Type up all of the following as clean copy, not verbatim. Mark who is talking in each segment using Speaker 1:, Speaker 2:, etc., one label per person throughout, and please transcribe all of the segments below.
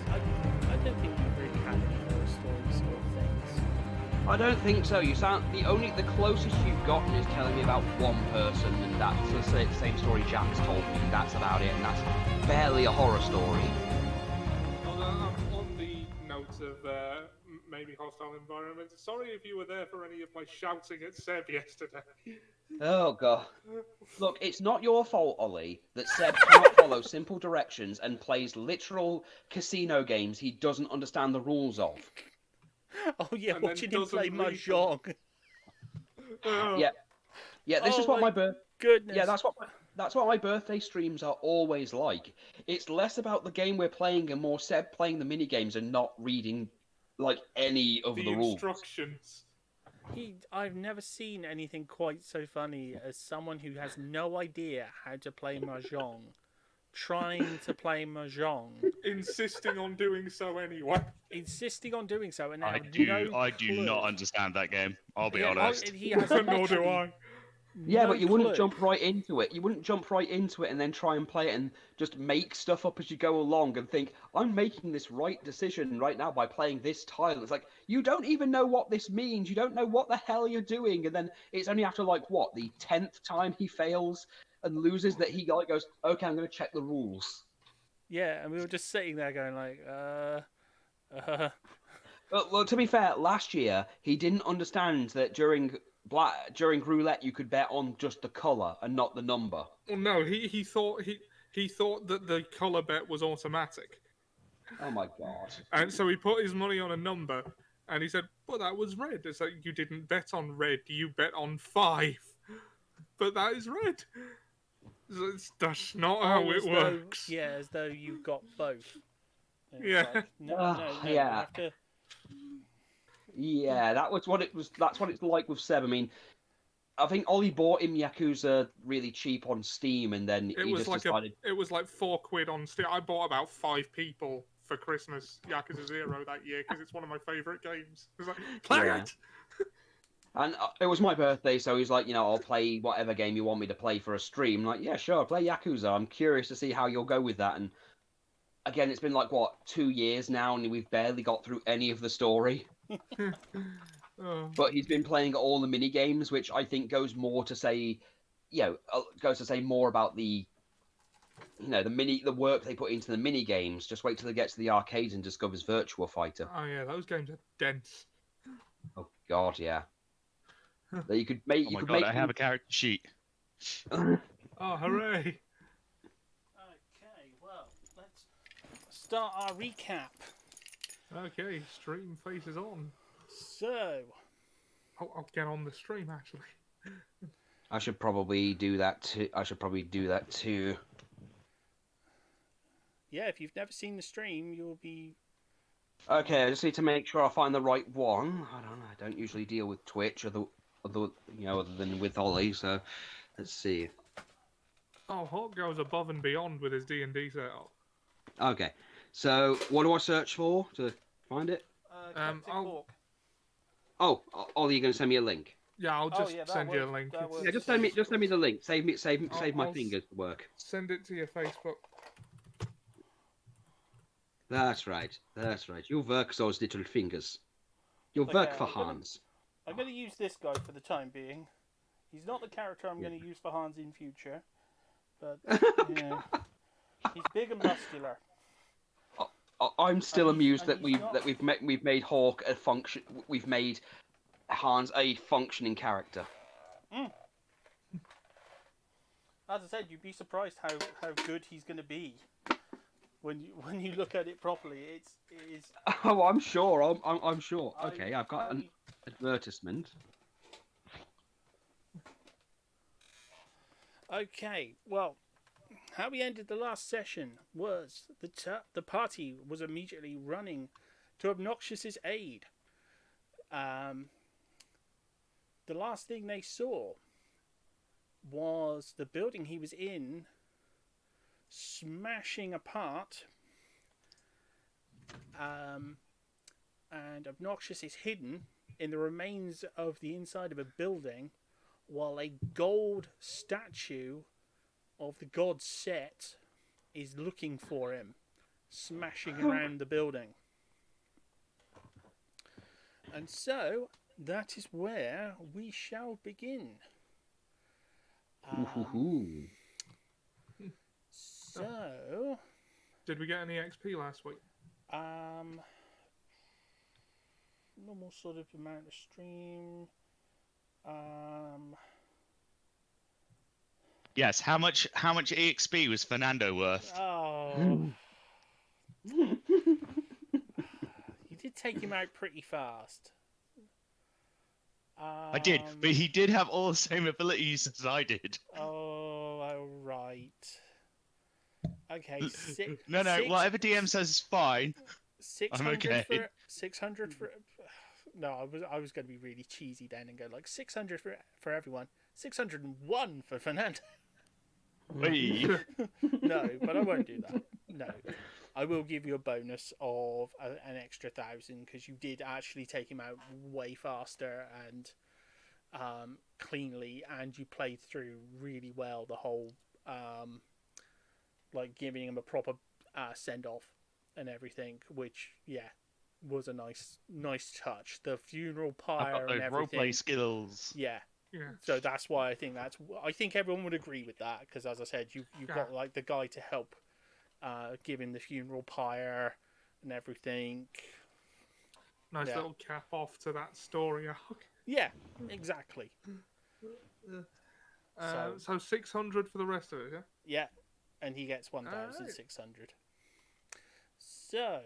Speaker 1: I don't think you really had any horror stories or things.
Speaker 2: I don't think so. The closest you've gotten is telling me about one person, and that's the same story Jack's told me. That's about it, and that's barely a horror story.
Speaker 3: On the note of maybe hostile environments, sorry if you were there for any of my shouting at Seb yesterday.
Speaker 2: Oh god. Look, it's not your fault, Ollie, that Seb cannot follow simple directions and plays literal casino games he doesn't understand the rules of.
Speaker 1: Oh yeah,
Speaker 3: And then
Speaker 1: watching him
Speaker 3: doesn't
Speaker 1: play
Speaker 3: read them.
Speaker 1: mahjong.
Speaker 2: Yeah. This is what my
Speaker 1: goodness.
Speaker 2: Yeah, that's what my birthday streams are always like. It's less about the game we're playing and more Seb playing the mini games and not reading like any of the rules.
Speaker 3: Instructions.
Speaker 1: I've never seen anything quite so funny as someone who has no idea how to play mahjong, trying to play mahjong,
Speaker 3: Insisting on doing so anyway.
Speaker 1: insisting on doing so, and
Speaker 4: I
Speaker 1: have
Speaker 4: do
Speaker 1: no clue.
Speaker 4: not understand that game. I'll be
Speaker 1: Yeah,
Speaker 4: honest.
Speaker 1: He has
Speaker 3: Nor do
Speaker 1: literally
Speaker 3: I.
Speaker 2: Yeah,
Speaker 1: no
Speaker 2: but you wouldn't
Speaker 1: clue.
Speaker 2: jump right into it. You wouldn't jump right into it and then try and play it and just make stuff up as you go along and think, I'm making this right decision right now by playing this tile. It's like, you don't even know what this means. You don't know what the hell you're doing. And then it's only after, like, what, the 10th time he fails and loses that he like goes, okay, I'm going to check the rules.
Speaker 1: Yeah, and we were just sitting there going like,
Speaker 2: Well, to be fair, last year, he didn't understand that during roulette you could bet on just the colour and not the number.
Speaker 3: Well, no, he thought that the colour bet was automatic,
Speaker 2: Oh my god.
Speaker 3: and so he put his money on a number, and he said, "But that was red." It's like, you didn't bet on red, you bet on 5, but that is red. That's not how it works.
Speaker 1: Yeah, as though you've got both. And it's
Speaker 3: Yeah.
Speaker 1: like, no,
Speaker 2: Yeah.
Speaker 1: you have to.
Speaker 2: Yeah, that's what it's like with Seb. I mean, I think Ollie bought him Yakuza really cheap on Steam, and then he just decided.
Speaker 3: It was like £4 on Steam. I bought about 5 people for Christmas Yakuza 0 that year because it's one of my favourite games. It was like, play it!
Speaker 2: And it was my birthday, so he's like, I'll play whatever game you want me to play for a stream. I'm like, yeah, sure, play Yakuza. I'm curious to see how you'll go with that. And again, it's been like, 2 years now, and we've barely got through any of the story. But he's been playing all the mini games, which I think goes more to say, more about the, the work they put into the mini games. Just wait till he gets to the arcades and discovers Virtua Fighter.
Speaker 3: Oh yeah, those games are dense.
Speaker 2: Oh god, yeah. That you could make.
Speaker 4: Oh my god, I have a character sheet.
Speaker 3: Oh, hooray!
Speaker 1: Okay, well, let's start our recap.
Speaker 3: Okay, stream faces on.
Speaker 1: So,
Speaker 3: I'll get on the stream actually.
Speaker 2: I should probably do that too.
Speaker 1: Yeah, if you've never seen the stream, you'll be.
Speaker 2: Okay, I just need to make sure I find the right one. I don't usually deal with Twitch other than with Ollie. So, let's see.
Speaker 3: Oh, Hawk goes above and beyond with his D&D setup.
Speaker 2: Okay, so what do I search for to find it?
Speaker 1: Eclectic Hawk.
Speaker 2: Oh, Ollie, you're going to send me a link.
Speaker 3: Yeah, I'll just send you a link.
Speaker 2: Yeah, just send me the link. Save my fingers to work.
Speaker 3: Send it to your Facebook.
Speaker 2: That's right. You work those little fingers. You work for Hans.
Speaker 1: I'm going to use this guy for the time being. He's not the character I'm going to use for Hans in future, but he's big and muscular.
Speaker 2: I'm still amused that we've made Hawk a function. We've made Hans a functioning character.
Speaker 1: As I said, you'd be surprised how good he's going to be when you look at it properly. It is.
Speaker 2: Oh, I'm sure. I'm sure. Okay, I've got an advertisement.
Speaker 1: Okay, well, how we ended the last session was the party was immediately running to Obnoxious's aid. The last thing they saw was the building he was in smashing apart, and Obnoxious is hidden in the remains of the inside of a building, while a gold statue of the god Set is looking for him. smashing around the building. And so, that is where we shall begin. So,
Speaker 3: Did we get any XP last week?
Speaker 1: normal sort of amount of stream.
Speaker 4: Yes. How much EXP was Fernando worth?
Speaker 1: Oh, you did take him out pretty fast.
Speaker 4: I did, but he did have all the same abilities as I did.
Speaker 1: Oh, right. Okay,
Speaker 4: No, whatever DM says is fine.
Speaker 1: 600
Speaker 4: okay.
Speaker 1: for 600 for. No, I was going to be really cheesy then and go like 600 for everyone, 601 for Fernando.
Speaker 4: Whee.
Speaker 1: No, but I won't do that. No, I will give you a bonus of an extra 1,000 because you did actually take him out way faster and cleanly, and you played through really well the whole like giving him a proper send off and everything, which was a nice touch. The funeral pyre
Speaker 4: I've got those
Speaker 1: and everything.
Speaker 4: roleplay skills.
Speaker 1: Yeah.
Speaker 3: Yeah.
Speaker 1: So that's why I think I think everyone would agree with that because, as I said, you've got like the guy to help give him the funeral pyre and everything.
Speaker 3: Nice little cap off to that story arc.
Speaker 1: Yeah, exactly.
Speaker 3: So 600 for the rest of it, yeah?
Speaker 1: Yeah, and he gets 1,600. So,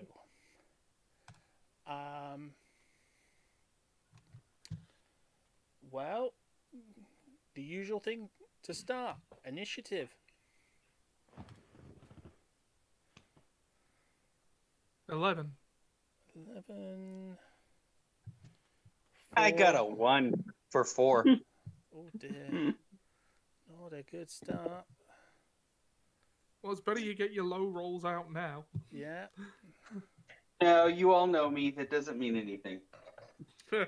Speaker 1: well, the usual thing to start, initiative.
Speaker 3: 11.
Speaker 1: 11.
Speaker 5: I got a 1 for 4.
Speaker 1: Oh dear. Not a good start.
Speaker 3: Well, it's better you get your low rolls out now.
Speaker 1: Yeah.
Speaker 5: No, you all know me. That doesn't mean anything.
Speaker 4: Ooh,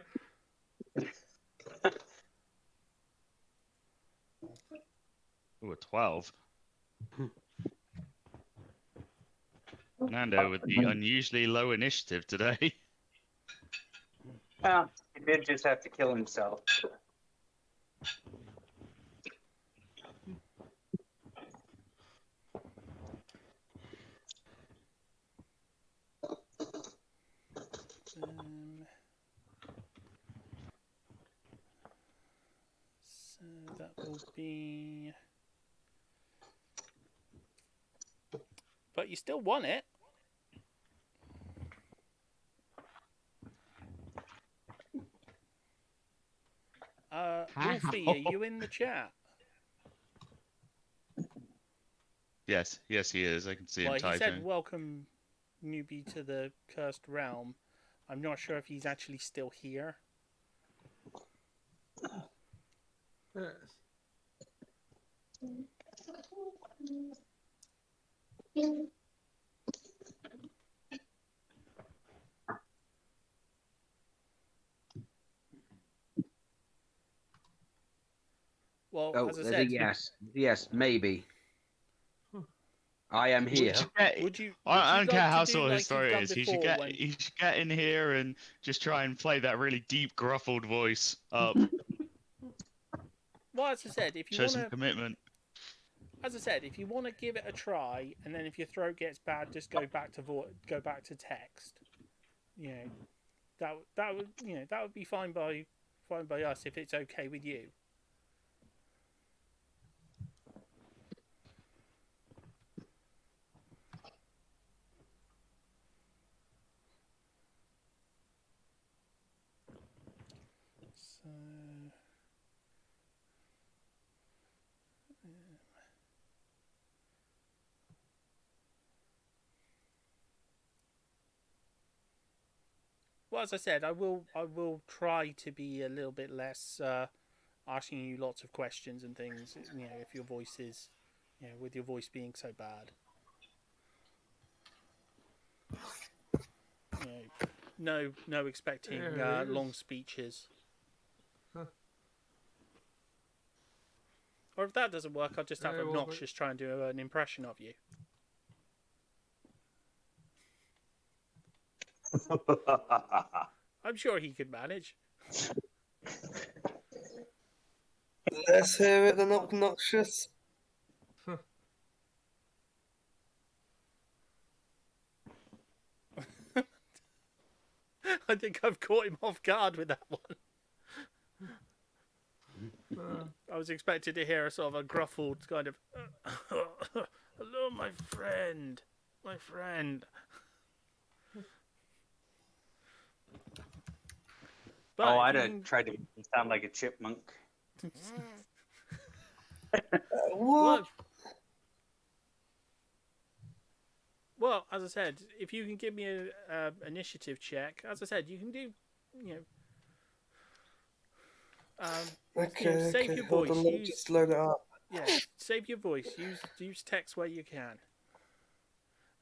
Speaker 4: a 12. Fernando with the unusually low initiative today.
Speaker 5: Well, he did just have to kill himself.
Speaker 1: So that will be. But you still won it. Wolfie, are you in the chat?
Speaker 4: Yes, he is. I can see him
Speaker 1: Well, he
Speaker 4: typing.
Speaker 1: said, "Welcome, newbie, to the cursed realm." I'm not sure if he's actually still here.
Speaker 3: Yes.
Speaker 1: Well, as I said,
Speaker 2: yes, maybe. I am here.
Speaker 4: I don't care
Speaker 1: like
Speaker 4: how
Speaker 1: to do
Speaker 4: sort of
Speaker 1: like
Speaker 4: his story
Speaker 1: you've
Speaker 4: is.
Speaker 1: done
Speaker 4: He should
Speaker 1: before
Speaker 4: he should get in here and just try and play that really deep, gruffled voice up.
Speaker 1: Well, as I said, if you
Speaker 4: Show
Speaker 1: want
Speaker 4: some
Speaker 1: to,
Speaker 4: commitment.
Speaker 1: as I said, if you want to give it a try, and then if your throat gets bad, just go back to text. You know, that would be fine by us if it's okay with you. So. Well, as I said, I will try to be a little bit less asking you lots of questions and things. You know, if your voice is, with your voice being so bad. No expecting long speeches.
Speaker 3: Huh.
Speaker 1: Or if that doesn't work, I'll just have
Speaker 3: Yeah, well,
Speaker 1: Obnoxious try and do an impression of you. I'm sure he could manage.
Speaker 6: Let's hear it, then, obnoxious.
Speaker 1: I think I've caught him off guard with that one. I was expecting to hear a sort of a gruffled kind of, hello, my friend. My friend. But
Speaker 5: Oh,
Speaker 1: if
Speaker 5: I'd
Speaker 1: you
Speaker 5: have
Speaker 1: can-
Speaker 5: tried to sound like a chipmunk.
Speaker 6: What?
Speaker 1: Well, as I said, if you can give me a initiative check, as I said, you can do, you know,
Speaker 6: Okay,
Speaker 1: save
Speaker 6: okay.
Speaker 1: your
Speaker 6: Hold
Speaker 1: voice.
Speaker 6: on, let me
Speaker 1: Use,
Speaker 6: just load it up.
Speaker 1: yeah, save your voice. Use text where you can.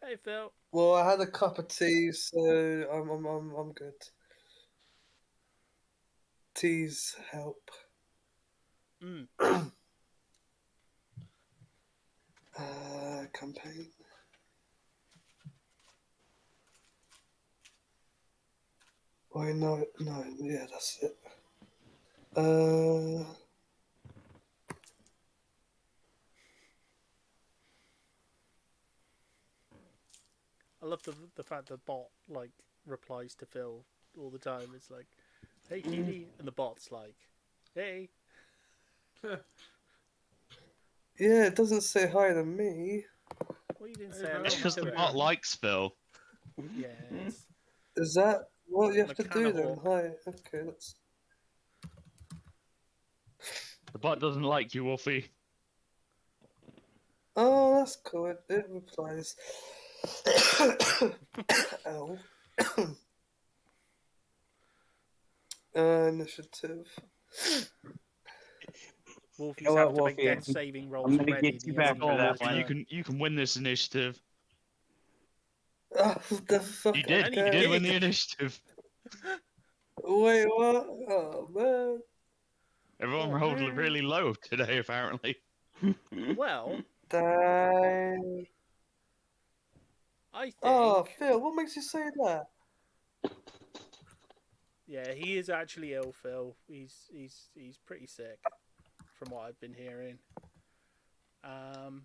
Speaker 1: Hey, Phil.
Speaker 6: Well, I had a cup of tea, so I'm good. Teas help.
Speaker 1: Mm.
Speaker 6: Campaign. Why no, yeah, that's it.
Speaker 1: I love the fact the bot like replies to Phil all the time. It's like, "Hey, TD," and the bot's like, "Hey."
Speaker 6: Yeah, it doesn't say hi to me.
Speaker 1: Well, you didn't
Speaker 3: Hey,
Speaker 1: say
Speaker 3: Phil.
Speaker 1: hello
Speaker 4: It's just
Speaker 1: to
Speaker 4: the
Speaker 1: it.
Speaker 4: bot likes Phil.
Speaker 1: Yeah, it's
Speaker 6: Is that what you have to do
Speaker 1: Mechanical.
Speaker 6: then? Hi. Okay, that's.
Speaker 4: The bot doesn't like you, Wolfie.
Speaker 6: Oh, that's cool. It replies. Ow. Initiative.
Speaker 1: Wolfie's
Speaker 5: You know
Speaker 1: having
Speaker 5: what,
Speaker 1: to make
Speaker 5: Wolfie?
Speaker 1: death saving rolls
Speaker 5: I'm gonna
Speaker 1: already.
Speaker 5: get
Speaker 1: and
Speaker 5: you
Speaker 1: he
Speaker 5: back
Speaker 1: hasn't
Speaker 5: for
Speaker 4: Come on,
Speaker 1: even
Speaker 5: that
Speaker 1: got
Speaker 4: Wolfie,
Speaker 5: one.
Speaker 4: you can win this initiative.
Speaker 6: Oh, the fuck.
Speaker 4: You did.
Speaker 1: And
Speaker 4: You
Speaker 1: he
Speaker 4: did win
Speaker 1: did.
Speaker 4: the initiative.
Speaker 6: Wait, what? Oh, man.
Speaker 4: Everyone
Speaker 1: Oh,
Speaker 4: rolled
Speaker 1: man.
Speaker 4: really low today, apparently.
Speaker 1: Well,
Speaker 6: Dang.
Speaker 1: I think.
Speaker 6: Oh, Phil, what makes you say that?
Speaker 1: Yeah, he is actually ill, Phil. He's pretty sick, from what I've been hearing.
Speaker 6: I'm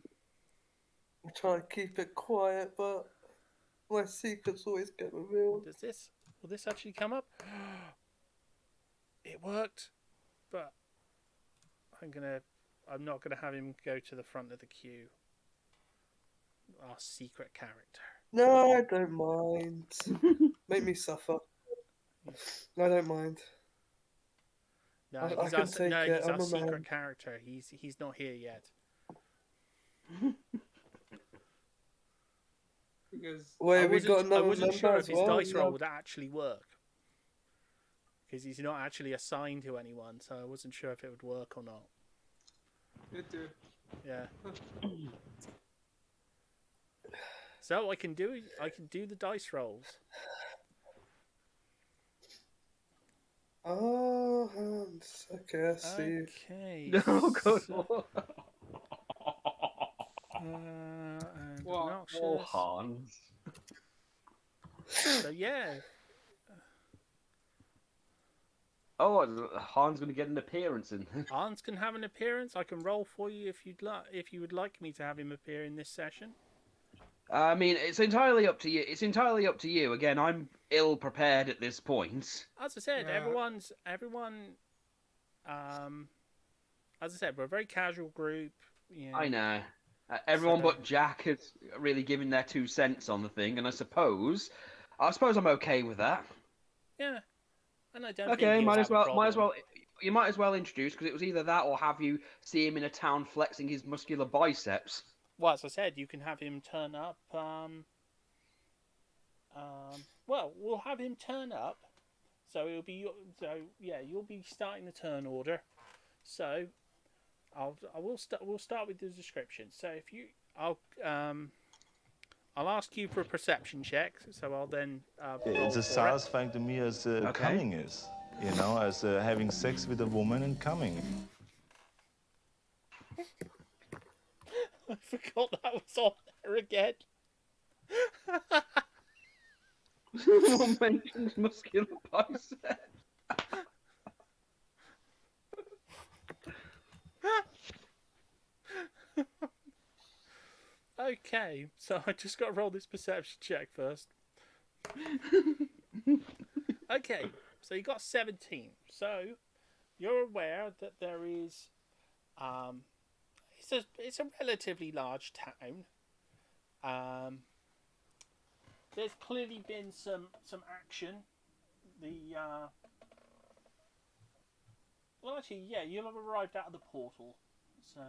Speaker 6: trying to keep it quiet, but my secrets always get revealed.
Speaker 1: Will this actually come up? It worked, but I'm not gonna have him go to the front of the queue. Our secret character.
Speaker 6: No, I don't mind. Make me suffer. I don't mind.
Speaker 1: No,
Speaker 6: I
Speaker 1: he's
Speaker 6: can
Speaker 1: our,
Speaker 6: take
Speaker 1: no,
Speaker 6: it.
Speaker 1: he's
Speaker 6: I'm
Speaker 1: our
Speaker 6: a
Speaker 1: secret
Speaker 6: man.
Speaker 1: character. He's not here yet.
Speaker 3: Because
Speaker 6: Wait, we got
Speaker 1: I
Speaker 6: another
Speaker 1: wasn't
Speaker 6: member
Speaker 1: sure
Speaker 6: as
Speaker 1: if his
Speaker 6: well?
Speaker 1: dice roll
Speaker 6: No.
Speaker 1: would actually work. Because he's not actually assigned to anyone, so I wasn't sure if it would work or not.
Speaker 3: it did.
Speaker 1: Yeah. So I can do the dice rolls.
Speaker 6: Oh, hands. Okay, I see.
Speaker 1: Okay.
Speaker 2: Oh, God.
Speaker 1: And
Speaker 3: What?
Speaker 1: obnoxious.
Speaker 2: Oh, Hans.
Speaker 1: So yeah,
Speaker 2: Oh, Hans going to get an appearance in.
Speaker 1: Arns can have an appearance. I can roll for you if you would like me to have him appear in this session.
Speaker 2: I mean, it's entirely up to you. It's entirely up to you. Again, I'm ill prepared at this point.
Speaker 1: As I said,
Speaker 3: Yeah.
Speaker 1: everyone. As I said, we're a very casual group. You know,
Speaker 2: I know. Everyone
Speaker 1: So-
Speaker 2: but Jack has really given their 2 cents on the thing, and I suppose I'm okay with that.
Speaker 1: Yeah, and I don't
Speaker 2: Okay,
Speaker 1: think he'll
Speaker 2: might
Speaker 1: have
Speaker 2: as well,
Speaker 1: a
Speaker 2: might as
Speaker 1: problem.
Speaker 2: well. You might as well introduce, because it was either that or have you see him in a town flexing his muscular biceps.
Speaker 1: Well, as I said, you can have him turn up. Well, we'll have him turn up. So it'll be you'll be starting the turn order. So we'll start with the description. So if you I'll ask you for a perception check. So I'll then roll
Speaker 7: It's as
Speaker 1: for it.
Speaker 7: satisfying to me as
Speaker 2: Okay.
Speaker 7: coming is, you know, as having sex with a woman and coming.
Speaker 1: I forgot that was on there again.
Speaker 2: Someone mentions muscular bicep.
Speaker 1: Okay, so I just got to roll this perception check first. Okay, so you got 17. So you're aware that there is, it's a relatively large town. There's clearly been some action. Well, actually, yeah, you'll have arrived out of the portal, so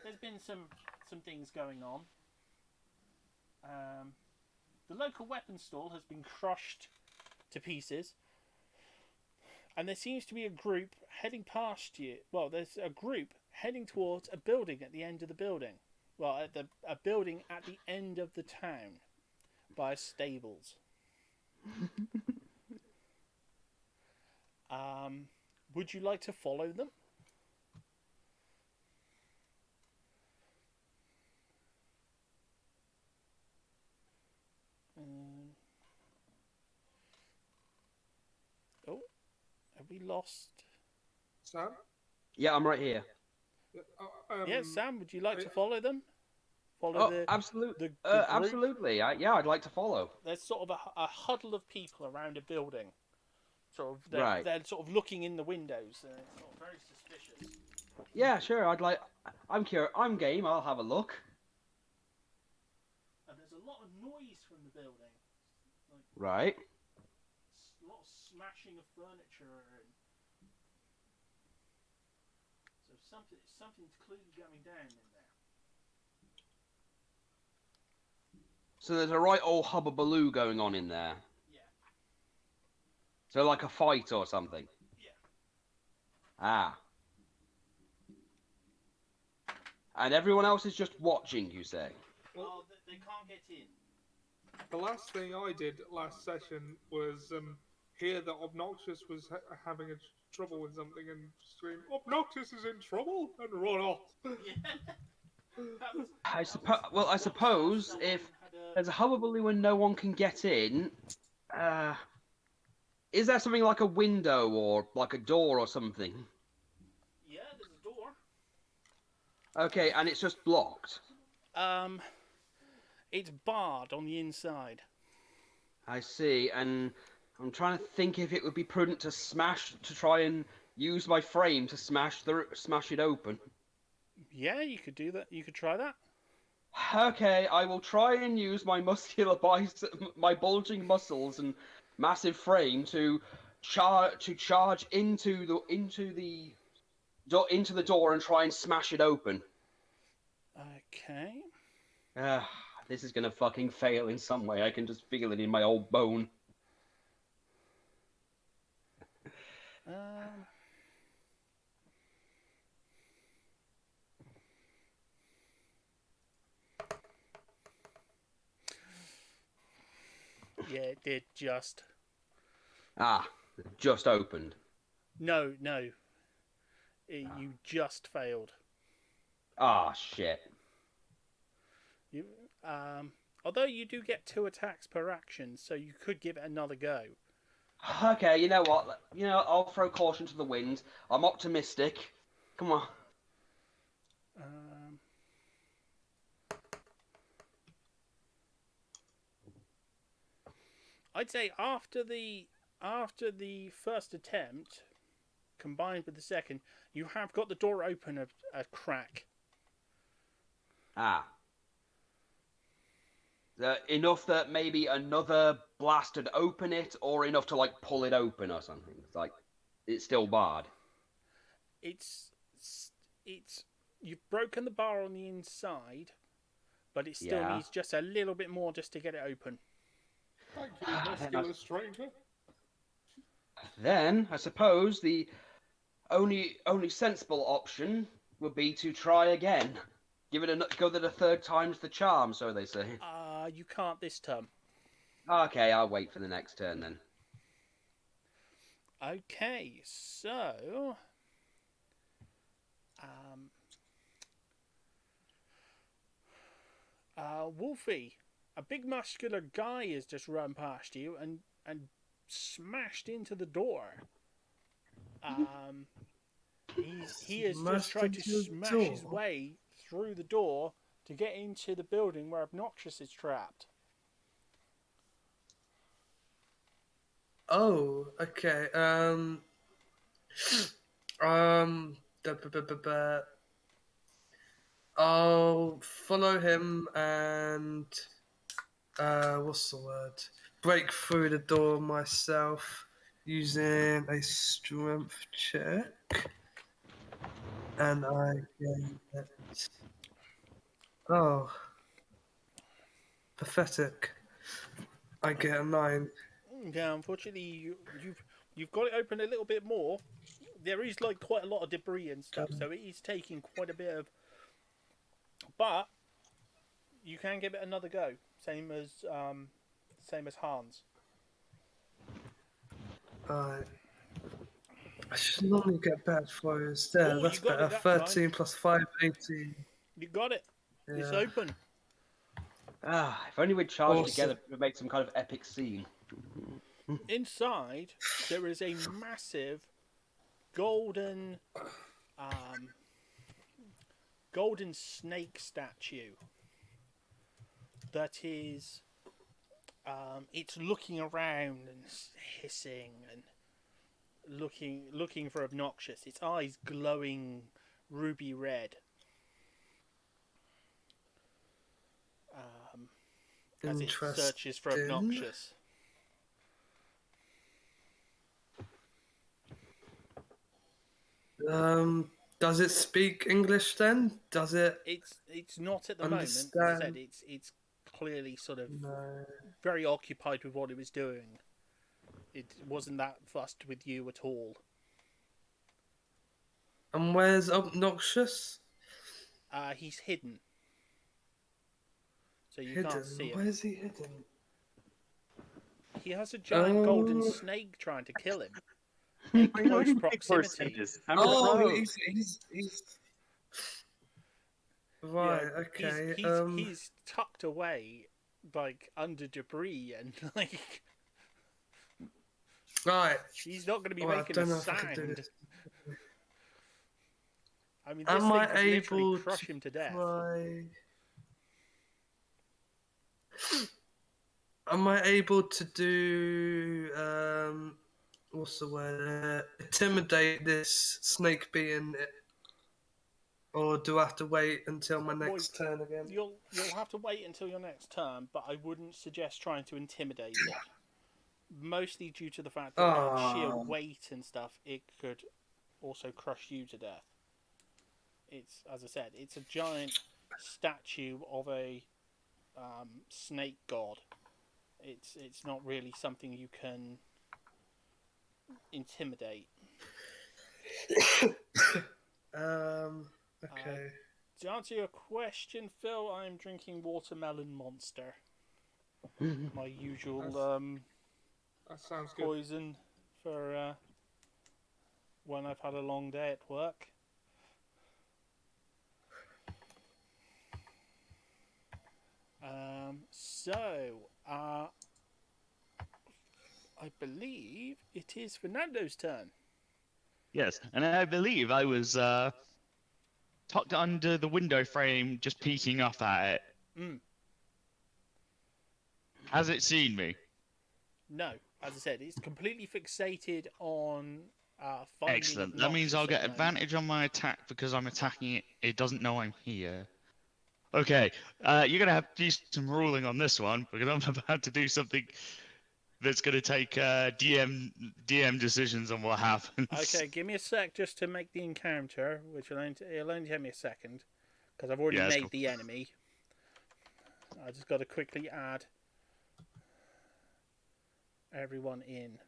Speaker 1: there's been some things going on. The local weapon stall has been crushed to pieces, and there seems to be a group heading past you. Well, there's a group heading towards a building at the end of the building. Well, a building at the end of the town by stables. Would you like to follow them? Oh, have we lost?
Speaker 3: Sam?
Speaker 2: Yeah, I'm right here.
Speaker 1: Yes, Sam, would you like to follow them? Follow the
Speaker 2: absolutely.
Speaker 1: the group?
Speaker 2: Absolutely. Yeah, I'd like to follow.
Speaker 1: There's sort of a huddle of people around a building. Sort of,
Speaker 2: Right.
Speaker 1: They're sort of looking in the windows. And it's sort of very suspicious.
Speaker 2: Yeah, sure. I'm curious. I'm game. I'll have a look.
Speaker 1: And there's a lot of noise from the building.
Speaker 2: Right.
Speaker 1: A lot of smashing of furniture, and so something's clearly going down in there.
Speaker 2: So there's a right old hubbubaloo going on in there.
Speaker 1: Yeah.
Speaker 2: So like a fight or something.
Speaker 1: Yeah.
Speaker 2: Ah. And everyone else is just watching, you say?
Speaker 1: Well, they can't get in.
Speaker 3: The last thing I did last session was hear that Obnoxious was having trouble with something and scream, "Obnoxious is in trouble!" and run off.
Speaker 2: I suppose if there's a hubbubaloo and no one can get in, is there something like a window or like a door or something?
Speaker 1: Yeah, there's a door.
Speaker 2: Okay, and it's just blocked.
Speaker 1: It's barred on the inside.
Speaker 2: I see, and I'm trying to think if it would be prudent to try and use my frame to smash it open.
Speaker 1: Yeah, you could do that. You could try that.
Speaker 2: Okay, I will try and use my muscular bicep, my bulging muscles and massive frame to charge into the door and try and smash it open.
Speaker 1: Okay.
Speaker 2: This is gonna fucking fail in some way. I can just feel it in my old bone.
Speaker 1: Yeah, it did just.
Speaker 2: Just opened.
Speaker 1: No. You just failed.
Speaker 2: Shit.
Speaker 1: Although you do get 2 attacks per action, so you could give it another go.
Speaker 2: Okay, you know what? I'll throw caution to the wind. I'm optimistic. Come on.
Speaker 1: I'd say after the first attempt, combined with the second, you have got the door open a crack.
Speaker 2: Enough that maybe another blast would open it, or enough to like pull it open or something. It's like it's still barred.
Speaker 1: It's you've broken the bar on the inside, but it still needs just a little bit more just to get it open.
Speaker 3: Thank you, muscular stranger.
Speaker 2: Then I suppose the only sensible option would be to try again. Go that a third time's the charm, so they say.
Speaker 1: You can't this turn.
Speaker 2: Okay, I'll wait for the next turn then.
Speaker 1: Okay, so Wolfie, a big muscular guy has just run past you and smashed into the door. He has just
Speaker 6: Smashed
Speaker 1: tried to
Speaker 6: into the
Speaker 1: smash his
Speaker 6: door?
Speaker 1: way through the door to get into the building where Obnoxious is trapped.
Speaker 6: Oh, okay. Da, ba, ba, ba, ba. I'll follow him and what's the word? Break through the door myself using a strength check, and I get oh pathetic. I get a 9.
Speaker 1: Yeah, unfortunately, you've got it open a little bit more. There is like quite a lot of debris and stuff, so it is taking quite a bit of. But you can give it another go, same as Hans.
Speaker 6: Alright. I should normally get better throws there.
Speaker 1: Oh,
Speaker 6: That's
Speaker 1: you got
Speaker 6: better.
Speaker 1: it that time.
Speaker 6: 13 plus 5, 18.
Speaker 1: You got it. It's
Speaker 6: Yeah.
Speaker 1: open.
Speaker 2: If only we'd charged
Speaker 6: Awesome.
Speaker 2: together to make some kind of epic scene.
Speaker 1: Inside, there is a massive golden golden snake statue that is it's looking around and hissing and looking for Obnoxious. Its eyes glowing ruby red. As it searches for Obnoxious.
Speaker 6: Does it speak English then? Does it?
Speaker 1: It's not at the moment. As I said, it's clearly sort of very occupied with what it was doing. It wasn't that fussed with you at all.
Speaker 6: And where's Obnoxious?
Speaker 1: He's hidden. So you can't see him.
Speaker 6: Where's he hidden?
Speaker 1: He has a giant golden snake trying to kill him. In close proximity.
Speaker 6: Oh, he's right. Okay.
Speaker 1: He's tucked away, like under debris, and like
Speaker 6: right.
Speaker 1: he's not going to be making a sound. I mean, this
Speaker 6: am
Speaker 1: thing
Speaker 6: I
Speaker 1: could
Speaker 6: able
Speaker 1: literally crush him to death.
Speaker 6: Am I able to do what's the word? Intimidate this snake being, or do I have to wait until my next turn again?
Speaker 1: You'll have to wait until your next turn, but I wouldn't suggest trying to intimidate it. Mostly due to the fact that its sheer weight and stuff, it could also crush you to death. It's, as I said, it's a giant statue of a snake god. It's not really something you can intimidate.
Speaker 6: Okay.
Speaker 1: To answer your question, Phil, I'm drinking Watermelon Monster. My usual
Speaker 3: that sounds good.
Speaker 1: poison for when I've had a long day at work. I believe it is Fernando's turn.
Speaker 4: Yes, and I believe I was tucked under the window frame, just peeking up at it. Has it seen me?
Speaker 1: No, as I said, it's completely fixated on finding
Speaker 4: Excellent. That means
Speaker 1: Obnoxious
Speaker 4: I'll get
Speaker 1: at the moment.
Speaker 4: advantage on my attack because I'm attacking it. It doesn't know I'm here. Okay, you're going to have to do some ruling on this one because I'm about to do something that's going to take DM decisions on what happens.
Speaker 1: Okay, give me a sec just to make the encounter, which it'll only take me a second because I've already made the enemy. I just got to quickly add everyone in.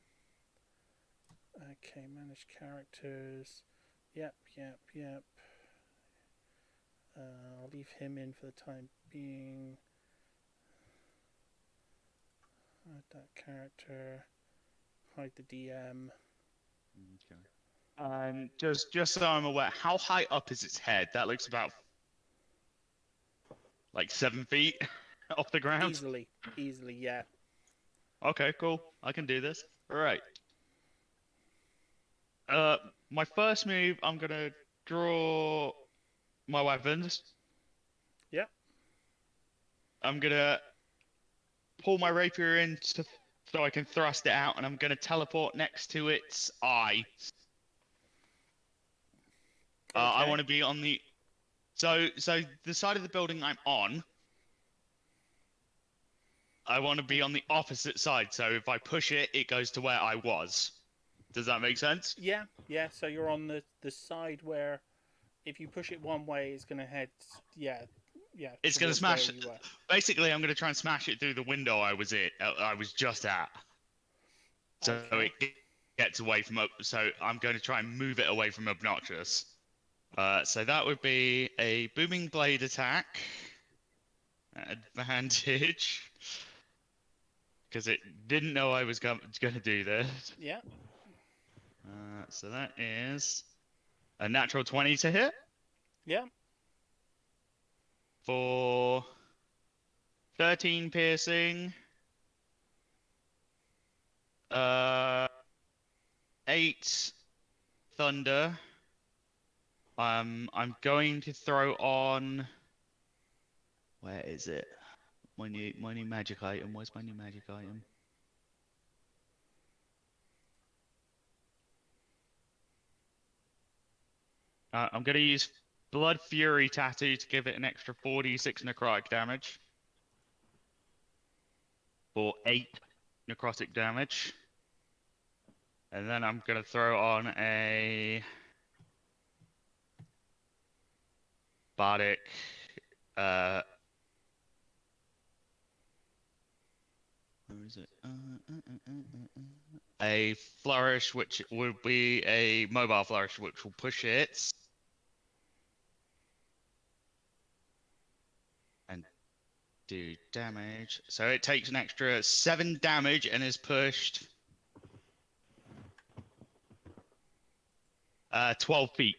Speaker 1: Okay, manage characters. Yep. I'll leave him in for the time being. Hide that character. Hide the DM.
Speaker 4: Okay. Just so I'm aware, how high up is its head? That looks about like 7 feet. off the ground?
Speaker 1: Easily, yeah.
Speaker 4: Okay, cool. I can do this. All right. My first move, I'm gonna draw my weapons.
Speaker 1: Yep.
Speaker 4: I'm gonna pull my rapier in so I can thrust it out, and I'm gonna teleport next to its eye. I
Speaker 1: Okay.
Speaker 4: want to be on the so the side of the building I'm on. I want to be on the opposite side, so if I push it, it goes to where I was. Does that make sense?
Speaker 1: Yeah, yeah. So you're on the side where, if you push it one way, it's gonna head. Yeah, yeah.
Speaker 4: It's gonna
Speaker 1: towards where
Speaker 4: smash.
Speaker 1: you were.
Speaker 4: Basically, I'm gonna try and smash it through the window I was just at. So
Speaker 1: Okay.
Speaker 4: it gets away from So I'm going to try and move it away from obnoxious. So that would be a booming blade attack. Advantage. Because it didn't know I was going to do this.
Speaker 1: Yeah.
Speaker 4: So that is a natural 20 to hit.
Speaker 1: Yeah.
Speaker 4: For 13 piercing. 8 thunder. I'm going to throw on. Where is it? My new magic item. Where's my new magic item? I'm gonna use Blood Fury Tattoo to give it an extra 46 necrotic damage. For 8 necrotic damage. And then I'm gonna throw on a Bardic where is it? A flourish, which would be a mobile flourish, which will push it and do damage. So it takes an extra 7 damage and is pushed 12 feet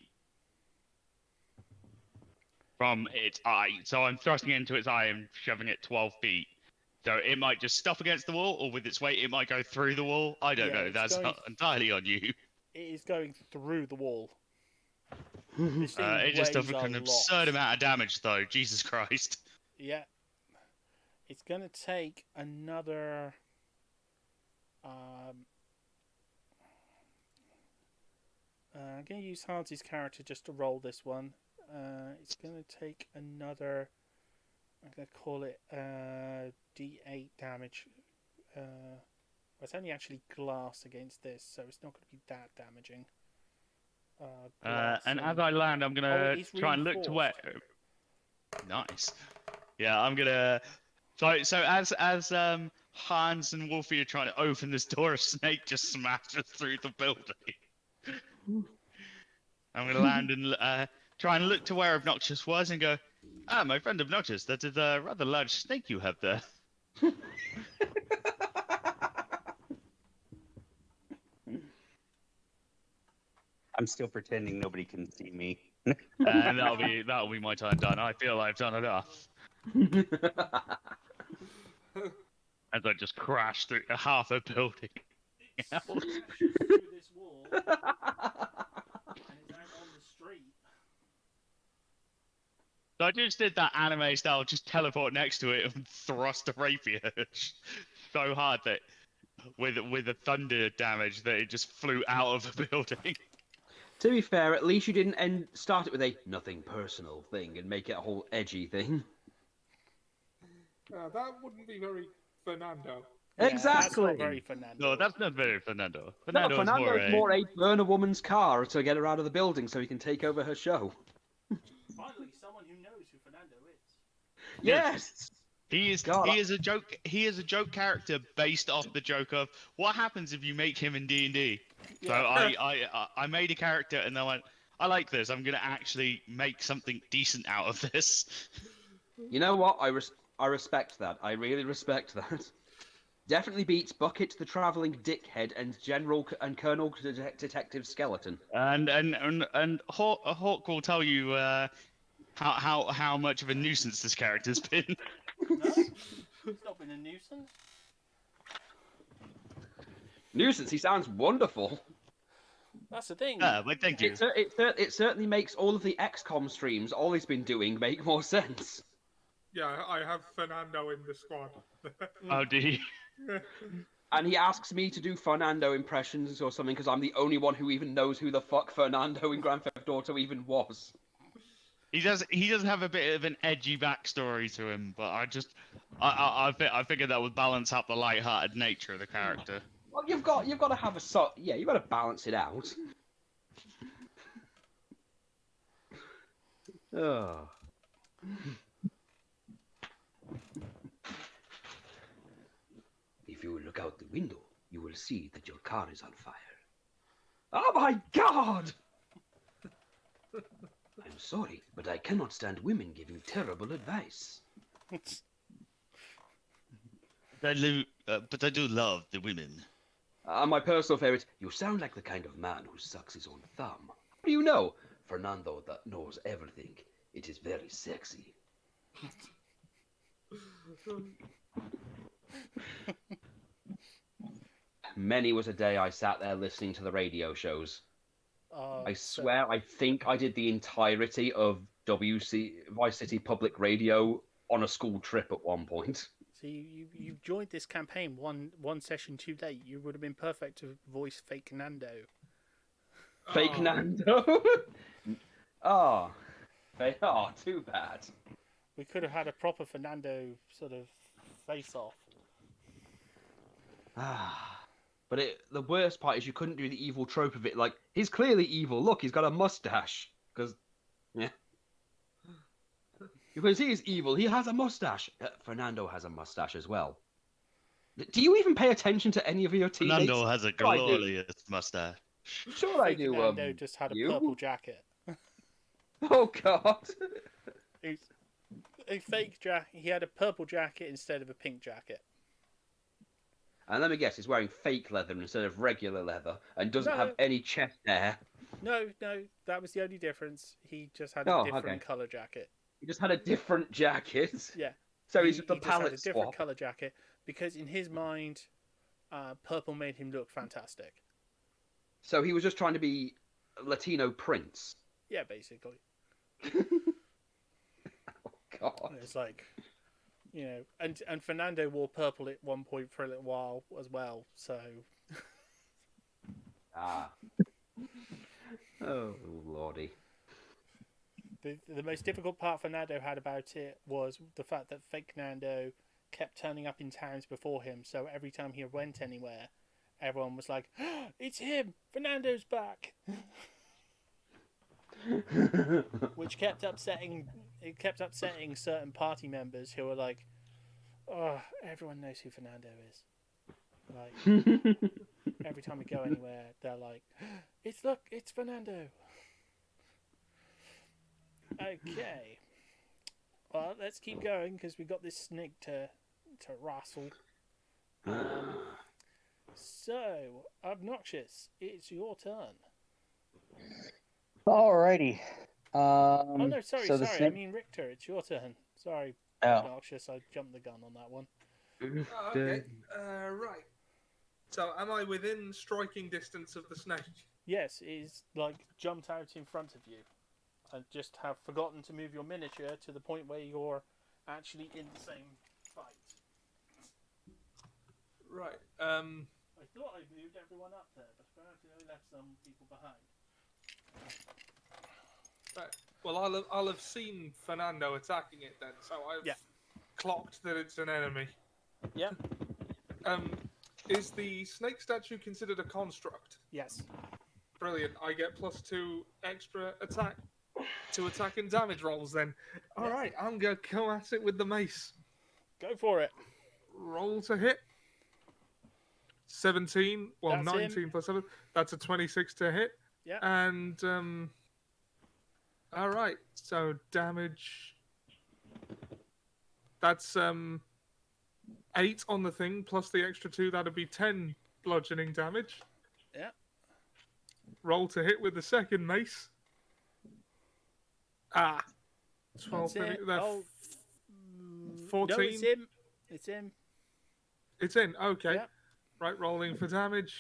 Speaker 4: from its eye. So I'm thrusting it into its eye and shoving it 12 feet. So it might just stop against the wall, or with its weight, it might go through the wall. I don't
Speaker 1: Yeah,
Speaker 4: know.
Speaker 1: it's
Speaker 4: That's
Speaker 1: going-
Speaker 4: not entirely on you.
Speaker 1: It is going through the wall. This thing
Speaker 4: It just
Speaker 1: weighs
Speaker 4: took
Speaker 1: a
Speaker 4: an
Speaker 1: lot.
Speaker 4: absurd amount of damage, though. Jesus Christ.
Speaker 1: Yeah. It's gonna take another. I'm gonna use Hansi's character just to roll this one. It's gonna take another. I'm gonna call it D8 damage. It's only actually glass against this, so it's not gonna be that damaging.
Speaker 4: And as I land, I'm gonna
Speaker 1: it's
Speaker 4: try and look to where.
Speaker 1: reinforced.
Speaker 4: Nice. Yeah, I'm gonna. So as Hans and Wolfie are trying to open this door, a snake just smashes through the building. I'm gonna land and try and look to where Obnoxious was and go, "Ah, my friend Obnoxious, that is a rather large snake you have there."
Speaker 5: I'm still pretending nobody can see me.
Speaker 4: And that'll be my time done. I feel I've done enough. As I just crash through half a building.
Speaker 1: Through this wall, and it's out on the street.
Speaker 4: So I just did that anime style, just teleport next to it and thrust a rapier so hard that with the thunder damage that it just flew out of the building.
Speaker 2: To be fair, at least you didn't start it with a nothing personal thing and make it a whole edgy thing.
Speaker 3: That wouldn't be very Fernando.
Speaker 1: Yeah,
Speaker 2: Exactly.
Speaker 1: That's not very Fernando.
Speaker 4: No, that's not very Fernando.
Speaker 2: No,
Speaker 4: Fernando's
Speaker 2: Fernando's more a burn a woman's car to get her out of the building so he can take over her show.
Speaker 1: Finally, someone who knows who Fernando is.
Speaker 2: Yes.
Speaker 4: He is
Speaker 2: God,
Speaker 4: he is a joke. He is a joke character based off the joke of what happens if you make him in D&D. So I made a character and then I went, I like this. I'm gonna actually make something decent out of this.
Speaker 2: You know what? I respect that. I really respect that. Definitely beats Bucket the Traveling Dickhead and General and Colonel Detective Skeleton.
Speaker 4: And Hawk will tell you how much of a nuisance this character's been.
Speaker 1: No, it's not been a nuisance.
Speaker 2: Nuisance, he sounds wonderful.
Speaker 1: That's the thing.
Speaker 4: Well, thank you.
Speaker 2: It certainly makes all of the XCOM streams all he's been doing make more sense.
Speaker 3: Yeah, I have Fernando in the squad.
Speaker 4: Oh, do you?
Speaker 2: And he asks me to do Fernando impressions or something because I'm the only one who even knows who the fuck Fernando in Grand Theft Auto even was.
Speaker 4: He does have a bit of an edgy backstory to him, but I figured that would balance out the light-hearted nature of the character.
Speaker 2: Well, you've got to have you've got to balance it out. Oh. If you look out the window, you will see that your car is on fire. Oh my God! I'm sorry, but I cannot stand women giving terrible advice.
Speaker 4: But I do love the women.
Speaker 2: My personal favorite, you sound like the kind of man who sucks his own thumb. How do you know? Fernando that knows everything. It is very sexy. Many was a day I sat there listening to the radio shows. I swear, I think I did the entirety of Vice City Public Radio on a school trip at one point.
Speaker 1: So you joined this campaign one session too late. You would have been perfect to voice fake Nando.
Speaker 2: Fake Nando? Oh, too bad.
Speaker 1: We could have had a proper Fernando sort of face-off.
Speaker 2: But the worst part is you couldn't do the evil trope of it. Like, he's clearly evil. Look, he's got a mustache. Because he is evil. He has a mustache. Fernando has a mustache as well. Do you even pay attention to any of your teammates?
Speaker 4: Fernando has a glorious mustache.
Speaker 2: Sure I do.
Speaker 1: Fernando just had a purple jacket.
Speaker 2: Oh, God.
Speaker 1: A fake jacket. He had a purple jacket instead of a pink jacket.
Speaker 2: And let me guess, he's wearing fake leather instead of regular leather and doesn't have any chest hair.
Speaker 1: No, that was the only difference. He just had a different colour jacket.
Speaker 2: He just had a different jacket?
Speaker 1: Yeah.
Speaker 2: So he's just a
Speaker 1: he
Speaker 2: palette
Speaker 1: just had a different
Speaker 2: swap.
Speaker 1: colour jacket because in his mind, purple made him look fantastic.
Speaker 2: So he was just trying to be a Latino prince?
Speaker 1: Yeah, basically.
Speaker 2: Oh, God.
Speaker 1: It's like... You know, and Fernando wore purple at one point for a little while as well, so...
Speaker 2: Oh, lordy.
Speaker 1: The most difficult part Fernando had about it was the fact that fake Nando kept turning up in towns before him, so every time he went anywhere, everyone was like, oh, it's him! Fernando's back! Which kept upsetting certain party members who were like, oh, everyone knows who Fernando is. Like, every time we go anywhere, they're like, it's Fernando. Okay. Well, let's keep going because we've got this snake to wrestle. So, Obnoxious, it's your turn.
Speaker 8: Alrighty.
Speaker 1: Oh no, sorry.
Speaker 8: Snake...
Speaker 1: I mean Richter, it's your turn. Sorry, Obnoxious, I jumped the gun on that one.
Speaker 3: Okay. Right. So, am I within striking distance of the snake?
Speaker 1: Yes, it's like jumped out in front of you. I just have forgotten to move your miniature to the point where you're actually in the same fight.
Speaker 3: Right.
Speaker 1: I thought I moved everyone up there, but apparently I left some people behind.
Speaker 3: Right. Well, I'll have seen Fernando attacking it then, so I've clocked that it's an enemy.
Speaker 1: Yeah.
Speaker 3: Is the snake statue considered a construct?
Speaker 1: Yes.
Speaker 3: Brilliant. I get +2 extra attack to attack and damage rolls then. All right, I'm going to come at it with the mace.
Speaker 1: Go for it.
Speaker 3: Roll to hit. 17. Well,
Speaker 1: That's
Speaker 3: 19
Speaker 1: him.
Speaker 3: plus 7. That's a 26 to hit.
Speaker 1: Yeah.
Speaker 3: And, all right. So damage. That's 8 on the thing plus the extra 2. That'd be 10 bludgeoning damage.
Speaker 1: Yeah.
Speaker 3: Roll to hit with the second mace. 12,
Speaker 1: That's it.
Speaker 3: they're
Speaker 1: Oh,
Speaker 3: 14.
Speaker 1: no, it's him. It's him.
Speaker 3: It's in. Okay.
Speaker 1: Yeah.
Speaker 3: Right, rolling for damage.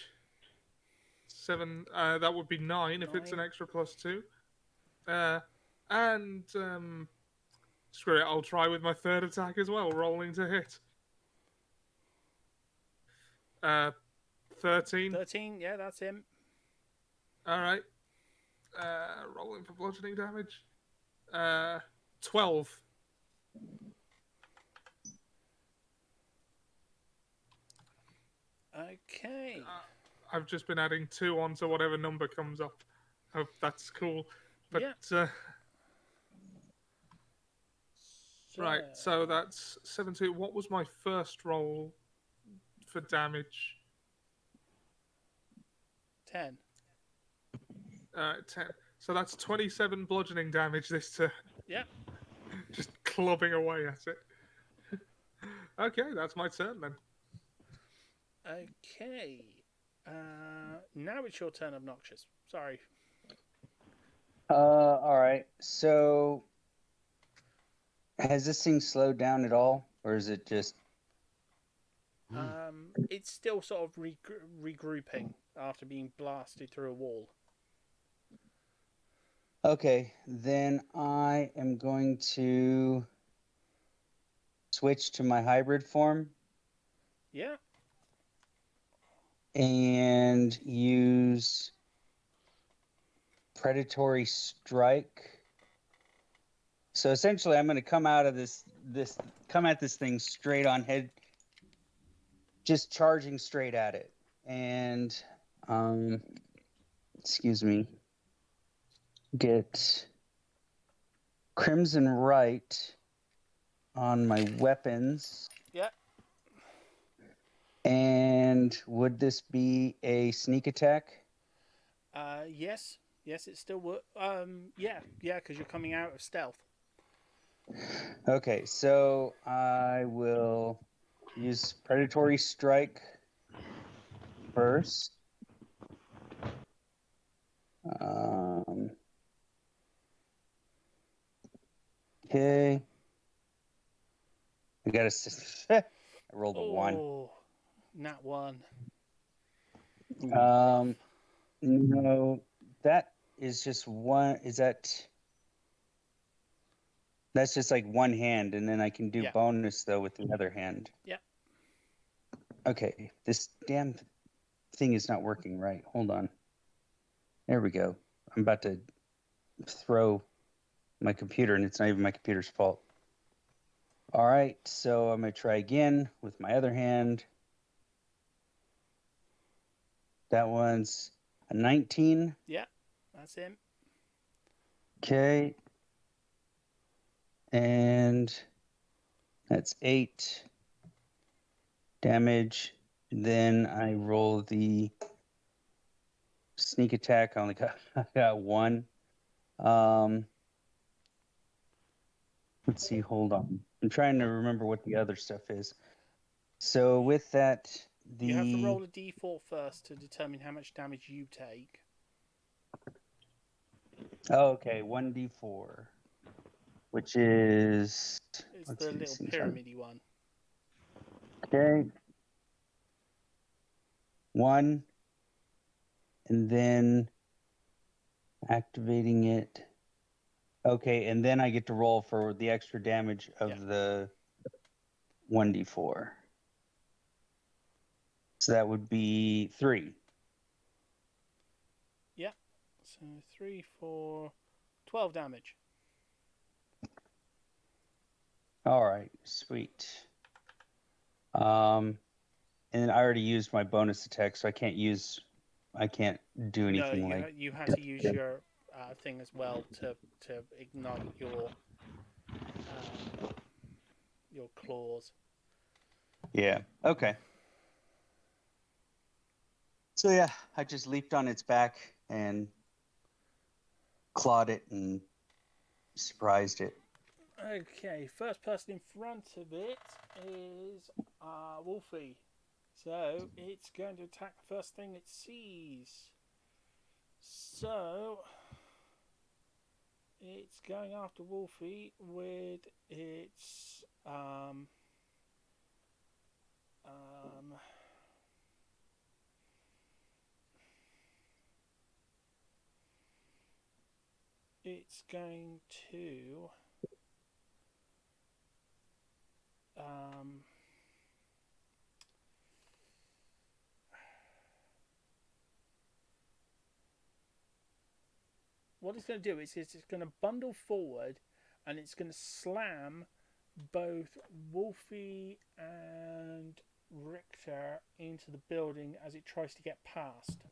Speaker 3: 7. That would be 9 if it's an
Speaker 1: 9.
Speaker 3: extra +2. And screw it. I'll try with my third attack as well. Rolling to hit. 13.
Speaker 1: 13. Yeah, that's him.
Speaker 3: All right. Rolling for bludgeoning damage. 12.
Speaker 1: Okay.
Speaker 3: I've just been adding 2 on to whatever number comes up. Hope that's cool. But
Speaker 1: Yeah.
Speaker 3: right, so that's 17. What was my first roll for damage?
Speaker 1: 10.
Speaker 3: 10. So that's 27 bludgeoning damage this turn.
Speaker 1: Yeah.
Speaker 3: Just clubbing away at it. Okay, that's my turn then.
Speaker 1: Okay. Now it's your turn, Obnoxious. Sorry.
Speaker 8: All right. So, has this thing slowed down at all, or is it just?
Speaker 1: It's still sort of regrouping after being blasted through a wall.
Speaker 8: Okay, then I am going to switch to my hybrid form
Speaker 1: Yeah.
Speaker 8: and use predatory strike. So essentially, I'm going to come out of come at this thing straight on head, just charging straight at it. And, excuse me, get Crimson Right on my weapons.
Speaker 1: Yeah.
Speaker 8: And would this be a sneak attack?
Speaker 1: Yes. Yes, it still would. Yeah, because you're coming out of stealth.
Speaker 8: Okay, so I will use predatory strike first. Okay. I got I rolled a 1.
Speaker 1: Oh, nat 1.
Speaker 8: No, that is just one. That's just like one hand, and then I can do bonus though with the other hand.
Speaker 1: Yeah.
Speaker 8: Okay, this damn thing is not working right. Hold on. There we go. I'm about to throw my computer, and it's not even my computer's fault. All right, so I'm going to try again with my other hand. That one's a 19.
Speaker 1: Yeah, that's him.
Speaker 8: Okay. And that's 8 damage. Then I roll the sneak attack. I got 1. Let's see, hold on. I'm trying to remember what the other stuff is. So with that,
Speaker 1: You have to roll a d4 first to determine how much damage you take.
Speaker 8: Oh, okay, 1d4, which is...
Speaker 1: It's the little pyramid-y one.
Speaker 8: Okay. 1. And then activating it. Okay, and then I get to roll for the extra damage of the 1d4. So that would be 3.
Speaker 1: Yeah. So 3, 4, 12 damage.
Speaker 8: All right, sweet. And I already used my bonus attack, so I can't do anything.
Speaker 1: No, you had to use your thing as well to ignite your claws.
Speaker 8: Yeah. Okay. So yeah, I just leaped on its back and clawed it and surprised it.
Speaker 1: Okay, first person in front of it is Wolfie. So it's going to attack the first thing it sees. So It's going after Wolfie with its it's going to what it's going to do is it's going to bundle forward and it's going to slam both Wolfie and Richter into the building as it tries to get past.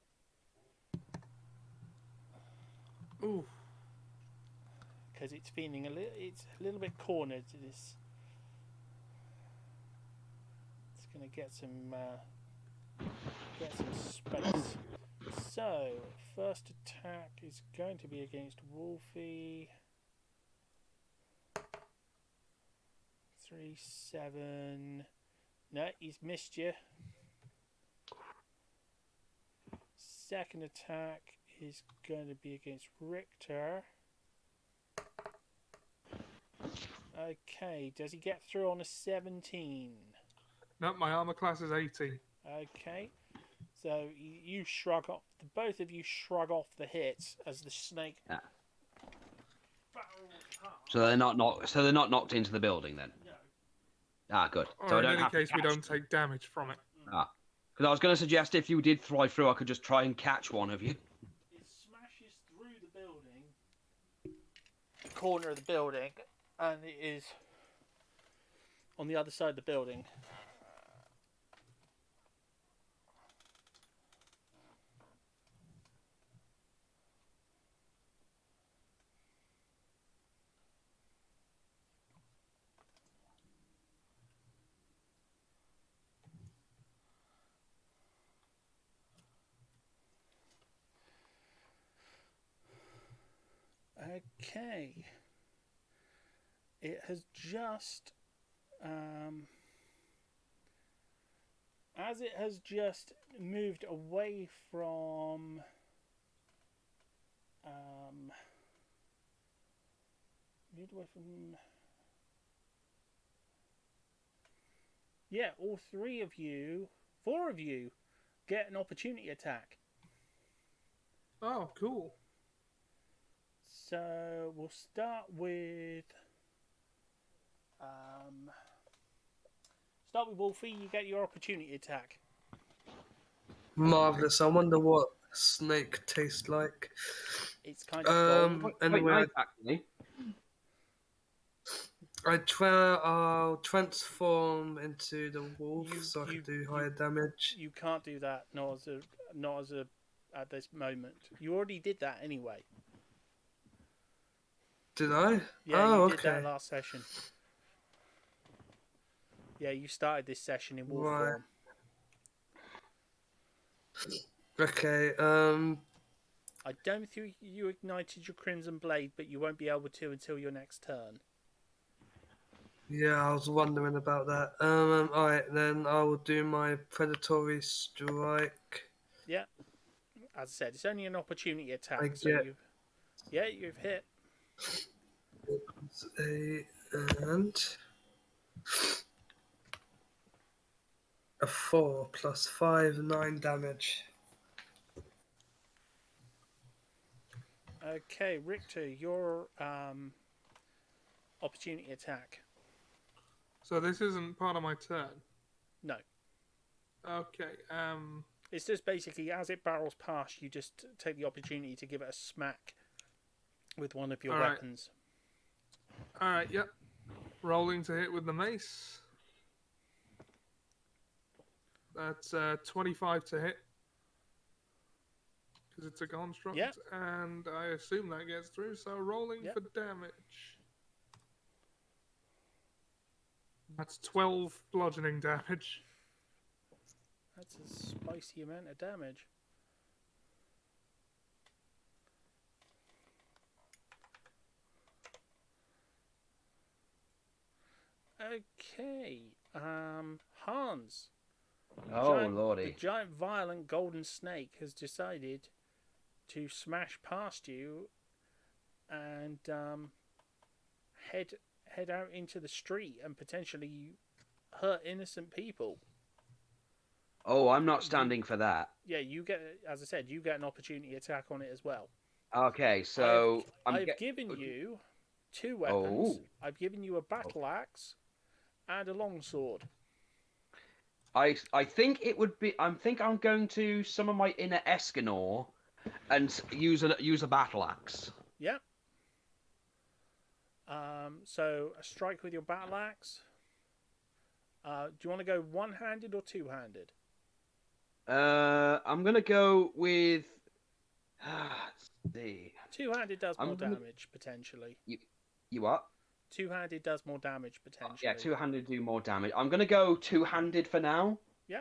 Speaker 3: Ooh.
Speaker 1: Because it's feeling it's a little bit cornered to this. It's going to get some space. So, first attack is going to be against Wolfie. 3, 7. No, he's missed you. Second attack is going to be against Richter. Okay, does he get through on a 17?
Speaker 3: No, my armor class is 18.
Speaker 1: Okay, so you shrug off. Both of you shrug off the hits as the snake.
Speaker 2: Yeah. So they're not knocked into the building then.
Speaker 1: No.
Speaker 2: Ah, good.
Speaker 3: Or
Speaker 2: So I
Speaker 3: in
Speaker 2: don't
Speaker 3: any
Speaker 2: have to
Speaker 3: case, we
Speaker 2: catch
Speaker 3: don't take damage from it.
Speaker 2: Ah, because I was going to suggest if you did fly through, I could just try and catch one of you.
Speaker 1: It smashes through the building, the corner of the building, and it is on the other side of the building. Okay. It has just, as it has just moved away from, yeah, all 4 of you get an opportunity attack.
Speaker 3: Oh, cool.
Speaker 1: So we'll start with Wolfie. You get your opportunity attack.
Speaker 6: Marvelous. I wonder what snake tastes like.
Speaker 1: It's kind of gold.
Speaker 6: Anyway,
Speaker 2: Quite nice, actually.
Speaker 6: I'll transform into the wolf so I can do higher damage.
Speaker 1: You can't do that. Not as a at this moment. You already did that anyway.
Speaker 6: Did I?
Speaker 1: Yeah,
Speaker 6: oh,
Speaker 1: you
Speaker 6: okay.
Speaker 1: did that last session. Yeah, you started this session in wolf
Speaker 6: Right.
Speaker 1: form.
Speaker 6: Okay.
Speaker 1: I don't think you ignited your Crimson Blade, but you won't be able to until your next turn.
Speaker 6: Yeah, I was wondering about that. Alright, then I will do my predatory strike.
Speaker 1: Yeah. As I said, it's only an opportunity attack,
Speaker 6: I
Speaker 1: so
Speaker 6: get-
Speaker 1: you've hit.
Speaker 6: And a 4 plus 5, 9 damage.
Speaker 1: Okay, Richter, your opportunity attack.
Speaker 3: So this isn't part of my turn.
Speaker 1: No.
Speaker 3: Okay.
Speaker 1: It's just basically as it barrels past, you just take the opportunity to give it a smack with one of your
Speaker 3: All right.
Speaker 1: weapons.
Speaker 3: All right. Yep. Rolling to hit with the mace. That's 25 to hit. Because it's a construct.
Speaker 1: Yep.
Speaker 3: And I assume that gets through. So rolling
Speaker 1: Yep.
Speaker 3: for damage. That's 12 bludgeoning damage.
Speaker 1: That's a spicy amount of damage. Okay, Hans.
Speaker 2: Lordy.
Speaker 1: The giant violent golden snake has decided to smash past you and head out into the street and potentially hurt innocent people.
Speaker 2: Oh, I'm not standing for that.
Speaker 1: Yeah, you get, as I said, you get an opportunity attack on it as well.
Speaker 2: Okay, so
Speaker 1: I've given you 2 weapons.
Speaker 2: Oh.
Speaker 1: I've given you a battle axe and a longsword.
Speaker 2: I think it would be. I'm going to summon my inner Escanor and use a battle axe.
Speaker 1: Yeah. So a strike with your battle axe. Do you want to go one-handed or two-handed?
Speaker 2: I'm gonna go with. Let's see.
Speaker 1: Two-handed does more damage potentially.
Speaker 2: You what?
Speaker 1: Two-handed does more damage potentially.
Speaker 2: Yeah, two-handed do more damage. I'm gonna go two-handed for now.
Speaker 1: Yeah.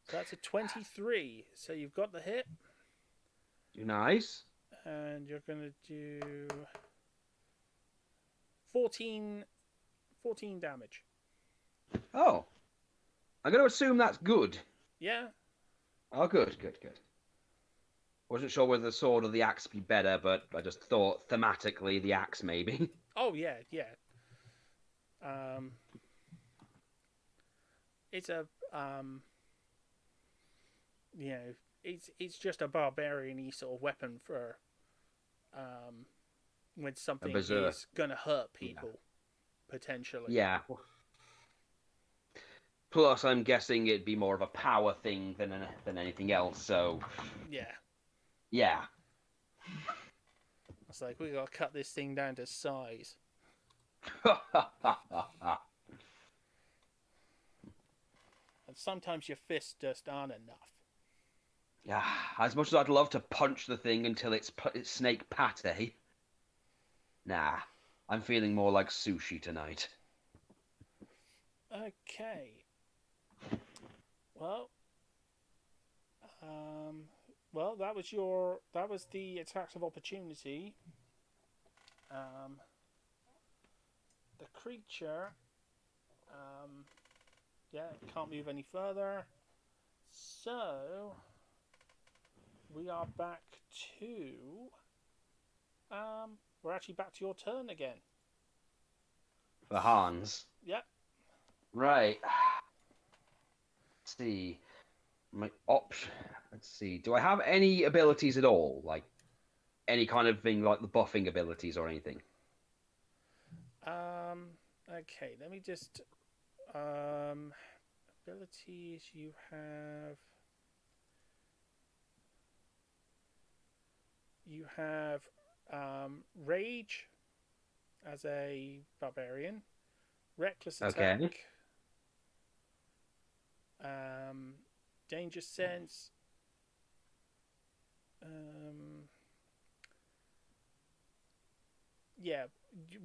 Speaker 1: So that's a 23. So you've got the hit.
Speaker 2: Nice.
Speaker 1: And you're going to do 14 damage.
Speaker 2: Oh. I'm going to assume that's good.
Speaker 1: Yeah.
Speaker 2: Oh, good. Wasn't sure whether the sword or the axe would be better, but I just thought thematically the axe maybe.
Speaker 1: Oh, yeah. It's a, it's just a barbarian-y sort of weapon for, when something is going to hurt people, potentially.
Speaker 2: Yeah. Plus, I'm guessing it'd be more of a power thing than anything else, so... Yeah.
Speaker 1: It's like, we got to cut this thing down to size. And sometimes your fists just aren't enough.
Speaker 2: Yeah, as much as I'd love to punch the thing until it's snake pate. Nah, I'm feeling more like sushi tonight.
Speaker 1: Okay. Well, that was the attacks of opportunity. The creature, can't move any further. So we are back to, we're actually back to your turn again.
Speaker 2: For Hans.
Speaker 1: Yep.
Speaker 2: Right. Let's see. My option. Let's see. Do I have any abilities at all? Like any kind of thing, like the buffing abilities or anything?
Speaker 1: Okay. Let me just. Abilities you have. You have Rage as a barbarian, Reckless Attack.
Speaker 2: Okay.
Speaker 1: Danger Sense.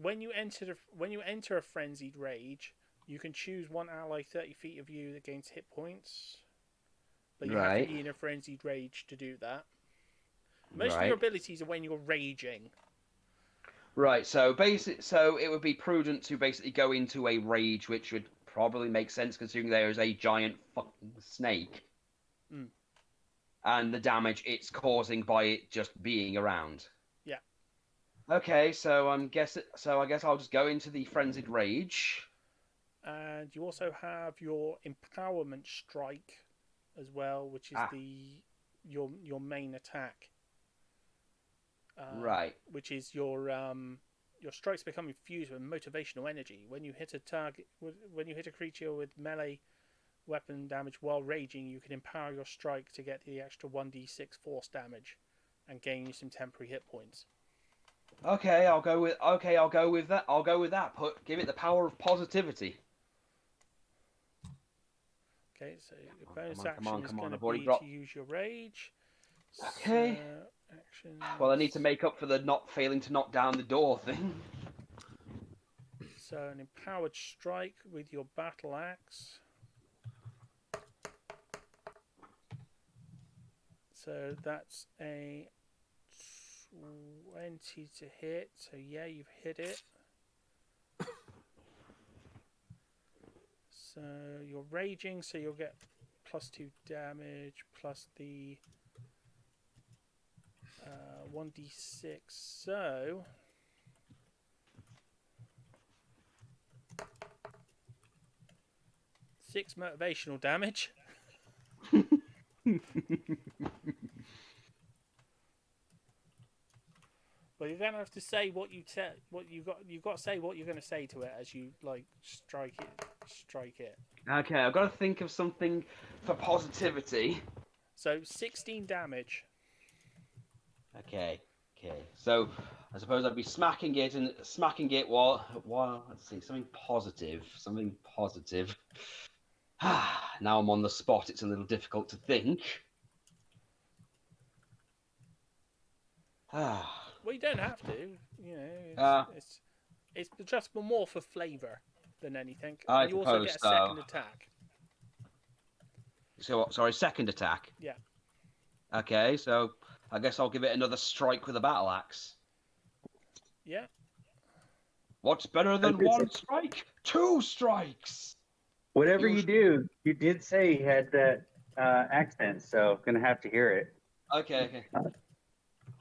Speaker 1: When you enter a frenzied rage, you can choose one ally 30 feet of you that gains hit points, but you have to be in a frenzied rage to do that. Most of your abilities are when you're raging.
Speaker 2: Right. So it would be prudent to basically go into a rage, which would probably make sense considering there is a giant fucking snake. And the damage it's causing by it just being around.
Speaker 1: Yeah.
Speaker 2: Okay, so I guess I'll just go into the frenzied rage.
Speaker 1: And you also have your empowerment strike as well, which is your main attack.
Speaker 2: Right.
Speaker 1: Which is your strikes become infused with motivational energy. When you hit a creature with melee weapon damage while raging, you can empower your strike to get the extra 1d6 force damage and gain you some temporary hit points.
Speaker 2: Okay, I'll go with that. Give it the power of positivity.
Speaker 1: Okay, so your bonus action is going to be to use your rage.
Speaker 2: Okay.
Speaker 1: So, actions.
Speaker 2: Well, I need to make up for the not failing to knock down the door thing.
Speaker 1: So an empowered strike with your battle axe. So that's a 20 to hit. So yeah, you've hit it. So you're raging, so you'll get +2 damage plus the 1d6. So 6 motivational damage. But you're gonna have to say what you what you got. You got to say what you're gonna say to it as you like strike it.
Speaker 2: Okay, I've got to think of something for positivity.
Speaker 1: So 16 damage.
Speaker 2: Okay. So I suppose I'd be smacking it while let's see, something positive. Now I'm on the spot. It's a little difficult to think.
Speaker 1: Well, you don't have to. You know, it's just more for flavour than anything.
Speaker 2: I
Speaker 1: And you also
Speaker 2: suppose
Speaker 1: get a
Speaker 2: so.
Speaker 1: second attack.
Speaker 2: So sorry, second attack.
Speaker 1: Yeah.
Speaker 2: Okay, so I guess I'll give it another strike with a battle axe.
Speaker 1: Yeah.
Speaker 2: What's better than one strike? 2 strikes.
Speaker 8: Whatever you do, you did say he had that accent, so gonna have to hear it.
Speaker 2: Okay.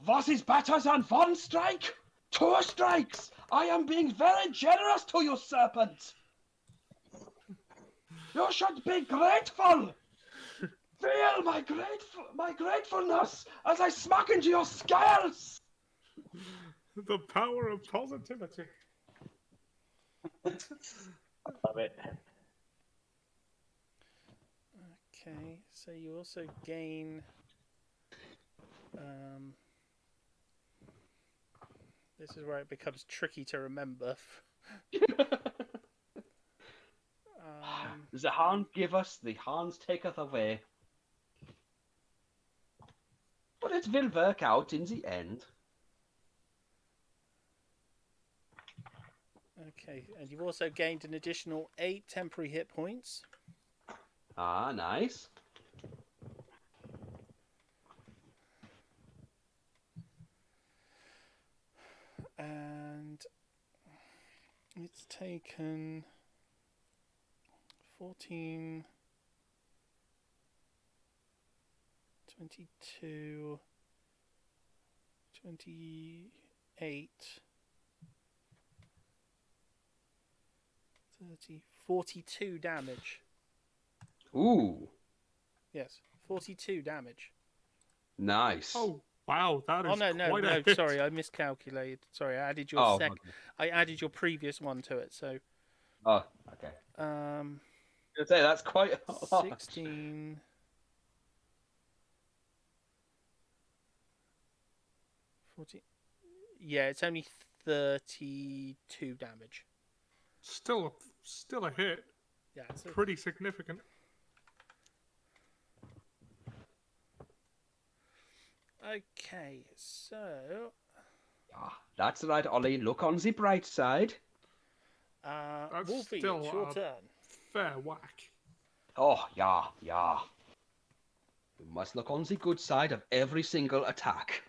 Speaker 2: Was is better than 1 strike? 2 strikes. I am being very generous to you, serpent. You should be grateful. Feel my gratefulness as I smack into your scales.
Speaker 3: The power of positivity.
Speaker 8: Love it.
Speaker 1: Okay. So you also gain. This is where it becomes tricky to remember.
Speaker 2: The hand giveth, the hand taketh away. But it will work out in the end.
Speaker 1: Okay, and you've also gained an additional 8 temporary hit points.
Speaker 2: Ah, nice.
Speaker 1: And it's taken 14, 22, 28, 30, 42 damage.
Speaker 2: Ooh,
Speaker 1: Yes, 42 damage.
Speaker 2: nice.
Speaker 3: Oh wow, that is
Speaker 1: Oh no,
Speaker 3: quite a hit.
Speaker 1: sorry, I miscalculated. Sorry, I added your
Speaker 2: Okay.
Speaker 1: I added your previous one to it. So
Speaker 2: Oh, okay. I'd say that's quite a lot.
Speaker 1: 16. 40. Yeah, it's only 32 damage.
Speaker 3: Still a hit.
Speaker 1: Yeah, it's
Speaker 3: Pretty significant.
Speaker 1: okay. So,
Speaker 2: That's right, Ollie. Look on the bright side.
Speaker 3: That's
Speaker 1: Wolfie,
Speaker 3: still
Speaker 1: it's your
Speaker 3: a
Speaker 1: turn.
Speaker 3: fair whack.
Speaker 2: Oh, yeah. You must look on the good side of every single attack.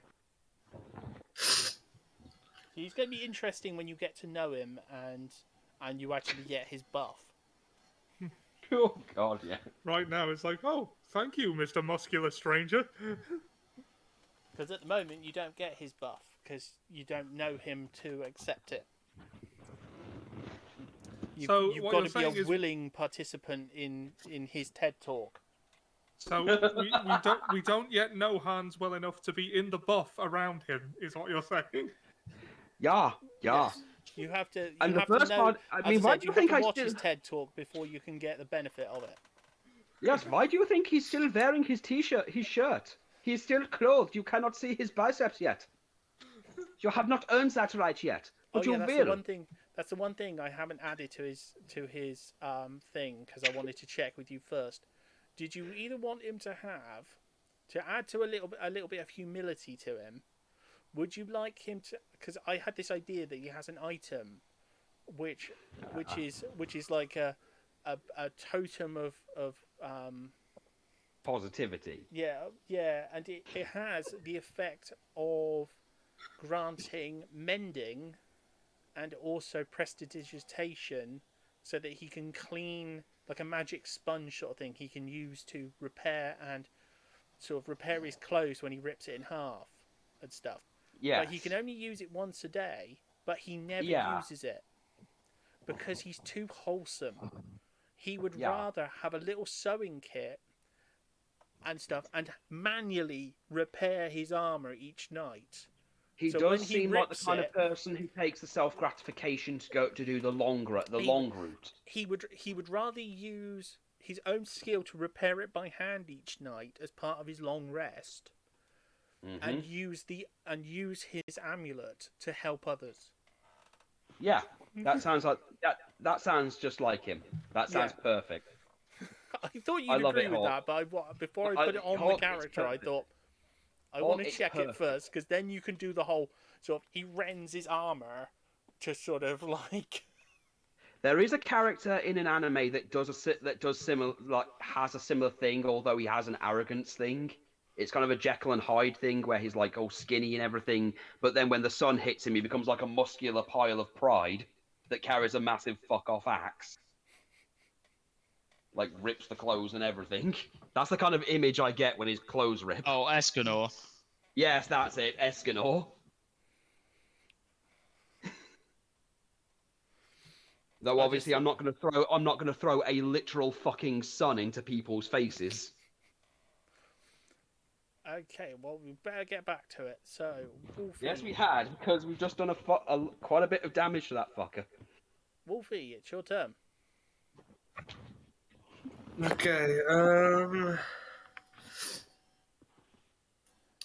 Speaker 1: He's going to be interesting when you get to know him and you actually get his buff.
Speaker 2: Oh, God, yeah.
Speaker 3: Right now it's like, oh, thank you, Mr. Muscular Stranger.
Speaker 1: Because at the moment you don't get his buff because you don't know him to accept it. You've
Speaker 3: what
Speaker 1: got
Speaker 3: you're
Speaker 1: to be
Speaker 3: saying
Speaker 1: a
Speaker 3: is-
Speaker 1: willing participant in his TED talk.
Speaker 3: So we don't yet know Hans well enough to be in the buff around him, is what you're saying.
Speaker 2: Yeah.
Speaker 1: Yes. You have to. You
Speaker 2: And the
Speaker 1: have to
Speaker 2: first
Speaker 1: know.
Speaker 2: part, I mean,
Speaker 1: as I
Speaker 2: why
Speaker 1: said,
Speaker 2: do
Speaker 1: you
Speaker 2: you think
Speaker 1: have
Speaker 2: I
Speaker 1: to watch
Speaker 2: still...
Speaker 1: his TED talk before you can get the benefit of it.
Speaker 2: Yes, why do you think he's still wearing his t-shirt, his shirt? He's still clothed. You cannot see his biceps yet. You have not earned that right yet. But you
Speaker 1: that's
Speaker 2: will.
Speaker 1: the one thing. That's the one thing I haven't added to his thing because I wanted to check with you first. Did you either want him to add to a little bit of humility to him? Would you like him to? Because I had this idea that he has an item, which is like a totem of
Speaker 2: Positivity.
Speaker 1: yeah, and it has the effect of granting mending and also prestidigitation so that he can clean like a magic sponge sort of thing he can use to repair and sort of repair his clothes when he rips it in half and stuff.
Speaker 2: Yes.
Speaker 1: But he can only use it once a day, but he never
Speaker 2: Yeah.
Speaker 1: uses it because he's too wholesome. He would
Speaker 2: Yeah.
Speaker 1: rather have a little sewing kit and stuff and manually repair his armor each night.
Speaker 2: He
Speaker 1: So
Speaker 2: does
Speaker 1: when he
Speaker 2: seem like the
Speaker 1: rips
Speaker 2: kind
Speaker 1: it-
Speaker 2: of person who takes the self gratification to do the long route.
Speaker 1: He would rather use his own skill to repair it by hand each night as part of his long rest, and use his amulet to help others.
Speaker 2: Yeah, that sounds like that sounds just like him. That sounds perfect.
Speaker 1: I thought
Speaker 2: I
Speaker 1: you'd
Speaker 2: love
Speaker 1: agree
Speaker 2: it,
Speaker 1: with
Speaker 2: Hawk.
Speaker 1: that, but before I put it on the
Speaker 2: Hawk, it's
Speaker 1: character, I
Speaker 2: perfect.
Speaker 1: thought I
Speaker 2: Hawk,
Speaker 1: want to
Speaker 2: it's
Speaker 1: check it
Speaker 2: perfect.
Speaker 1: first, because then you can do the whole sort of he rends his armor to sort of like.
Speaker 2: There is a character in an anime that has a similar thing, although he has an arrogance thing. It's kind of a Jekyll and Hyde thing where he's like all skinny and everything, but then when the sun hits him, he becomes like a muscular pile of pride that carries a massive fuck off axe. Like rips the clothes and everything. That's the kind of image I get when his clothes rip.
Speaker 4: Oh, Escanor.
Speaker 2: Yes, that's it, Escanor. Though obviously I'm not going to throw a literal fucking sun into people's faces.
Speaker 1: Okay, well we better get back to it. So, Wolfie,
Speaker 2: Yes, we had, because we've just done quite a bit of damage to that fucker.
Speaker 1: Wolfie, it's your turn.
Speaker 6: Okay,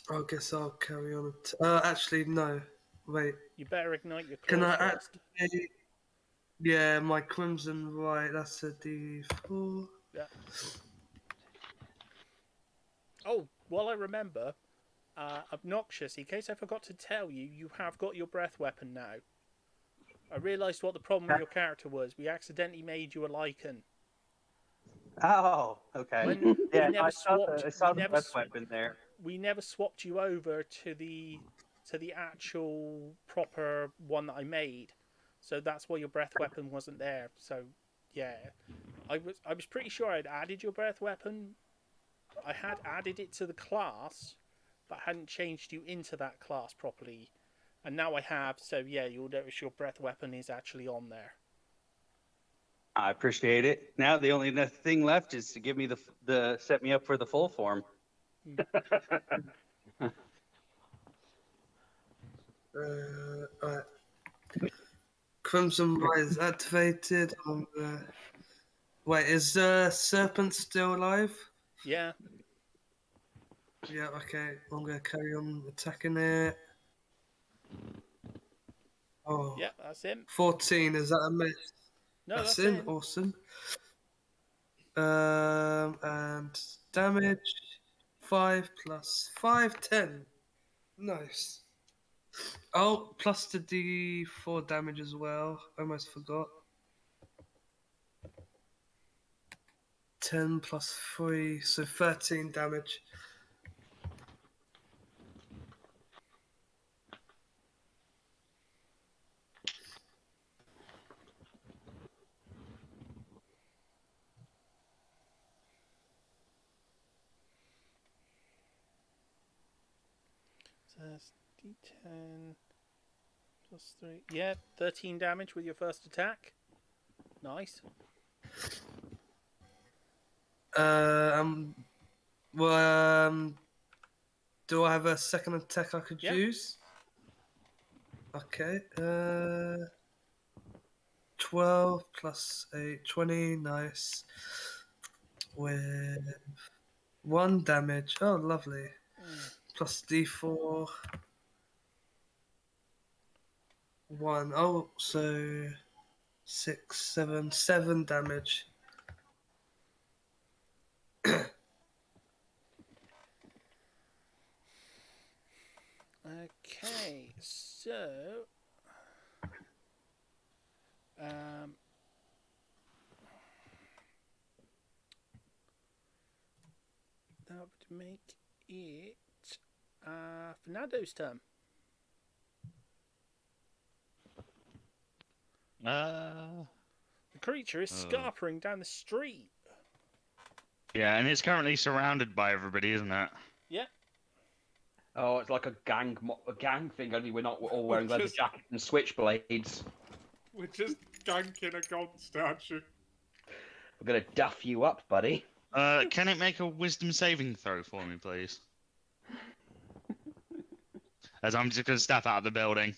Speaker 6: I guess I'll carry on. Actually, no. Wait.
Speaker 1: You better ignite your
Speaker 6: Can
Speaker 1: claws
Speaker 6: I
Speaker 1: first.
Speaker 6: actually... Yeah, my crimson, right, that's a D4.
Speaker 1: Yeah. Oh, while I remember, Obnoxious, in case I forgot to tell you, you have got your breath weapon now. I realised what the problem with your character was. We accidentally made you a lichen.
Speaker 9: Oh, okay.
Speaker 1: When
Speaker 9: Yeah,
Speaker 1: we never
Speaker 9: I saw
Speaker 1: swapped,
Speaker 9: the breath weapon there.
Speaker 1: we never swapped you over to the actual proper one that I made. So that's why your breath weapon wasn't there. So yeah, I was pretty sure I'd added your breath weapon. I had added it to the class, but hadn't changed you into that class properly. And now I have, so yeah, you'll notice your breath weapon is actually on there.
Speaker 9: I appreciate it. Now the only thing left is to give me the set me up for the full form.
Speaker 6: Right. Crimson Rise activated. Wait, is the serpent still alive?
Speaker 1: Yeah.
Speaker 6: Yeah, okay. I'm going to carry on attacking it. Oh.
Speaker 1: Yeah, that's him.
Speaker 6: 14, is that a miss?
Speaker 1: No, that's
Speaker 6: in.
Speaker 1: him.
Speaker 6: Awesome. And damage 5 plus 5, 10. Nice. Oh, plus the D4 damage as well. Almost forgot. 10 plus 3, so 13 damage.
Speaker 1: So that's D10 plus 3. Yeah, 13 damage with your first attack. Nice.
Speaker 6: Do I have a second attack I could
Speaker 1: Yeah.
Speaker 6: use? Okay. 12 plus 8, 20. Nice. With 1 damage. Oh, lovely. Plus D4. 1. Oh, so 6, 7 damage.
Speaker 1: Okay, so that would make it Fernando's turn.
Speaker 4: Uh,
Speaker 1: The creature is scarpering down the street.
Speaker 4: Yeah, and it's currently surrounded by everybody, isn't it?
Speaker 1: Yeah.
Speaker 2: Oh, it's like a gang thing. Only we're not all
Speaker 3: We're
Speaker 2: wearing leather
Speaker 3: just-
Speaker 2: jackets and switchblades.
Speaker 3: We're just ganking a gold statue.
Speaker 2: We're gonna duff you up, buddy.
Speaker 4: Can it make a wisdom saving throw for me, please? As I'm just gonna step out of the building.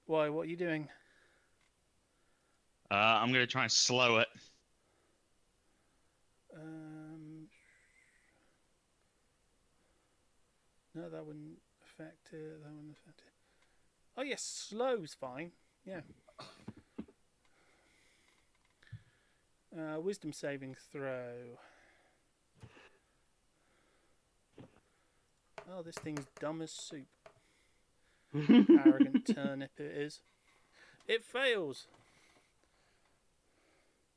Speaker 1: Why? What are you doing?
Speaker 4: I'm gonna try and slow it.
Speaker 1: No, that wouldn't affect it. That wouldn't affect it. Oh yes, slow's fine. Yeah. Wisdom saving throw. Oh, this thing's dumb as soup. Arrogant turnip it is. It fails.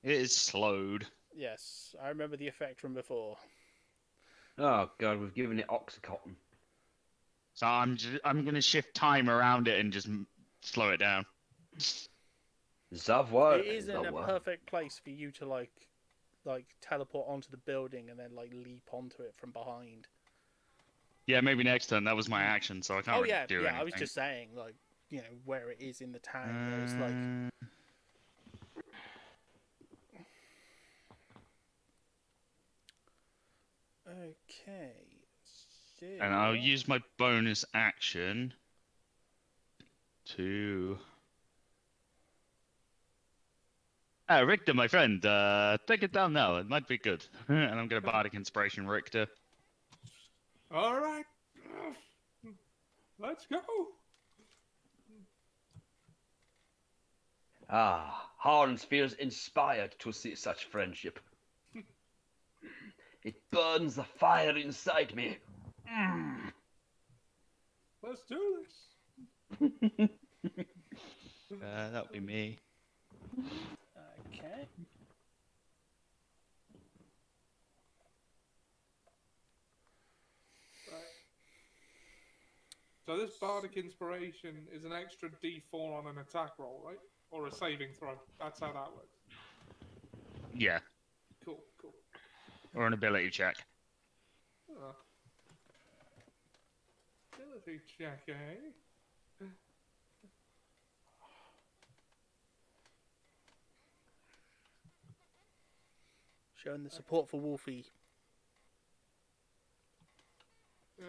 Speaker 4: It is slowed.
Speaker 1: Yes, I remember the effect from before.
Speaker 2: Oh god, we've given it Oxycontin.
Speaker 4: So I'm gonna shift time around it and just slow it down.
Speaker 2: Zavoir.
Speaker 1: It isn't a perfect place for you to like teleport onto the building and then like leap onto it from behind.
Speaker 4: Yeah, maybe next turn. That was my action, so I can't really do anything.
Speaker 1: I was just saying, like, you know, where it is in the town. Where it's like. Okay. So...
Speaker 4: And I'll use my bonus action to. Richter, my friend, take it down now. It might be good. And I'm gonna bardic inspiration Richter.
Speaker 3: All right. Let's go.
Speaker 2: Ah, Hans feels inspired to see such friendship. It burns the fire inside me.
Speaker 3: Let's do this.
Speaker 4: That'll be me.
Speaker 1: Okay.
Speaker 3: So this bardic inspiration is an extra D4 on an attack roll, right? Or a saving throw. That's how that works.
Speaker 4: Yeah,
Speaker 3: Cool.
Speaker 4: or an ability check.
Speaker 3: Ability check, eh?
Speaker 1: Showing the support for Wolfie.
Speaker 3: Yeah.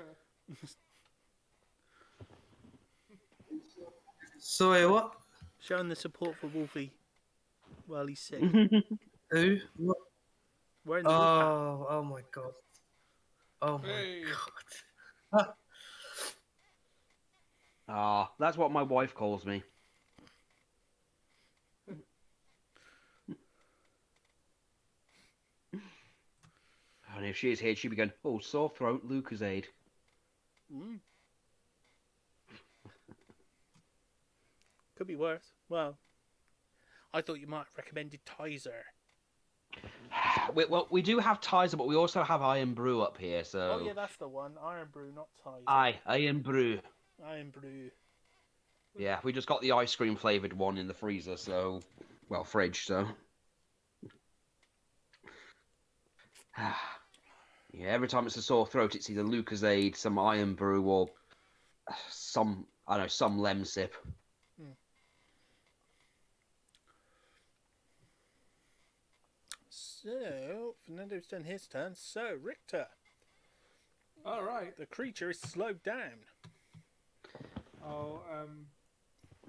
Speaker 6: Sorry, what?
Speaker 1: Showing the support for Wolfie while he's sick.
Speaker 6: Who? What?
Speaker 1: We're in the wolf pack.
Speaker 6: Oh my god. Oh my
Speaker 3: Hey.
Speaker 6: god.
Speaker 2: Ah, that's what my wife calls me. And if she is here, she'd be going, oh, sore throat, Lucasade.
Speaker 1: Mm. Could be worse. Well, I thought you might have recommended Tizer.
Speaker 2: Well, we do have Tizer, but we also have Iron Brew up here, so...
Speaker 1: Oh yeah, that's the one. Iron Brew, not Tizer.
Speaker 2: Aye, Iron Brew.
Speaker 1: Iron Brew.
Speaker 2: Yeah, we just got the ice cream flavoured one in the freezer, so... Well, fridge, so... Yeah, every time it's a sore throat, it's either Lucasade, some Iron Brew, or some, I don't know, some Lemsip.
Speaker 1: So, Fernando's done his turn. So, Richter.
Speaker 3: All right.
Speaker 1: The creature is slowed down.
Speaker 3: Oh,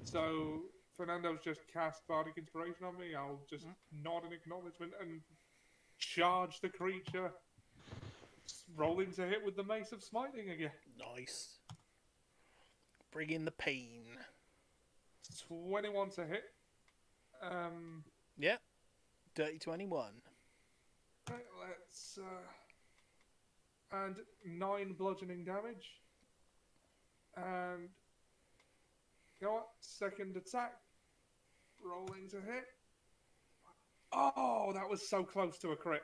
Speaker 3: so Fernando's just cast bardic inspiration on me. I'll just nod in acknowledgement and charge the creature. Roll into hit with the Mace of Smiting again.
Speaker 1: Nice. Bring in the pain.
Speaker 3: 21 to hit.
Speaker 1: Yeah. Dirty 21.
Speaker 3: Right, let's and 9 bludgeoning damage. And you know what? Second attack. Rolling to hit. Oh, that was so close to a crit.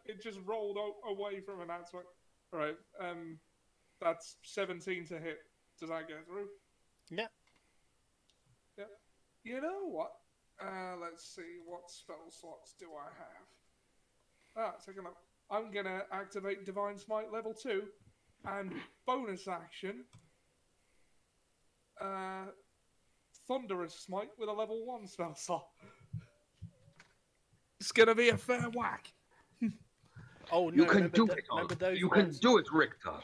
Speaker 3: It just rolled away from an answer. Alright, That's 17 to hit. Does that go through?
Speaker 1: Yeah.
Speaker 3: Yeah. You know what? Let's see. What spell slots do I have? Take a look. I'm going to activate Divine Smite level 2 and bonus action Thunderous Smite with a level 1 spell slot. It's going to be a fair whack.
Speaker 1: Oh no!
Speaker 2: You can
Speaker 1: remember,
Speaker 2: do it,
Speaker 1: remember those
Speaker 2: You
Speaker 1: ones?
Speaker 2: can do it, Richter.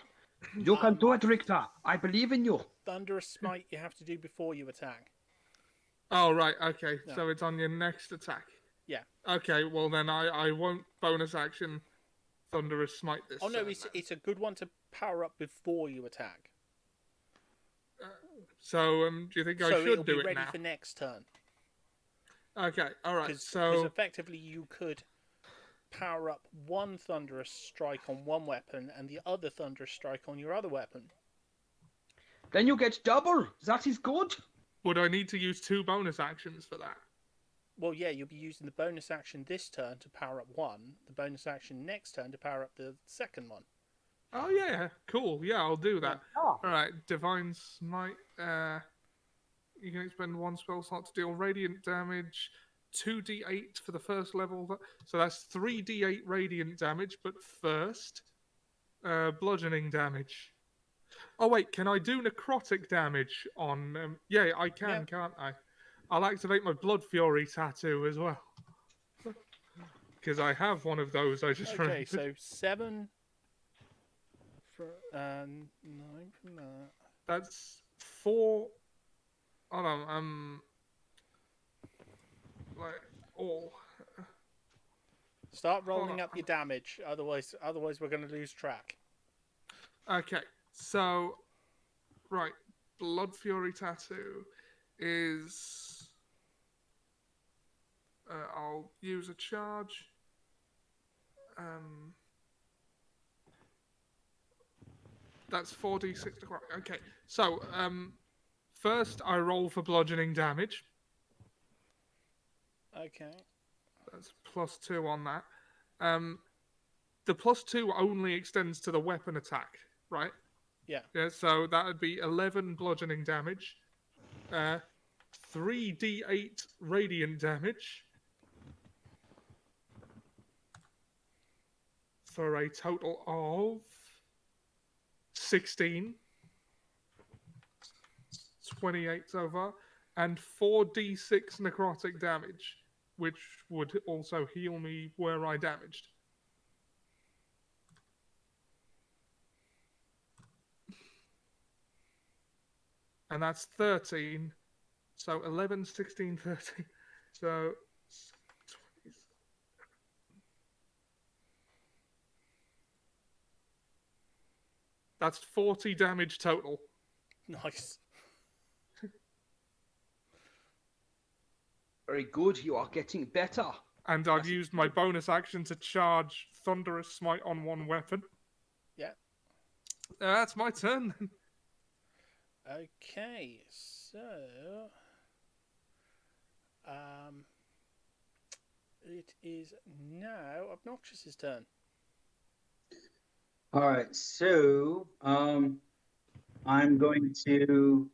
Speaker 2: You can do it, Richter. I believe in you.
Speaker 1: Thunderous Smite you have to do before you attack.
Speaker 3: Oh, right, okay.
Speaker 1: No.
Speaker 3: So it's on your next attack.
Speaker 1: Yeah.
Speaker 3: Okay, well then I won't bonus action Thunderous Smite this
Speaker 1: Oh no,
Speaker 3: turn,
Speaker 1: it's a good one to power up before you attack.
Speaker 3: So, do you think I
Speaker 1: So
Speaker 3: should
Speaker 1: it'll
Speaker 3: do
Speaker 1: be
Speaker 3: it
Speaker 1: ready
Speaker 3: now?
Speaker 1: for next turn.
Speaker 3: Okay, alright,
Speaker 1: Because
Speaker 3: so...
Speaker 1: effectively you could power up one Thunderous Strike on one weapon and the other Thunderous Strike on your other weapon.
Speaker 2: Then you get double. That is good.
Speaker 3: Would I need to use 2 bonus actions for that?
Speaker 1: Well, yeah, you'll be using the bonus action this turn to power up one, the bonus action next turn to power up the second one.
Speaker 3: Oh yeah, cool. Yeah, I'll do that.
Speaker 2: Oh.
Speaker 3: Alright, Divine Smite. You can expend 1 spell slot to deal radiant damage, 2d8 for the first level. So that's 3d8 radiant damage, but first, bludgeoning damage. Oh wait, can I do necrotic damage on... yeah, I can,
Speaker 1: Yeah.
Speaker 3: can't I? I'll activate my Blood Fury tattoo as well. Because I have one of those, I just
Speaker 1: Okay,
Speaker 3: remembered.
Speaker 1: so 7 for 9 from that.
Speaker 3: That's 4... Hold on, like, all...
Speaker 1: Start rolling up your damage, otherwise we're going to lose track.
Speaker 3: Okay, so... Right, Blood Fury tattoo is... I'll use a charge. That's 4d6. Okay, so first I roll for bludgeoning damage.
Speaker 1: Okay.
Speaker 3: That's +2 on that. The +2 only extends to the weapon attack, right?
Speaker 1: Yeah.
Speaker 3: Yeah. So that would be 11 bludgeoning damage, 3d8 radiant damage, for a total of 16. 28 so far, and 4d6 necrotic damage, which would also heal me where I damaged. And that's 13. So 11, 16, 13. So 20. That's 40 damage total.
Speaker 1: Nice.
Speaker 2: Very good. You are getting better.
Speaker 3: And I've used my bonus action to charge Thunderous Smite on one weapon.
Speaker 1: Yeah.
Speaker 3: That's my turn.
Speaker 1: Okay, so it is now Obnoxious's turn.
Speaker 9: All right, so I'm going to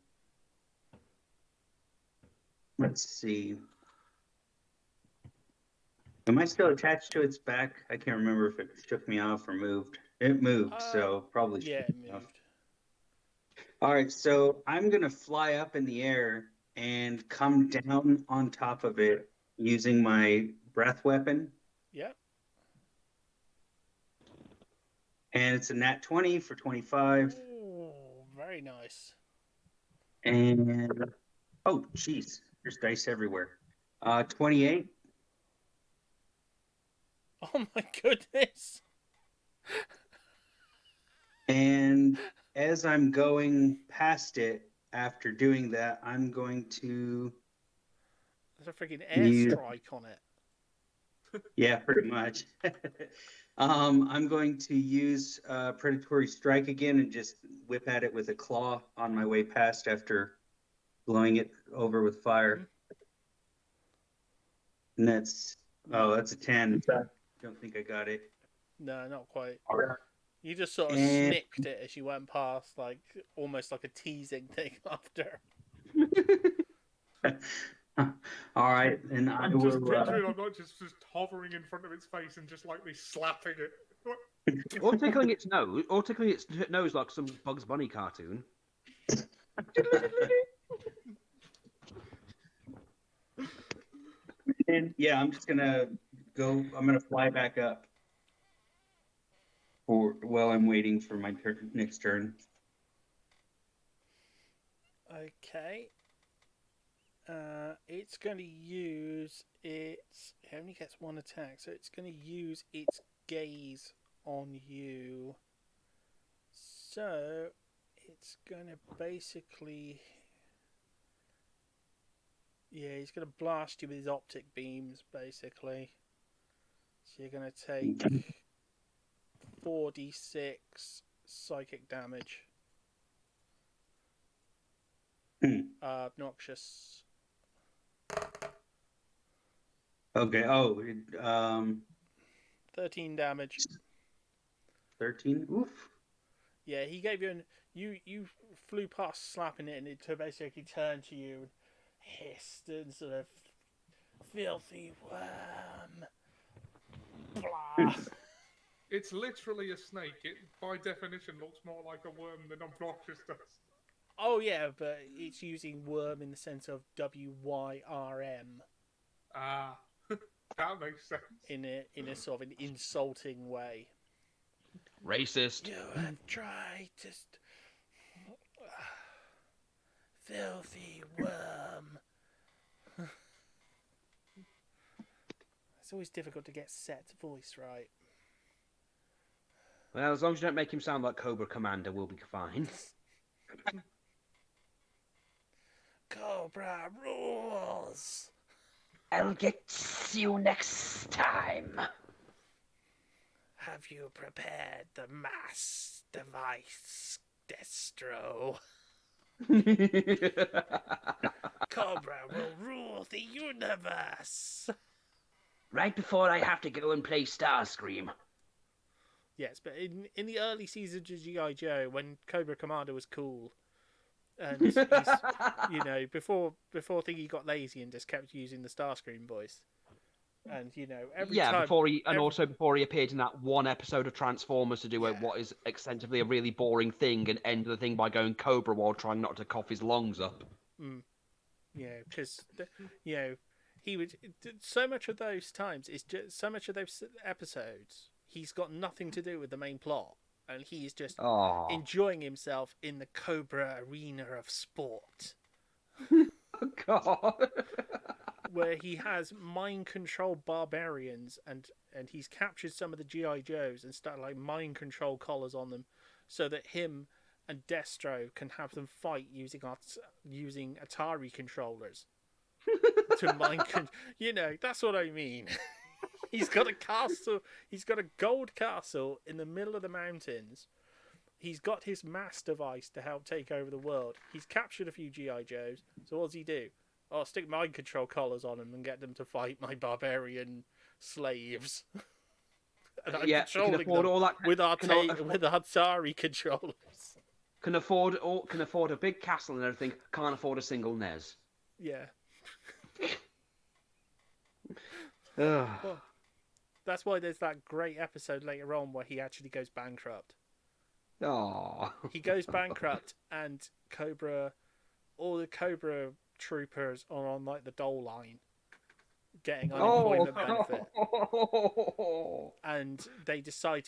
Speaker 9: let's see. Am I still attached to its back? I can't remember if it shook me off or moved. It moved, so probably
Speaker 1: Yeah,
Speaker 9: shook
Speaker 1: it
Speaker 9: me off.
Speaker 1: moved.
Speaker 9: All right, so I'm gonna fly up in the air and come down on top of it using my breath weapon.
Speaker 1: Yep.
Speaker 9: And it's a nat 20 for 25.
Speaker 1: Ooh, very nice.
Speaker 9: And oh, jeez, there's dice everywhere. 28.
Speaker 1: Oh my goodness.
Speaker 9: And as I'm going past it, after doing that, I'm going to...
Speaker 1: There's a freaking airstrike on it.
Speaker 9: Yeah, pretty much. I'm going to use Predatory Strike again and just whip at it with a claw on my way past after blowing it over with fire. And that's... Oh, that's a 10. Don't think I got it.
Speaker 1: No, not quite. You just sort of
Speaker 9: And-
Speaker 1: snicked it as you went past, like almost like a teasing thing after.
Speaker 9: All right, and I
Speaker 3: I'm just
Speaker 9: will.
Speaker 3: picturing I'm not just hovering in front of its face and just lightly slapping it.
Speaker 2: Or tickling its nose like some Bugs Bunny cartoon.
Speaker 9: And yeah, I'm just gonna go. I'm gonna fly back up for while I'm waiting for my next turn.
Speaker 1: Okay. It's going to use its. It only gets one attack, so it's going to use its gaze on you. So it's going to basically. Yeah, he's going to blast you with his optic beams, basically. So you're going to take 4d6 psychic damage. Obnoxious.
Speaker 9: Okay. Oh,
Speaker 1: 13 damage.
Speaker 9: 13. Oof.
Speaker 1: Yeah, he gave you you flew past slapping it, and it basically turned to you and hissed and sort of filthy worm. Blah.
Speaker 3: It's literally a snake. It, by definition, looks more like a worm than Obnoxious does.
Speaker 1: Oh yeah, but it's using worm in the sense of WYRM
Speaker 3: Ah, that makes sense.
Speaker 1: in a sort of an insulting way.
Speaker 2: Racist.
Speaker 1: You have tried to filthy worm. It's always difficult to get Set's voice right.
Speaker 2: Well, as long as you don't make him sound like Cobra Commander, we'll be fine.
Speaker 1: Cobra rules.
Speaker 10: I'll get you next time.
Speaker 1: Have you prepared the mass device, Destro? Cobra will rule the universe.
Speaker 10: Right before I have to go and play Starscream.
Speaker 1: Yes, but in the early seasons of G.I. Joe, when Cobra Commander was cool, and he's, you know, before Thingy got lazy and just kept using the Starscream voice, and you know, every time
Speaker 2: before he appeared in that one episode of Transformers to do what is extensively a really boring thing and end the thing by going Cobra while trying not to cough his lungs up.
Speaker 1: Yeah, because you know, he would so much of those times. It's just so much of those episodes. He's got nothing to do with the main plot, and he's just enjoying himself in the Cobra arena of sport.
Speaker 2: Oh God.
Speaker 1: Where he has mind-controlled barbarians, and he's captured some of the G.I. Joes and started like mind-control collars on them, so that him and Destro can have them fight using Atari controllers. You know, that's what I mean. He's got a castle. He's got a gold castle in the middle of the mountains. He's got his mass device to help take over the world. He's captured a few G.I. Joes. So what does he do? Oh, stick mind control collars on them and get them to fight my barbarian slaves. And I'm controlling them with Atari controllers.
Speaker 2: Can afford a big castle and everything. Can't afford a single NES.
Speaker 1: Yeah. Well, that's why there's that great episode later on where he actually goes bankrupt.
Speaker 2: Oh.
Speaker 1: He goes bankrupt, and all the Cobra troopers are on like the dole line, getting unemployment benefit, and they decide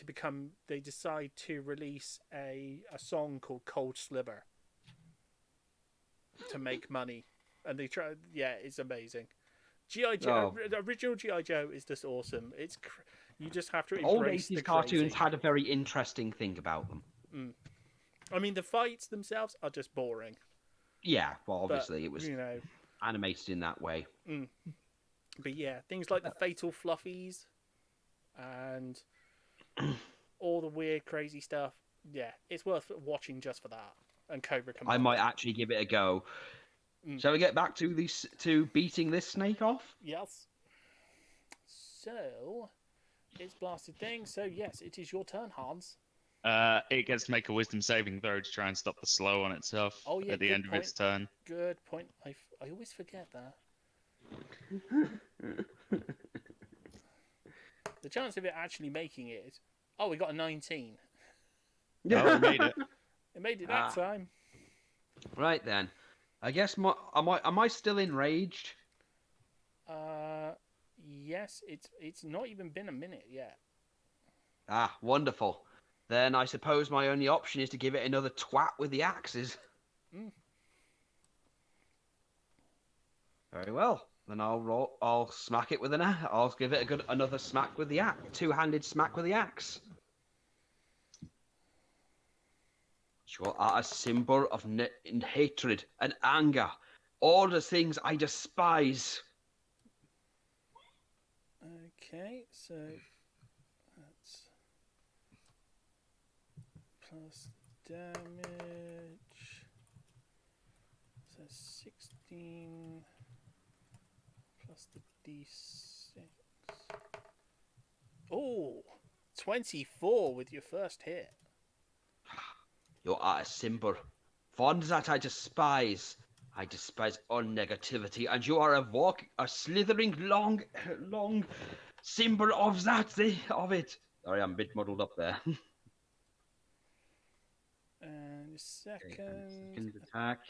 Speaker 1: to release a song called Cold Sliver to make money, and they try. Yeah, it's amazing. G.I. Joe, original G.I. Joe is just awesome. You just have to embrace
Speaker 2: Old
Speaker 1: the
Speaker 2: 80s cartoons had a very interesting thing about them.
Speaker 1: I mean, the fights themselves are just boring.
Speaker 2: Yeah, well, obviously it was
Speaker 1: you know,
Speaker 2: animated in that way.
Speaker 1: But yeah, things like the Fatal Fluffies and all the weird, crazy stuff. Yeah, it's worth watching just for that. And Cobra Commander.
Speaker 2: I might actually give it a go. Shall we get back to beating this snake off?
Speaker 1: Yes. So, it's blasted thing. So yes, it is your turn, Hans.
Speaker 4: It gets to make a wisdom saving throw to try and stop the slow on itself
Speaker 1: Oh, yeah,
Speaker 4: at the
Speaker 1: good
Speaker 4: end of its
Speaker 1: point.
Speaker 4: turn.
Speaker 1: Good point. I always forget that. The chance of it actually making it is... Oh, we got a 19.
Speaker 4: Oh, it made it.
Speaker 1: It made it that time.
Speaker 2: Right then. I guess am I still enraged?
Speaker 1: Yes, it's not even been a minute yet.
Speaker 2: Ah, wonderful. Then I suppose my only option is to give it another twat with the axes.
Speaker 1: Mm.
Speaker 2: Very well. Then I'll smack it with an axe. I'll give it another smack with the axe. Two-handed smack with the axe. You are a symbol of hatred and anger. All the things I despise.
Speaker 1: Okay, so that's plus damage. So 16 plus the d6. Oh, 24 with your first hit.
Speaker 2: You are a symbol. One that I despise. I despise all negativity, and you are a slithering long symbol of of it. Sorry, I'm a bit muddled up there.
Speaker 1: And second
Speaker 2: attack.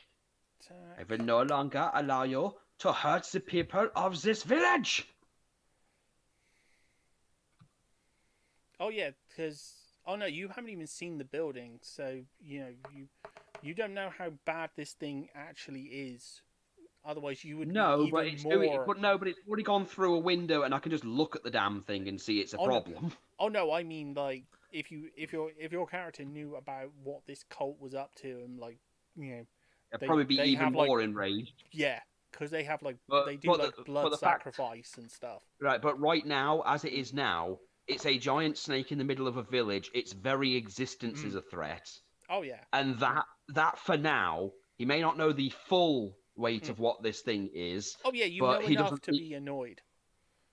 Speaker 2: I will no longer allow you to hurt the people of this village.
Speaker 1: Oh yeah, because no, you haven't even seen the building, so you don't know how bad this thing actually is. Otherwise, you would be even more.
Speaker 2: But it's already gone through a window, and I can just look at the damn thing and see it's a problem.
Speaker 1: No. Oh no, I mean like if your character knew about what this cult was up to, and like
Speaker 2: they'd probably be even more enraged.
Speaker 1: Yeah, because they have blood sacrifice and stuff.
Speaker 2: Right, but right now, as it is now, it's a giant snake in the middle of a village. Its very existence is a threat.
Speaker 1: Oh yeah.
Speaker 2: And that for now, he may not know the full weight of what this thing is.
Speaker 1: Oh yeah, you know enough to be annoyed.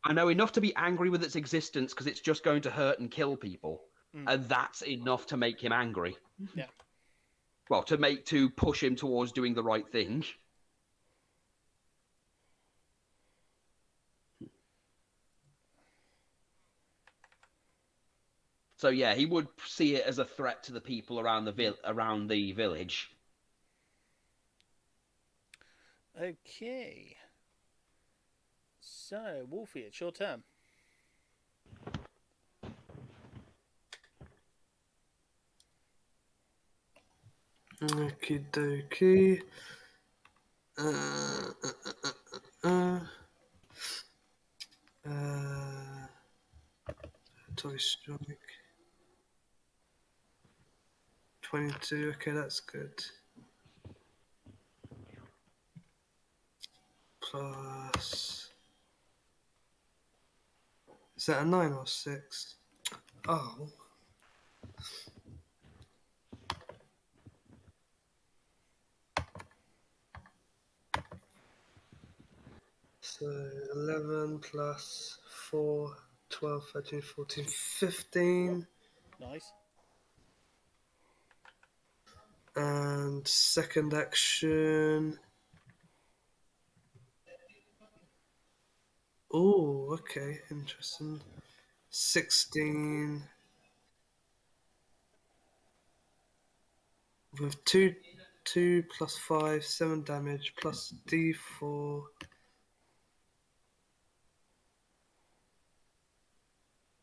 Speaker 2: I know enough to be angry with its existence because it's just going to hurt and kill people, and that's enough to make him angry.
Speaker 1: Yeah.
Speaker 2: Well, to push him towards doing the right thing. So yeah, he would see it as a threat to the people around the village.
Speaker 1: Okay. So, Wolfie, it's your turn.
Speaker 6: Okie dokie. Toy strike. 22. Okay, that's good. Plus. Is that a 9 or 6? Oh. So 11 plus 4, 12, 13, 14, 15.
Speaker 1: Nice.
Speaker 6: And second action. Oh, okay, interesting. 16. With 2 plus 5, 7 damage, plus d4.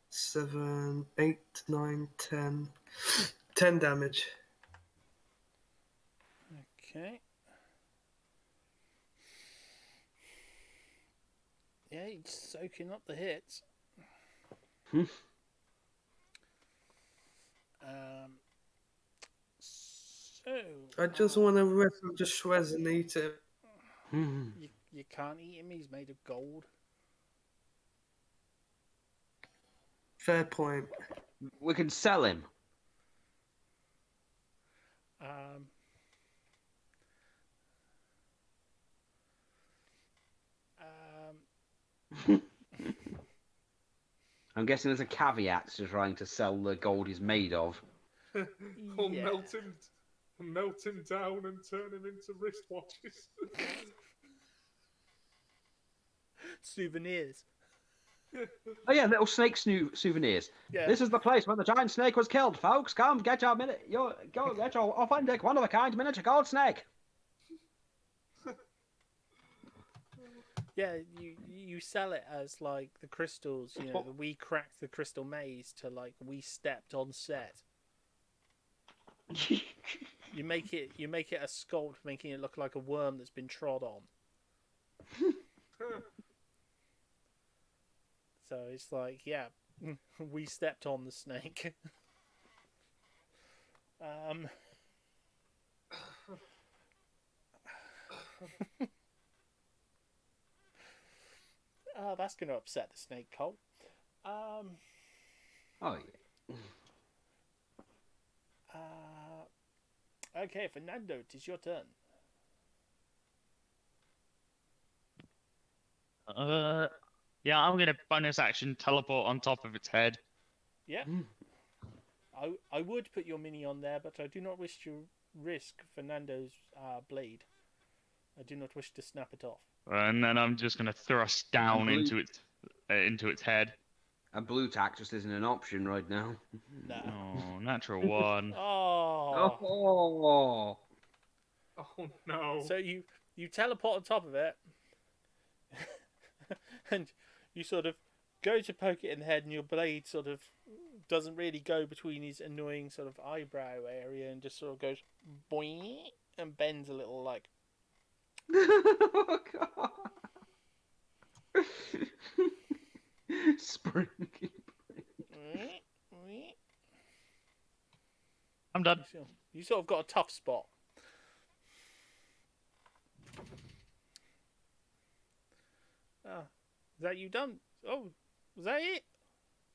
Speaker 6: 7, 8, 9, 10. 10 damage.
Speaker 1: Okay. Yeah, he's soaking up the hits. So
Speaker 6: I just want to rip him to shreds and eat it.
Speaker 1: You can't eat him. He's made of gold.
Speaker 6: Fair point.
Speaker 2: We can sell him. I'm guessing there's a caveat to trying to sell the gold he's made of.
Speaker 3: Or
Speaker 1: Yeah.
Speaker 3: melt him down and turn him into wristwatches.
Speaker 1: Souvenirs.
Speaker 2: Oh yeah, little snake souvenirs.
Speaker 1: Yeah.
Speaker 2: This is the place where the giant snake was killed, folks. Come get your go get your authentic, one of a kind miniature gold snake.
Speaker 1: Yeah, you sell it as like the crystals, you know, the we cracked the crystal maze to like we stepped on set. You make it a sculpt, making it look like a worm that's been trod on. So it's like, yeah, we stepped on the snake. Oh, that's going to upset the snake, Cole.
Speaker 2: Oh yeah.
Speaker 1: Okay, Fernando, it is your turn.
Speaker 4: Yeah, I'm gonna bonus action teleport on top of its head.
Speaker 1: Yeah. I would put your mini on there, but I do not wish to risk Fernando's blade. I do not wish to snap it off.
Speaker 4: And then I'm just gonna thrust down into its head.
Speaker 2: And blue tack just isn't an option right now.
Speaker 1: No.
Speaker 4: Oh, natural one.
Speaker 1: Oh.
Speaker 2: Oh.
Speaker 3: Oh no.
Speaker 1: So you teleport on top of it, and you sort of go to poke it in the head, and your blade sort of doesn't really go between his annoying sort of eyebrow area, and just sort of goes boing and bends a little, like.
Speaker 2: Oh god. Springy.
Speaker 4: I'm done.
Speaker 1: You sort of got a tough spot. Ah, is that you done? Oh, was that it?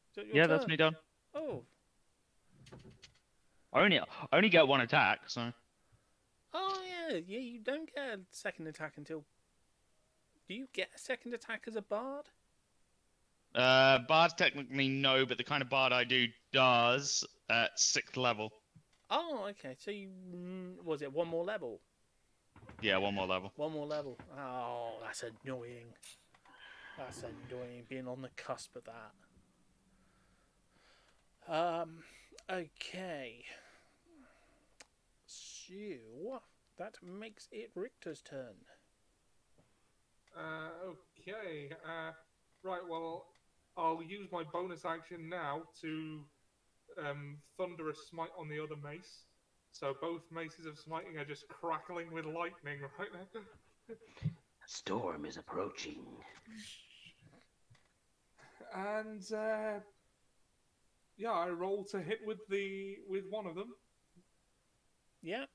Speaker 1: Is that your
Speaker 4: Yeah,
Speaker 1: turn?
Speaker 4: that's me done.
Speaker 1: Oh.
Speaker 4: I only get one attack, so.
Speaker 1: Oh yeah, you don't get a second attack until. Do you get a second attack as a bard?
Speaker 4: Bard technically no, but the kind of bard I do does at 6th level.
Speaker 1: Oh, okay. So you was it one more level?
Speaker 4: Yeah, one more level.
Speaker 1: One more level. Oh, that's annoying. That's annoying. Being on the cusp of that. Okay. So that makes it Richter's turn.
Speaker 3: Okay. Right. Well, I'll use my bonus action now to thunderous smite on the other mace. So both maces of smiting are just crackling with lightning right now.
Speaker 10: A storm is approaching.
Speaker 3: And yeah, I roll to hit with one of them.
Speaker 1: Yeah.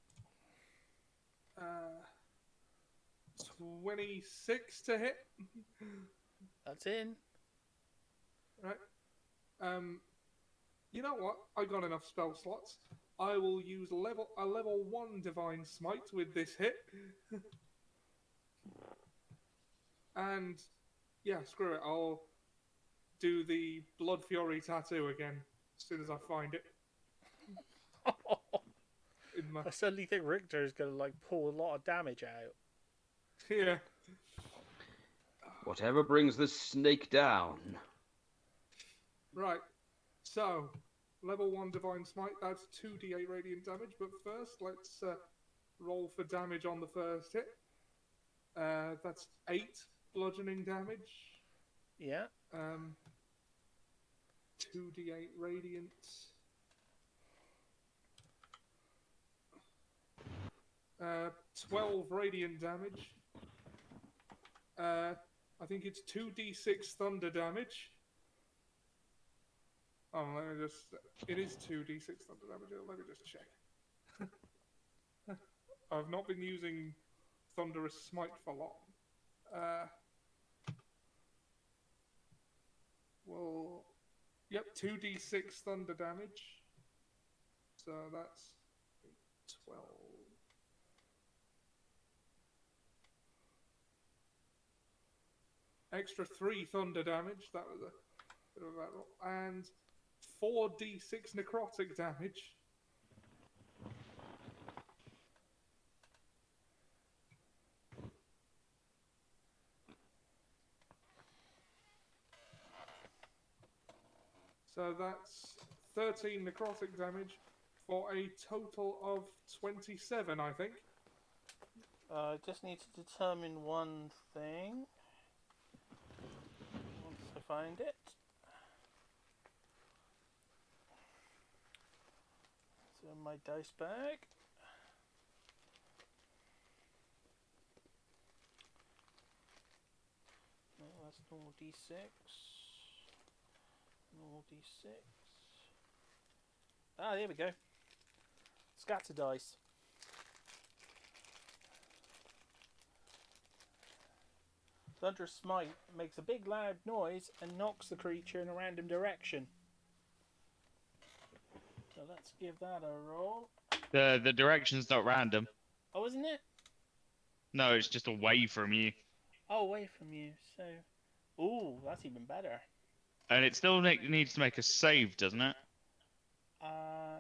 Speaker 3: 26 to hit.
Speaker 1: That's in.
Speaker 3: Right. You know what? I got enough spell slots. I will use a level 1 divine smite with this hit. And yeah, screw it. I'll do the Blood Fury tattoo again as soon as I find it.
Speaker 1: I suddenly think Richter is going to like pull a lot of damage out.
Speaker 3: Yeah.
Speaker 2: Whatever brings the snake down.
Speaker 3: Right. So, level 1 divine smite. That's 2d8 radiant damage. But first, let's roll for damage on the first hit. That's 8 bludgeoning damage.
Speaker 1: Yeah.
Speaker 3: 2d8 radiant. 12 radiant damage. I think it's 2d6 thunder damage. Oh, let me just. It is 2d6 thunder damage. Let me just check. I've not been using Thunderous Smite for long. Well, yep, 2d6 thunder damage. So that's 12. Extra 3 thunder damage. That was a bit of a bad roll. And 4d6 necrotic damage. So that's 13 necrotic damage for a total of 27, I think.
Speaker 1: I just need to determine one thing. Once I find it. So my dice bag. No, that's normal d6. Normal d6. Ah, there we go. Scatter dice. Thunderous Smite makes a big loud noise and knocks the creature in a random direction. So let's give that a roll.
Speaker 4: The direction's not random.
Speaker 1: Oh, isn't it?
Speaker 4: No, it's just away from you.
Speaker 1: Oh, away from you. So, ooh, that's even better.
Speaker 4: And it still needs to make a save, doesn't it?
Speaker 1: Yeah.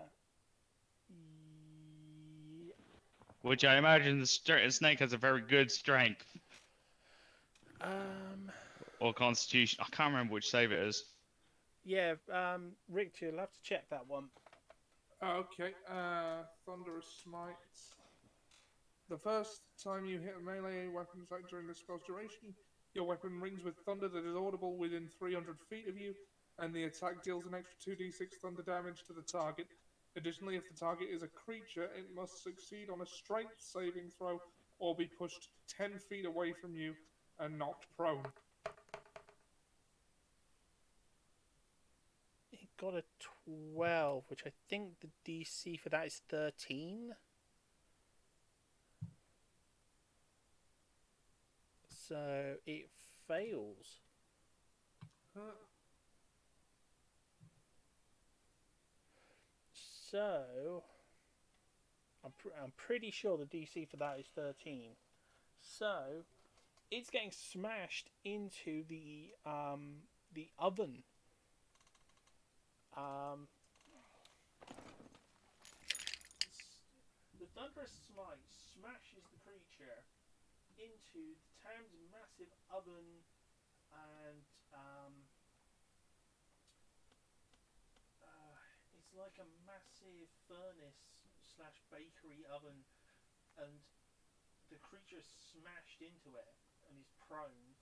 Speaker 4: Which I imagine the snake has a very good strength. Or constitution. I can't remember which save it is.
Speaker 1: Yeah, Rick, you'll have to check that one.
Speaker 3: Okay, Thunderous Smite. The first time you hit a melee weapon attack during the spell's duration, your weapon rings with thunder that is audible within 300 feet of you, and the attack deals an extra 2d6 thunder damage to the target. Additionally, if the target is a creature, it must succeed on a strength saving throw or be pushed 10 feet away from you and knocked prone.
Speaker 1: It got a 12, which I think the DC for that is 13. So it fails. So I'm pretty sure the DC for that is 13. So it's getting smashed into the oven. The thunderous smite smashes the creature into the town's massive oven, and it's like a massive furnace slash bakery oven, and the creature is smashed into it and is prone.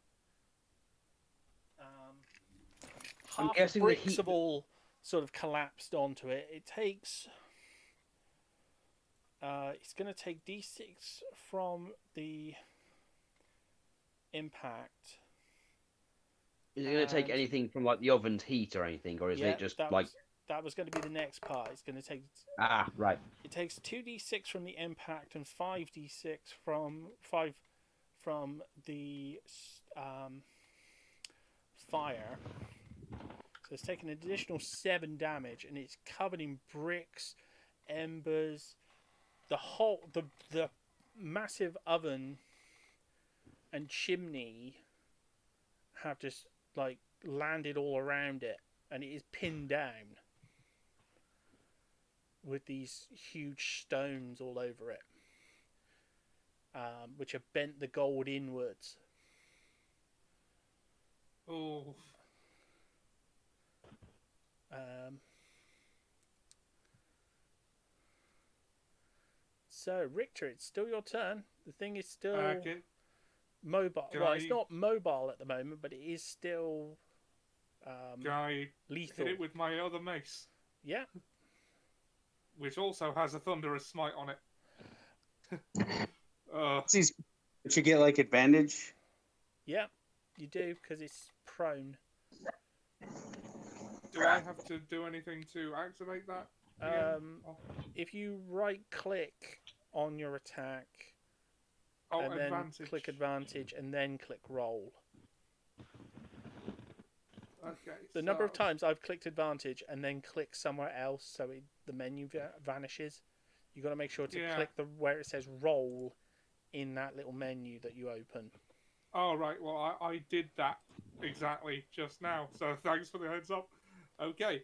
Speaker 2: I'm
Speaker 1: Half
Speaker 2: guessing
Speaker 1: the
Speaker 2: the
Speaker 1: bricks
Speaker 2: heat
Speaker 1: have all sort of collapsed onto it. It takes. It's going to take d6 from the impact.
Speaker 2: Is it going to take anything from like the oven's heat or anything, or is
Speaker 1: Yeah,
Speaker 2: it just like?
Speaker 1: that was going to be the next part. It's going to take.
Speaker 2: Ah, right.
Speaker 1: It takes 2d6 from the impact and 5d6 from the fire. So it's taken an additional 7 damage, and it's covered in bricks, embers. The massive oven and chimney have just like landed all around it, and it is pinned down with these huge stones all over it, which have bent the gold inwards.
Speaker 3: Oh.
Speaker 1: So, Richter, it's still your turn. The thing is still mobile.
Speaker 3: Can
Speaker 1: Well, it's not mobile at the moment, but it is still
Speaker 3: Can I
Speaker 1: lethal.
Speaker 3: hit it with my other mace?
Speaker 1: Yeah.
Speaker 3: Which also has a thunderous smite on it.
Speaker 9: But you get like advantage?
Speaker 1: Yeah, you do, because it's prone.
Speaker 3: Do I have to do anything to activate that?
Speaker 1: If you right click on your attack and then click advantage and then click roll.
Speaker 3: Okay.
Speaker 1: The number of times I've clicked advantage and then click somewhere else so the menu vanishes, you got to make sure to click where it says roll in that little menu that you open.
Speaker 3: Oh, right. Well, I did that exactly just now, so thanks for the heads up. Okay.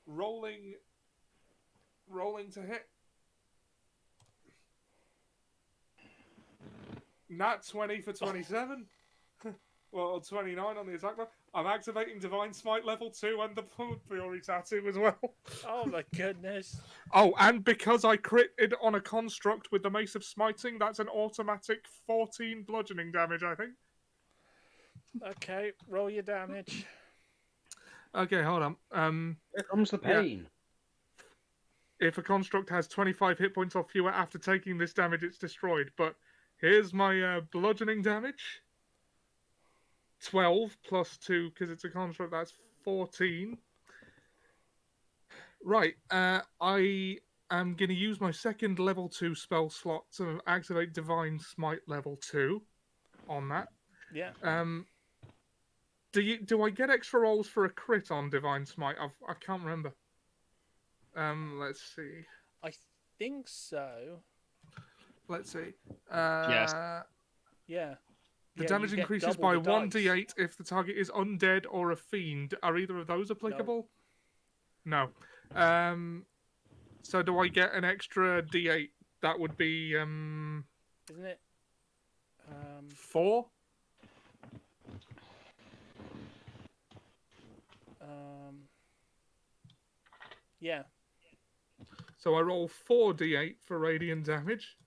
Speaker 3: Rolling to hit. Nat 20 for 27. Well, 29 on the attack roll. I'm activating Divine Smite level 2 and the Blood Fury tattoo as well.
Speaker 1: Oh my goodness.
Speaker 3: Oh, and because I critted on a construct with the Mace of Smiting, that's an automatic 14 bludgeoning damage, I think.
Speaker 1: Okay, roll your damage.
Speaker 3: Okay, hold on.
Speaker 2: Here comes the pain.
Speaker 3: If a construct has 25 hit points or fewer after taking this damage, it's destroyed. But here's my bludgeoning damage. 12 plus 2, because it's a construct, that's 14. Right, I am going to use my second level 2 spell slot to activate Divine Smite level 2 on that.
Speaker 1: Yeah.
Speaker 3: Do I get extra rolls for a crit on Divine Smite? I can't remember. Let's see.
Speaker 1: I think so.
Speaker 3: Let's see.
Speaker 4: Yes.
Speaker 1: Yeah.
Speaker 3: The
Speaker 1: Yeah,
Speaker 3: damage
Speaker 1: you get
Speaker 3: increases
Speaker 1: double
Speaker 3: by
Speaker 1: the dice.
Speaker 3: 1d8 if the target is undead or a fiend. Are either of those applicable? No. So do I get an extra d8? That would be
Speaker 1: Isn't it?
Speaker 3: 4.
Speaker 1: Yeah.
Speaker 3: So I roll 4d8 for radiant damage.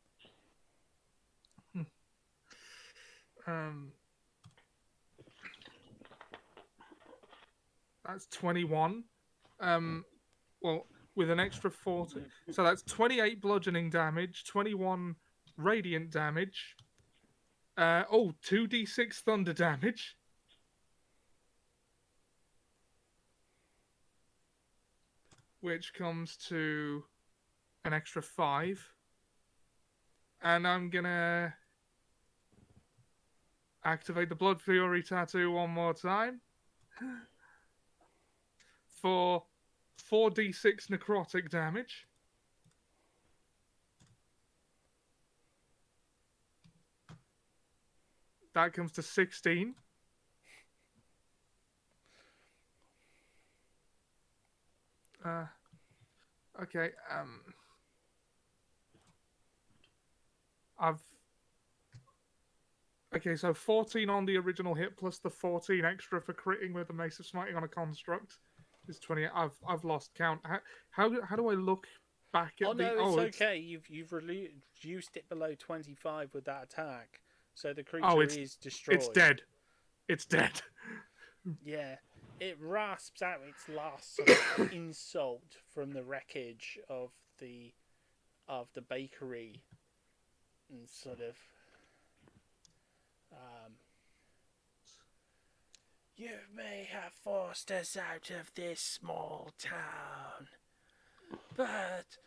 Speaker 3: That's 21. Well, with an extra 40. So that's 28 bludgeoning damage, 21 radiant damage. 2d6 thunder damage. Which comes to an extra 5. And I'm gonna activate the Blood Fury tattoo one more time. For 4d6 necrotic damage. That comes to 16. Okay, Okay, so 14 on the original hit plus the 14 extra for critting with the Mace of Smiting on a construct is 20. I've lost count. How do I look back at
Speaker 1: It's okay. You've reduced it below 25 with that attack, so the creature is destroyed.
Speaker 3: It's dead. It's dead.
Speaker 1: Yeah, it rasps out its last sort of insult from the wreckage of the bakery, and sort of. You may have forced us out of this small town, but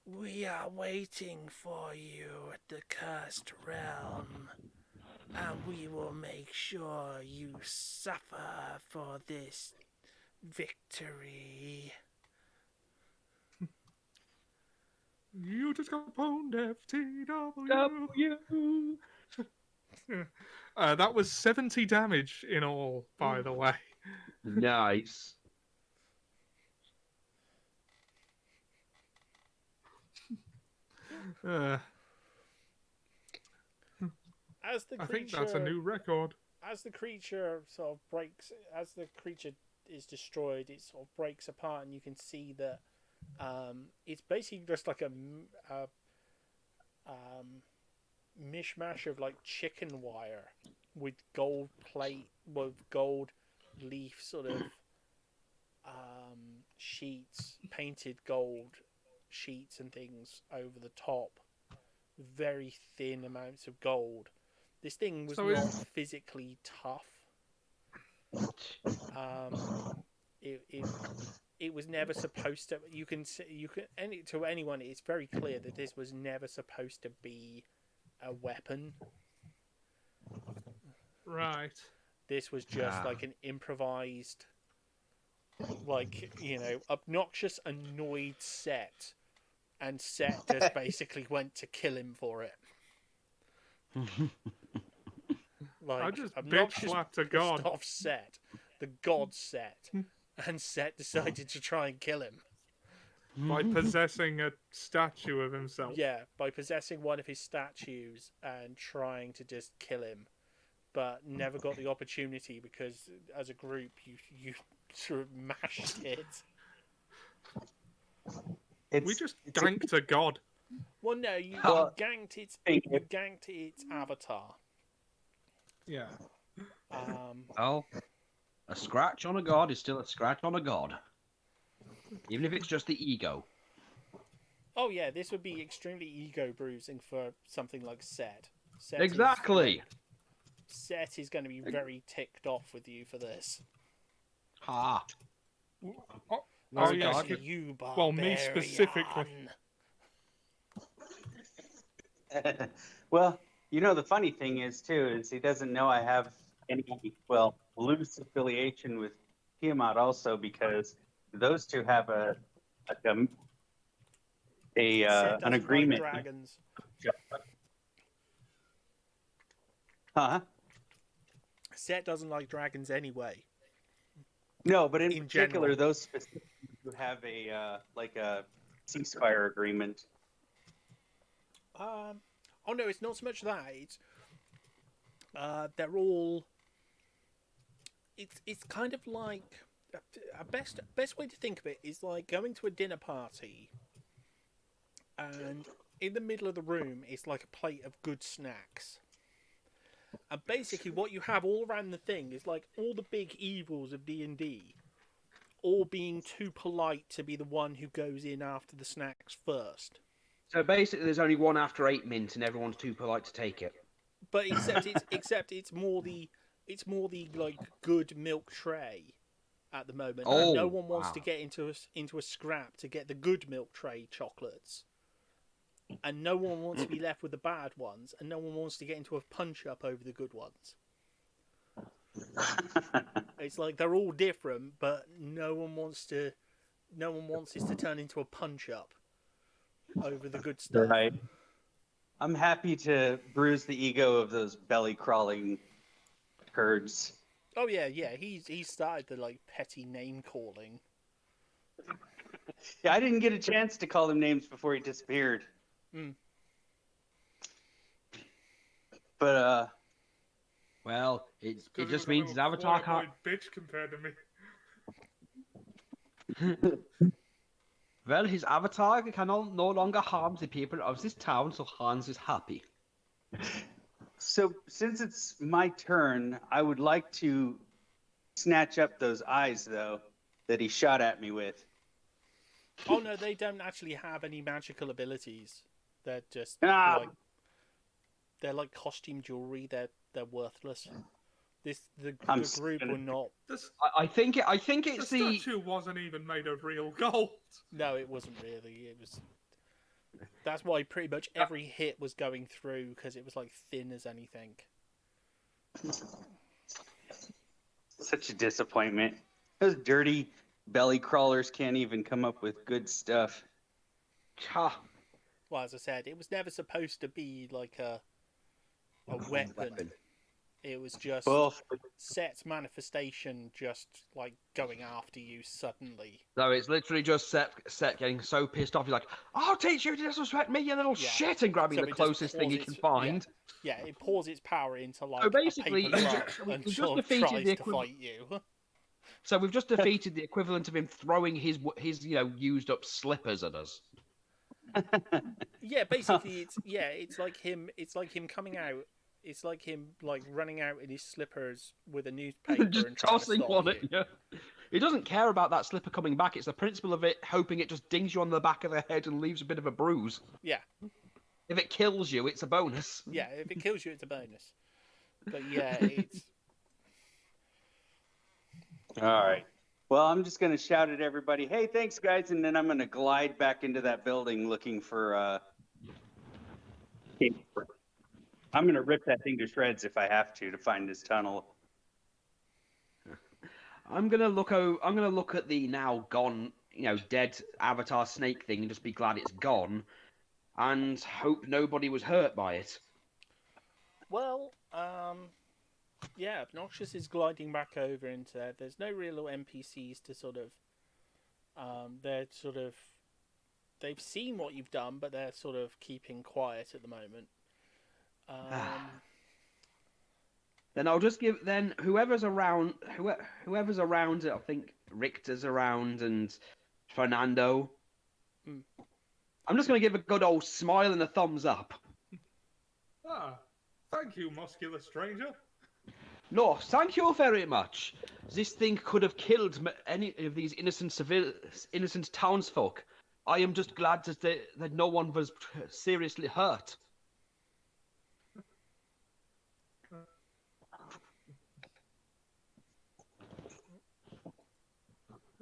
Speaker 1: we are waiting for you at the cursed realm, and we will make sure you suffer for this victory.
Speaker 3: You just got pwned, FTW. That was 70 damage in all, by the way.
Speaker 2: Nice.
Speaker 3: I think that's a new record.
Speaker 1: As the creature sort of breaks, as the creature is destroyed, it sort of breaks apart, and you can see that it's basically just like a mishmash of like chicken wire with gold plate, with gold leaf sort of sheets, painted gold sheets and things over the top. Very thin amounts of gold. This thing was not physically tough. It was never supposed to. To anyone, it's very clear that this was never supposed to be a weapon.
Speaker 3: Right.
Speaker 1: This was just like an improvised, obnoxious, annoyed Set, and Set just basically went to kill him for it.
Speaker 3: I just bitch slapped a god.
Speaker 1: Off Set, the god Set, and Set decided to try and kill him
Speaker 3: by possessing a statue of himself.
Speaker 1: Yeah, by possessing one of his statues and trying to just kill him. but never got the opportunity because as a group you sort of mashed it.
Speaker 3: We just ganked a god.
Speaker 1: Well, no, you
Speaker 9: Well,
Speaker 1: ganked its
Speaker 9: thank you.
Speaker 1: you ganked its avatar.
Speaker 3: Yeah.
Speaker 2: Well, a scratch on a god is still a scratch on a god, even if it's just the ego.
Speaker 1: Oh yeah, this would be extremely ego bruising for something like Set.
Speaker 2: Exactly.
Speaker 1: Set is going to be very ticked off with you for this.
Speaker 2: Ha.
Speaker 3: Oh
Speaker 1: Especially
Speaker 3: yeah.
Speaker 1: you, barbarian.
Speaker 3: Well, me specifically.
Speaker 9: Well, the funny thing is too is he doesn't know I have any loose affiliation with Tiamat also because those two have
Speaker 1: Set
Speaker 9: an
Speaker 1: doesn't
Speaker 9: agreement.
Speaker 1: like dragons.
Speaker 9: Huh?
Speaker 1: Set doesn't like dragons anyway.
Speaker 9: No, but in
Speaker 1: general.
Speaker 9: particular, those specifically who have a ceasefire agreement.
Speaker 1: Oh no, it's not so much that. It's they're all. It's kind of like a best way to think of it is like going to a dinner party, and in the middle of the room is like a plate of good snacks. And basically, what you have all around the thing is like all the big evils of D&D, all being too polite to be the one who goes in after the snacks first.
Speaker 2: So basically, there's only one after 8 mint, and everyone's too polite to take it.
Speaker 1: But except it's more the like good milk tray at the moment.
Speaker 2: Oh,
Speaker 1: No one wants
Speaker 2: wow.
Speaker 1: to get into a scrap to get the good milk tray chocolates, and no one wants to be left with the bad ones, and no one wants to get into a punch up over the good ones. It's like they're all different, but no one wants this to turn into a punch up over the good stuff.
Speaker 9: Right. I'm happy to bruise the ego of those belly crawling turds.
Speaker 1: Oh yeah. He started the like petty name calling.
Speaker 9: Yeah, I didn't get a chance to call him names before he disappeared. But
Speaker 2: Well, it
Speaker 3: It's 'cause he
Speaker 2: just
Speaker 3: was a
Speaker 2: means his
Speaker 3: little
Speaker 2: avatar
Speaker 3: quiet
Speaker 2: can't.
Speaker 3: boy bitch compared to me.
Speaker 2: Well, his avatar can no longer harm the people of this town, so Hans is happy.
Speaker 9: so since it's my turn, I would like to snatch up those eyes though that he shot at me with.
Speaker 1: Oh no, they don't actually have any magical abilities. They're just
Speaker 9: Ah.
Speaker 1: they're like costume jewelry. They're worthless. The
Speaker 9: I'm
Speaker 1: group
Speaker 9: gonna-
Speaker 1: were not.
Speaker 3: This,
Speaker 2: I think
Speaker 3: the
Speaker 2: it's the.
Speaker 3: statue wasn't even made of real gold.
Speaker 1: No, it wasn't really. It was. That's why pretty much every hit was going through because it was like thin as anything.
Speaker 9: Such a disappointment. Those dirty belly crawlers can't even come up with good stuff.
Speaker 2: Ha.
Speaker 1: Well, as I said, it was never supposed to be like a weapon. It was just
Speaker 9: Well,
Speaker 1: Set's manifestation, just like going after you suddenly.
Speaker 2: So it's literally just Set getting so pissed off. He's like, "I'll teach you to disrespect me, you little
Speaker 1: Yeah.
Speaker 2: shit," and grabbing
Speaker 1: So
Speaker 2: the
Speaker 1: it just
Speaker 2: closest thing he
Speaker 1: pours
Speaker 2: can
Speaker 1: its-
Speaker 2: find.
Speaker 1: Yeah, it pours its power into like
Speaker 2: So basically,
Speaker 1: a paper
Speaker 2: we
Speaker 1: truck
Speaker 2: just-
Speaker 1: and
Speaker 2: we just
Speaker 1: sort of
Speaker 2: defeated
Speaker 1: tries
Speaker 2: the
Speaker 1: to fight you.
Speaker 2: So we've just defeated the equivalent of him throwing his used up slippers at us.
Speaker 1: Yeah, basically, it's like him. It's like him coming out. It's like him like running out in his slippers with a newspaper
Speaker 2: Just
Speaker 1: and trying to
Speaker 2: tossing
Speaker 1: stop
Speaker 2: one
Speaker 1: you.
Speaker 2: at you. He doesn't care about that slipper coming back. It's the principle of it, hoping it just dings you on the back of the head and leaves a bit of a bruise.
Speaker 1: Yeah,
Speaker 2: If it kills you, it's a bonus.
Speaker 1: yeah. If it kills you, it's a bonus. But yeah, it's
Speaker 9: all right. Well, I'm just gonna shout at everybody, "Hey, thanks, guys!" And then I'm gonna glide back into that building looking for. I'm gonna rip that thing to shreds if I have to find this tunnel.
Speaker 2: I'm gonna look at the now gone, dead Avatar snake thing and just be glad it's gone, and hope nobody was hurt by it.
Speaker 1: well, yeah. Obnoxious is gliding back over into there. There's no real NPCs to sort of. They're sort of. They've seen what you've done, but they're sort of keeping quiet at the moment.
Speaker 2: Then I'll just give whoever's around. Whoever's around. I think Richter's around and Fernando.
Speaker 1: Hmm.
Speaker 2: I'm just gonna give a good old smile and a thumbs up.
Speaker 3: Ah, thank you, muscular stranger.
Speaker 2: No, thank you very much. This thing could have killed any of these innocent townsfolk. I am just glad that no one was seriously hurt.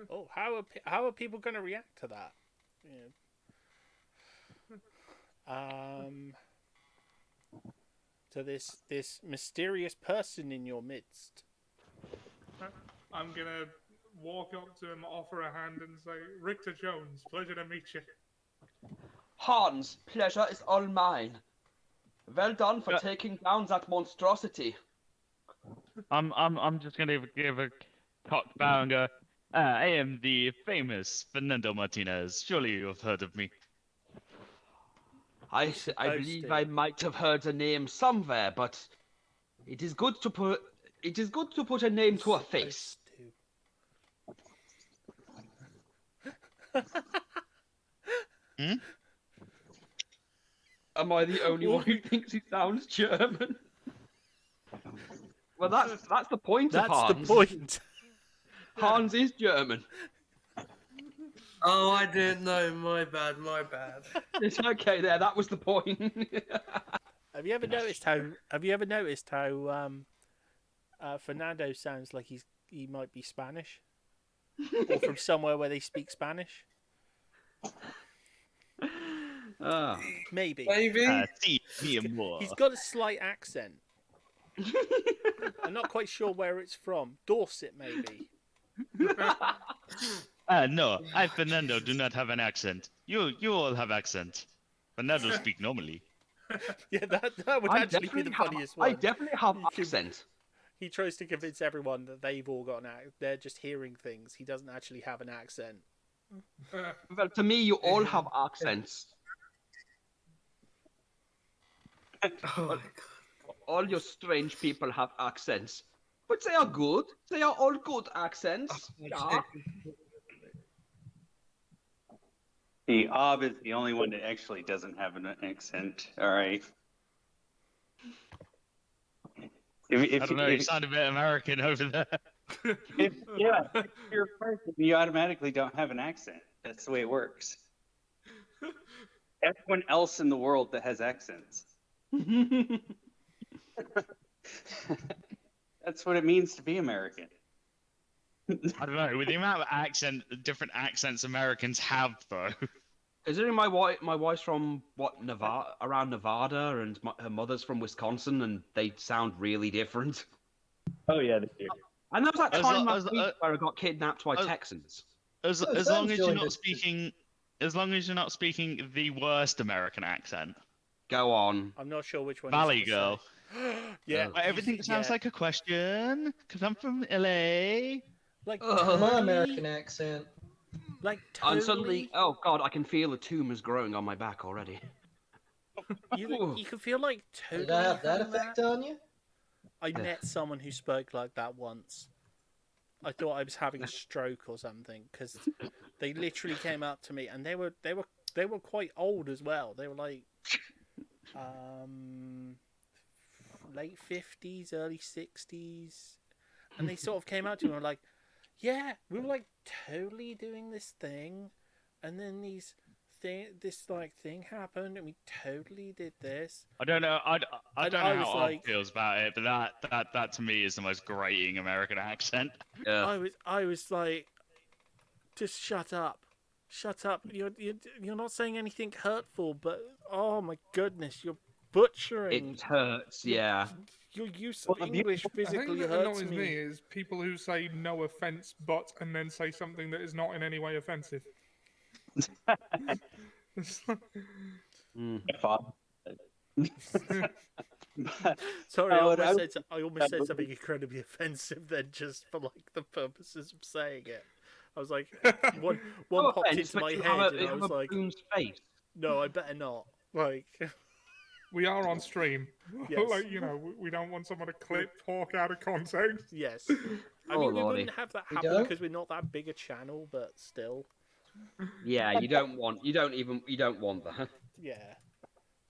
Speaker 1: Oh, how are people going to react to that? To this mysterious person in your midst.
Speaker 3: I'm gonna walk up to him, offer a hand, and say, Richter Jones, pleasure to meet you.
Speaker 2: Hans, pleasure is all mine. Well done for taking down that monstrosity.
Speaker 4: I'm just gonna give a cocked bow and go. I am the famous Fernando Martinez. Surely you have heard of me.
Speaker 2: I believe I might have heard a name somewhere, but it is good to put a name to a face.
Speaker 4: Hmm?
Speaker 2: Am I the only one who thinks he sounds German? Well, that's the point of Hans.
Speaker 1: That's the point.
Speaker 2: Hans is German.
Speaker 6: Oh, I didn't know. My bad.
Speaker 2: It's okay there. That was the point.
Speaker 1: Have you ever noticed how Fernando sounds like he might be Spanish, or from somewhere where they speak Spanish? Maybe. He's got a slight accent. I'm not quite sure where it's from. Dorset, maybe.
Speaker 4: No, I, Fernando, do not have an accent. You all have accent. Fernando speak normally.
Speaker 1: Yeah, that would actually be the funniest one.
Speaker 2: I definitely have accent.
Speaker 1: He tries to convince everyone that they've all got an accent. They're just hearing things. He doesn't actually have an accent.
Speaker 2: Well, to me, you all have accents.
Speaker 6: Oh my god.
Speaker 2: All you strange people have accents. But they are good. They are all good accents. Yeah.
Speaker 9: The Ob is the only one that actually doesn't have an accent. All right.
Speaker 4: I don't know. You sound a bit American over there.
Speaker 9: If you're a person, you automatically don't have an accent. That's the way it works. Everyone else in the world that has accents. That's what it means to be American.
Speaker 4: I don't know. With the amount of different accents Americans have, though.
Speaker 2: Considering my wife's from Nevada, around Nevada, and her mother's from Wisconsin, and they sound really different.
Speaker 9: Oh yeah, they do.
Speaker 2: And there was that time last week where I got kidnapped by Texans.
Speaker 4: As long as you're not speaking, the worst American accent.
Speaker 2: Go on.
Speaker 1: I'm not sure which one.
Speaker 4: Valley Girl.
Speaker 1: Yeah.
Speaker 4: Everything sounds like a question because I'm from LA.
Speaker 1: Like
Speaker 11: my American accent.
Speaker 1: Like
Speaker 2: And suddenly, oh god, I can feel the tumors growing on my back already.
Speaker 1: You can feel like totally.
Speaker 11: Did I have that effect on you?
Speaker 1: I met someone who spoke like that once. I thought I was having a stroke or something because they literally came up to me and they were quite old as well. They were like late 50s, early 60s, and they sort of came out to me and were like, yeah, we were like totally doing this thing, and then this thing happened, and we totally did this.
Speaker 4: I don't know. I don't know how
Speaker 1: like,
Speaker 4: Ob feels about it, but that to me is the most grating American accent.
Speaker 2: Yeah.
Speaker 1: I was like, just shut up. You're not saying anything hurtful, but oh my goodness, you're butchering.
Speaker 2: It hurts, yeah.
Speaker 1: Your use of English physically
Speaker 3: the thing that
Speaker 1: hurts
Speaker 3: annoys me is people who say no offense, but and then say something that is not in any way offensive.
Speaker 1: Sorry, I almost said something incredibly offensive then, just for like the purposes of saying it. I was like, one popped into my head, and I was like,
Speaker 2: face.
Speaker 1: no, I better not. Like,
Speaker 3: We are on stream.
Speaker 1: Yes.
Speaker 3: Like, you know, we don't want someone to clip Hawk out of context.
Speaker 1: Yes. I
Speaker 2: Oh,
Speaker 1: mean, we
Speaker 2: lordy.
Speaker 1: wouldn't have that
Speaker 11: We
Speaker 1: happen
Speaker 11: don't?
Speaker 1: because we're not that big a channel, but still.
Speaker 2: Yeah, you don't want that.
Speaker 1: Yeah.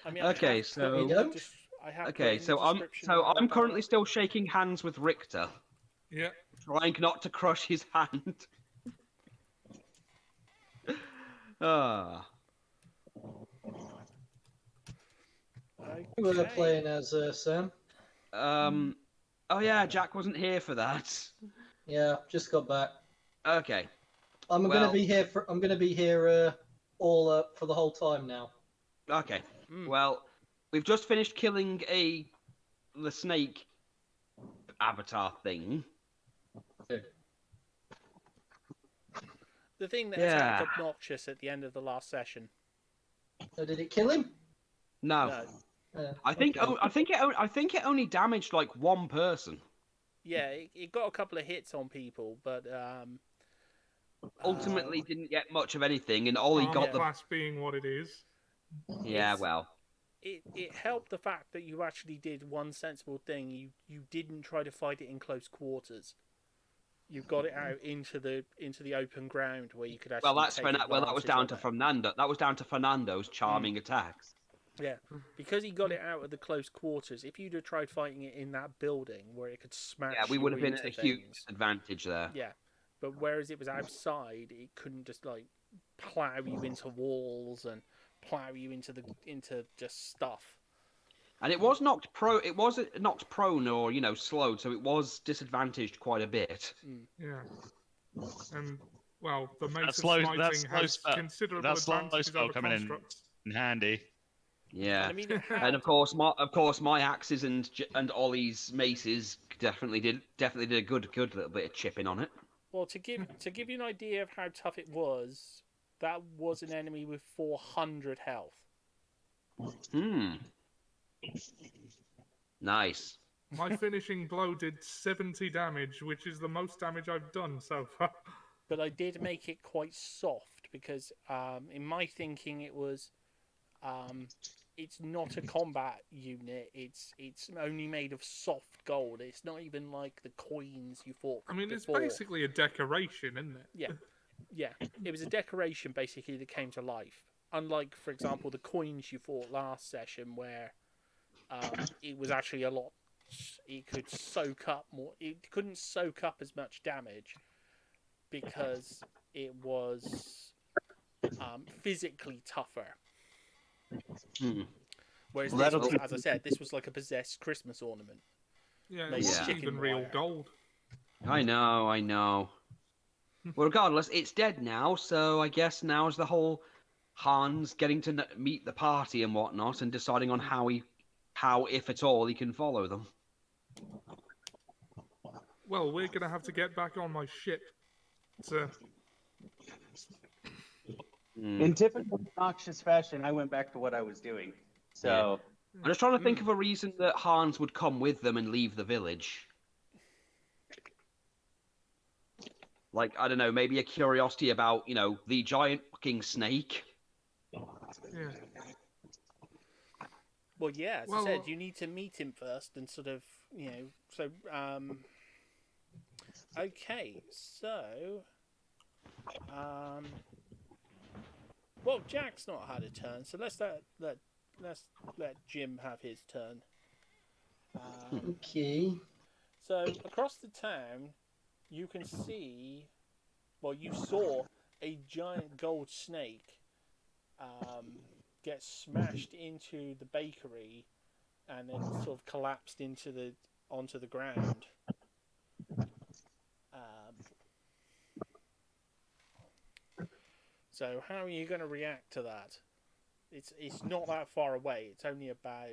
Speaker 1: I mean,
Speaker 2: Okay,
Speaker 1: I have
Speaker 2: so-
Speaker 1: put in
Speaker 11: We don't?
Speaker 1: I have
Speaker 2: Okay,
Speaker 1: put in
Speaker 2: so
Speaker 1: the
Speaker 2: I'm
Speaker 1: description
Speaker 2: so
Speaker 1: what
Speaker 2: I'm
Speaker 1: about-
Speaker 2: currently still shaking hands with Richter,
Speaker 3: Yeah.
Speaker 2: trying not to crush his hand. Ah.
Speaker 11: Who were
Speaker 1: Okay.
Speaker 11: playing as Sam?
Speaker 2: Oh yeah, Jack wasn't here for that.
Speaker 11: Yeah, just got back.
Speaker 2: Okay.
Speaker 11: I'm
Speaker 2: Well-
Speaker 11: gonna be here for. I'm gonna be here all for the whole time now.
Speaker 2: Okay.
Speaker 1: Mm.
Speaker 2: Well, we've just finished killing the snake avatar thing.
Speaker 1: The thing that
Speaker 2: Yeah.
Speaker 1: attacked Obnoxious at the end of the last session.
Speaker 11: So did it kill him?
Speaker 2: No.
Speaker 1: No.
Speaker 2: I think
Speaker 11: Okay.
Speaker 2: I think it only damaged like one person.
Speaker 1: Yeah, it got a couple of hits on people, but
Speaker 2: Ultimately, didn't get much of anything, and Ollie
Speaker 3: Armor
Speaker 2: got the.
Speaker 3: class being what it is.
Speaker 2: Yeah,
Speaker 1: It's-
Speaker 2: well.
Speaker 1: it helped the fact that you actually did one sensible thing. You didn't try to fight it in close quarters. You got it out into the open ground where you could actually.
Speaker 2: Well, that's
Speaker 1: take
Speaker 2: that was
Speaker 1: advantage
Speaker 2: down
Speaker 1: of
Speaker 2: to
Speaker 1: it.
Speaker 2: Fernando. That was down to Fernando's charming attacks.
Speaker 1: Yeah, because he got it out of the close quarters. If you'd have tried fighting it in that building where it could smash,
Speaker 2: Yeah, we would have
Speaker 1: you
Speaker 2: been
Speaker 1: into
Speaker 2: at a huge
Speaker 1: things.
Speaker 2: disadvantage there.
Speaker 1: Yeah, but whereas it was outside, it couldn't just like plow you into walls and plow you into just stuff.
Speaker 2: And it was knocked knocked prone or slowed, so it was disadvantaged quite a bit.
Speaker 3: Yeah. And, well, the mace of
Speaker 4: slow-
Speaker 3: smiting
Speaker 4: that slow
Speaker 3: has
Speaker 4: spell-
Speaker 3: considerable
Speaker 4: that slow
Speaker 3: advantages
Speaker 4: spell
Speaker 3: over
Speaker 4: coming in.
Speaker 3: constructs.
Speaker 4: Handy.
Speaker 2: Yeah,
Speaker 1: And I mean, it
Speaker 2: and
Speaker 1: had-
Speaker 2: of course my axes and Ollie's maces definitely did a good little bit of chipping on it.
Speaker 1: Well, to give you an idea of how tough it was, that was an enemy with 400 health.
Speaker 2: Nice.
Speaker 3: My finishing blow did 70 damage, which is the most damage I've done so far.
Speaker 1: But I did make it quite soft because, in my thinking, it was, it's not a combat unit. It's only made of soft gold. It's not even like the coins you fought.
Speaker 3: I mean, it's
Speaker 1: before.
Speaker 3: basically a decoration, isn't it?
Speaker 1: Yeah. It was a decoration basically that came to life. Unlike, for example, the coins you fought last session, where it was actually a lot. It could soak up more. It couldn't soak up as much damage because it was physically tougher. Whereas this was, as I said, this was like a possessed Christmas ornament.
Speaker 3: Yeah,
Speaker 1: made
Speaker 3: it's
Speaker 1: of
Speaker 3: not even real
Speaker 1: wire.
Speaker 3: gold.
Speaker 2: I know. Well, regardless, it's dead now, so I guess now is the whole Hans getting to meet the party and whatnot, and deciding on how, if at all, he can follow them.
Speaker 3: Well, we're gonna have to get back on my ship.
Speaker 9: In typical obnoxious fashion, I went back to what I was doing. So
Speaker 2: I'm just trying to think of a reason that Hans would come with them and leave the village. Like, I don't know, maybe a curiosity about, the giant fucking snake.
Speaker 3: Yeah.
Speaker 1: Well, yeah, as I
Speaker 3: Well,
Speaker 1: said, you need to meet him first and sort of, so, okay, so, well, Jack's not had a turn, so let's let Jim have his turn.
Speaker 11: Okay.
Speaker 1: So, across the town, you can see, well, you saw a giant gold snake get smashed into the bakery and then sort of collapsed onto the ground. So, how are you going to react to that? It's not that far away. It's only about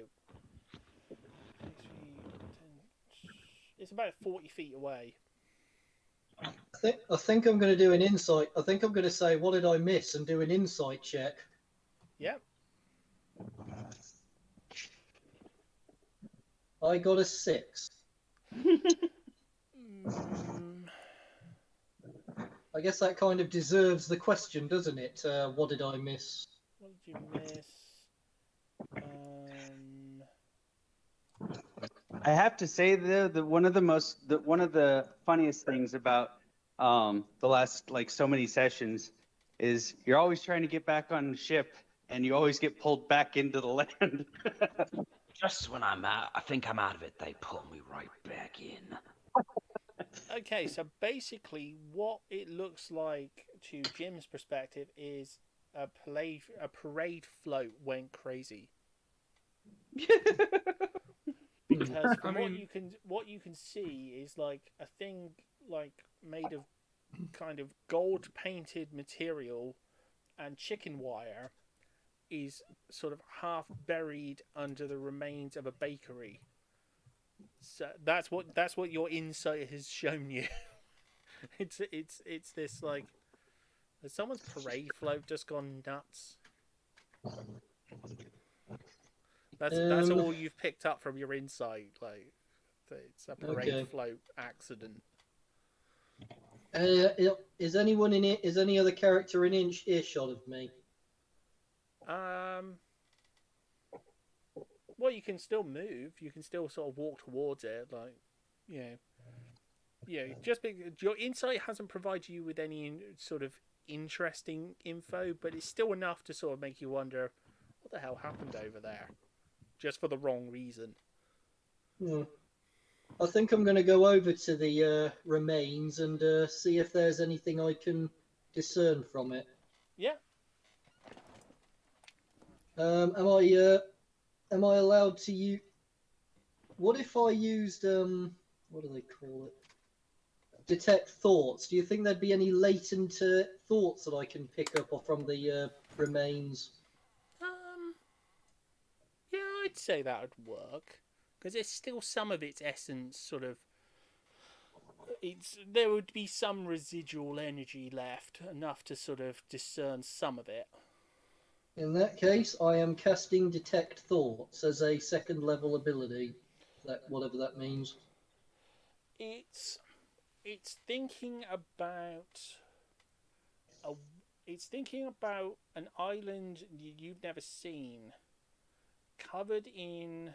Speaker 1: it's about 40 feet away.
Speaker 11: I think I'm going to do an insight. I think I'm going to say, what did I miss, and do an insight check.
Speaker 1: Yep.
Speaker 11: I got a 6. I guess that kind of deserves the question, doesn't it? What did I miss?
Speaker 1: What did you miss?
Speaker 2: I have to say though, one of the funniest things about the last like so many sessions is you're always trying to get back on the ship and you always get pulled back into the land.
Speaker 10: Just when I think I'm out of it, they pull me right back in.
Speaker 1: Okay, so basically, what it looks like to Jim's perspective is a parade float went crazy. Because from what you can see is like a thing like made of kind of gold painted material and chicken wire is sort of half buried under the remains of a bakery. So that's what your insight has shown you. it's this like, has someone's parade float just gone nuts? That's all you've picked up from your insight. Like, it's a parade float accident.
Speaker 11: Is anyone in it? Is any other character in earshot of me?
Speaker 1: Well, you can still move. You can still sort of walk towards it, like, just because your insight hasn't provided you with any sort of interesting info, but it's still enough to sort of make you wonder what the hell happened over there, just for the wrong reason.
Speaker 11: I think I'm going to go over to the remains and see if there's anything I can discern from it.
Speaker 1: Yeah.
Speaker 11: Am I allowed to use? What if I used what do they call it? Detect thoughts. Do you think there'd be any latent thoughts that I can pick up from the remains?
Speaker 1: Yeah, I'd say that would work, because there's still some of its essence sort of. There would be some residual energy left, enough to sort of discern some of it.
Speaker 11: In that case, I am casting Detect Thoughts as a second level ability. Whatever that means.
Speaker 1: It's thinking about an island you've never seen, covered in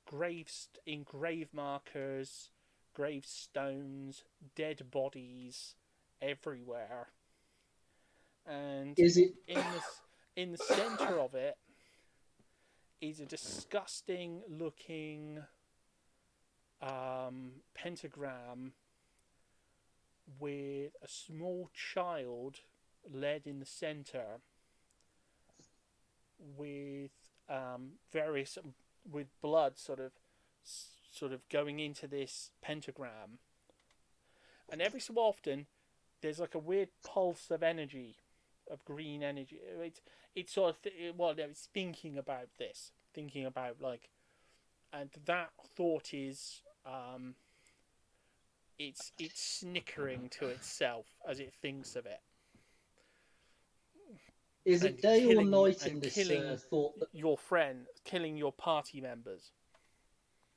Speaker 1: grave markers, gravestones, dead bodies everywhere. And
Speaker 11: is it
Speaker 1: in the center of it is a disgusting looking pentagram with a small child led in the center, with with blood sort of going into this pentagram, and every so often there's like a weird pulse of energy, of green energy. It's sort of it's thinking about like, and that thought is it's snickering to itself as it thinks of it.
Speaker 11: Is it day or night in this thought?
Speaker 1: Your friend, killing your party members.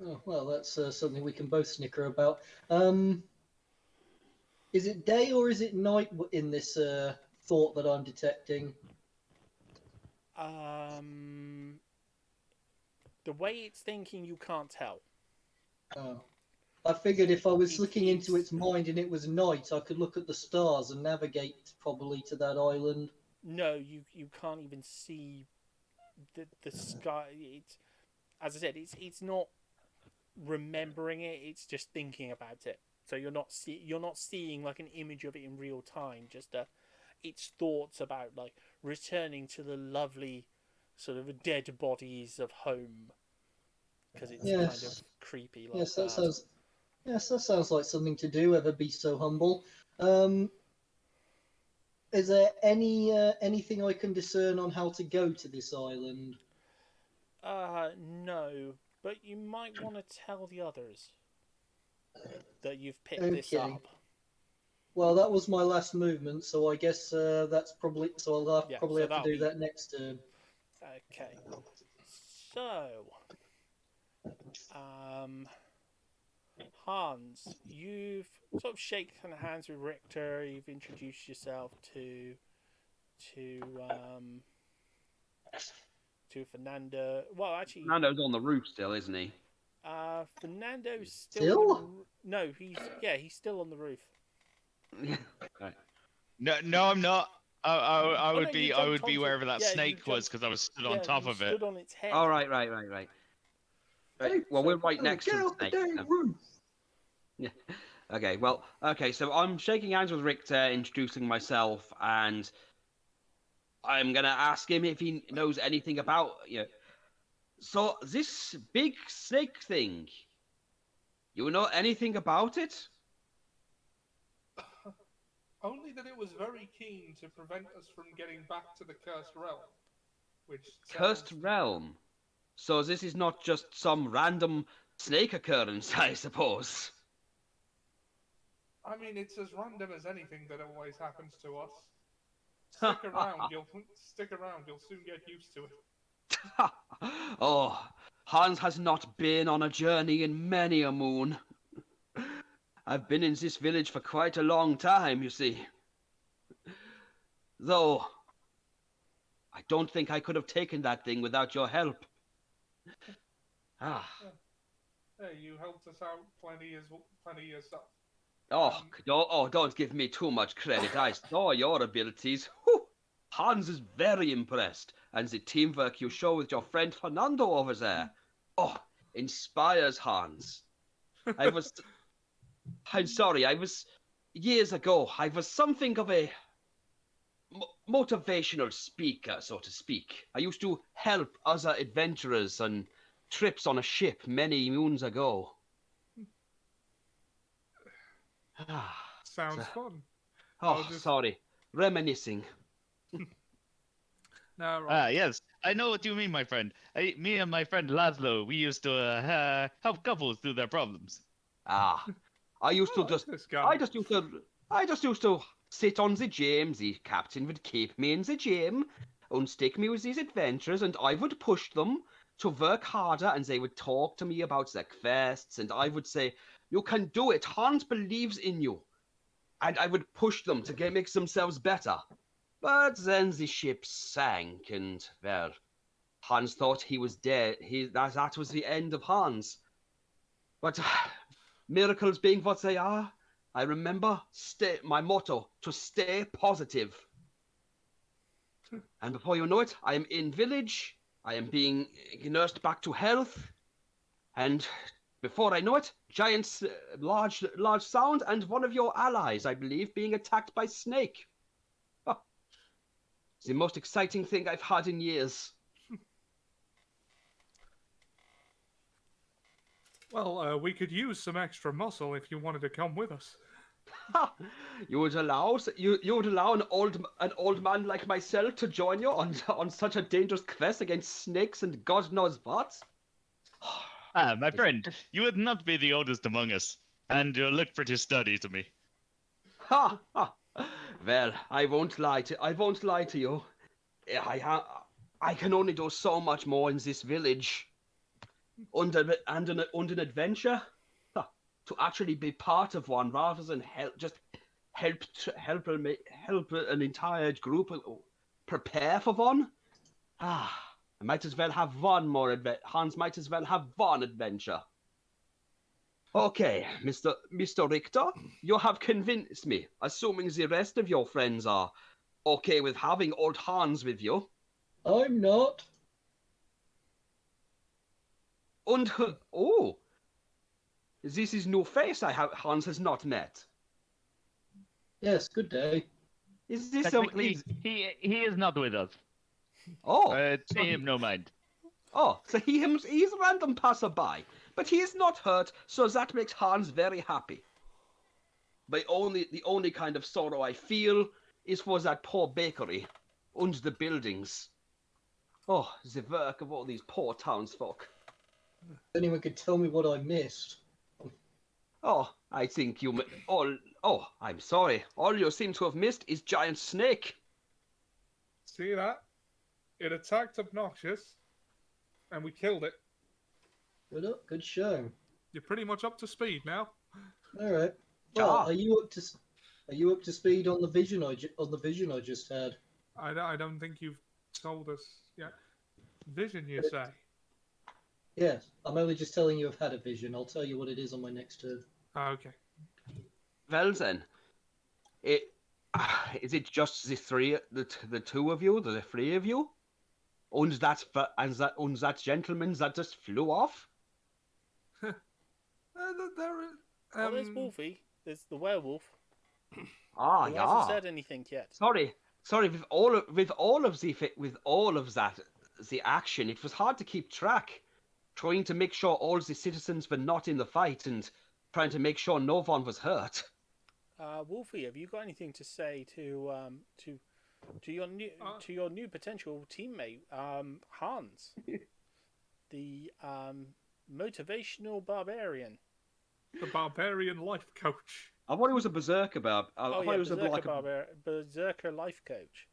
Speaker 11: Oh, well, that's something we can both snicker about. Is it day or is it night in this thought that I'm detecting?
Speaker 1: The way it's thinking, you can't tell.
Speaker 11: Oh. I figured if I was looking into its mind and it was night, I could look at the stars and navigate probably to that island.
Speaker 1: No, you can't even see the sky. As I said, it's not remembering it. It's just thinking about it. So you're not seeing like an image of it in real time. Just its thoughts about like returning to the lovely sort of dead bodies of home, because it's kind of creepy like that.
Speaker 11: That sounds like something to do. Ever be so humble. Is there anything I can discern on how to go to this island?
Speaker 1: No, but you might want to tell the others that you've picked this up.
Speaker 11: Well, that was my last movement, so I guess that's probably. So I'll probably have to do that next turn.
Speaker 1: Okay. So, Hans, you've sort of shaken hands with Richter. You've introduced yourself to Fernando. Well, actually,
Speaker 2: Fernando's on the roof still, isn't he?
Speaker 1: Fernando's
Speaker 11: Still?
Speaker 1: No, he's still on the roof.
Speaker 2: Right.
Speaker 4: No, I'm not. I
Speaker 1: Oh,
Speaker 4: would
Speaker 1: no,
Speaker 4: be
Speaker 1: you
Speaker 4: I
Speaker 1: jumped
Speaker 4: would be
Speaker 1: onto
Speaker 4: wherever that
Speaker 1: yeah, you
Speaker 4: snake was
Speaker 1: jumped
Speaker 4: because I was stood
Speaker 1: yeah,
Speaker 4: on top
Speaker 1: you
Speaker 4: of it.
Speaker 1: stood on its head.
Speaker 2: All right. Right, well, we're right
Speaker 11: Oh,
Speaker 2: next
Speaker 11: get
Speaker 2: to the
Speaker 11: off the
Speaker 2: snake.
Speaker 11: dang roof!
Speaker 2: Yeah. Okay, so I'm shaking hands with Richter, introducing myself, and I'm gonna ask him if he knows anything about you. So this big snake thing, you know anything about it?
Speaker 3: Only that it was very keen to prevent us from getting back to the cursed realm, which
Speaker 2: Cursed
Speaker 3: sounds...
Speaker 2: realm. So this is not just some random snake occurrence, I suppose.
Speaker 3: I mean, it's as random as anything that always happens to us. Stick around, you'll soon get used to it.
Speaker 2: Oh, Hans has not been on a journey in many a moon. I've been in this village for quite a long time, you see. Though, I don't think I could have taken that thing without your help.
Speaker 3: Hey, you helped us out plenty yourself.
Speaker 2: Don't give me too much credit. I saw your abilities. Whew. Hans is very impressed, and the teamwork you show with your friend Fernando over there. Oh, inspires Hans. I'm sorry, years ago, I was something of a motivational speaker, so to speak. I used to help other adventurers on trips on a ship many moons ago.
Speaker 3: Sounds fun.
Speaker 2: Sorry. Reminiscing.
Speaker 3: No, right.
Speaker 4: Yes, I know what you mean, my friend. Me and my friend Laszlo, we used to help couples through their problems.
Speaker 2: I used to just sit on the gym. The captain would keep me in the gym and stick me with these adventures, and I would push them to work harder, and they would talk to me about their quests, and I would say, "You can do it. Hans believes in you." And I would push them to make themselves better. But then the ship sank, and, well, Hans thought he was dead. That was the end of Hans. But miracles being what they are, I remember my motto, to stay positive. And before you know it, I am in village, I am being nursed back to health, and before I know it, giants, large sound, and one of your allies, I believe, being attacked by snake. The most exciting thing I've had in years.
Speaker 3: Well, we could use some extra muscle if you wanted to come with us.
Speaker 2: You would allow an old man like myself to join you on such a dangerous quest against snakes and God knows what?
Speaker 4: My friend, you would not be the oldest among us, and you look pretty sturdy to me.
Speaker 2: Well, I won't lie to you. I can only do so much more in this village. And an adventure, to actually be part of one rather than help an entire group prepare for one. I might as well have one more Hans might as well have one adventure. Okay, Mr. Richter, you have convinced me, assuming the rest of your friends are okay with having old Hans with you.
Speaker 11: I'm not.
Speaker 2: And, this is new face Hans has not met.
Speaker 11: Yes, good day.
Speaker 2: Is this
Speaker 4: Technically, he is not with us. Pay him no mind.
Speaker 2: So he's a random passerby, but he is not hurt, so that makes Hans very happy. The only kind of sorrow I feel is for that poor bakery and the buildings. Oh, the work of all these poor townsfolk.
Speaker 11: If anyone could tell me what I missed.
Speaker 2: I think you I'm sorry. All you seem to have missed is giant snake.
Speaker 3: See that? It attacked Obnoxious, and we killed it.
Speaker 11: Good show.
Speaker 3: You're pretty much up to speed now.
Speaker 11: All right. Well, are you up to speed on the vision I just had?
Speaker 3: I don't think you've told us yet. Vision, you say?
Speaker 11: Yes, I'm only just telling you I've had a vision. I'll tell you what it is on my next turn.
Speaker 3: Okay.
Speaker 2: Well then, it is it just the two of you, the three of you, and that gentleman that just flew off?
Speaker 1: Oh, there's Wolfie. There's the werewolf.
Speaker 2: Ah,
Speaker 1: Who
Speaker 2: yeah.
Speaker 1: hasn't said anything yet.
Speaker 2: Sorry. With all of that the action, it was hard to keep track. Trying to make sure all the citizens were not in the fight and trying to make sure no one was hurt.
Speaker 1: Wolfie, have you got anything to say to your new potential teammate, Hans, the motivational barbarian?
Speaker 3: The barbarian life coach.
Speaker 2: I thought he was a berserker, I thought he was
Speaker 1: berserker life coach.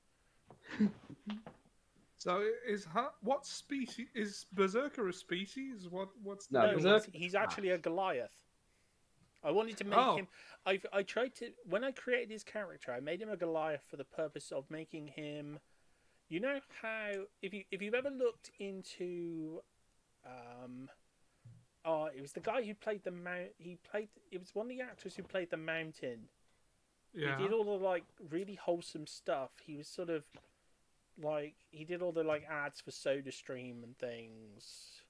Speaker 3: So what species is berserker a species? What's
Speaker 1: no? He's actually a Goliath. I wanted to make him. I tried to when I created his character. I made him a Goliath for the purpose of making him. You know how if you've ever looked into, it was the guy who played the mount. It was one of the actors who played the Mountain.
Speaker 3: Yeah.
Speaker 1: He did all the really wholesome stuff. He was sort of he did all the ads for SodaStream and things.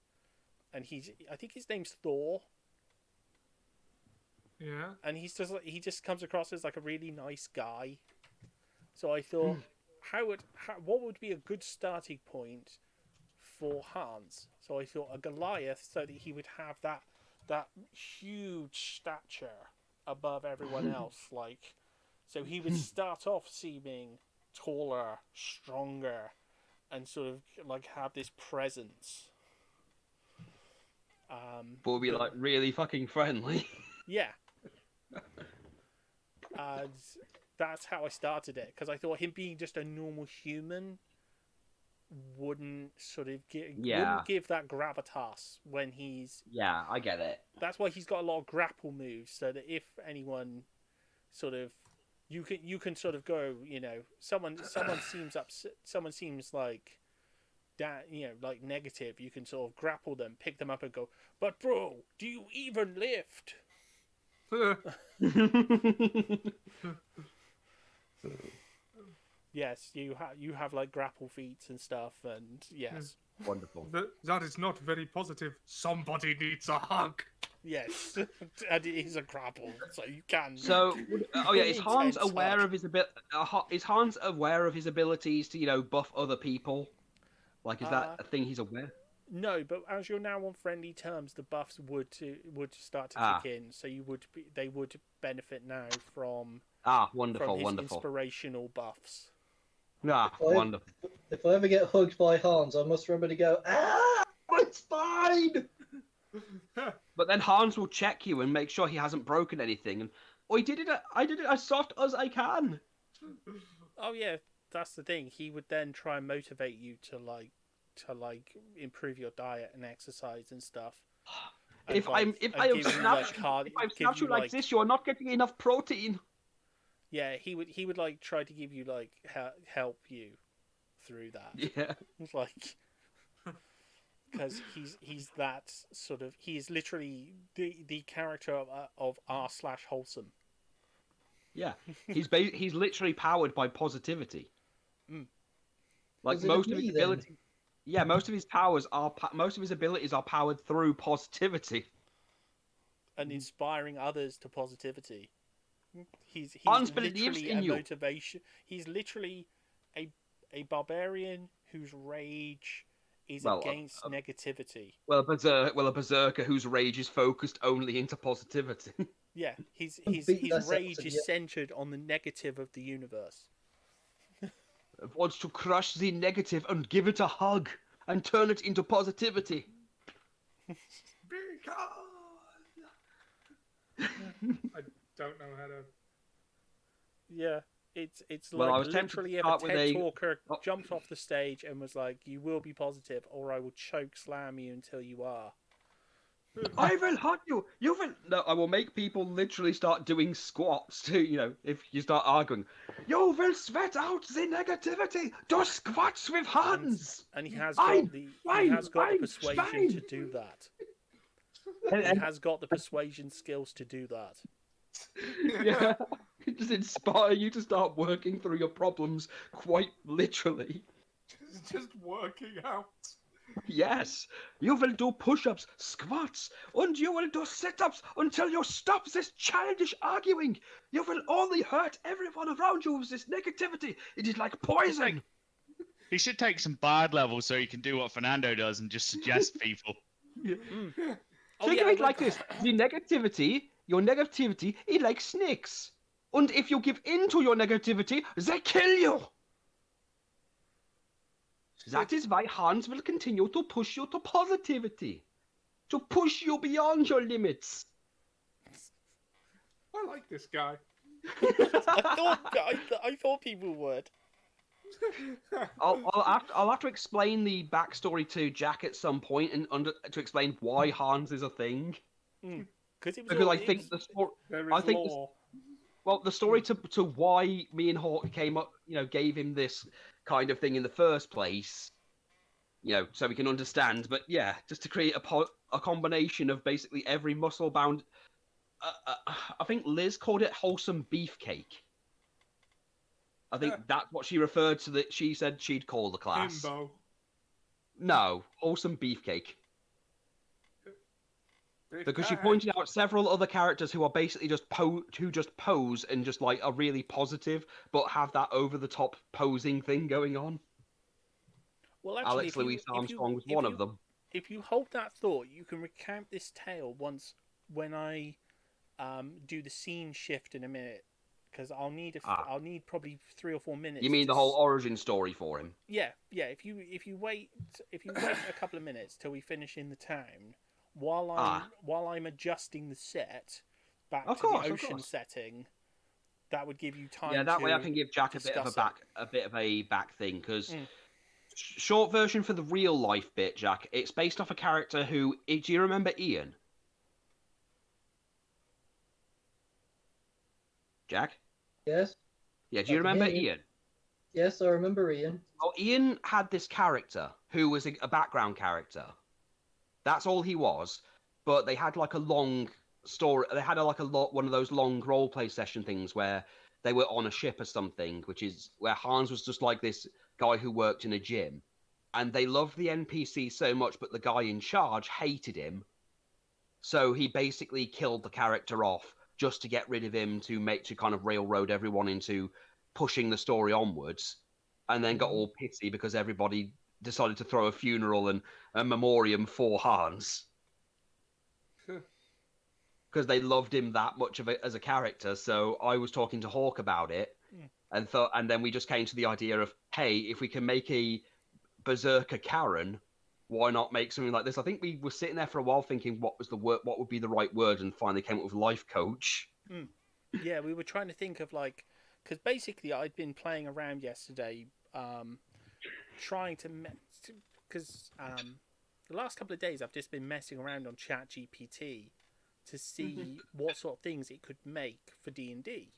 Speaker 1: And I think his name's Thor.
Speaker 3: Yeah.
Speaker 1: And he just comes across as a really nice guy. So I thought, what would be a good starting point for Hans? So I thought a Goliath, so that he would have that huge stature above everyone else. So he would start off seeming taller, stronger, and sort of have this presence.
Speaker 2: But would be really fucking friendly.
Speaker 1: Yeah. That's how I started it, because I thought him being just a normal human wouldn't sort of wouldn't give that gravitas when he's.
Speaker 2: Yeah, I get it.
Speaker 1: That's why he's got a lot of grapple moves, so that if anyone sort of you can sort of go, someone seems upset, someone seems negative, you can sort of grapple them, pick them up and go, but bro, do you even lift? Yes, you have grapple feats and stuff, and yes.
Speaker 2: Wonderful.
Speaker 3: That is not very positive. Somebody needs a hug.
Speaker 1: Yes, and it is a grapple, so you can.
Speaker 2: So, is Hans aware of his Is Hans aware of his abilities to buff other people? Is that a thing he's aware?
Speaker 1: No, but as you're now on friendly terms, the buffs would start to kick in, so they would benefit now from
Speaker 2: wonderful,
Speaker 1: from his inspirational buffs.
Speaker 2: Wonderful.
Speaker 11: If I ever get hugged by Hans, I must remember to go, my spine!
Speaker 2: But then Hans will check you and make sure he hasn't broken anything. And I did it as soft as I can.
Speaker 1: Oh yeah, that's the thing. He would then try and motivate you to improve your diet and exercise and stuff.
Speaker 2: If I snap you like this, you are not getting enough protein.
Speaker 1: Yeah, he would try to give you help you through that.
Speaker 2: Yeah.
Speaker 1: Because he's that sort of, he is literally the character of r/wholesome.
Speaker 2: Yeah, he's literally powered by positivity. Most of his ability. Yeah, most of his abilities are powered through positivity
Speaker 1: and inspiring others to positivity. He's
Speaker 2: Hans
Speaker 1: literally
Speaker 2: believes in
Speaker 1: a
Speaker 2: you.
Speaker 1: motivation. He's literally a barbarian whose rage is against negativity.
Speaker 2: Well, a berserker whose rage is focused only into positivity.
Speaker 1: Yeah, his rage is centered on the negative of the universe.
Speaker 2: Wants to crush the negative and give it a hug and turn it into positivity.
Speaker 3: I don't know how to.
Speaker 1: Yeah, it's
Speaker 2: Well, I was
Speaker 1: literally if a TED talker jumped off the stage and was like, "You will be positive, or I will choke slam you until you are."
Speaker 2: I will hunt you. You will. No, I will make people literally start doing squats to, if you start arguing. You will sweat out the negativity. Do squats with hands.
Speaker 1: And he has
Speaker 2: I'm
Speaker 1: got the
Speaker 2: fine, I'm
Speaker 1: persuasion to
Speaker 2: fine.
Speaker 1: do that.
Speaker 8: And,
Speaker 1: He
Speaker 8: and
Speaker 1: has got the persuasion skills to do that.
Speaker 2: Yeah, just inspire you to start working through your problems quite literally.
Speaker 3: Just working out.
Speaker 2: Yes, you will do push-ups, squats, and you will do sit-ups until you stop this childish arguing. You will only hurt everyone around you with this negativity. It is like poison.
Speaker 4: He should take some bard levels so he can do what Fernando does and just suggest people.
Speaker 2: Think of it like this: your negativity, is like snakes. And if you give in to your negativity, they kill you. That is why Hans will continue to push you to positivity, to push you beyond your limits.
Speaker 3: I like this guy.
Speaker 1: I thought people would.
Speaker 2: I'll have to explain the backstory to Jack at some point and to explain why Hans is a thing.
Speaker 1: Because
Speaker 2: I think the story. The story to why me and Hawk came up, gave him this kind of thing in the first place, so we can understand. But yeah, just to create a combination of basically every muscle bound. I think Liz called it wholesome beefcake. I think that's what she referred to. That she said she'd call the class.
Speaker 3: Himbo.
Speaker 2: No, wholesome beefcake. Because she pointed out several other characters who are basically just pose and just like are really positive, but have that over the top posing thing going on.
Speaker 1: Well, actually,
Speaker 2: Alex Louise Armstrong was one of them.
Speaker 1: If you hold that thought, you can recount this tale when I do the scene shift in a minute, because I'll need probably 3 or 4 minutes.
Speaker 2: You mean the whole origin story for him?
Speaker 1: Yeah. If you wait a couple of minutes till we finish in the town, while I'm adjusting the set back to the ocean setting, that would give you time.
Speaker 2: Yeah, that way I can give Jack a bit of a back thing, because short version for the real life bit, Jack. It's based off a character who. Do you remember Ian? Jack?
Speaker 11: Yes.
Speaker 2: Yeah, do you remember Ian?
Speaker 11: Yes, I remember Ian.
Speaker 2: Well, Ian had this character who was a background character. That's all he was. But they had like a long story. They had one of those long roleplay session things where they were on a ship or something, which is where Hans was just like this guy who worked in a gym. And they loved the NPC so much, but the guy in charge hated him. So he basically killed the character off just to get rid of him, to kind of railroad everyone into pushing the story onwards, and then got all pissy because everybody decided to throw a funeral and a memoriam for Hans. Because they loved him that much as a character. So I was talking to Hawk about it, and then we just came to the idea of, hey, if we can make a Berserker Karen, why not make something like this? I think we were sitting there for a while thinking what would be the right word, and finally came up with life coach.
Speaker 1: Yeah, we were trying to think of because basically I'd been playing around yesterday, trying to because the last couple of days I've just been messing around on ChatGPT to see what sort of things it could make for D&D.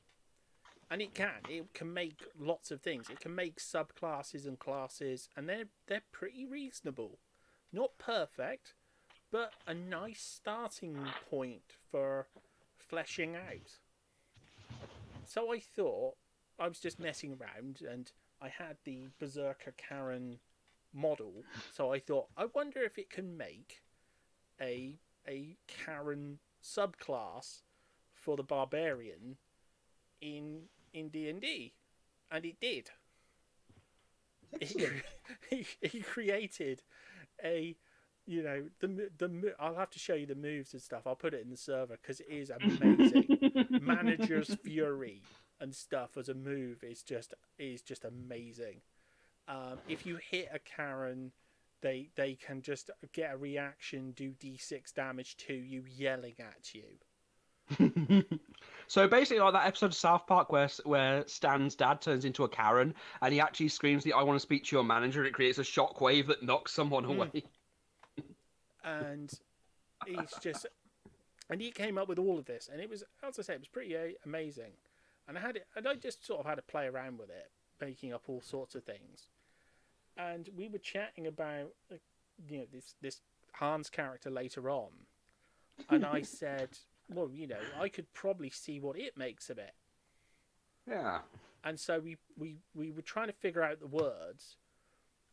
Speaker 1: And it can make lots of things. It can make subclasses and classes, and they're pretty reasonable. Not perfect, but a nice starting point for fleshing out. So I thought, I was just messing around, and I had the Berserker Karen model, so I thought, I wonder if it can make a Karen subclass for the Barbarian in D&D, and it did. He created I'll have to show you the moves and stuff. I'll put it in the server because it is amazing. Manager's Fury and stuff as a move is just amazing. If you hit a Karen, they can just get a reaction, do D6 damage to you, yelling at you.
Speaker 2: So basically, like that episode of South Park where Stan's dad turns into a Karen and he actually screams the "I want to speak to your manager," and it creates a shockwave that knocks someone away.
Speaker 1: And he's just, and he came up with all of this, and it was, as I say, it was pretty amazing. And I just sort of had to play around with it, making up all sorts of things. And we were chatting about, this Hans character later on, and I said, well, I could probably see what it makes of it.
Speaker 2: Yeah.
Speaker 1: And so we were trying to figure out the words,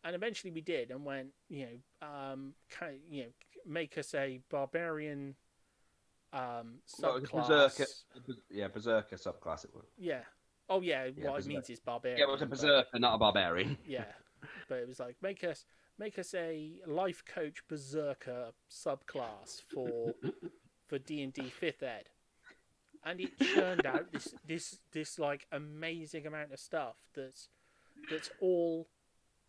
Speaker 1: and eventually we did, and went, make us a barbarian subclass.
Speaker 2: Berserker subclass it was.
Speaker 1: Yeah. Oh yeah.
Speaker 2: Yeah,
Speaker 1: What it
Speaker 2: berserker.
Speaker 1: means is barbarian.
Speaker 2: Yeah, it was a berserker, not a barbarian.
Speaker 1: Yeah, but it was like make us a life coach berserker subclass for D&D 5th ed. And it churned out this like amazing amount of stuff that's all,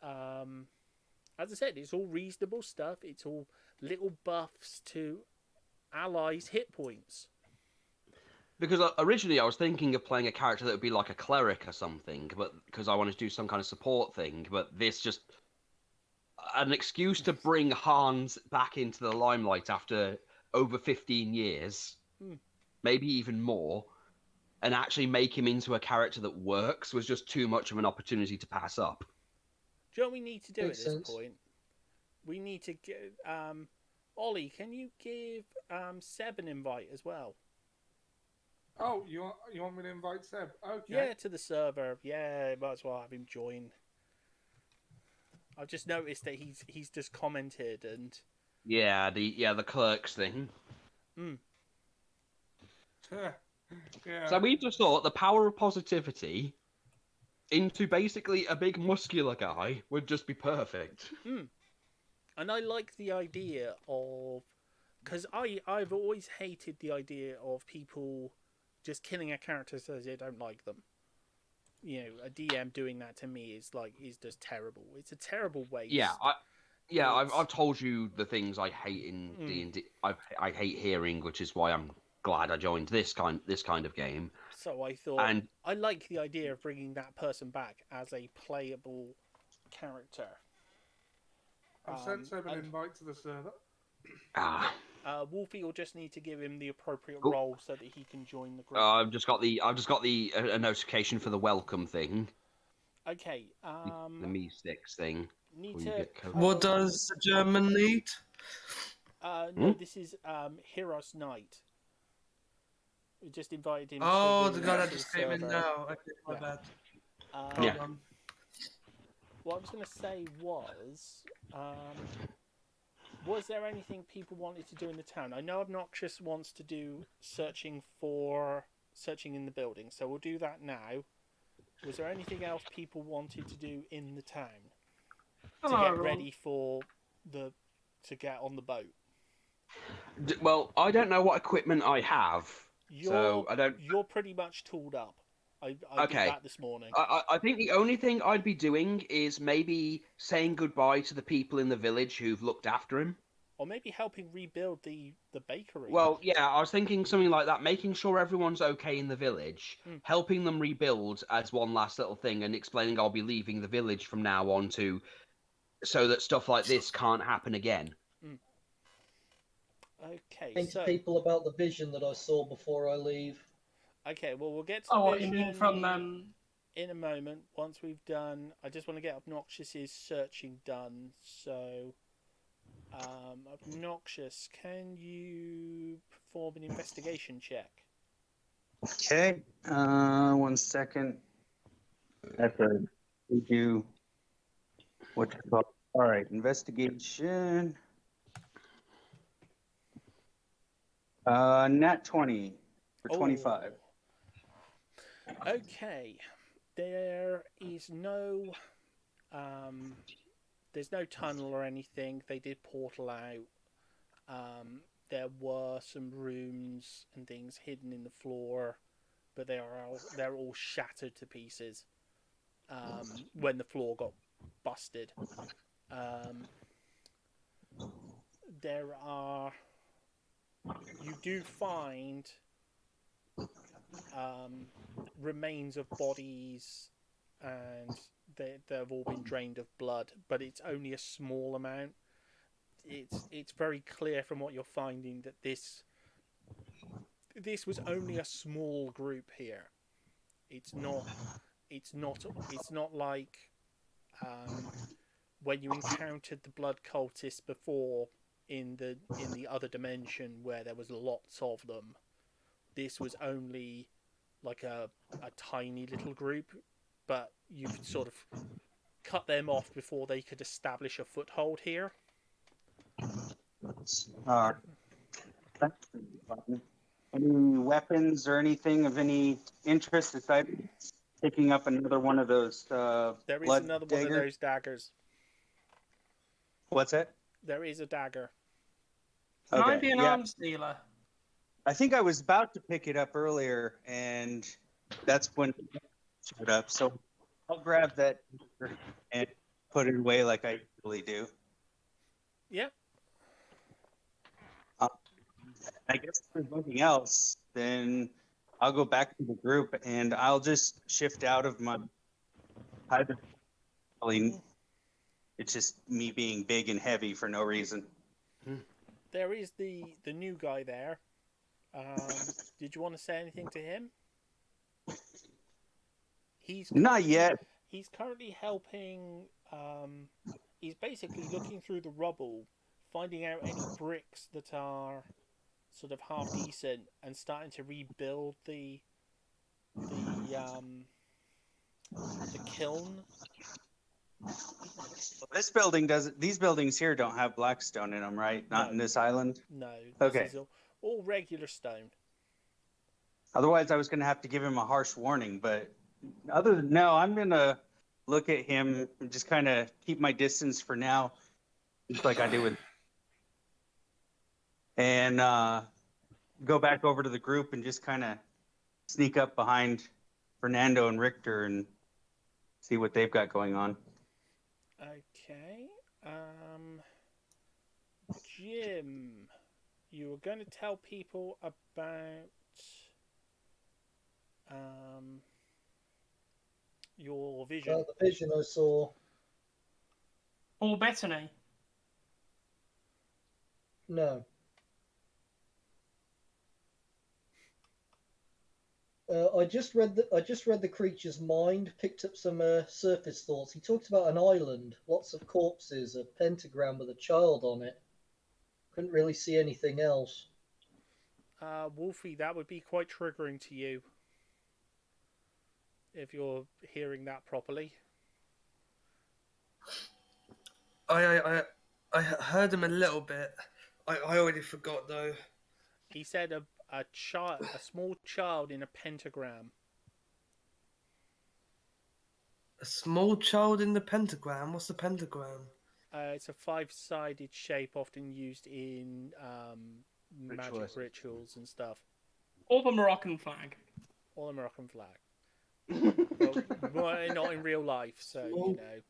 Speaker 1: as I said, it's all reasonable stuff. It's all little buffs to allies' hit points.
Speaker 2: Because originally I was thinking of playing a character that would be like a cleric or something, but because I wanted to do some kind of support thing. But this just an excuse to bring Hans back into the limelight after over 15 years. Maybe even more, and actually make him into a character that works was just too much of an opportunity to pass up.
Speaker 1: Do you know what we need to do
Speaker 11: Makes
Speaker 1: at this
Speaker 11: sense.
Speaker 1: point? We need to get Ollie. Can you give Seb an invite as well?
Speaker 3: Oh, you want me to invite Seb? Okay.
Speaker 1: Yeah, to the server. Yeah, might as well have him join. I've just noticed that he's just commented and.
Speaker 2: Yeah, the clerks thing.
Speaker 3: Yeah.
Speaker 2: So we just thought the power of positivity into basically a big muscular guy would just be perfect.
Speaker 1: And I like the idea of, because I've always hated the idea of people just killing a character so they don't like them. A DM doing that to me is just terrible. It's a terrible waste.
Speaker 2: Yeah, I've told you the things I hate in D&D. I hate hearing, which is why I'm glad I joined this kind of game.
Speaker 1: So I thought, I like the idea of bringing that person back as a playable character.
Speaker 3: I've sent Seb an invite to the server.
Speaker 1: Wolfie will just need to give him the appropriate role so that he can join the group.
Speaker 2: I've just got a notification for the welcome thing.
Speaker 1: Okay.
Speaker 2: The me sticks thing.
Speaker 6: What does the German need?
Speaker 1: No, this is Heroes Night. We just invited him.
Speaker 6: Oh,
Speaker 1: to
Speaker 6: the guy that just came in now. Okay, my bad.
Speaker 1: What I was going to say was there anything people wanted to do in the town? I know Obnoxious wants to do searching in the building, so we'll do that now. Was there anything else people wanted to do in the town to get ready for to get on the boat?
Speaker 2: Well, I don't know what equipment I have, so I don't.
Speaker 1: You're pretty much tooled up. I did that this morning.
Speaker 2: I think the only thing I'd be doing is maybe saying goodbye to the people in the village who've looked after him.
Speaker 1: Or maybe helping rebuild the bakery.
Speaker 2: Well, yeah, I was thinking something like that, making sure everyone's okay in the village, helping them rebuild as one last little thing, and explaining I'll be leaving the village from now on so that stuff like this can't happen again.
Speaker 1: Okay,
Speaker 11: Think to people about the vision that I saw before I leave.
Speaker 1: Okay, well, we'll get to the
Speaker 6: What
Speaker 1: vision
Speaker 6: you mean from them?
Speaker 1: in a moment. Once we've done, I just want to get Obnoxious's searching done. So, Obnoxious, can you perform an investigation check?
Speaker 8: Okay, 1 second. That's a do what you call. All right, investigation. Nat 20 for 25.
Speaker 1: Okay, there is no, there's no tunnel or anything. They did portal out. There were some rooms and things hidden in the floor, but they're all shattered to pieces when the floor got busted. You do find remains of bodies, and they've all been drained of blood, but it's only a small amount. it's very clear from what you're finding that this was only a small group here. It's not like when you encountered the blood cultists before in the other dimension where there was lots of them. This was only like a tiny little group, but you've sort of cut them off before they could establish a foothold here.
Speaker 9: Any weapons or anything of any interest aside picking up another one of those
Speaker 1: There is
Speaker 9: blood
Speaker 1: another
Speaker 9: daggers?
Speaker 1: one of those daggers.
Speaker 9: What's that?
Speaker 1: There is a dagger.
Speaker 12: Can I
Speaker 9: Okay,
Speaker 12: be an
Speaker 9: yeah.
Speaker 12: arms dealer?
Speaker 9: I think I was about to pick it up earlier, and that's when it showed up. So I'll grab that and put it away like I usually do.
Speaker 1: Yep.
Speaker 9: I guess if there's nothing else, then I'll go back to the group and I'll just shift out of my hybrid. It's just me being big and heavy for no reason.
Speaker 1: There is the new guy there. Did you want to say anything to him?
Speaker 9: Not yet.
Speaker 1: He's currently helping. He's basically looking through the rubble, finding out any bricks that are sort of half decent, and starting to rebuild the kiln.
Speaker 9: This building doesn't. These buildings here don't have blackstone in them, right? Not
Speaker 1: No.
Speaker 9: in this island.
Speaker 1: No, this
Speaker 9: Okay.
Speaker 1: is all regular stone.
Speaker 9: Otherwise, I was going to have to give him a harsh warning. But no, I'm going to look at him and just kind of keep my distance for now, just like I do with, and go back over to the group and just kind of sneak up behind Fernando and Richter and see what they've got going on.
Speaker 1: Okay. Jim, you were going to tell people about your vision.
Speaker 11: The vision I saw.
Speaker 12: Or Bethany?
Speaker 11: No. I just read the creature's mind. Picked up some surface thoughts. He talked about an island, lots of corpses, a pentagram with a child on it. Couldn't really see anything else.
Speaker 1: Wolfie, that would be quite triggering to you if you're hearing that properly.
Speaker 6: I heard him a little bit. I already forgot though.
Speaker 1: He said a small child in a pentagram.
Speaker 6: A small child in the pentagram? What's the pentagram?
Speaker 1: It's a 5-sided shape often used in magic rituals and stuff.
Speaker 12: Or the Moroccan flag.
Speaker 1: Or the Moroccan flag. Well, not in real life, so you know.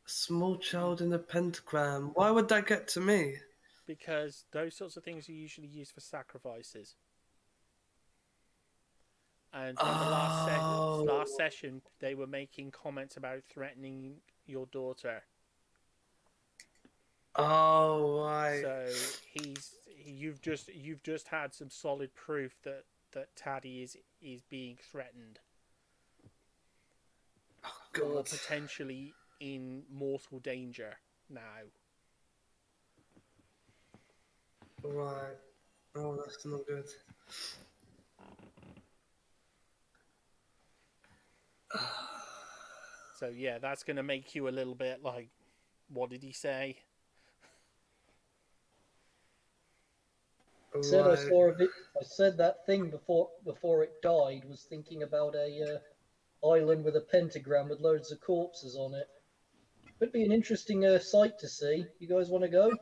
Speaker 6: A small child in a pentagram. Why would that get to me?
Speaker 1: Because those sorts of things are usually used for sacrifices. And in the last session, they were making comments about threatening your daughter.
Speaker 6: Oh, right.
Speaker 1: So you've just had some solid proof that Taddy is being threatened.
Speaker 6: Oh, God.
Speaker 1: Or potentially in mortal danger now.
Speaker 6: Right. Oh, that's not good.
Speaker 1: So yeah, that's going to make you a little bit like, what did he say?
Speaker 11: I said I saw a bit. I said that thing before it died was thinking about a island with a pentagram with loads of corpses on it. Could be an interesting sight to see. You guys want to go?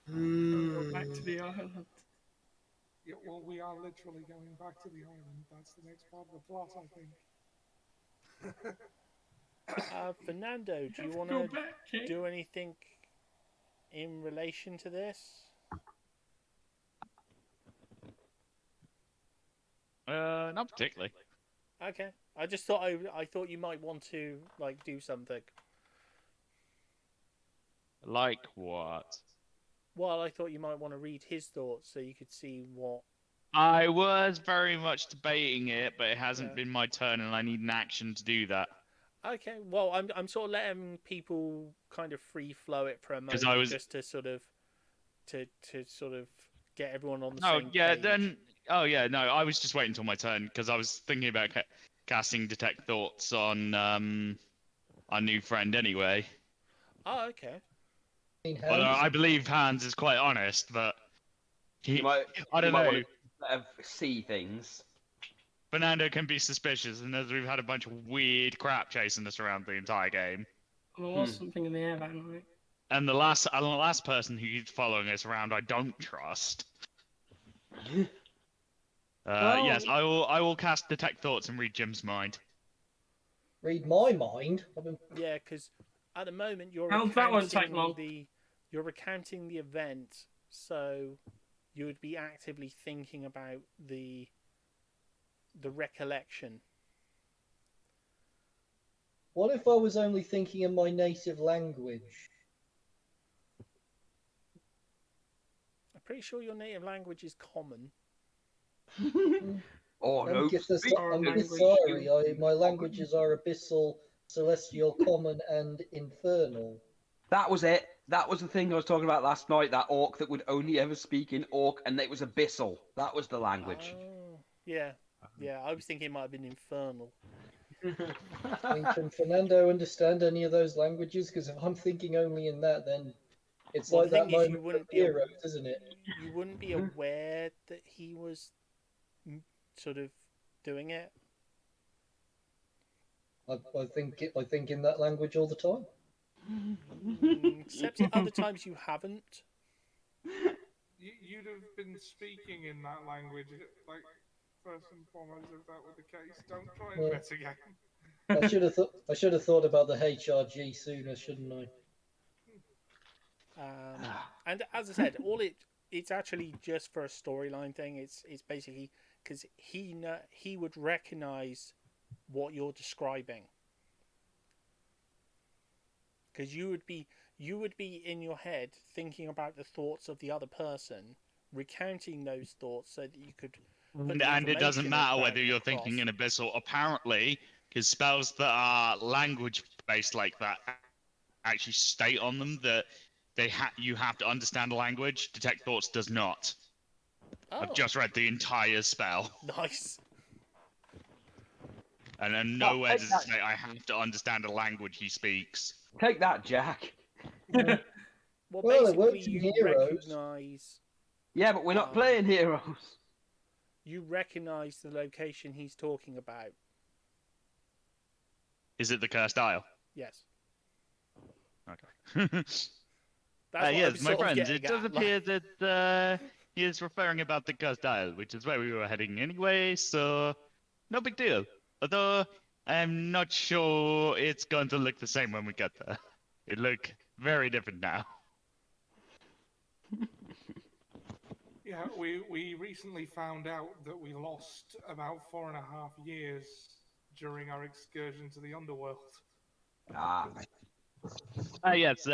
Speaker 12: Back to the island.
Speaker 3: Yeah, well, we are literally going back to the island. That's the next part of the plot, I think.
Speaker 1: Fernando, do you want to do anything in relation to this?
Speaker 4: Not particularly.
Speaker 1: Okay, I just thought I thought you might want to like do something.
Speaker 4: Like what?
Speaker 1: Well, I thought you might want to read his thoughts so you could see what.
Speaker 4: I was very much debating it, but it hasn't
Speaker 1: Yeah.
Speaker 4: been my turn, and I need an action to do that.
Speaker 1: Okay, well, I'm sort of letting people kind of free flow it for a
Speaker 4: 'Cause
Speaker 1: moment,
Speaker 4: I was-
Speaker 1: just to sort of sort of get everyone on the
Speaker 4: Oh
Speaker 1: same
Speaker 4: yeah,
Speaker 1: page.
Speaker 4: then. Oh yeah, no, I was just waiting until my turn because I was thinking about casting detect thoughts on our new friend anyway.
Speaker 1: Oh, okay.
Speaker 4: Although I believe Hans is quite honest, but he,
Speaker 2: You might,
Speaker 4: I don't know.
Speaker 2: want to see things.
Speaker 4: Fernando can be suspicious, and as we've had a bunch of weird crap chasing us around the entire game.
Speaker 12: There was something in the air that night.
Speaker 4: And the last person who's following us around, I don't trust.
Speaker 11: Well-
Speaker 4: Yes, I will cast detect thoughts and read Jim's mind.
Speaker 11: Read my mind.
Speaker 1: Yeah, because at the moment you're
Speaker 12: That won't take
Speaker 1: recounting
Speaker 12: long.
Speaker 1: you're recounting the event, so you would be actively thinking about the recollection.
Speaker 11: What if I was only thinking in my native language?
Speaker 1: I'm pretty sure your native language is common.
Speaker 2: Oh
Speaker 11: I'm
Speaker 2: no!
Speaker 11: Githari. My languages are abyssal, celestial, common, and infernal.
Speaker 2: That was it. That was the thing I was talking about last night. That orc that would only ever speak in orc, and it was abyssal. That was the language.
Speaker 1: Oh, yeah. I was thinking it might have been infernal.
Speaker 11: I mean, can Fernando understand any of those languages? Because if I'm thinking only in that, then it's
Speaker 1: Well,
Speaker 11: like
Speaker 1: the
Speaker 11: that
Speaker 1: thing is,
Speaker 11: moment of Heroes, isn't it?
Speaker 1: You wouldn't be aware that he was sort of doing it.
Speaker 11: I think in that language all the time.
Speaker 1: Except at other times you haven't.
Speaker 3: You'd have been speaking in that language, like, first and foremost, if that were the case. Don't try and
Speaker 11: Yeah.
Speaker 3: bet again.
Speaker 11: I should have thought about the HRG sooner, shouldn't I?
Speaker 1: And as I said, it's actually just for a storyline thing. It's basically because he would recognize what you're describing, because you would be in your head thinking about the thoughts of the other person, recounting those thoughts so that you could.
Speaker 4: And it doesn't matter whether you're thinking in abyssal. Apparently, because spells that are language based like that actually state on them that you have to understand the language. Detect thoughts does not.
Speaker 1: Oh.
Speaker 4: I've just read the entire spell.
Speaker 1: Nice.
Speaker 4: And then nowhere does it say I have to understand the language he speaks.
Speaker 2: Take that, Jack.
Speaker 1: Well,
Speaker 11: it worked
Speaker 1: basically,
Speaker 11: in
Speaker 1: you
Speaker 11: Heroes.
Speaker 1: recognize.
Speaker 2: Yeah, but we're not playing Heroes.
Speaker 1: You recognize the location he's talking about.
Speaker 4: Is it the Cursed Isle?
Speaker 1: Yes.
Speaker 4: Okay.
Speaker 1: That's what I
Speaker 4: yes,
Speaker 1: was
Speaker 4: my
Speaker 1: sort of
Speaker 4: friends,
Speaker 1: getting
Speaker 4: it does
Speaker 1: at,
Speaker 4: appear that he is referring about the Cursed Isle, which is where we were heading anyway, so no big deal. Although, I'm not sure it's going to look the same when we get there. It look very different now.
Speaker 3: Yeah, we recently found out that we lost about 4.5 years during our excursion to the underworld.
Speaker 4: Yes,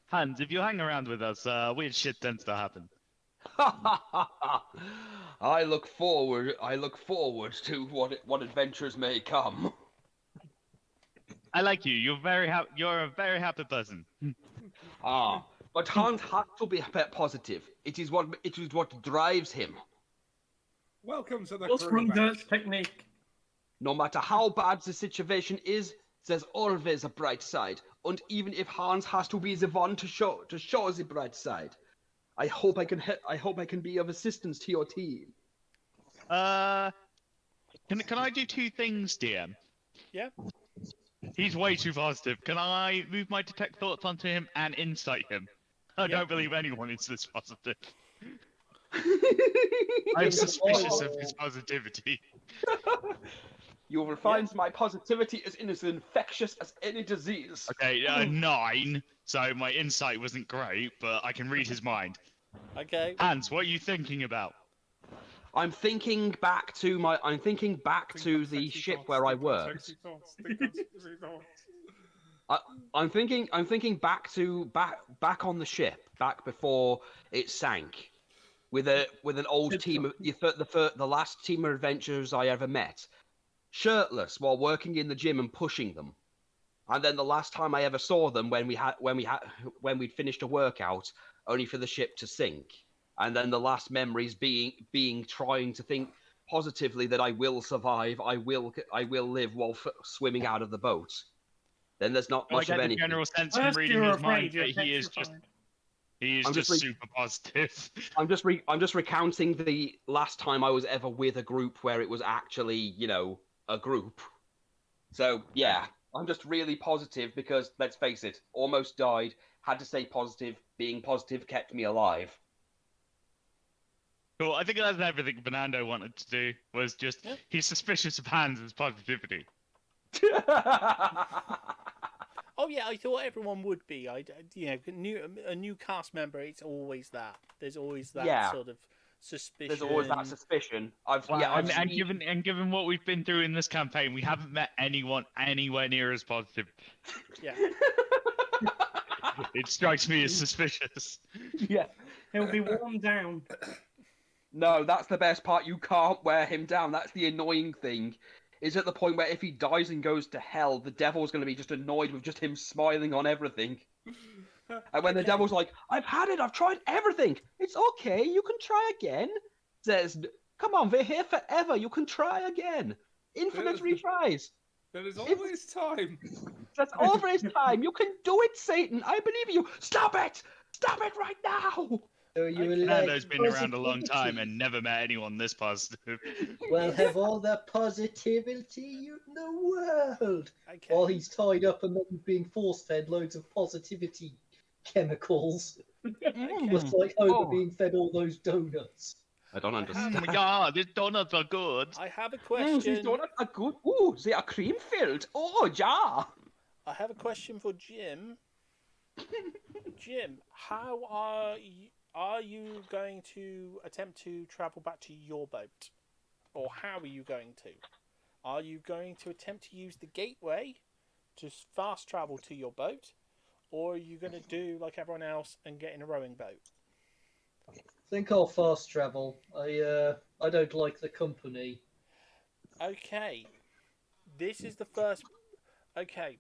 Speaker 4: Hans, if you hang around with us, weird shit tends to happen.
Speaker 2: I look forward to what adventures may come.
Speaker 4: I like you. You're a very happy person.
Speaker 2: But Hans has to be a bit positive. It is what drives him.
Speaker 3: Welcome to the
Speaker 12: What's
Speaker 3: crew.
Speaker 12: from Dirt's technique?
Speaker 2: No matter how bad the situation is, there's always a bright side. And even if Hans has to be the one to show the bright side, I hope I can be of assistance to your team.
Speaker 4: Can I do two things, DM?
Speaker 1: Yeah.
Speaker 4: He's way too positive. Can I move my detect thoughts onto him and insight him? I don't believe anyone is this positive. I'm suspicious of his positivity.
Speaker 2: You will find my positivity is as infectious as any disease.
Speaker 4: Okay, 9. So my insight wasn't great, but I can read his mind.
Speaker 1: Okay.
Speaker 4: Hans, what are you thinking about?
Speaker 2: I'm thinking back to the ship where I worked. I'm thinking back on the ship, back before it sank, with an old team. The last team of adventurers I ever met, shirtless while working in the gym and pushing them. And then the last time I ever saw them when we'd finished a workout, only for the ship to sink. And then the last memories being trying to think positively that I will survive, I will live while swimming out of the boat. Then there's not
Speaker 4: I
Speaker 2: much
Speaker 4: get
Speaker 2: of
Speaker 4: the
Speaker 2: anything.
Speaker 4: general sense from
Speaker 12: First
Speaker 4: reading
Speaker 12: you're
Speaker 4: his mind
Speaker 12: afraid, you're
Speaker 4: that he is
Speaker 12: petrified.
Speaker 4: just super positive.
Speaker 2: I'm just recounting the last time I was ever with a group where it was actually, a group. So yeah, I'm just really positive because let's face it, almost died, had to stay positive, being positive kept me alive.
Speaker 4: Cool. I think that's everything Fernando wanted to do. Was just he's suspicious of Hans' positivity.
Speaker 1: Oh yeah, I thought everyone would be. A new cast member, it's always that. There's always that sort of suspicion.
Speaker 2: There's always that suspicion.
Speaker 4: Given what we've been through in this campaign, we haven't met anyone anywhere near as positive.
Speaker 1: Yeah.
Speaker 4: It strikes me as suspicious.
Speaker 2: Yeah.
Speaker 12: He'll be worn down.
Speaker 2: No, that's the best part. You can't wear him down. That's the annoying thing. Is at the point where if he dies and goes to hell, the devil's going to be just annoyed with just him smiling on everything. And when the devil's like, I've had it, I've tried everything. It's okay, you can try again. Says, come on, we're here forever, you can try again. Infinite retries.
Speaker 3: There is always time.
Speaker 2: There's always time. You can do it, Satan. I believe you. Stop it. Stop it right now.
Speaker 11: So you
Speaker 4: Fernando's been around a long time and never met anyone this positive.
Speaker 11: Well, have all the positivity in the world.
Speaker 1: Okay.
Speaker 11: While he's tied up and then being force-fed loads of positivity chemicals. Just like Homer being fed all those donuts.
Speaker 2: I don't understand.
Speaker 4: Oh my god, these donuts are good.
Speaker 1: I have a question.
Speaker 2: These donuts are good. Ooh, they are cream-filled. Oh, yeah.
Speaker 1: I have a question for Jim. Jim, how are you going to attempt to travel back to your boat? Or how are you going to? Are you going to attempt to use the gateway to fast travel to your boat? Or are you going to do like everyone else and get in a rowing boat?
Speaker 11: I think I'll fast travel. I don't like the company.
Speaker 1: Okay. This is the first... Okay.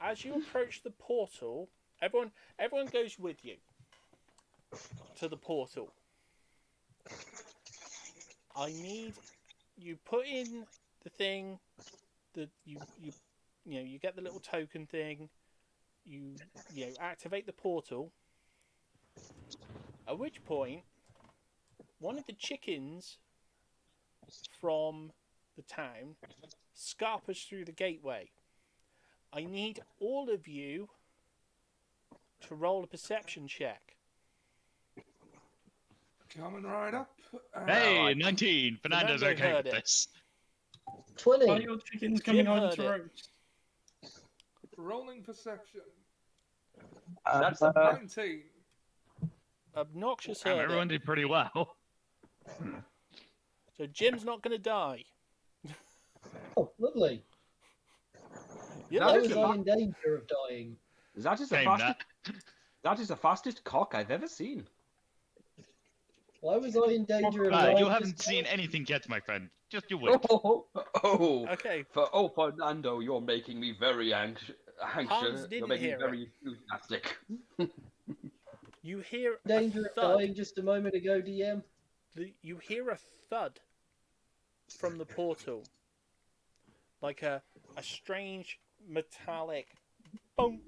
Speaker 1: As you approach the portal, everyone goes with you to the portal. I need you put in the thing that you get the little token thing. You activate the portal. At which point, one of the chickens from the town scarpers through the gateway. I need all of you to roll a perception check.
Speaker 3: Coming right up.
Speaker 4: Hey, 19. Fernando's okay with this.
Speaker 11: 20.
Speaker 12: Are your chickens coming home to roast?
Speaker 3: Rolling perception.
Speaker 2: That's
Speaker 3: 19.
Speaker 1: Obnoxious
Speaker 4: Damn,
Speaker 1: heard
Speaker 4: everyone
Speaker 1: it.
Speaker 4: did pretty well.
Speaker 1: So Jim's not going to die.
Speaker 11: Oh, lovely.
Speaker 1: You're
Speaker 11: Why was
Speaker 1: lucky.
Speaker 11: I in danger of dying?
Speaker 2: That is the
Speaker 4: Same
Speaker 2: fastest. That is the fastest cock I've ever seen.
Speaker 11: Why was I in danger of dying?
Speaker 4: You haven't seen anything yet, my friend. Just you wait.
Speaker 1: Okay.
Speaker 2: Fernando, you're making me very anxious.
Speaker 1: Hans didn't
Speaker 2: You're making me
Speaker 1: hear
Speaker 2: very enthusiastic.
Speaker 1: You hear
Speaker 11: Danger
Speaker 1: a
Speaker 11: of
Speaker 1: thud.
Speaker 11: dying just a moment ago, DM.
Speaker 1: You hear a thud from the portal, like a strange metallic bonk,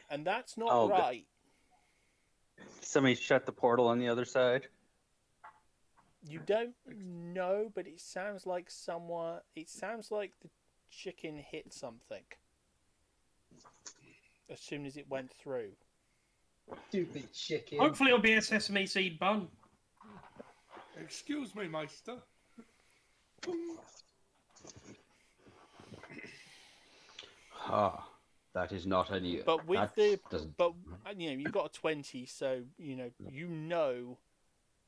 Speaker 1: and that's not right.
Speaker 8: Somebody shut the portal on the other side.
Speaker 1: You don't know, but it sounds like someone. It sounds like the chicken hit something as soon as it went through.
Speaker 11: Stupid chicken.
Speaker 12: Hopefully it'll be a sesame seed bun.
Speaker 3: Excuse me, Meister.
Speaker 2: That is not any.
Speaker 1: But with you've got a 20, so you know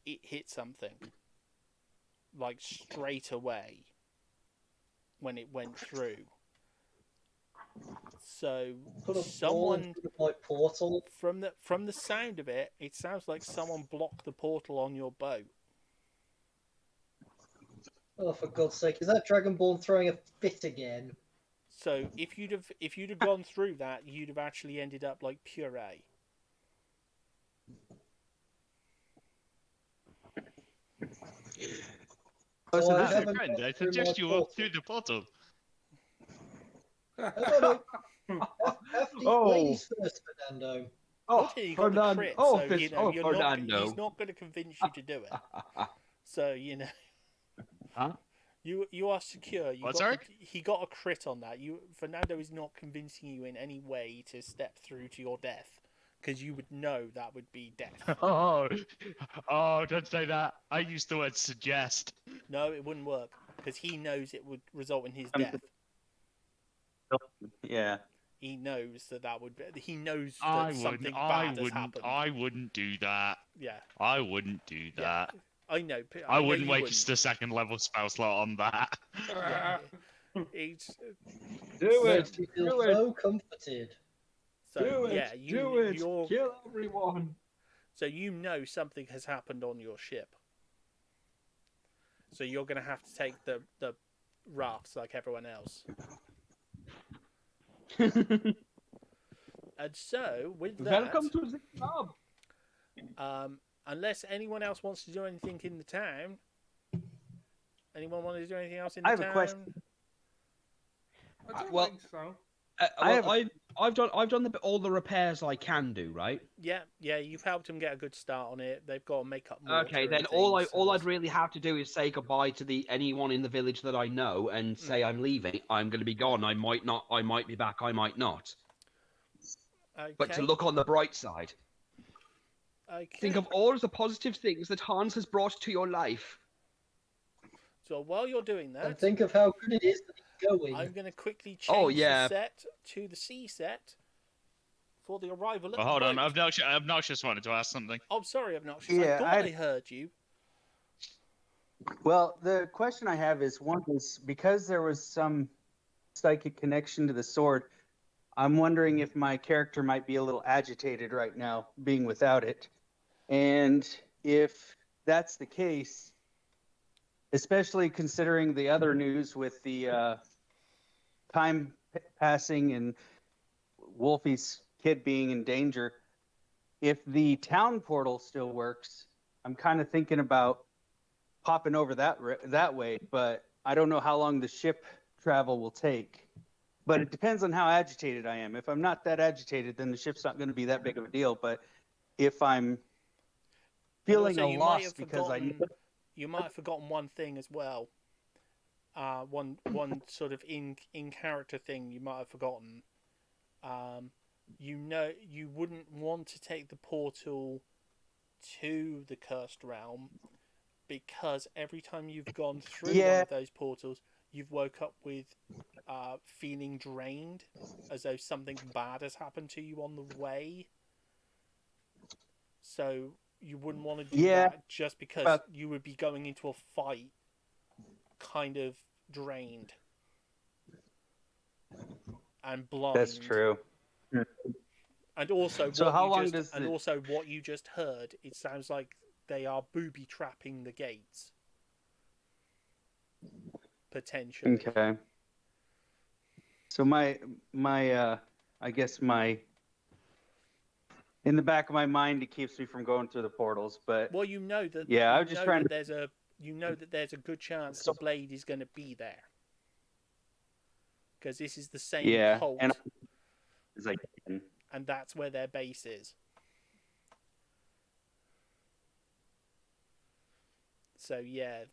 Speaker 1: it hit something like straight away. when it went through. So
Speaker 11: Put a ball
Speaker 1: someone
Speaker 11: into my portal.
Speaker 1: from the sound of it, it sounds like someone blocked the portal on your boat.
Speaker 11: Oh, for God's sake! Is that Dragonborn throwing a fit again?
Speaker 1: So if you'd have gone through that, you'd have actually ended up like puree.
Speaker 4: Oh, so
Speaker 11: I
Speaker 4: that's my
Speaker 11: haven't
Speaker 4: friend.
Speaker 11: got
Speaker 4: I
Speaker 11: through
Speaker 4: suggest
Speaker 11: my
Speaker 4: you walk through the portal.
Speaker 11: No. Have the
Speaker 2: Oh.
Speaker 11: ladies first, Fernando.
Speaker 1: Fortunately, you got the
Speaker 2: Fernando.
Speaker 1: crit,
Speaker 2: Oh,
Speaker 1: so
Speaker 2: this.
Speaker 1: you know
Speaker 2: Oh,
Speaker 1: you're
Speaker 2: Fernando.
Speaker 1: not. He's not going to convince you to do it. So you know.
Speaker 4: Huh?
Speaker 1: You are secure.
Speaker 4: What's that?
Speaker 1: He got a crit on that. Fernando is not convincing you in any way to step through to your death, because you would know that would be death.
Speaker 4: Oh, don't say that. I used the word suggest.
Speaker 1: No, it wouldn't work, because he knows it would result in his death.
Speaker 2: Yeah.
Speaker 1: He knows that would be. He knows that something bad has happened.
Speaker 4: I wouldn't do that.
Speaker 1: Yeah.
Speaker 4: I wouldn't do that.
Speaker 1: I know.
Speaker 4: I wouldn't waste a second level spell slot on that.
Speaker 1: Yeah. It's
Speaker 2: Do
Speaker 11: Makes
Speaker 2: it.
Speaker 11: me feel
Speaker 2: Do it.
Speaker 11: so comforted.
Speaker 1: so
Speaker 2: Do it.
Speaker 1: yeah.
Speaker 2: Do it.
Speaker 1: You're
Speaker 2: Kill everyone.
Speaker 1: so you know something has happened on your ship. So you're going to have to take the rafts like everyone else. And so with that,
Speaker 2: Welcome to the club.
Speaker 1: Unless anyone else wants to do anything in the town. Anyone want to do anything else in the
Speaker 8: I
Speaker 1: town?
Speaker 8: have a question.
Speaker 3: I don't
Speaker 2: well,
Speaker 3: think so.
Speaker 2: I've done all the repairs I can do, right?
Speaker 1: Yeah, you've helped them get a good start on it. They've got to make up mortar.
Speaker 2: Okay, then
Speaker 1: and
Speaker 2: all
Speaker 1: things,
Speaker 2: I'd really have to do is say goodbye to anyone in the village that I know and say I'm leaving. I'm going to be gone. I might not. I might be back. I might not.
Speaker 1: Okay.
Speaker 2: But to look on the bright side.
Speaker 1: Okay.
Speaker 2: Think of all of the positive things that Hans has brought to your life.
Speaker 1: So while you're doing that,
Speaker 11: And think of how good it is that he's going.
Speaker 1: I'm going to quickly change the set to the C set for the arrival at
Speaker 4: Oh,
Speaker 1: the
Speaker 4: hold on.
Speaker 1: boat.
Speaker 4: Obnoxious wanted to ask something.
Speaker 1: Oh, sorry, Obnoxious.
Speaker 8: Yeah,
Speaker 1: I thought I heard you.
Speaker 8: Well, the question I have is one is because there was some psychic connection to the sword, I'm wondering if my character might be a little agitated right now, being without it. And if that's the case, especially considering the other news with the time passing and Wolfie's kid being in danger, if the town portal still works, I'm kind of thinking about popping over that way, but I don't know how long the ship travel will take. But it depends on how agitated I am. If I'm not that agitated, then the ship's not going to be that big of a deal. But if I'm feeling a loss because
Speaker 1: you might have forgotten one thing as well. One sort of in character thing you might have forgotten. You wouldn't want to take the portal to the cursed realm, because every time you've gone through one of those portals, you've woke up with feeling drained, as though something bad has happened to you on the way. So you wouldn't want to do that just because you would be going into a fight kind of drained and blind.
Speaker 8: That's true.
Speaker 1: And also, also what you just heard, it sounds like they are booby trapping the gates. Potentially.
Speaker 8: Okay. So my I guess in the back of my mind, it keeps me from going through the portals, but
Speaker 1: well, you know that
Speaker 8: I was just trying to.
Speaker 1: there's a good chance the blade is going to be there, because this is the same cult, and that's where their base is. So yeah,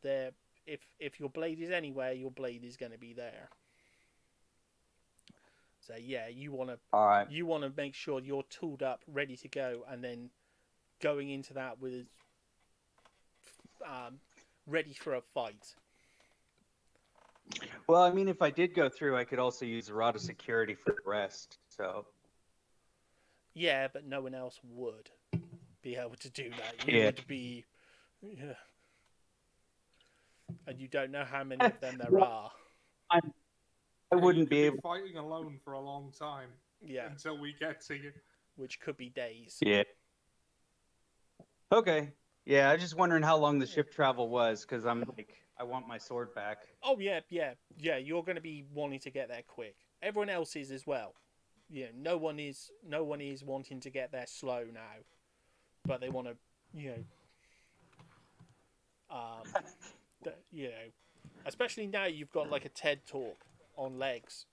Speaker 1: if your blade is anywhere, your blade is going to be there. So yeah, you want to make sure you're tooled up, ready to go, and then going into that with ready for a fight.
Speaker 8: Well, I mean, if I did go through, I could also use a rod of security for the rest. So
Speaker 1: yeah, but no one else would be able to do that. You would be, and you don't know how many of them there are.
Speaker 2: I
Speaker 3: You
Speaker 2: wouldn't
Speaker 3: could
Speaker 2: be able.
Speaker 3: fighting alone for a long time.
Speaker 1: Yeah.
Speaker 3: Until we get to you.
Speaker 1: Which could be days.
Speaker 2: Yeah.
Speaker 9: Okay. Yeah, I was just wondering how long the ship travel was, because I'm like, I want my sword back.
Speaker 1: Oh yeah. You're going to be wanting to get there quick. Everyone else is as well. No one is wanting to get there slow now, but they want to, especially now you've got like a TED talk on legs.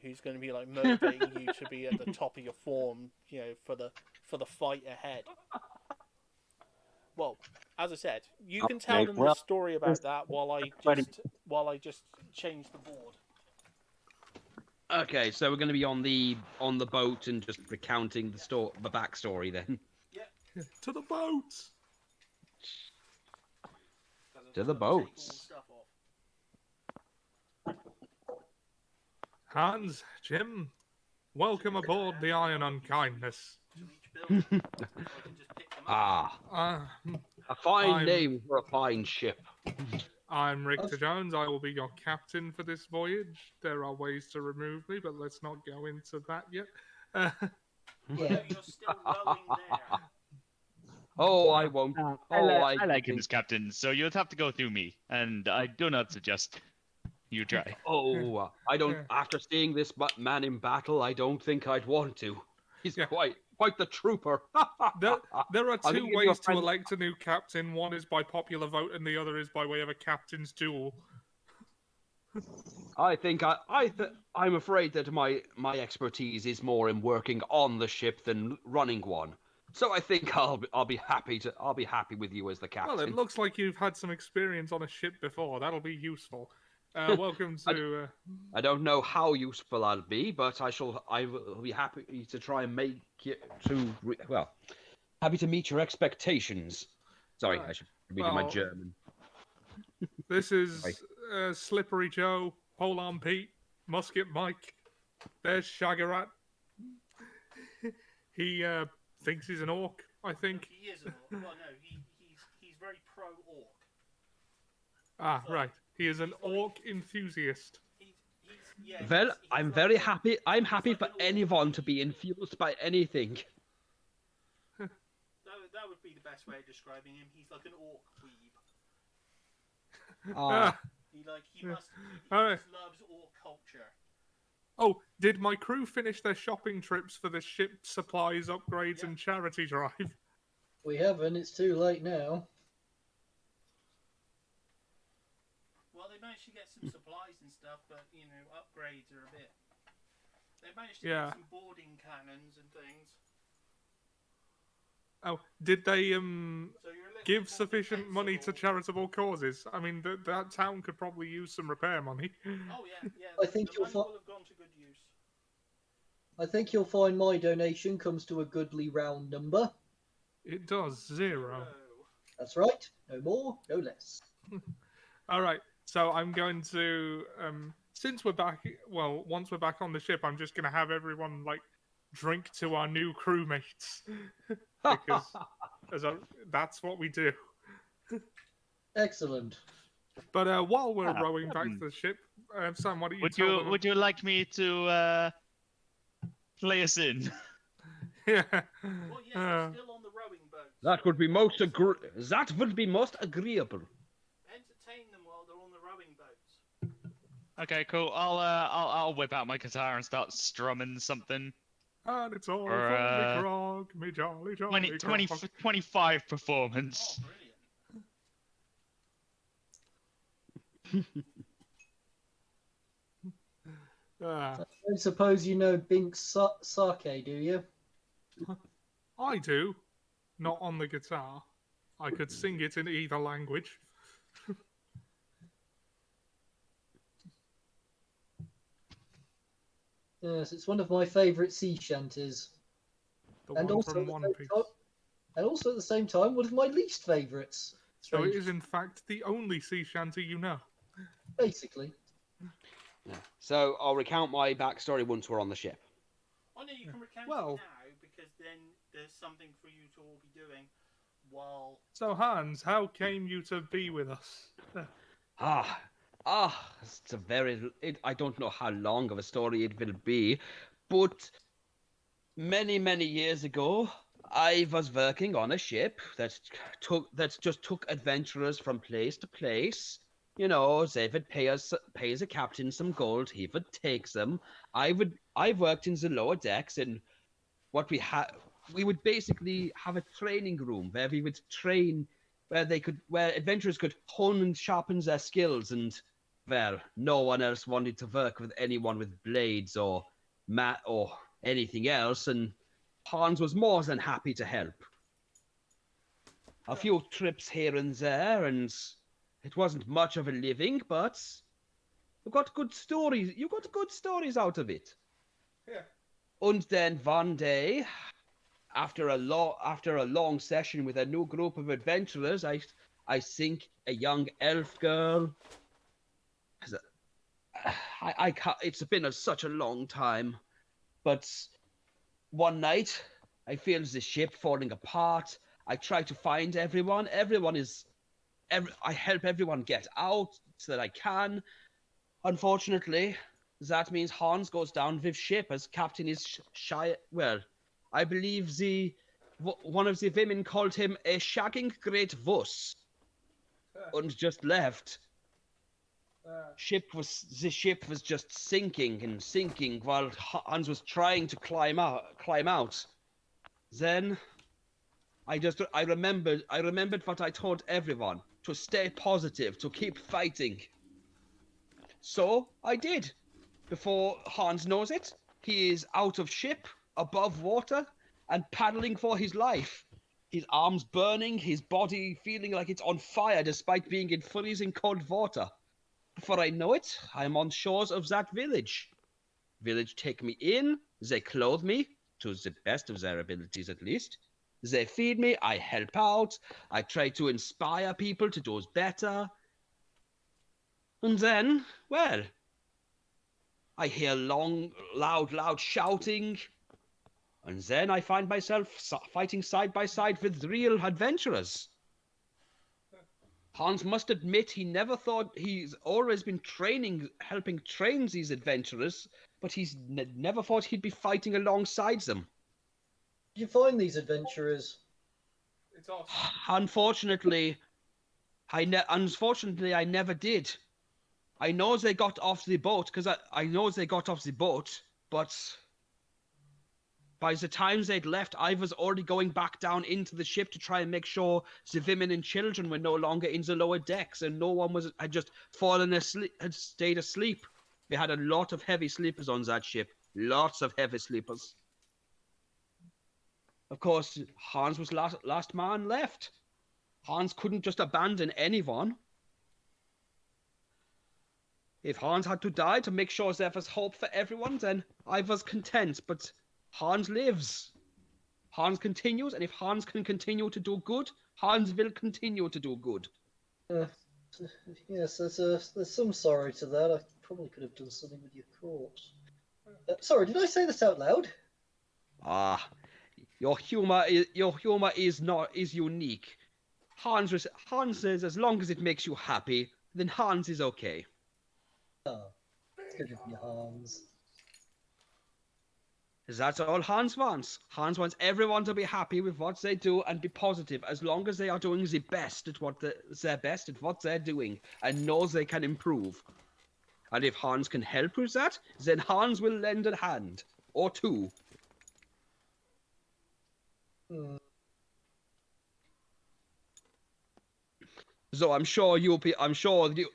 Speaker 1: Who's going to be like motivating you to be at the top of your form. For the fight ahead. Well, as I said, you can tell them the story about that while I just change the board.
Speaker 2: Okay, so we're going to be on the boat and just recounting the backstory then.
Speaker 1: Yeah.
Speaker 3: To the boats.
Speaker 2: To the boats.
Speaker 3: Hans, Jim, welcome aboard the Iron Unkindness.
Speaker 2: A fine name for a fine ship.
Speaker 3: I'm Richter Jones. I will be your captain for this voyage. There are ways to remove me, but let's not go into that yet.
Speaker 11: Yeah.
Speaker 1: You're still rowing there.
Speaker 2: Oh, I won't.
Speaker 4: I like him as captain, so you'll have to go through me, and I do not suggest you try.
Speaker 2: Oh, I don't. After seeing this man in battle, I don't think I'd want to. He's quite the trooper.
Speaker 3: There are two ways to elect a new captain. One is by popular vote, and the other is by way of a captain's duel.
Speaker 2: I think I'm afraid that my expertise is more in working on the ship than running one. So I think I'll be happy with you as the captain.
Speaker 3: Well, it looks like you've had some experience on a ship before. That'll be useful. Welcome to.
Speaker 2: I don't know how useful I'll be, but I will be happy to try and make it happy to meet your expectations. Sorry, I should be doing my German.
Speaker 3: This is Slippery Joe, Polearm Pete, Musket Mike. There's Shaggerat. He thinks he's an orc, I think.
Speaker 1: He is an orc. Well, no, he's very pro-orc.
Speaker 2: Ah,
Speaker 3: right. He is an orc enthusiast.
Speaker 2: Well, I'm very happy. I'm happy for anyone to be infused by anything.
Speaker 1: That would be the best way of describing him. He's like an orc weeb. He just loves orc culture.
Speaker 3: Oh, did my crew finish their shopping trips for the ship supplies, upgrades, and charity drive?
Speaker 11: We haven't. It's too late now.
Speaker 1: Well, they managed to get some supplies and stuff, but upgrades are a bit. They managed to get some boarding cannons and things.
Speaker 3: Oh, did they give sufficient money to charitable causes? I mean, that town could probably use some repair money.
Speaker 1: Oh yeah.
Speaker 11: I think
Speaker 1: the money will have gone to good use.
Speaker 11: I think you'll find my donation comes to a goodly round number.
Speaker 3: It does, 0.
Speaker 11: That's right. No more, no less.
Speaker 3: All right. So I'm going to, since we're back, once we're back on the ship, I'm just going to have everyone drink to our new crewmates because that's what we do.
Speaker 11: Excellent.
Speaker 3: But while we're rowing back to the ship, Sam, what do you tell them?
Speaker 4: Would you like me to play us in?
Speaker 3: Yeah.
Speaker 1: Well, yeah, still on the rowing boat.
Speaker 2: That would be most agreeable.
Speaker 1: Entertain them while they're on the rowing boats.
Speaker 4: Okay, cool. I'll whip out my guitar and start strumming something.
Speaker 3: And it's all for me grog, me jolly
Speaker 4: 25 performance.
Speaker 11: I don't suppose you know Bink Sake, do you?
Speaker 3: I do. Not on the guitar. I could sing it in either language.
Speaker 11: Yes, it's one of my favourite sea shanties. And also at the same time, one of my least favourites.
Speaker 3: So it is in fact the only sea shanty you know.
Speaker 11: Basically.
Speaker 2: Yeah. So I'll recount my backstory once we're on the ship.
Speaker 1: Oh no, you can recount it now because then there's something for you to all be doing while.
Speaker 3: So Hans, how came you to be with us?
Speaker 2: It's a I don't know how long of a story it will be, but many years ago, I was working on a ship that just took adventurers from place to place. You know, they would pays a captain some gold, he would take them. I worked in the lower decks, and what we would basically have a training room where we would train, where adventurers could hone and sharpen their skills, and well, no one else wanted to work with anyone with blades or or anything else, and Hans was more than happy to help. A few trips here and there, and it wasn't much of a living, but you got good stories. You got good stories out of it.
Speaker 3: Yeah.
Speaker 2: And then one day, after a long session with a new group of adventurers, I think a young elf girl. I can't. It's been such a long time, but one night I feel the ship falling apart. I try to find everyone. I help everyone get out so that I can. Unfortunately, that means Hans goes down with ship as captain is shy. Well, I believe one of the women called him a shagging great wuss, and just left. The ship was just sinking and sinking while Hans was trying to climb out. Then I remembered what I told everyone, to stay positive, to keep fighting. So I did. Before Hans knows it, he is out of ship, above water, and paddling for his life. His arms burning, his body feeling like it's on fire despite being in freezing cold water. Before I know it, I am on shores of that village. Village take me in, they clothe me, to the best of their abilities at least. They feed me, I help out, I try to inspire people to do better. And then, well, I hear loud shouting, and then I find myself fighting side by side with real adventurers. Hans must admit he never thought he's always been helping train these adventurers, but he's never thought he'd be fighting alongside them.
Speaker 11: Did you find these adventurers?
Speaker 3: It's awesome.
Speaker 2: Unfortunately, I never did. I know they got off the boat, but by the time they'd left, I was already going back down into the ship to try and make sure the women and children were no longer in the lower decks, and no one had just fallen asleep, had stayed asleep. We had a lot of heavy sleepers on that ship. Lots of heavy sleepers. Of course, Hans was last man left. Hans couldn't just abandon anyone. If Hans had to die to make sure there was hope for everyone, then I was content, but Hans lives. Hans continues, and if Hans can continue to do good, Hans will continue to do good.
Speaker 11: Yes, there's some sorrow to that. I probably could have done something with your corpse. Sorry, did I say this out loud?
Speaker 2: Your humor is unique. Hans says as long as it makes you happy, then Hans is okay.
Speaker 11: Oh, it's good of you, Hans.
Speaker 2: That's all Hans wants. Hans wants everyone to be happy with what they do and be positive, as long as they are doing their best at what they're doing and knows they can improve. And if Hans can help with that, then Hans will lend a hand or two. So I'm sure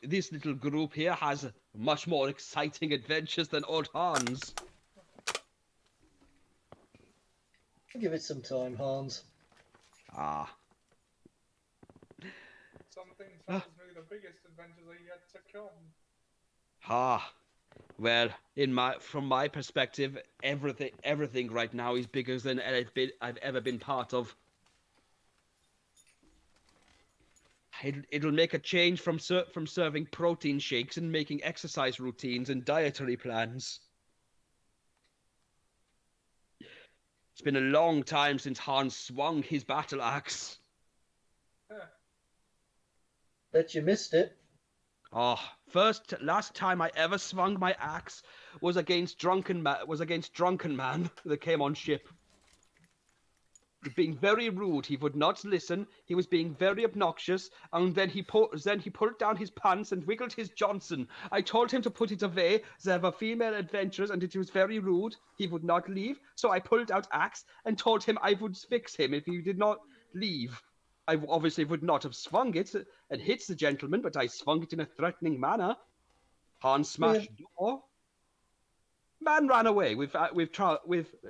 Speaker 2: this little group here has much more exciting adventures than old Hans.
Speaker 11: Give it some time, Hans.
Speaker 3: Something tells me the biggest adventures are yet to come.
Speaker 2: Well, from my perspective, everything right now is bigger than I've ever been part of. It'll make a change from serving protein shakes and making exercise routines and dietary plans. It's been a long time since Hans swung his battle axe.
Speaker 11: Bet you missed it.
Speaker 2: Oh, last time I ever swung my axe was against drunken man that came on ship. He was being very rude. He would not listen. He was being very obnoxious, and then he pulled down his pants and wiggled his Johnson. I told him to put it away. There were female adventurers, and it was very rude. He would not leave, so I pulled out axe and told him I would fix him if he did not leave. I obviously would not have swung it and hit the gentleman, but I swung it in a threatening manner. Hans smashed door. Man ran away with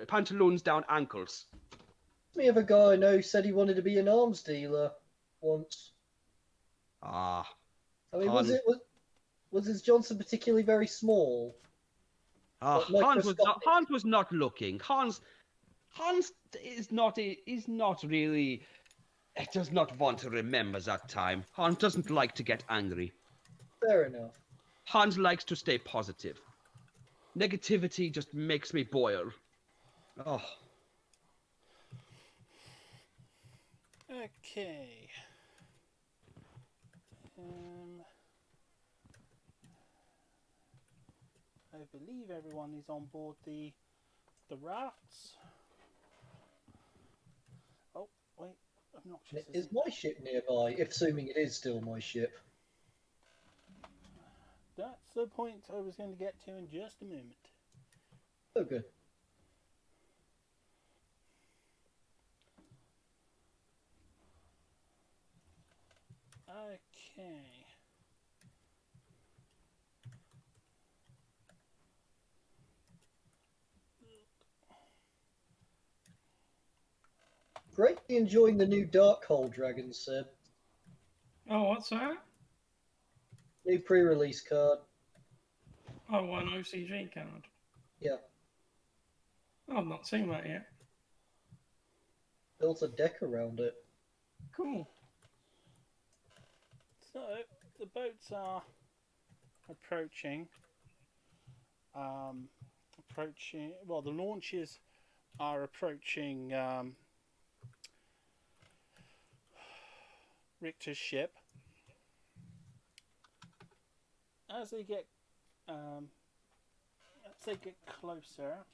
Speaker 2: pantaloons down ankles.
Speaker 11: Me of a guy I know said he wanted to be an arms dealer once.
Speaker 2: Ah.
Speaker 11: I mean, was his Johnson particularly very small? Like
Speaker 2: Hans was not looking. Hans is not really. He does not want to remember that time. Hans doesn't like to get angry.
Speaker 11: Fair enough.
Speaker 2: Hans likes to stay positive. Negativity just makes me boil. Oh.
Speaker 1: Okay. I believe everyone is on board the rafts. Oh, wait. Obnoxious.
Speaker 11: Is my ship nearby? If assuming it is still my ship.
Speaker 1: That's the point I was going to get to in just a moment.
Speaker 11: Oh, good.
Speaker 1: Okay.
Speaker 11: Greatly enjoying the new Darkhold Dragon, Seb.
Speaker 12: Oh, what's that?
Speaker 11: New pre-release card.
Speaker 12: Oh, an OCG card.
Speaker 11: Yeah.
Speaker 12: Oh, I've not seen that yet.
Speaker 11: Built a deck around it.
Speaker 12: Cool.
Speaker 1: So, the boats are approaching. Well, the launches are approaching Richter's ship. As they get closer,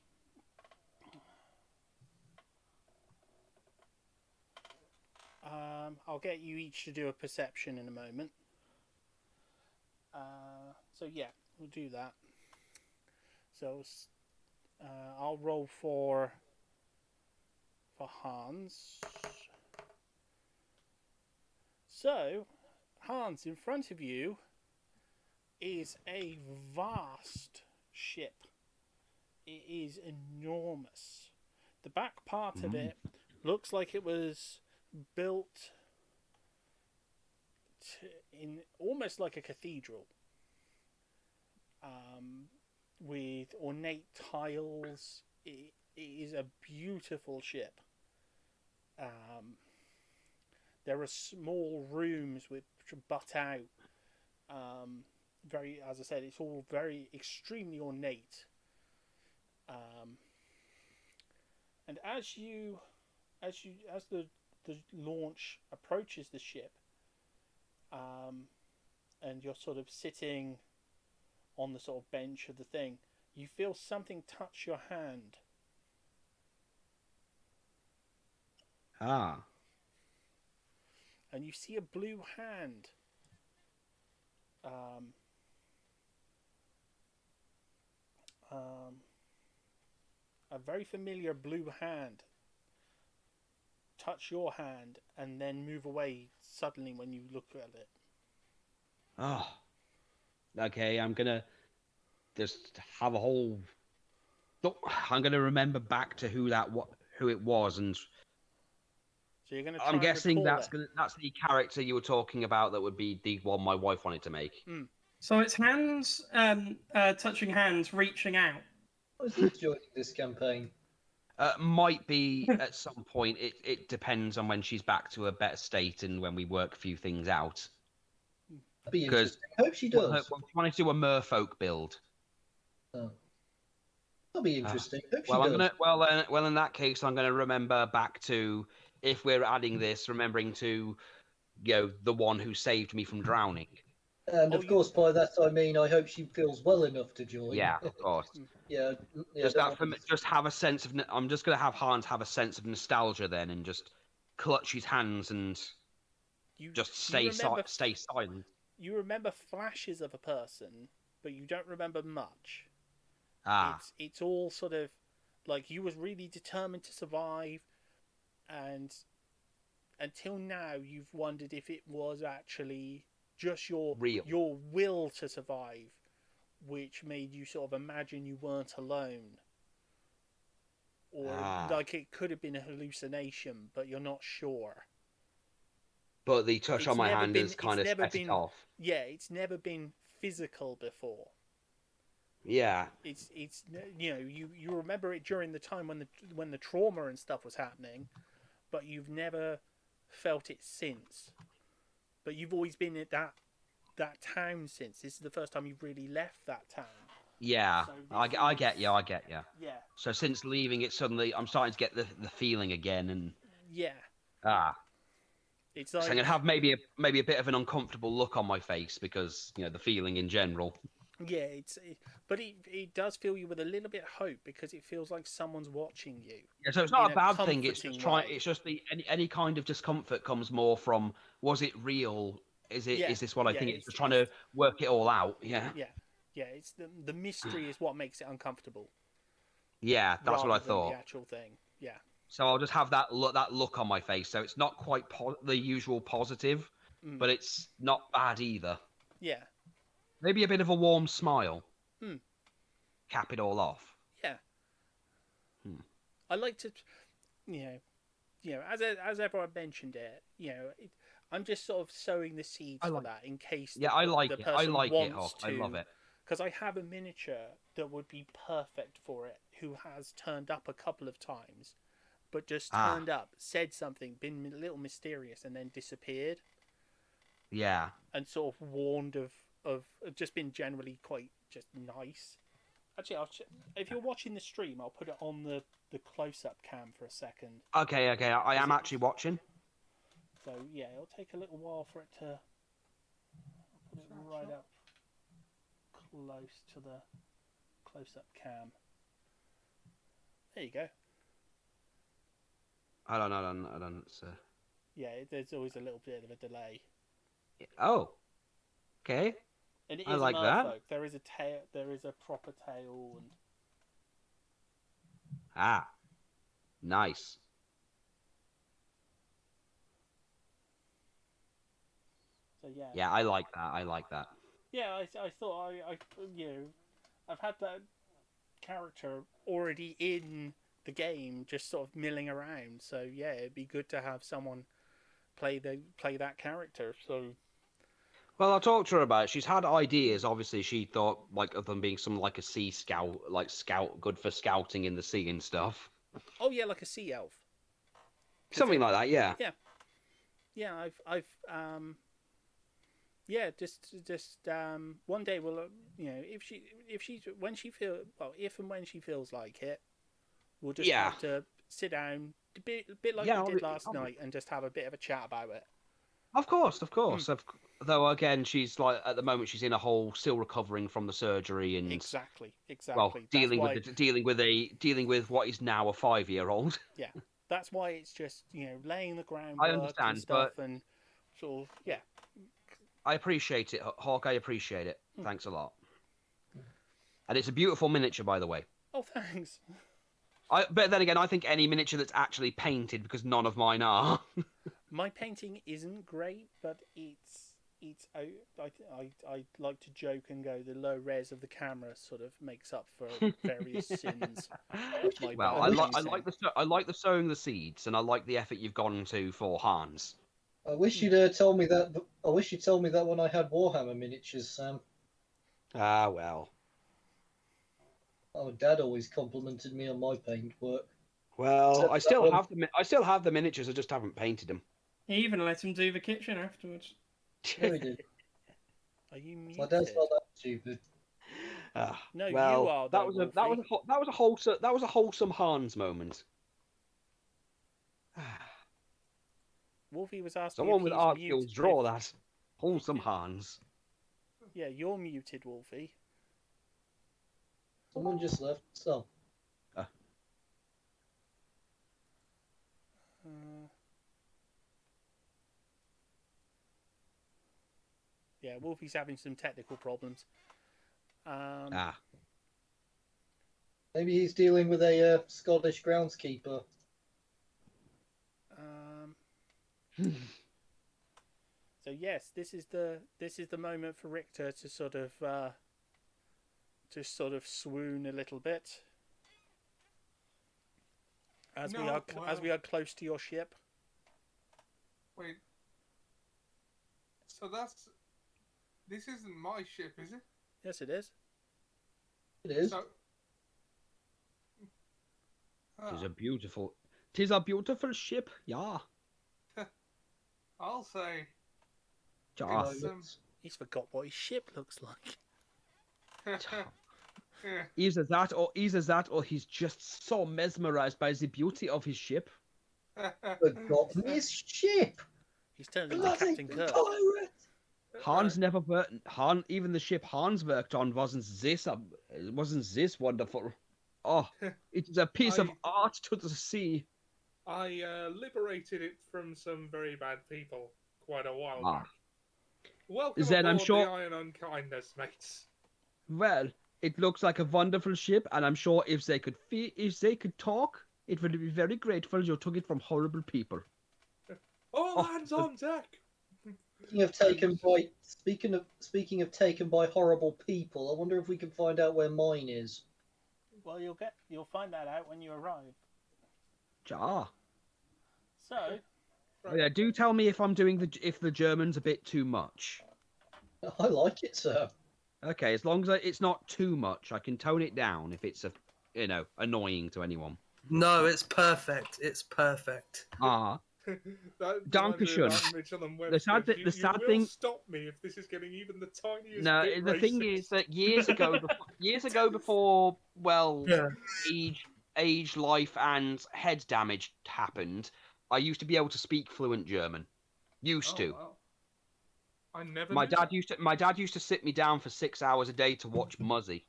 Speaker 1: I'll get you each to do a perception in a moment. So yeah, we'll do that. So I'll roll for Hans. So Hans, in front of you is a vast ship. It is enormous. The back part of it looks like it was built in almost like a cathedral, with ornate tiles. It is a beautiful ship. There are small rooms which butt out. As I said, it's all very extremely ornate. And as the launch approaches the ship, and you're sort of sitting on the sort of bench of the thing, you feel something touch your hand.
Speaker 2: Ah.
Speaker 1: And you see a blue hand. A very familiar blue hand touch your hand and then move away suddenly when you look at it.
Speaker 2: Oh. Okay, I'm gonna just have a whole. I'm gonna remember back to who it was, and
Speaker 1: so you're gonna.
Speaker 2: I'm guessing that's the character you were talking about. That would be the one my wife wanted to make.
Speaker 12: So it's hands, touching hands, reaching out.
Speaker 11: Was he joining this campaign?
Speaker 2: Might be at some point. It depends on when she's back to a better state and when we work a few things out.
Speaker 11: That'd be interesting. I hope she does.
Speaker 2: We're trying to do a merfolk build.
Speaker 11: Oh. That'll be interesting. Hope she
Speaker 2: well,
Speaker 11: does.
Speaker 2: well, in that case, I'm going to remember back to, if we're adding this, remembering to, the one who saved me from drowning.
Speaker 11: And of course, by that I mean I hope she feels well enough to join.
Speaker 2: Yeah, of course.
Speaker 11: yeah, yeah.
Speaker 2: Just
Speaker 11: don't
Speaker 2: that for me,
Speaker 11: want-
Speaker 2: just have a sense of. I'm just gonna have Hans have a sense of nostalgia then, and just clutch his hands and just stay stay silent.
Speaker 1: You remember flashes of a person, but you don't remember much.
Speaker 2: Ah.
Speaker 1: It's all sort of like you was really determined to survive, and until now you've wondered if it was actually just your will to survive, which made you sort of imagine you weren't alone, or like it could have been a hallucination, but you're not sure.
Speaker 2: But the touch on my hand has kind of set it off.
Speaker 1: Yeah, it's never been physical before.
Speaker 2: Yeah.
Speaker 1: It's you know you remember it during the time when the trauma and stuff was happening, but you've never felt it since. But you've always been at that town since. This is the first time you've really left that town.
Speaker 2: Yeah,
Speaker 1: So
Speaker 2: I get you. I get you.
Speaker 1: Yeah.
Speaker 2: So since leaving it, suddenly I'm starting to get the feeling again, and
Speaker 1: yeah. It's like
Speaker 2: so I'm gonna have maybe a bit of an uncomfortable look on my face because the feeling in general.
Speaker 1: Yeah, but it does fill you with a little bit of hope because it feels like someone's watching you.
Speaker 2: Yeah, so it's not a bad thing. It's just It's just any kind of discomfort comes more from was it real? Is this what I think? It's just trying to work it all out. Yeah.
Speaker 1: Yeah. It's the mystery is what makes it uncomfortable.
Speaker 2: Yeah, that's what I thought.
Speaker 1: The actual thing. Yeah.
Speaker 2: So I'll just have that look on my face. So it's not quite the usual positive, but it's not bad either.
Speaker 1: Yeah.
Speaker 2: Maybe a bit of a warm smile. Cap it all off.
Speaker 1: Yeah. I like to, as everyone mentioned it, I'm just sort of sowing the seeds for that in case.
Speaker 2: I like
Speaker 1: the
Speaker 2: it.
Speaker 1: person
Speaker 2: I like it,
Speaker 1: wants
Speaker 2: Hawk. I love it.
Speaker 1: Because I have a miniature that would be perfect for it, who has turned up a couple of times, but just turned up, said something, been a little mysterious, and then disappeared.
Speaker 2: Yeah.
Speaker 1: And sort of warned of just been generally quite just nice. Actually, if you're watching the stream, I'll put it on the close-up cam for a second.
Speaker 2: Okay. I am actually watching.
Speaker 1: So yeah, it'll take a little while for it to. I'll put it right up close to the close-up cam. There you go.
Speaker 2: I don't.
Speaker 1: Yeah, there's always a little bit of a delay.
Speaker 2: Oh. Okay.
Speaker 1: And it is
Speaker 2: I like that.
Speaker 1: Folk. There is a tail. There is a proper tail, and
Speaker 2: nice.
Speaker 1: So yeah.
Speaker 2: Yeah, I like that.
Speaker 1: Yeah, I thought I've had that character already in the game, just sort of milling around. So yeah, it'd be good to have someone play that character. So.
Speaker 2: Well, I'll talk to her about it. She's had ideas. Obviously, she thought of them being some like a sea scout, good for scouting in the sea and stuff.
Speaker 1: Oh yeah, like a sea elf.
Speaker 2: Something like that, yeah.
Speaker 1: Yeah. Yeah, I've yeah, just one day we'll if and when she feels like it, we'll just have to sit down a bit like we did last night and just have a bit of a chat about it.
Speaker 2: Of course. Though again, she's like at the moment she's in a hole, still recovering from the surgery and
Speaker 1: exactly.
Speaker 2: Well, dealing with what is now a 5-year-old.
Speaker 1: Yeah, that's why it's just laying the groundwork
Speaker 2: I understand,
Speaker 1: and stuff,
Speaker 2: but
Speaker 1: and sort of
Speaker 2: I appreciate it, Hawk. I appreciate it. Thanks a lot. And it's a beautiful miniature, by the way.
Speaker 1: Oh, thanks.
Speaker 2: But then again, I think any miniature that's actually painted, because none of mine are.
Speaker 1: My painting isn't great, but I like to joke and go the low res of the camera sort of makes up for various sins.
Speaker 2: Well, I like the sowing the seeds, and I like the effort you've gone to for Hans.
Speaker 11: I wish you'd told me that. I wish you told me that when I had Warhammer miniatures, Sam.
Speaker 2: Ah, well.
Speaker 11: Oh, Dad always complimented me on my paint work.
Speaker 2: Well, I still have the miniatures. I just haven't painted them.
Speaker 12: He even let him do the kitchen afterwards.
Speaker 11: No, he did.
Speaker 1: Are you muted?
Speaker 11: My dad's not that stupid.
Speaker 1: No,
Speaker 2: well,
Speaker 1: you are.
Speaker 2: That was a wholesome Hans moment.
Speaker 1: Wolfie was asking.
Speaker 2: Someone
Speaker 1: if
Speaker 2: with
Speaker 1: he's
Speaker 2: art
Speaker 1: muted,
Speaker 2: skills draw that wholesome Hans.
Speaker 1: Yeah, you're muted, Wolfie.
Speaker 11: Someone just left. So.
Speaker 1: Yeah, Wolfie's having some technical problems.
Speaker 11: Maybe he's dealing with a Scottish groundskeeper.
Speaker 1: So yes, this is the moment for Richter to sort of swoon a little bit as we are close to your ship.
Speaker 3: Wait. So this isn't my ship, is it?
Speaker 1: Yes, it is.
Speaker 11: It is.
Speaker 3: So,
Speaker 2: Tis a beautiful ship, yeah.
Speaker 3: I'll say.
Speaker 2: Ja.
Speaker 1: He's forgot what his ship looks like.
Speaker 2: Either that, or he's just so mesmerized by the beauty of his ship.
Speaker 11: Forgot his ship.
Speaker 1: He's turned into Captain Kirk.
Speaker 2: Even the ship Hans worked on wasn't this wonderful. Oh, it is a piece of art to the sea.
Speaker 3: I liberated it from some very bad people quite a while back. Welcome
Speaker 2: Then
Speaker 3: aboard
Speaker 2: I'm sure...
Speaker 3: the Iron Unkindness, mates.
Speaker 2: Well, it looks like a wonderful ship, and I'm sure if they could talk, it would be very grateful you took it from horrible people.
Speaker 3: All hands on deck.
Speaker 11: Speaking of taken by horrible people, I wonder if we can find out where mine is.
Speaker 1: Well, you'll find that out when you arrive.
Speaker 2: Ja.
Speaker 1: So.
Speaker 2: Oh, yeah, do tell me if the German's a bit too much.
Speaker 11: I like it, sir.
Speaker 2: Okay, as long as it's not too much, I can tone it down if it's annoying to anyone.
Speaker 6: No, it's perfect. It's perfect.
Speaker 2: Dankeschön. The sad thing.
Speaker 3: Stop me if this is getting even the tiniest
Speaker 2: No,
Speaker 3: bit
Speaker 2: the
Speaker 3: racist.
Speaker 2: thing is that years ago, before age, life, and head damage happened, I used to be able to speak fluent German.
Speaker 3: Wow. I never.
Speaker 2: My dad used to sit me down for 6 hours a day to watch Muzzy.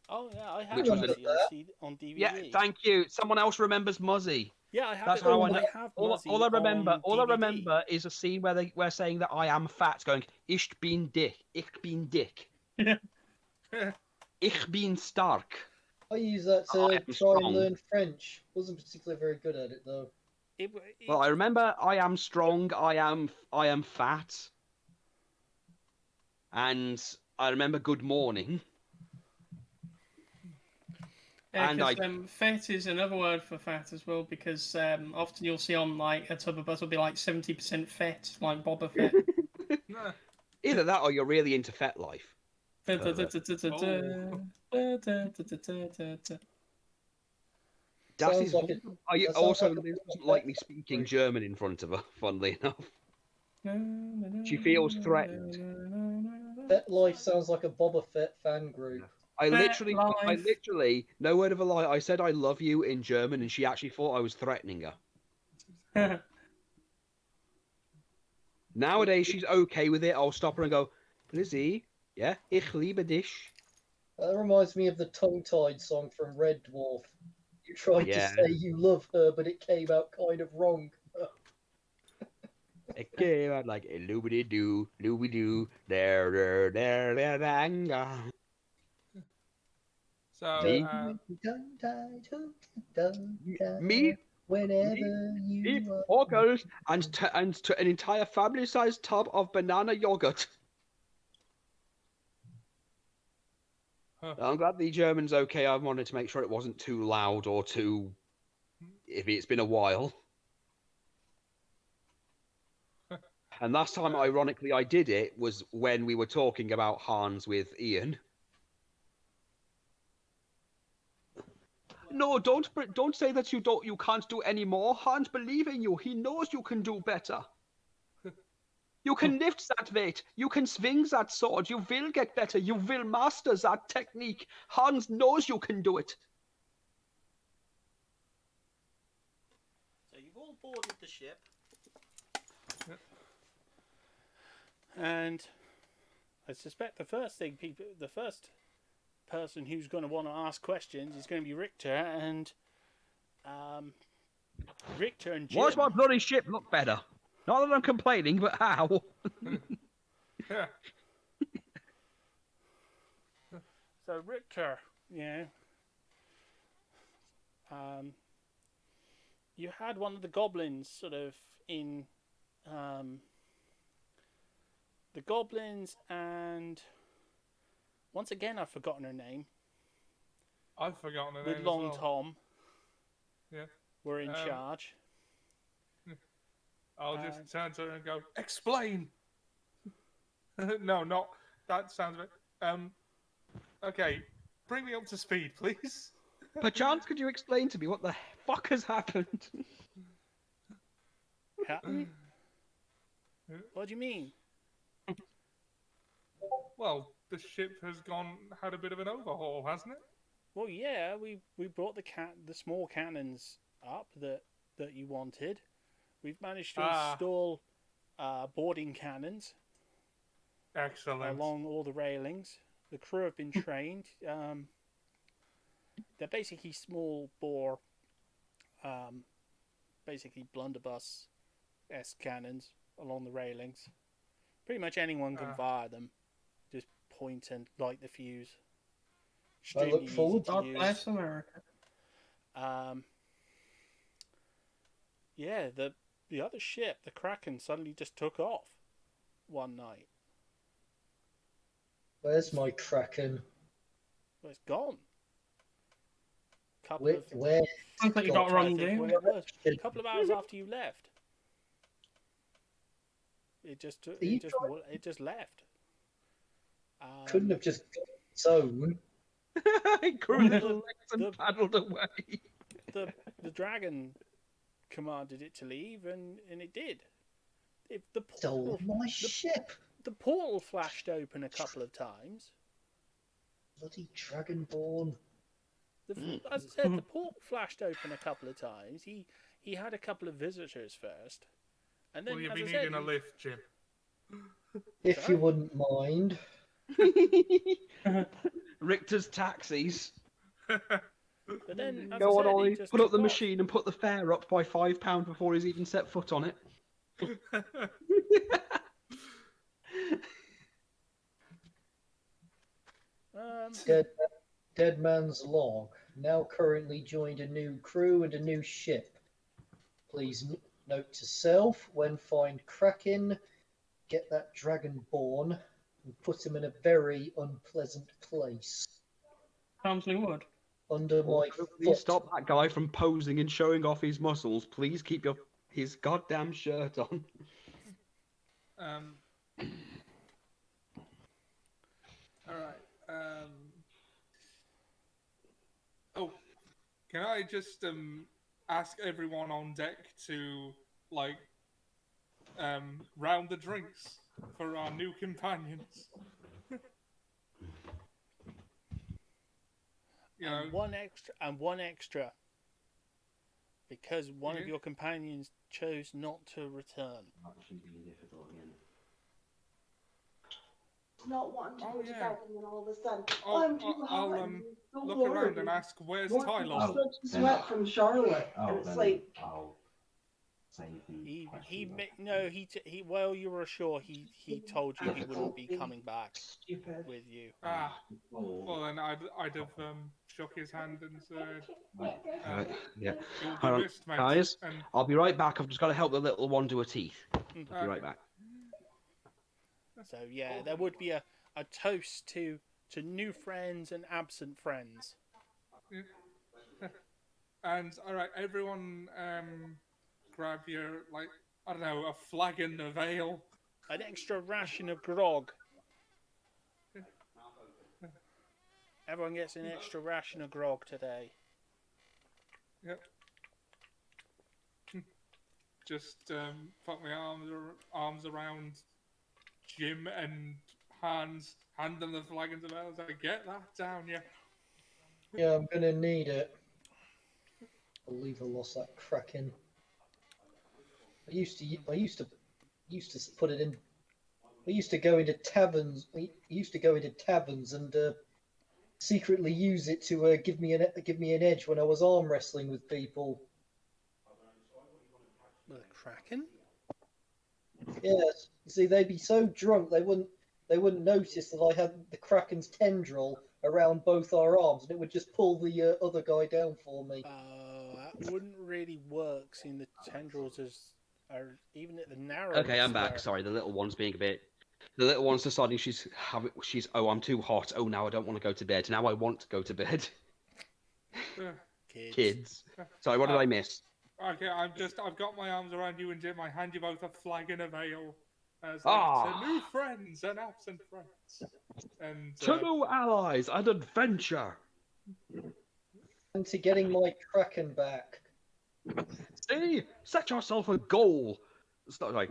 Speaker 1: Oh yeah, I have Muzzy on DVD.
Speaker 2: Yeah, thank you. Someone else remembers Muzzy.
Speaker 1: Yeah, I have.
Speaker 2: That's how I know.
Speaker 1: Muzzy
Speaker 2: All I remember
Speaker 1: on DVD.
Speaker 2: is a scene where they're saying that I am fat, going Ich bin dick, Ich bin stark.
Speaker 11: I use that to try and learn French. Wasn't particularly very good at it though.
Speaker 2: Well, I remember I am strong. I am fat. And I remember good morning.
Speaker 12: Yeah, because fat is another word for fat as well, because often you'll see on like a tub of bus will be like 70% fat, like Boba Fett.
Speaker 2: Either that or you're really into fat life. Liz doesn't like me speaking German in front of her, funnily enough. She feels threatened.
Speaker 11: Fett Life sounds like a Boba Fett fan group.
Speaker 2: I literally, no word of a lie, I said I love you in German and she actually thought I was threatening her. Nowadays, she's okay with it. I'll stop her and go, Lizzie, yeah, ich liebe dich.
Speaker 11: That reminds me of the tongue-tied song from Red Dwarf. You tried to say you love her, but it came out kind of wrong.
Speaker 2: It came out like loobity-doo, loobity-doo, there, anger.
Speaker 3: So,
Speaker 2: me, four girls, and to an entire family-sized tub of banana yogurt. I'm glad the German's okay. I wanted to make sure it wasn't too loud or too... If it's been a while. And last time, ironically, I did it was when we were talking about Hans with Ian. No, don't say that you can't do any more. Hans believes in you. He knows you can do better. You can lift that weight. You can swing that sword. You will get better. You will master that technique. Hans knows you can do it.
Speaker 1: So you've all boarded the ship. And I suspect the first person who's going to want to ask questions is going to be Richter and Jim.
Speaker 2: Why does my bloody ship look better? Not that I'm complaining, but how?
Speaker 3: Yeah.
Speaker 1: So Richter, you had one of the goblins sort of in the goblins, and once again I've forgotten her name.
Speaker 3: I've forgotten her
Speaker 1: With
Speaker 3: name
Speaker 1: Long
Speaker 3: as well.
Speaker 1: Tom.
Speaker 3: Yeah.
Speaker 1: Were in charge.
Speaker 3: I'll just turn to her and go, explain! No, not... That sounds a bit... Okay, bring me up to speed, please.
Speaker 2: Perchance, could you explain to me what the fuck has happened?
Speaker 1: What do you mean?
Speaker 3: Well, the ship has had a bit of an overhaul, hasn't it?
Speaker 1: Well, yeah, we brought the small cannons up that you wanted. We've managed to install boarding cannons.
Speaker 3: Excellent.
Speaker 1: Along all the railings. The crew have been trained. They're basically small bore, basically blunderbuss-esque cannons along the railings. Pretty much anyone can fire them. Just point and light the fuse.
Speaker 11: I look
Speaker 1: Extremely
Speaker 11: forward
Speaker 1: easy to use.
Speaker 12: Bless America.
Speaker 1: Yeah, the other ship, the Kraken, suddenly just took off one night.
Speaker 11: Where's my Kraken?
Speaker 1: Well, it's gone.
Speaker 11: Where?
Speaker 12: Sounds like you got wrong, dude.
Speaker 1: A couple of hours after you left. It just left.
Speaker 11: Couldn't have just got its own.
Speaker 2: It grew little legs and paddled away.
Speaker 1: The dragon commanded it to leave, and it did.
Speaker 11: Stole my ship.
Speaker 1: The portal flashed open a couple of times.
Speaker 11: Bloody Dragonborn.
Speaker 1: As I said, the portal flashed open a couple of times. He had a couple of visitors first, and then
Speaker 3: Will you
Speaker 1: as
Speaker 3: be
Speaker 1: I said,
Speaker 3: needing a lift, Jim?
Speaker 11: If you wouldn't mind.
Speaker 2: Richter's taxis.
Speaker 1: But then, as
Speaker 2: Go
Speaker 1: I
Speaker 2: on,
Speaker 1: said,
Speaker 2: Ollie.
Speaker 1: he just
Speaker 2: Put up
Speaker 1: took
Speaker 2: the
Speaker 1: off.
Speaker 2: machine and put the fare up by £5 before he's even set foot on it.
Speaker 11: Dead Man's Log. Now currently joined a new crew and a new ship. Please note to self, when find Kraken, get that Dragonborn and put him in a very unpleasant place.
Speaker 12: Helmsley Wood.
Speaker 11: Under my
Speaker 2: Please
Speaker 11: foot.
Speaker 2: stop that guy from posing and showing off his muscles. Please keep his goddamn shirt on.
Speaker 3: Alright. Oh, can I just ask everyone on deck to round the drinks for our new companions?
Speaker 1: One extra. Because one of your companions chose not to return.
Speaker 13: Not wanting to go to bed and then all of a sudden,
Speaker 3: I'll look around and ask, where's Tyler?
Speaker 13: Sweat from Charlotte, and it's like.
Speaker 1: Well, you were sure he told you he wouldn't be coming back with you.
Speaker 3: Well then I'd have shook his hand and said,
Speaker 2: Yeah.
Speaker 3: you'll
Speaker 2: Hold
Speaker 3: do
Speaker 2: on,
Speaker 3: this, mate.
Speaker 2: guys.
Speaker 3: And
Speaker 2: I'll be right back. I've just got to help the little one do her teeth. I'll be right back.
Speaker 1: So yeah, there would be a toast to new friends and absent friends.
Speaker 3: And alright, everyone grab your I don't know, a flagon of ale.
Speaker 1: An extra ration of grog. Everyone gets an extra ration of grog today.
Speaker 3: Yep. Just put my arms around Jim and Hans, hand them the flagons of ale. So get that down, yeah.
Speaker 11: Yeah, I'm gonna need it. I believe I lost that Kraken. I used to put it in I used to go into taverns. I used to go into taverns and secretly use it to give me an edge when I was arm wrestling with people.
Speaker 1: With a kraken?
Speaker 11: Yes. You see, they'd be so drunk they wouldn't notice that I had the kraken's tendril around both our arms, and it would just pull the other guy down for me.
Speaker 1: That wouldn't really work, seeing the tendrils are even at the narrow.
Speaker 2: Okay, I'm back. Sorry, the little one's being a bit. The little one's deciding she's. Oh, I'm too hot. Oh, now I don't want to go to bed. Now I want to go to bed. Kids. Sorry, what did I miss?
Speaker 3: Okay, I've got my arms around you and Jim. I hand you both a flag and a veil. As to new friends and absent friends. And
Speaker 2: to new allies and adventure.
Speaker 11: And to getting my kraken back.
Speaker 2: See, set yourself a goal. Sorry.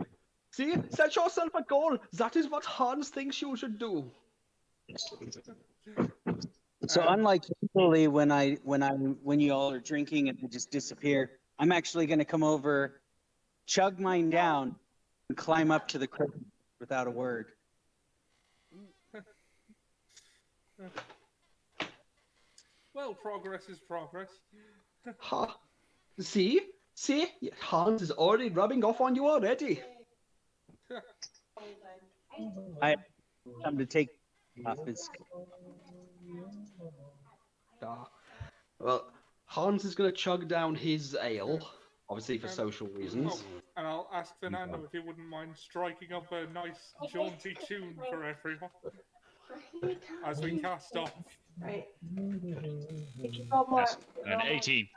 Speaker 2: See, set yourself a goal. That is what Hans thinks you should do.
Speaker 8: So unlike usually when you all are drinking and they just disappear, I'm actually going to come over, chug mine down, and climb up to the crib without a word.
Speaker 3: Well, progress is progress.
Speaker 2: Ha! See, Hans is already rubbing off on you already.
Speaker 8: I come to take off his.
Speaker 2: Well, Hans is going to chug down his ale, obviously for social reasons.
Speaker 3: And I'll ask Fernando if he wouldn't mind striking up a nice jaunty tune for everyone as we cast off.
Speaker 13: Right.
Speaker 4: Yes, an 18.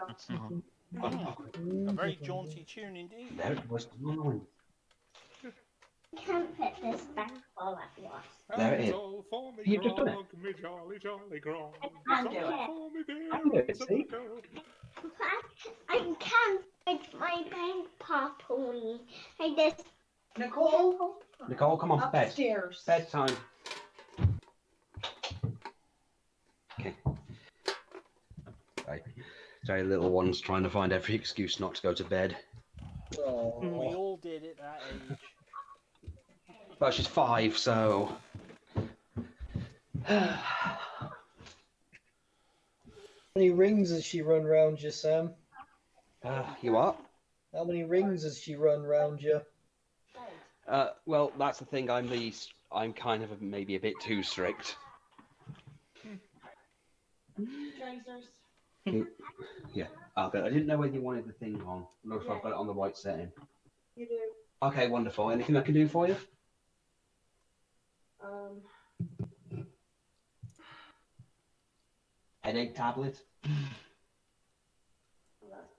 Speaker 1: A very jaunty tune indeed.
Speaker 2: There it was.
Speaker 13: I can't put this back all at once.
Speaker 2: There it is. You've just done it.
Speaker 3: Me jolly, jolly grog.
Speaker 13: I can't do it.
Speaker 2: I can do it, see?
Speaker 13: I can't make my bank properly. I just.
Speaker 2: Nicole, come on,
Speaker 13: Upstairs.
Speaker 2: bed. Bedtime. Okay. Sorry, little one's trying to find every excuse not to go to bed.
Speaker 11: Oh.
Speaker 1: We all did at that age.
Speaker 2: But she's 5, so.
Speaker 11: How many rings has she run round you, Sam?
Speaker 2: You what?
Speaker 11: How many rings has she run round you?
Speaker 2: Well, that's the thing. I'm kind of maybe a bit too strict. Yeah. Okay. I didn't know whether you wanted the thing on. Not if I've got it on the right setting.
Speaker 13: You do.
Speaker 2: Okay, wonderful. Anything I can do for you? Headache tablet?
Speaker 13: That's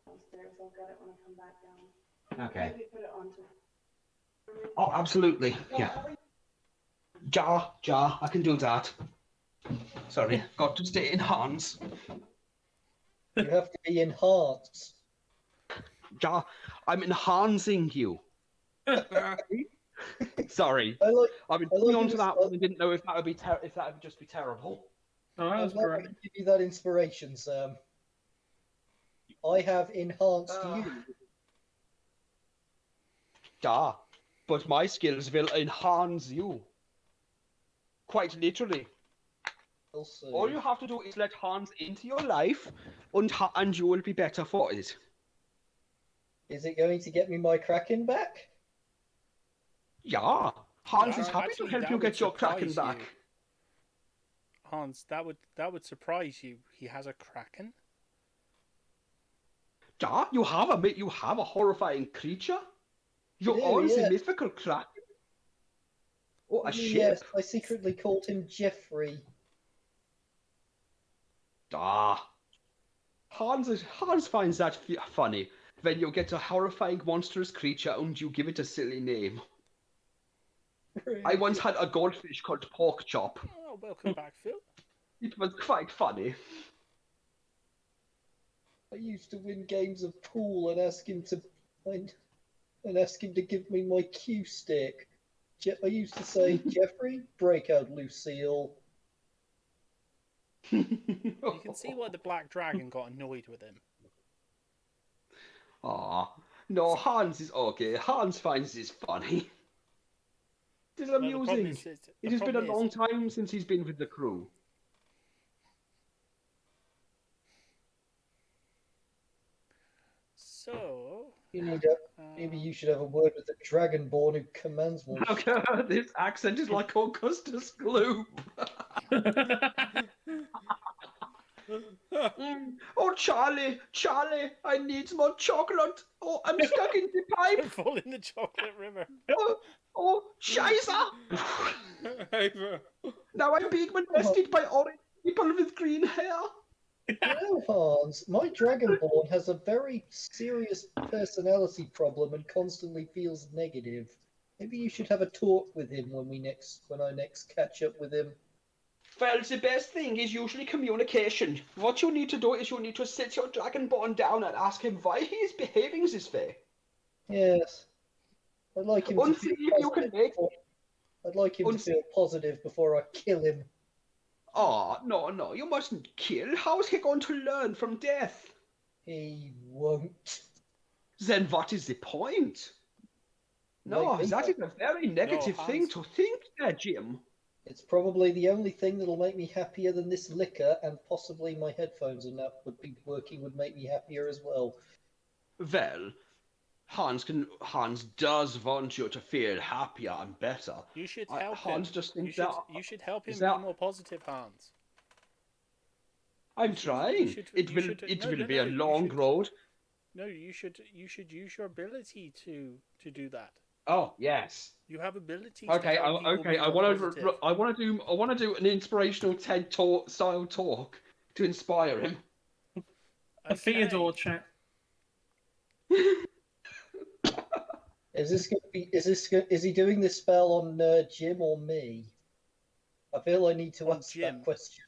Speaker 13: downstairs. I'll get it when I come back down.
Speaker 2: Okay.
Speaker 13: Maybe put it onto.
Speaker 2: Oh, absolutely. Yeah. Jar. I can do that. Sorry, got to stay in Hans.
Speaker 11: You have to be enhanced.
Speaker 2: Jar, I'm enhancing you. Sorry. I've been putting on to that one. I didn't know if that would be if that would just be terrible.
Speaker 12: Oh, that was
Speaker 11: I'm not
Speaker 12: great.
Speaker 11: going to give you that inspiration, Sam. I have enhanced you.
Speaker 2: Yeah, but my skills will enhance you. Quite literally.
Speaker 11: Also,
Speaker 2: All you have to do is let Hans into your life, and you will be better for it.
Speaker 11: is it going to get me my Kraken back?
Speaker 2: Yeah, Hans is happy to
Speaker 1: Actually,
Speaker 2: help
Speaker 1: that
Speaker 2: you
Speaker 1: would
Speaker 2: get your Kraken
Speaker 1: surprise
Speaker 2: back.
Speaker 1: you. Hans, that would surprise you. He has a Kraken.
Speaker 2: Yeah, you have a horrifying creature. Your own significant Kraken. Oh, a ship.
Speaker 11: Yes, I secretly called him Jeffrey.
Speaker 2: Hans finds that funny. When you get a horrifying monstrous creature and you give it a silly name. I once had a goldfish called Pork Chop.
Speaker 1: Oh, welcome back, Phil.
Speaker 2: It was quite funny.
Speaker 11: I used to win games of pool and ask him to give me my cue stick. I used to say, Jeffrey, break out Lucille.
Speaker 1: You can see why the Black Dragon got annoyed with him.
Speaker 2: No, Hans is okay. Hans finds this funny. Still
Speaker 1: Well, the problem
Speaker 2: amusing.
Speaker 1: is-
Speaker 2: It
Speaker 1: the
Speaker 2: has been a
Speaker 1: problem is-
Speaker 2: long time since he's been with the crew.
Speaker 1: So,
Speaker 11: Maybe you should have a word with the Dragonborn who commands more.
Speaker 2: Okay, this accent is like Augustus Gloop. Oh, Charlie, I need more chocolate. Oh, I'm stuck in the pipe.
Speaker 1: don't fall in the chocolate river.
Speaker 2: Oh, Scheiße. Now I'm being molested by orange people with green hair.
Speaker 11: You know, Hans, my Dragonborn has a very serious personality problem and constantly feels negative. Maybe you should have a talk with him when I next catch up with him.
Speaker 2: Well, the best thing is usually communication. What you need to do is you need to sit your Dragonborn down and ask him why he is behaving this way.
Speaker 11: Yes. I'd like him to
Speaker 2: And
Speaker 11: feel
Speaker 2: see if you can make...
Speaker 11: I'd like him to feel positive before I kill him.
Speaker 2: Oh, no, you mustn't kill. How is he going to learn from death?
Speaker 11: He won't.
Speaker 2: Then what is the point? No,
Speaker 11: Like,
Speaker 2: that is a very negative thing
Speaker 11: Hans.
Speaker 2: to think there, Jim.
Speaker 11: It's probably the only thing that'll make me happier than this liquor, and possibly my headphones and that would make me happier as well.
Speaker 2: Well, Hans does want you to feel happier and better.
Speaker 1: You should help
Speaker 2: Hans
Speaker 1: him.
Speaker 2: just thinks
Speaker 1: You should help him
Speaker 2: is
Speaker 1: be
Speaker 2: that-
Speaker 1: more positive, Hans.
Speaker 2: I'm trying. It will be a long road.
Speaker 1: No, you should use your ability to do that.
Speaker 2: Oh yes.
Speaker 1: You have abilities.
Speaker 2: Okay,
Speaker 1: to help people be
Speaker 2: I
Speaker 1: more
Speaker 2: want
Speaker 1: positive.
Speaker 2: to. I want to do an inspirational TED talk style talk to inspire him.
Speaker 12: A Theodore chat.
Speaker 11: Is he doing this spell on Jim or me? I feel I need to ask that question.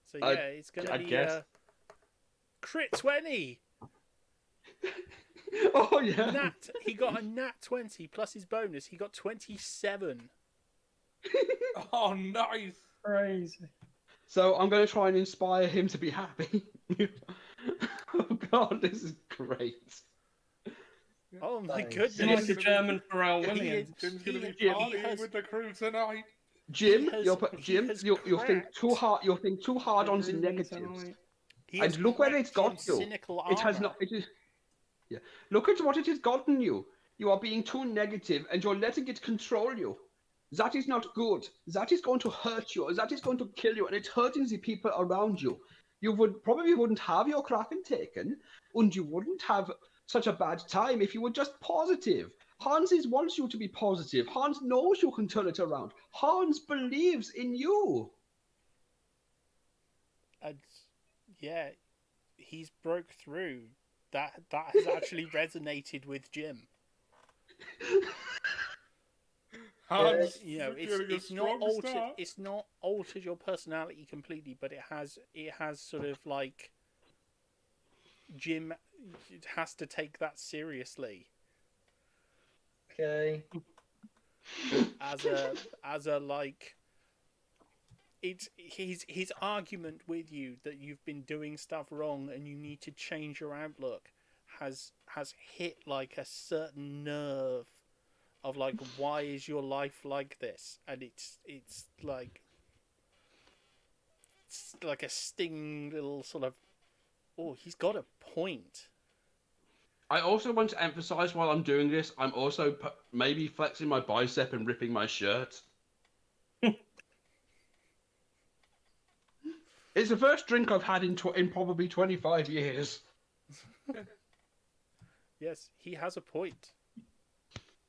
Speaker 1: So yeah, it's gonna be crit 20.
Speaker 2: Oh yeah.
Speaker 1: He got a nat 20 plus his bonus. He got 27.
Speaker 3: Oh, nice.
Speaker 12: Crazy.
Speaker 2: So I'm going to try and inspire him to be happy. Oh God, this is great.
Speaker 1: Oh my
Speaker 11: Nice.
Speaker 1: goodness!
Speaker 12: You're like a German Pharrell
Speaker 1: He
Speaker 12: Williams.
Speaker 1: is-
Speaker 3: Jim's going to be
Speaker 1: he
Speaker 3: partying
Speaker 1: has-
Speaker 3: with the crew tonight.
Speaker 2: Jim,
Speaker 1: has-
Speaker 2: Jim,
Speaker 1: has
Speaker 2: you think
Speaker 1: cracked.
Speaker 2: too hard. You think too hard on the
Speaker 12: Groovy
Speaker 2: negatives.
Speaker 12: tonight.
Speaker 1: He has
Speaker 2: And look where it's
Speaker 1: cracked
Speaker 2: got
Speaker 1: Jim's
Speaker 2: you.
Speaker 1: cynical
Speaker 2: It has
Speaker 1: armor.
Speaker 2: not. It is. Yeah. Look at what it has gotten you. You are being too negative, and you're letting it control you. That is not good. That is going to hurt you. That is going to kill you, and it's hurting the people around you. You wouldn't have your Kraken taken, and you wouldn't have such a bad time if you were just positive. Hans wants you to be positive. Hans knows you can turn it around. Hans believes in you.
Speaker 1: And yeah, he's broke through. That has actually resonated with Jim.
Speaker 3: Hans,
Speaker 1: You know,
Speaker 3: you're getting a
Speaker 1: it's not
Speaker 3: strong
Speaker 1: altered.
Speaker 3: start.
Speaker 1: It's not altered your personality completely, but it has sort of like Jim has to take that seriously
Speaker 11: Okay.
Speaker 1: as a like. It's his argument with you that you've been doing stuff wrong and you need to change your outlook has hit like a certain nerve of like, why is your life like this? And it's like a stinging little sort of, oh, he's got a point.
Speaker 2: I also want to emphasize while I'm doing this, I'm also maybe flexing my bicep and ripping my shirt. It's the first drink I've had in probably 25 years.
Speaker 1: Yes, he has a point.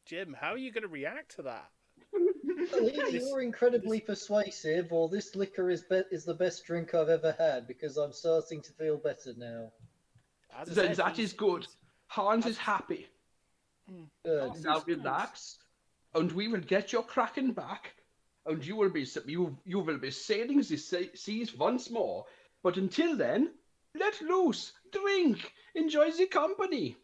Speaker 1: Jim, how are you going to react to that?
Speaker 11: Well, either you're incredibly persuasive, or this liquor is the best drink I've ever had, because I'm starting to feel better now.
Speaker 1: As I
Speaker 2: Then
Speaker 1: said,
Speaker 2: that
Speaker 1: he's-
Speaker 2: is good. Hans is happy.
Speaker 11: Good.
Speaker 2: Now relax, and we will get your Kraken back, and you will be sailing the seas once more. But until then, let loose, drink, enjoy the company.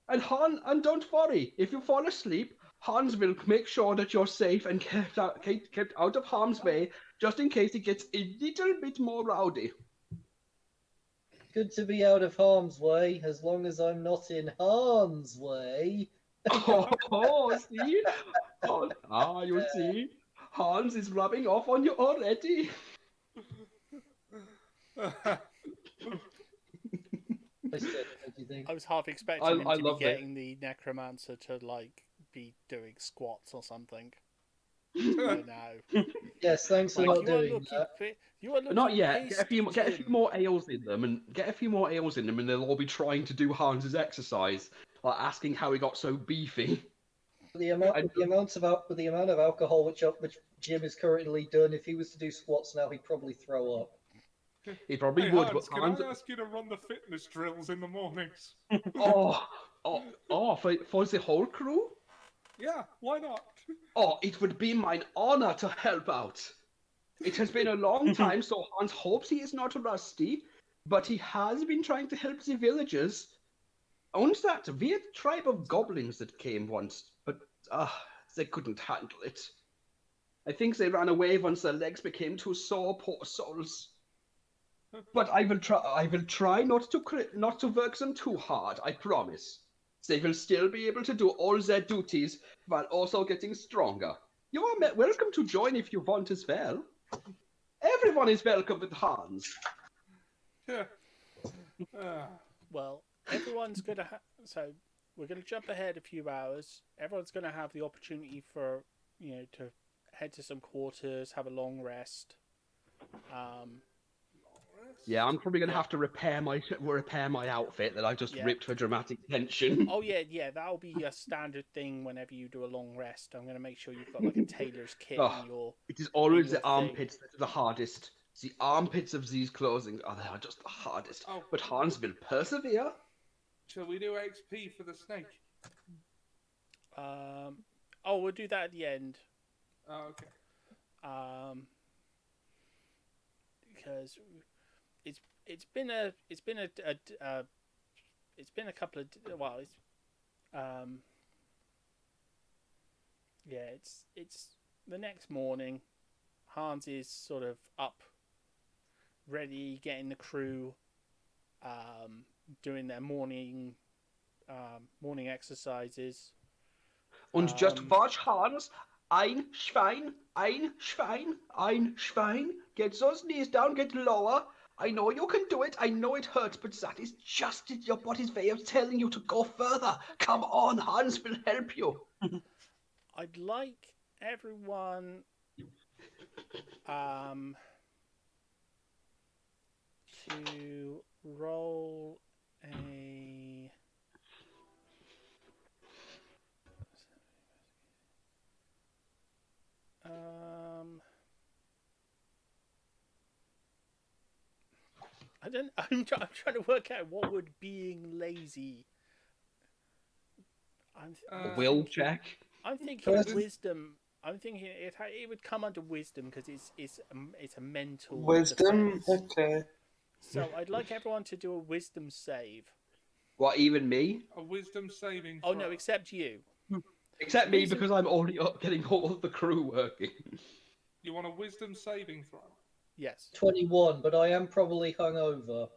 Speaker 2: And don't worry, if you fall asleep, Hans will make sure that you're safe and kept out of harm's way, just in case it gets a little bit more rowdy.
Speaker 11: Good to be out of harm's way, as long as I'm not in harm's way.
Speaker 2: See? You see? Hans is rubbing off on you already.
Speaker 1: I was half expecting him to be
Speaker 2: love it.
Speaker 1: getting the necromancer to like be doing squats or something. By now.
Speaker 11: Yes, thanks for not doing that.
Speaker 1: You are looking
Speaker 2: Not yet. Get a few
Speaker 1: pasty,
Speaker 2: more ales in them, and they'll all be trying to do Hans's exercise, like asking how he got so beefy.
Speaker 11: The amount of alcohol which Jim is currently done, if he was to do squats now, he'd probably throw up.
Speaker 2: He probably
Speaker 3: Hey,
Speaker 2: would,
Speaker 3: Hans,
Speaker 2: but
Speaker 3: can
Speaker 2: Hans...
Speaker 3: I ask you to run the fitness drills in the mornings?
Speaker 2: For the whole crew?
Speaker 3: Yeah, why not?
Speaker 2: Oh, it would be my honor to help out. It has been a long time, so Hans hopes he is not rusty, but he has been trying to help the villagers. Owns that weird tribe of goblins that came once, but they couldn't handle it. I think they ran away once their legs became too sore, poor souls. But I will try not to work them too hard, I promise. They will still be able to do all their duties while also getting stronger. You are welcome to join if you want as well. Everyone is welcome with Hans.
Speaker 3: Yeah.
Speaker 1: Well, everyone's gonna so we're gonna jump ahead a few hours. Everyone's gonna have the opportunity for to head to some quarters, have a long rest.
Speaker 2: Yeah, I'm probably gonna have to repair my outfit that I just ripped for dramatic tension.
Speaker 1: Oh yeah, that'll be a standard thing whenever you do a long rest. I'm gonna make sure you've got like a tailor's kit in your.
Speaker 2: It is always the armpits that are the hardest. The armpits of these clothing they are just the hardest.
Speaker 3: Oh.
Speaker 2: But Hans will persevere.
Speaker 3: Shall we do XP for the snake?
Speaker 1: We'll do that at the end.
Speaker 3: Oh, okay.
Speaker 1: Because it's been a couple of it's the next morning. Hans is sort of up, ready, getting the crew doing their morning exercises.
Speaker 2: Und just watch Hans. Ein Schwein, ein Schwein, ein Schwein. Get those knees down, get lower. I know you can do it. I know it hurts, but that is just your body's way of telling you to go further. Come on, Hans will help you.
Speaker 1: I'd like everyone to roll a I'm trying to work out what would being lazy.
Speaker 2: Will check.
Speaker 1: I'm thinking wisdom. I'm thinking it would come under wisdom because it's a mental
Speaker 6: wisdom.
Speaker 1: defense.
Speaker 6: Okay.
Speaker 1: So I'd like everyone to do a wisdom save.
Speaker 2: What, even me?
Speaker 3: A wisdom saving
Speaker 1: throw. Oh no, except you.
Speaker 2: Except me, because I'm already up getting all of the crew working.
Speaker 3: You want a wisdom saving throw?
Speaker 1: Yes.
Speaker 11: 21, but I am probably hungover.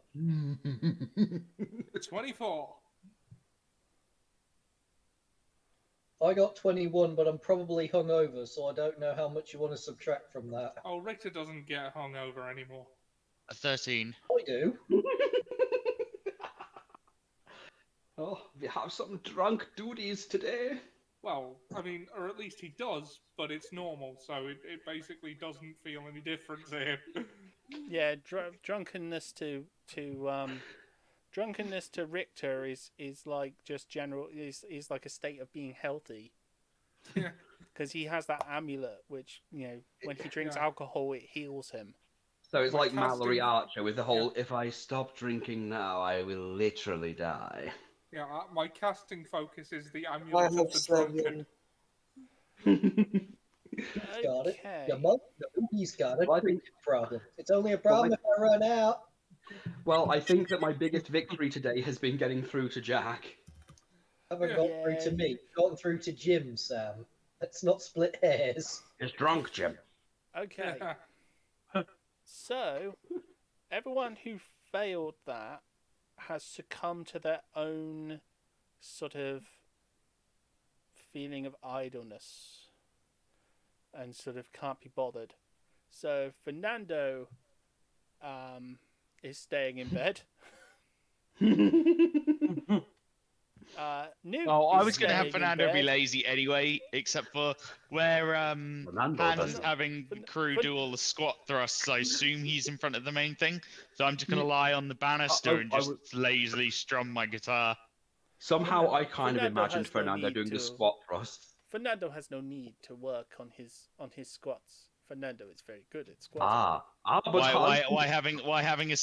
Speaker 3: 24.
Speaker 11: I got 21, but I'm probably hungover, so I don't know how much you want to subtract from that.
Speaker 3: Oh, Richter doesn't get hungover anymore.
Speaker 4: A 13.
Speaker 11: I do.
Speaker 2: Oh, we have some drunk duties today.
Speaker 3: Well, I mean, or at least he does, but it's normal, so it basically doesn't feel any different to him.
Speaker 1: Yeah, drunkenness to Richter is like just general is like a state of being healthy.
Speaker 3: Yeah.
Speaker 1: Because he has that amulet, which when he drinks alcohol, it heals him.
Speaker 2: So it's like Mallory Archer with the whole, if I stop drinking now, I will literally die.
Speaker 3: Yeah, my casting focus is the amulet of the drunken.
Speaker 11: Got it. Your mother, he's got a drinking problem. It's only a problem if I run out.
Speaker 2: Well, I think that my biggest victory today has been getting through to Jack.
Speaker 11: Haven't gotten through to me. Gotten through to Jim, Sam. Let's not split hairs.
Speaker 2: It's drunk, Jim.
Speaker 1: Okay. So, everyone who failed that has succumbed to their own sort of feeling of idleness and sort of can't be bothered. So Fernando is staying in bed. Newt
Speaker 4: I
Speaker 1: is
Speaker 4: was going to have
Speaker 1: staying in
Speaker 4: Fernando be
Speaker 1: bed.
Speaker 4: lazy anyway, except for where
Speaker 10: Fernando
Speaker 4: Hans is
Speaker 10: doesn't.
Speaker 4: having crew do all the squat thrusts. I assume he's in front of the main thing, so I'm just going to lie on the banister and just lazily strum my guitar.
Speaker 2: Somehow I kind of
Speaker 1: Fernando
Speaker 2: imagined
Speaker 1: has no
Speaker 2: Fernando
Speaker 1: need
Speaker 2: doing the
Speaker 1: to-
Speaker 2: squat thrust.
Speaker 1: Fernando has no need to work on his squats. Fernando is very good at squatting.
Speaker 2: But
Speaker 4: Why having a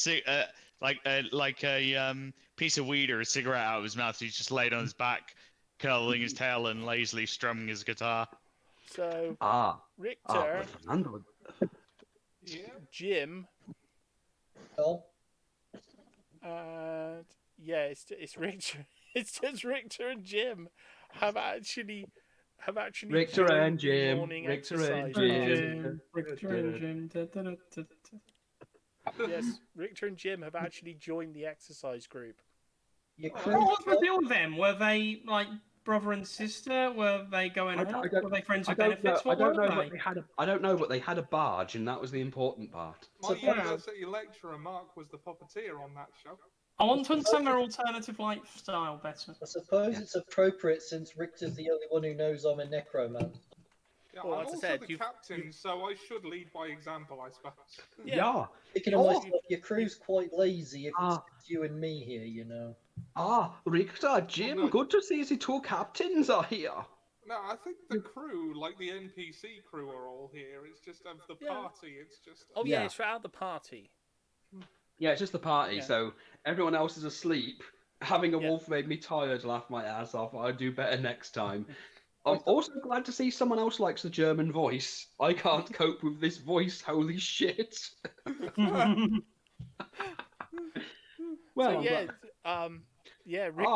Speaker 4: piece of weed or a cigarette out of his mouth? He's just laid on his back, curling his tail and lazily strumming his guitar.
Speaker 1: So Richter,
Speaker 2: but Fernando.
Speaker 1: Jim,
Speaker 11: Oh,
Speaker 1: and it's Richter. It's just Richter and Jim have actually
Speaker 2: Richter
Speaker 1: joined
Speaker 2: and
Speaker 1: the
Speaker 2: Jim,
Speaker 1: morning
Speaker 2: Richter
Speaker 1: exercise
Speaker 2: and
Speaker 1: party.
Speaker 2: Jim.
Speaker 1: Yes, Richter and Jim have actually joined the exercise group.
Speaker 12: What was the deal with them? Were they like brother and sister? Were they going out? Were they friends with benefits? What were they?
Speaker 2: I don't know, but they had a barge, and that was the important part.
Speaker 3: My university lecturer Mark was the puppeteer on that show.
Speaker 12: I want to understand their alternative lifestyle better.
Speaker 11: I suppose it's appropriate since Richter's the only one who knows I'm a necromancer.
Speaker 3: Yeah,
Speaker 1: Well,
Speaker 3: I'm
Speaker 1: as I
Speaker 3: also
Speaker 1: said,
Speaker 3: the captain, so I should lead by example, I suppose.
Speaker 2: Yeah.
Speaker 11: Thinking of myself, your crew's quite lazy if it's just you and me here, you know.
Speaker 2: Richter, Jim, good to see the two captains are here.
Speaker 3: No, I think the crew, like the NPC crew, are all here. It's just of the party. It's just.
Speaker 1: Oh yeah, it's throughout the party.
Speaker 2: Yeah, it's just the party,
Speaker 1: Yeah.
Speaker 2: so everyone else is asleep. Having a wolf made me tired, laugh my ass off. I'll do better next time. I'm also glad to see someone else likes the German voice. I can't cope with this voice, holy shit.
Speaker 1: Well,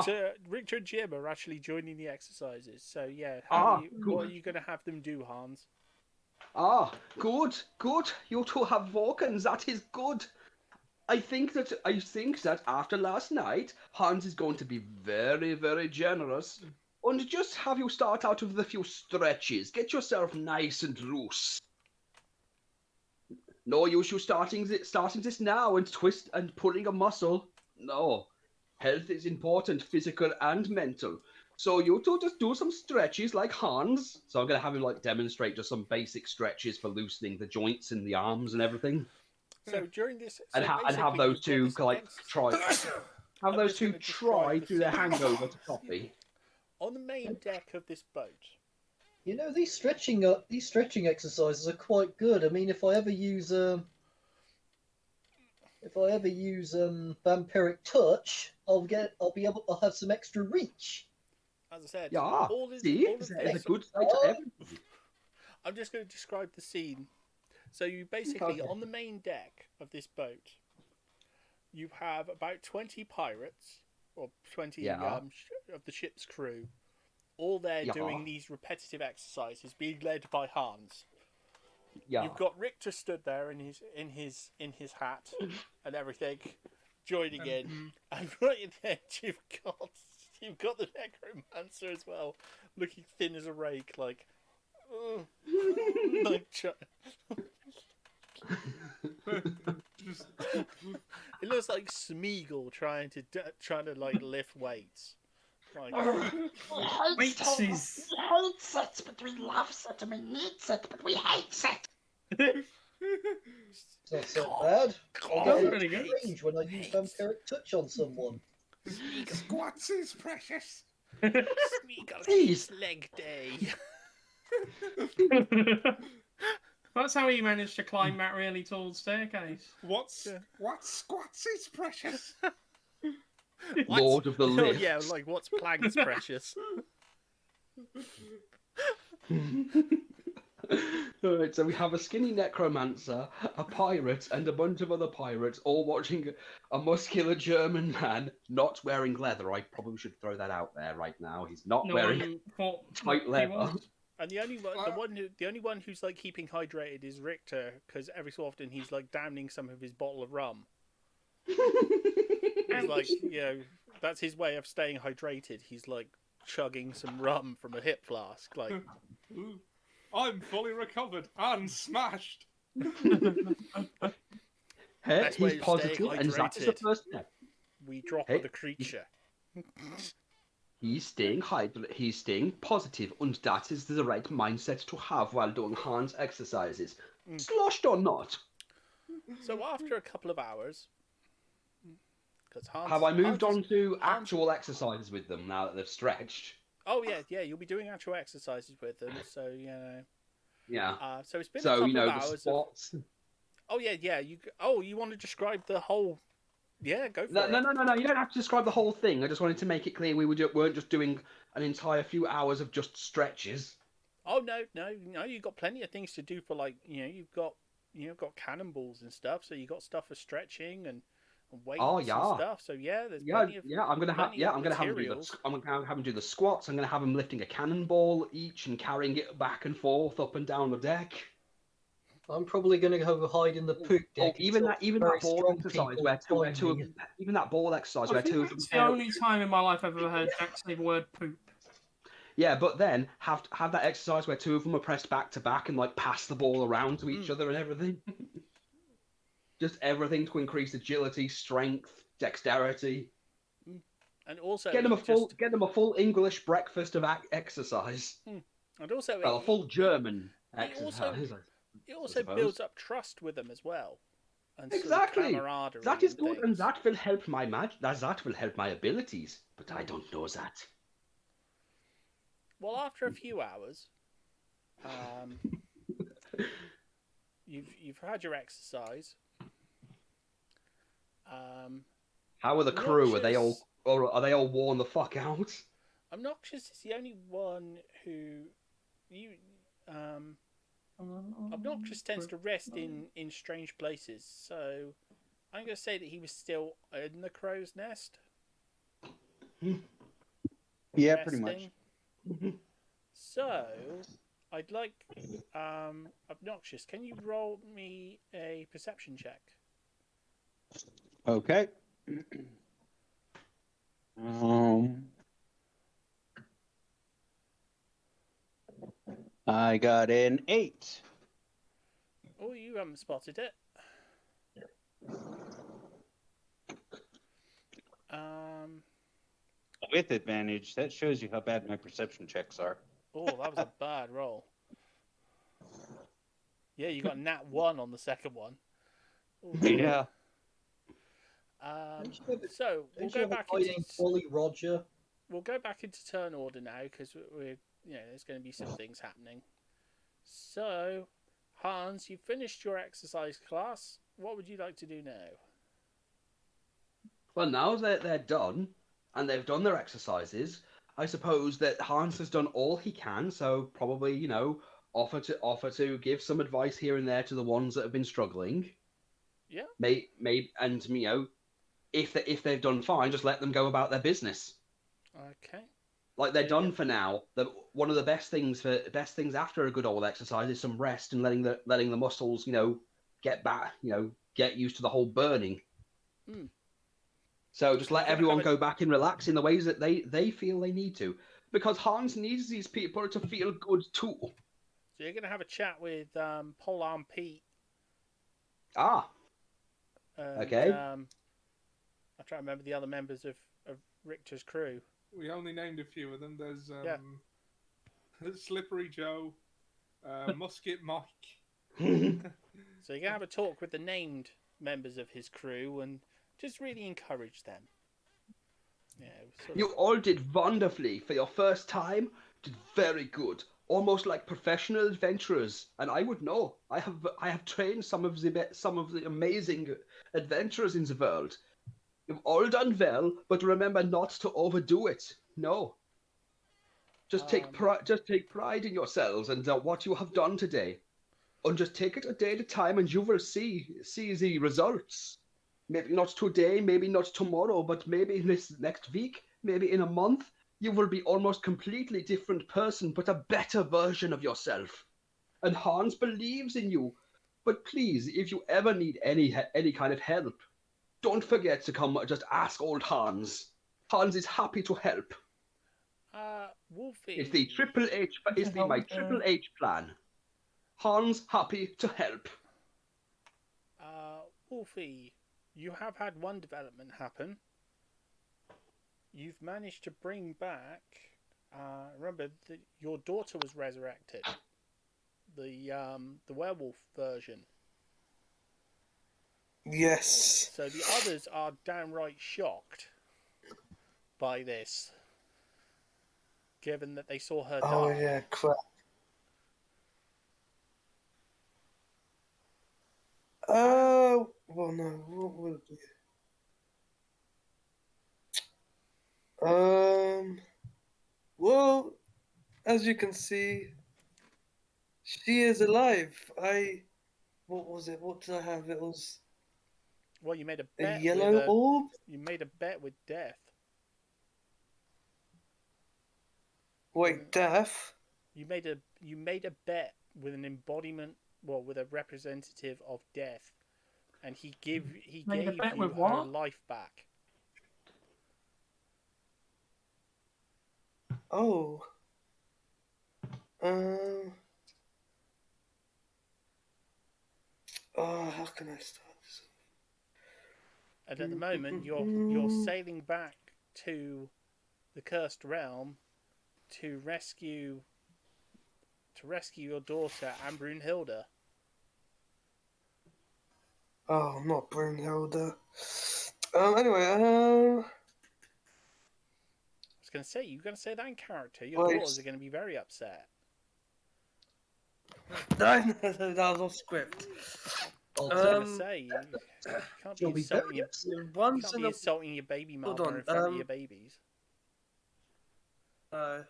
Speaker 1: so Richter and Jim are actually joining the exercises. So yeah, what are you going to have them do, Hans?
Speaker 2: Good. You two have Vulcans. That is good. I think that after last night, Hans is going to be very, very generous, and just have you start out with a few stretches. Get yourself nice and loose. No use you starting this now and twist and pulling a muscle. No, health is important, physical and mental. So you two just do some stretches like Hans. So I'm gonna have him demonstrate just some basic stretches for loosening the joints in the arms and everything.
Speaker 1: So during this,
Speaker 2: And have those two try. Have those two try through their hangover to coffee.
Speaker 1: On the main deck of this boat.
Speaker 11: You know, these stretching exercises are quite good. I mean, if I ever use vampiric touch, I'll have some extra reach.
Speaker 1: As I said,
Speaker 2: Yeah, it's a good sight to everything.
Speaker 1: I'm just going to describe the scene. So you basically, on the main deck of this boat, you have about 20 pirates, or 20 of the ship's crew, all there doing these repetitive exercises, being led by Hans.
Speaker 2: Yeah.
Speaker 1: You've got Richter stood there in his hat and everything, joining in, and right in the edge you've got the necromancer as well, looking thin as a rake, like. It looks like Smeagol trying to lift weights.
Speaker 10: Weights is... We hate it, but we love it, and we need it, but we hate it.
Speaker 11: It's not so bad.
Speaker 12: That's pretty good.
Speaker 11: Range when I use vampiric touch on someone.
Speaker 3: Squats is precious.
Speaker 1: Smeagol hates leg day.
Speaker 12: That's how he managed to climb that really tall staircase.
Speaker 3: What squats is precious?
Speaker 2: Lord of the Lift.
Speaker 1: Oh, yeah, what's Plague's precious?
Speaker 2: Alright, so we have a skinny necromancer, a pirate, and a bunch of other pirates all watching a muscular German man not wearing leather. I probably should throw that out there right now. He's not wearing tight leather.
Speaker 1: And the only one who's keeping hydrated is Richter, because every so often he's downing some of his bottle of rum. He's like, that's his way of staying hydrated. He's like chugging some rum from a hip flask. Like,
Speaker 3: I'm fully recovered and smashed.
Speaker 2: Hey,
Speaker 1: best way
Speaker 2: he's
Speaker 1: of staying
Speaker 2: positive, and that is the
Speaker 1: hydrated.
Speaker 2: first step.
Speaker 1: We drop
Speaker 2: Hey,
Speaker 1: the creature.
Speaker 2: He's staying hydrated. He's staying positive, and that is the right mindset to have while doing Hans exercises, sloshed or not.
Speaker 1: So after a couple of hours, because
Speaker 2: Have I moved on to actual exercises with them now that they've stretched?
Speaker 1: Oh yeah, you'll be doing actual exercises with them. So
Speaker 2: Yeah.
Speaker 1: So it's been
Speaker 2: so,
Speaker 1: a couple
Speaker 2: you know,
Speaker 1: of
Speaker 2: the
Speaker 1: hours.
Speaker 2: squats.
Speaker 1: Oh yeah. You want to describe the whole? Yeah, go for
Speaker 2: No,
Speaker 1: it.
Speaker 2: no. You don't have to describe the whole thing. I just wanted to make it clear we weren't just doing an entire few hours of just stretches.
Speaker 1: Oh no. You've got plenty of things to do for you've got cannonballs and stuff. So you got stuff for stretching and weights and stuff. So there's plenty of
Speaker 2: I'm gonna have them do the squats. I'm gonna have them lifting a cannonball each and carrying it back and forth up and down the deck.
Speaker 11: I'm probably going to go hide in the poop deck.
Speaker 2: Even that ball exercise where two of them, even that ball exercise where two of them.
Speaker 12: It's the only time in my life I've ever heard Jack say the word poop.
Speaker 2: Yeah, but then have that exercise where two of them are pressed back to back and like pass the ball around to each other and everything. Just everything to increase agility, strength, dexterity.
Speaker 1: And also
Speaker 2: get them a full English breakfast of exercise.
Speaker 1: And also
Speaker 2: a full German exercise.
Speaker 1: It also builds up trust with them as well. And
Speaker 2: exactly.
Speaker 1: Sort of camaraderie.
Speaker 2: That is good, and that will help my that will help my abilities. But I don't know that.
Speaker 1: Well, after a few hours, you've had your exercise.
Speaker 2: How are the crew? Are they all worn the fuck out?
Speaker 1: Obnoxious is the only one who Obnoxious tends to rest in strange places, so I'm going to say that he was still in the crow's nest.
Speaker 8: Yeah, pretty much.
Speaker 1: So, I'd like Obnoxious. Can you roll me a perception check?
Speaker 8: Okay. I got an 8.
Speaker 1: Oh, you haven't spotted it.
Speaker 8: With advantage, that shows you how bad my perception checks are.
Speaker 1: Oh, that was a bad roll. Yeah, you got nat 1 on the second one. Ooh.
Speaker 8: Yeah.
Speaker 1: So we'll go back
Speaker 11: into Roger.
Speaker 1: We'll go back into turn order now because we're there's going to be some things happening. So, Hans, you've finished your exercise class. What would you like to do now?
Speaker 2: Well, now that they're done and they've done their exercises, I suppose that Hans has done all he can. So probably offer to give some advice here and there to the ones that have been struggling.
Speaker 1: Yeah.
Speaker 2: And if they've done fine, just let them go about their business.
Speaker 1: Okay.
Speaker 2: Like they're done for now. One of the best things after a good old exercise is some rest and letting the muscles, get back, get used to the whole burning. So just let everyone go back and relax in the ways that they feel they need to, because Hans needs these people to feel good too.
Speaker 1: So you're going to have a chat with Polarm Pete.
Speaker 2: Okay.
Speaker 1: I'm trying to remember the other members of Richter's crew.
Speaker 3: We only named a few of them. There's Slippery Joe, Musket Mike.
Speaker 1: So you're going to have a talk with the named members of his crew and just really encourage them.
Speaker 2: You all did wonderfully for your first time. Did very good, almost like professional adventurers. And I would know. I have trained some of the amazing adventurers in the world. You've all done well, but remember not to overdo it. No. Just take pride in yourselves and what you have done today, and just take it a day at a time, and you will see the results. Maybe not today, maybe not tomorrow, but maybe this next week, maybe in a month, you will be almost completely different person, but a better version of yourself. And Hans believes in you. But please, if you ever need any kind of help, don't forget to come just ask old Hans. Hans is happy to help.
Speaker 1: Wolfie.
Speaker 2: It's the Triple H. It's my Triple H plan. Hans happy to help.
Speaker 1: Wolfie, you have had one development happen. You've managed to bring back. Remember that your daughter was resurrected. The werewolf version.
Speaker 6: Yes.
Speaker 1: So the others are downright shocked by this, given that they saw her die.
Speaker 6: Oh yeah, crap. Well, no. What would it be? Well, as you can see, she is alive. What was it? What did I have? It was
Speaker 1: Well, you made a
Speaker 6: a
Speaker 1: bet.
Speaker 6: yellow orb.
Speaker 1: You made a bet with death.
Speaker 6: Wait, death?
Speaker 1: You made a bet with an embodiment, well, with a representative of death, and he gave you her life back.
Speaker 6: Oh. Oh, how can I start this?
Speaker 1: And at the moment, you're sailing back to the cursed realm to rescue your daughter, Brunhilde.
Speaker 6: Oh, not Brunhilde. Anyway,
Speaker 1: I was going to say, you're going to say that in character. Your daughters are going to be very upset.
Speaker 6: No, that was off script.
Speaker 1: I was going to say, you can't be insulting your baby mother in front of your babies.
Speaker 6: I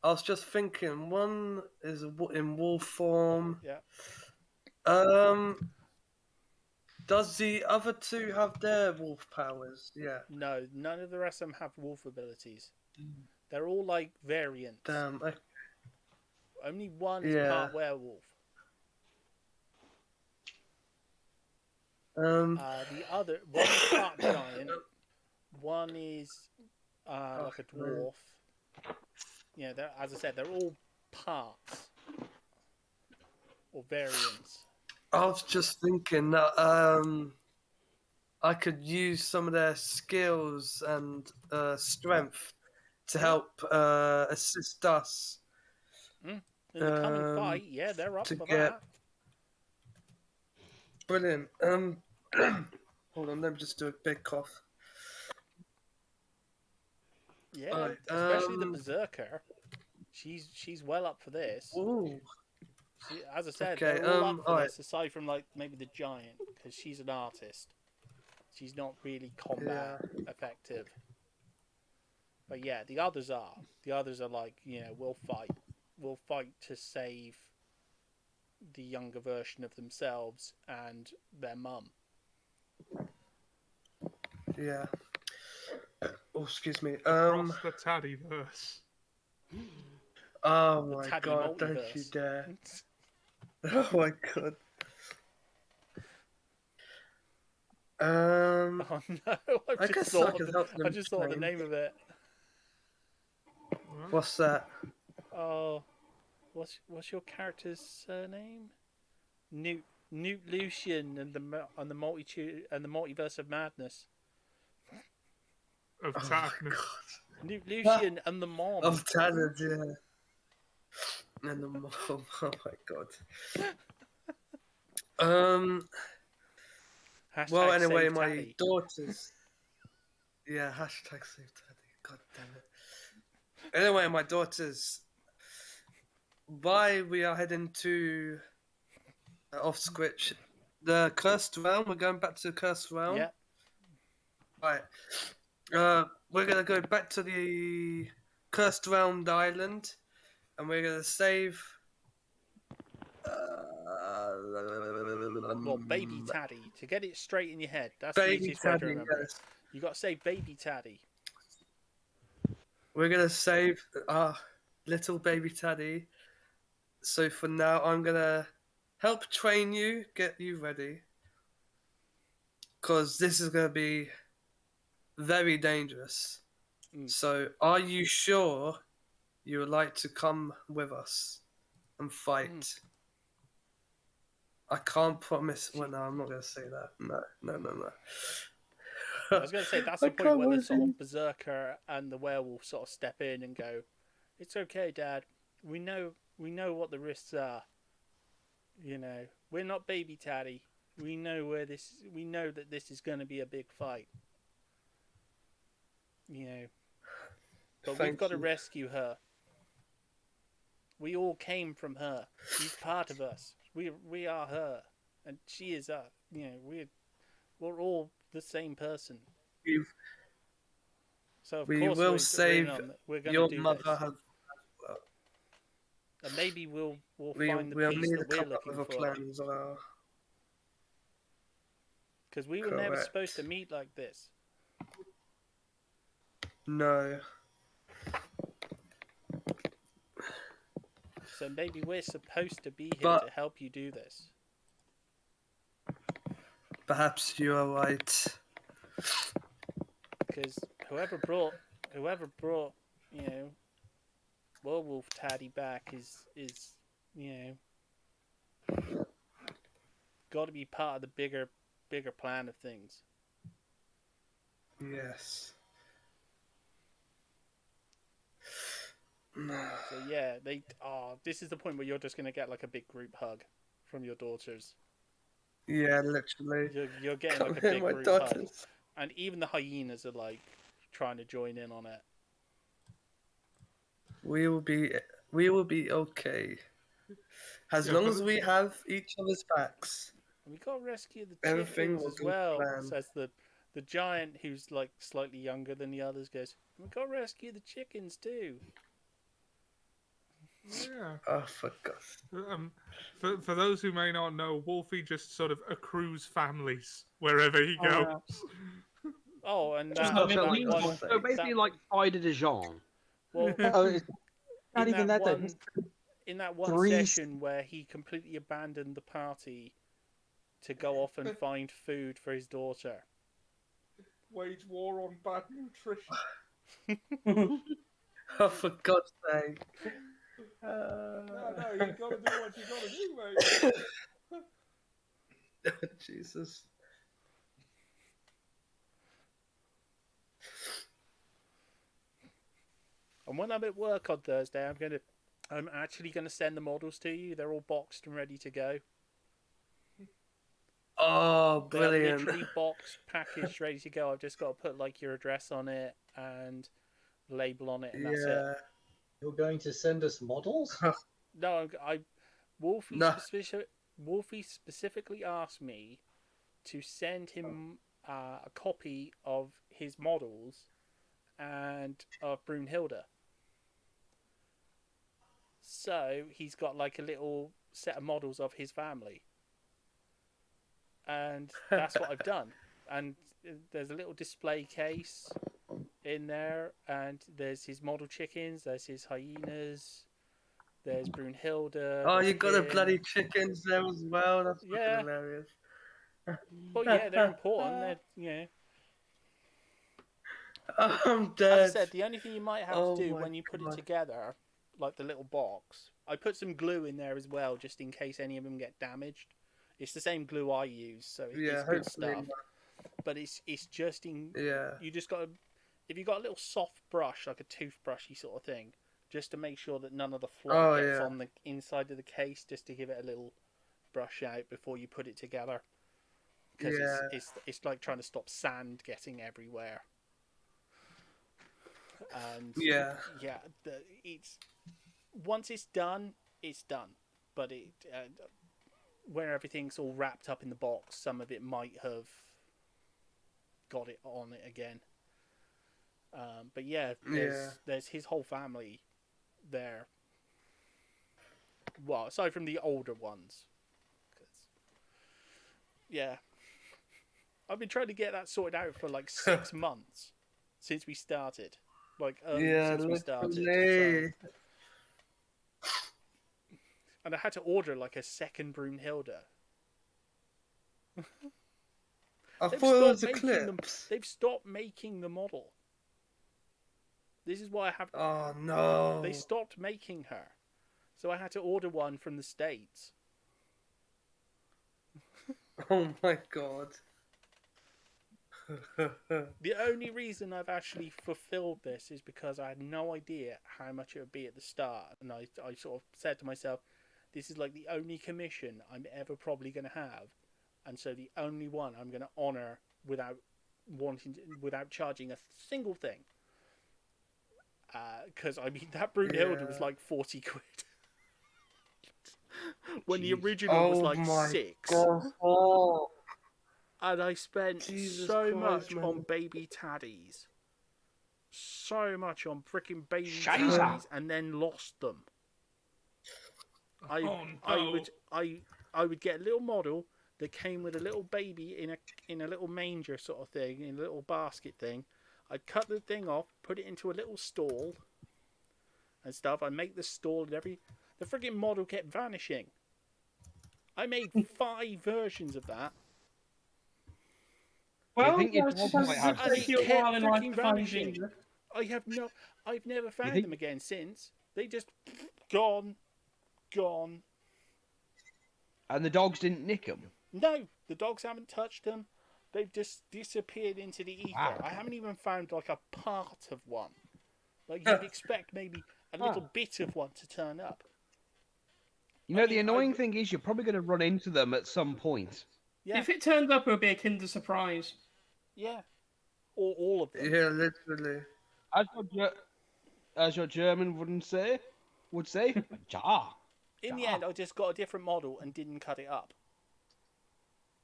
Speaker 6: was just thinking, one is in wolf form.
Speaker 1: Yeah.
Speaker 6: Does the other two have their wolf powers? Yeah.
Speaker 1: No, none of the rest of them have wolf abilities. They're all like variants.
Speaker 6: Damn.
Speaker 1: Only one is part werewolf. The other one is part giant. One is like a dwarf. Yeah, as I said, they're all parts or variants.
Speaker 6: I was just thinking that I could use some of their skills and strength to help assist us.
Speaker 1: In the coming fight, yeah, they're up for that.
Speaker 6: Brilliant. Hold on, let me just do a big cough.
Speaker 1: Yeah, especially the berserker. She's well up for this.
Speaker 6: Ooh.
Speaker 1: As I said, they're all up for this, aside from like maybe the giant, because she's an artist. She's not really combat effective. But yeah, the others are. The others are like, we'll fight. We'll fight to save the younger version of themselves and their mum.
Speaker 6: Yeah. Oh, excuse me.
Speaker 3: Across the Taddyverse.
Speaker 6: Oh my god, don't you dare. Oh my god.
Speaker 1: Oh no, I just thought of the name of it.
Speaker 6: What's that?
Speaker 1: Oh, what's your character's surname? Newt Lucian and the multiverse of madness.
Speaker 3: Of Tadness.
Speaker 1: Newt Lucian and the mom.
Speaker 6: Of Tadness, yeah. And the mom. Oh my god. Well, anyway, my daughters. Yeah, hashtag save Taddy. God damn it. Anyway, my daughters. Why we are heading to off Squitch, the cursed realm. We're going back to the cursed realm.
Speaker 1: Yeah.
Speaker 6: Right. We're gonna go back to the cursed realm island, and we're gonna save.
Speaker 1: Well, baby Taddy. To get it straight in your head, that's
Speaker 6: baby
Speaker 1: the easiest way to remember
Speaker 6: yes.
Speaker 1: it. You got to say baby Taddy.
Speaker 6: We're gonna save our little baby Taddy. So for now, I'm gonna help train you, get you ready. because this is going to be very dangerous. So, are you sure you would like to come with us and fight? I can't promise. Well, no, I'm not going to say that. No.
Speaker 1: I was going to say that's the point where the sort of berserker and the werewolf sort of step in and go, "It's okay, Dad. We know what the risks are. You know, we're not baby Taddy. We know that this is going to be a big fight. You know, but we've got to rescue her. We all came from her. She's part of us. We are her, and she is us. You know, we're all the same person. So of
Speaker 6: we
Speaker 1: course
Speaker 6: will save
Speaker 1: we're going
Speaker 6: your
Speaker 1: to do
Speaker 6: mother.
Speaker 1: this. And maybe we'll find the
Speaker 6: we'll
Speaker 1: peace
Speaker 6: need
Speaker 1: that
Speaker 6: to
Speaker 1: we're
Speaker 6: come up
Speaker 1: looking
Speaker 6: with a
Speaker 1: for.
Speaker 6: plan as well.
Speaker 1: Because we were never
Speaker 6: Correct.
Speaker 1: supposed to meet like this.
Speaker 6: No.
Speaker 1: So maybe we're supposed to be here to help you do this.
Speaker 6: Perhaps you are right.
Speaker 1: Because whoever brought, you know, Werewolf Taddy back is you know, got to be part of the bigger plan of things.
Speaker 6: Yes.
Speaker 1: So yeah, this is the point where you're just gonna get like a big group hug from your daughters.
Speaker 6: Yeah, literally.
Speaker 1: You're getting like a big group hug, and even the hyenas are like trying to join in on it.
Speaker 6: We will be okay. As long as we have each other's backs.
Speaker 1: And we got to rescue the
Speaker 6: Everything
Speaker 1: chickens
Speaker 6: will
Speaker 1: as
Speaker 6: go
Speaker 1: well.
Speaker 6: to plan.
Speaker 1: Says the giant who's like slightly younger than the others goes, we got to rescue the chickens too.
Speaker 3: Yeah.
Speaker 6: Oh, for God.
Speaker 3: For those who may not know, Wolfie just sort of accrues families wherever he goes.
Speaker 1: Oh, and
Speaker 2: so basically, like Spider de Jean.
Speaker 1: Well,
Speaker 8: it's not
Speaker 1: in
Speaker 8: even
Speaker 1: that
Speaker 8: that.
Speaker 1: one, in that one
Speaker 8: Three-
Speaker 1: session where he completely abandoned the party to go off and find food for his daughter.
Speaker 3: Wage war on bad nutrition.
Speaker 6: Oh, for God's sake.
Speaker 3: No, you gotta do what you gotta do, mate.
Speaker 6: Jesus.
Speaker 1: And when I'm at work on Thursday, I'm actually gonna send the models to you. They're all boxed and ready to go.
Speaker 6: Oh, brilliant.
Speaker 1: They're literally boxed, packaged, ready to go. I've just got to put like your address on it and label on it, and that's it.
Speaker 11: You're going to send us models?
Speaker 1: No, Wolfie specifically asked me to send him a copy of his models and of Brunhilde. So he's got like a little set of models of his family. And that's what I've done. And there's a little display case in there, and there's his model chickens, there's his hyenas, there's Brunhilde.
Speaker 6: Oh, you got the bloody chickens there as well. That's fucking hilarious.
Speaker 1: Well, yeah, they're important. They're, you know.
Speaker 6: I'm dead.
Speaker 1: As I said, the only thing you might have to do when you put it together, like the little box, I put some glue in there as well, just in case any of them get damaged. It's the same glue I use, so it's good stuff. But it's just in.
Speaker 6: Yeah.
Speaker 1: You just got to, if you got a little soft brush, like a toothbrushy sort of thing, just to make sure that none of the fluff gets on the inside of the case, just to give it a little brush out before you put it together. Because it's like trying to stop sand getting everywhere. And it's once it's done, but it where everything's all wrapped up in the box, some of it might have got it on it again. But there's his whole family there. Well, aside from the older ones, I've been trying to get that sorted out for like 6 months since we started. Since we started. So. And I had to order like a second Brunhilde.
Speaker 6: I
Speaker 1: They've
Speaker 6: thought it was
Speaker 1: stopped making them.
Speaker 6: Eclipse.
Speaker 1: They've stopped making the model. This is why I have.
Speaker 6: Oh no!
Speaker 1: They stopped making her, so I had to order one from the States.
Speaker 6: Oh my god!
Speaker 1: The only reason I've actually fulfilled this is because I had no idea how much it would be at the start, and I sort of said to myself, "This is like the only commission I'm ever probably going to have, and so the only one I'm going to honor without charging a single thing." Because I mean, that Brunhilde was like 40 quid. When the original was like
Speaker 6: my
Speaker 1: 6.
Speaker 6: God. Oh.
Speaker 1: And I spent
Speaker 6: Jesus
Speaker 1: so
Speaker 6: Christ,
Speaker 1: much
Speaker 6: man.
Speaker 1: on baby taddies. So much on freaking baby
Speaker 2: Scheiße.
Speaker 1: taddies, and then lost them. I would get a little model that came with a little baby in a little manger sort of thing, in a little basket thing. I'd cut the thing off, put it into a little stall and stuff. I'd make the stall and the freaking model kept vanishing. I made 5 versions of that.
Speaker 2: I
Speaker 12: Well,
Speaker 2: think your
Speaker 12: that's
Speaker 2: dog might have
Speaker 1: And
Speaker 12: take
Speaker 1: it
Speaker 12: you a
Speaker 1: kept
Speaker 12: while in life
Speaker 1: freaking
Speaker 12: to find
Speaker 1: vanishing.
Speaker 12: Ginger.
Speaker 1: I've never found
Speaker 2: think-
Speaker 1: them again since. They just gone.
Speaker 2: And the dogs didn't nick them.
Speaker 1: No, the dogs haven't touched them. They've just disappeared into the ether.
Speaker 2: Wow.
Speaker 1: I haven't even found like a part of one. Like you'd expect maybe a little bit of one to turn up.
Speaker 2: You know, the annoying thing is you're probably going to run into them at some point.
Speaker 1: Yeah.
Speaker 12: If it turns up, it'll be a Kinder Surprise.
Speaker 1: Yeah. Or all of them.
Speaker 6: Yeah, literally.
Speaker 2: As your German would say, ja.
Speaker 1: In the end, I just got a different model and didn't cut it up.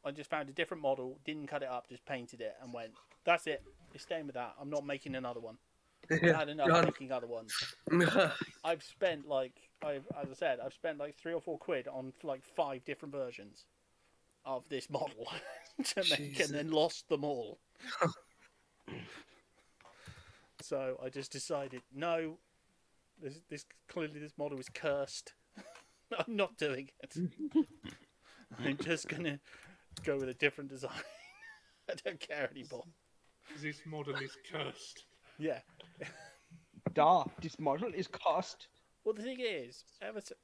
Speaker 1: I just found a different model, didn't cut it up, just painted it, and went, "That's it. You're staying with that. I'm not making another one. I've had enough making other ones." I've spent as I said, I've spent like 3 or 4 quid on like 5 different versions of this model to make, and then lost them all. So I just decided, no, this clearly this model is cursed. I'm not doing it. I'm just gonna go with a different design. I don't care anymore.
Speaker 3: This model is cursed.
Speaker 1: Yeah.
Speaker 2: This model is cursed.
Speaker 1: Well, the thing is,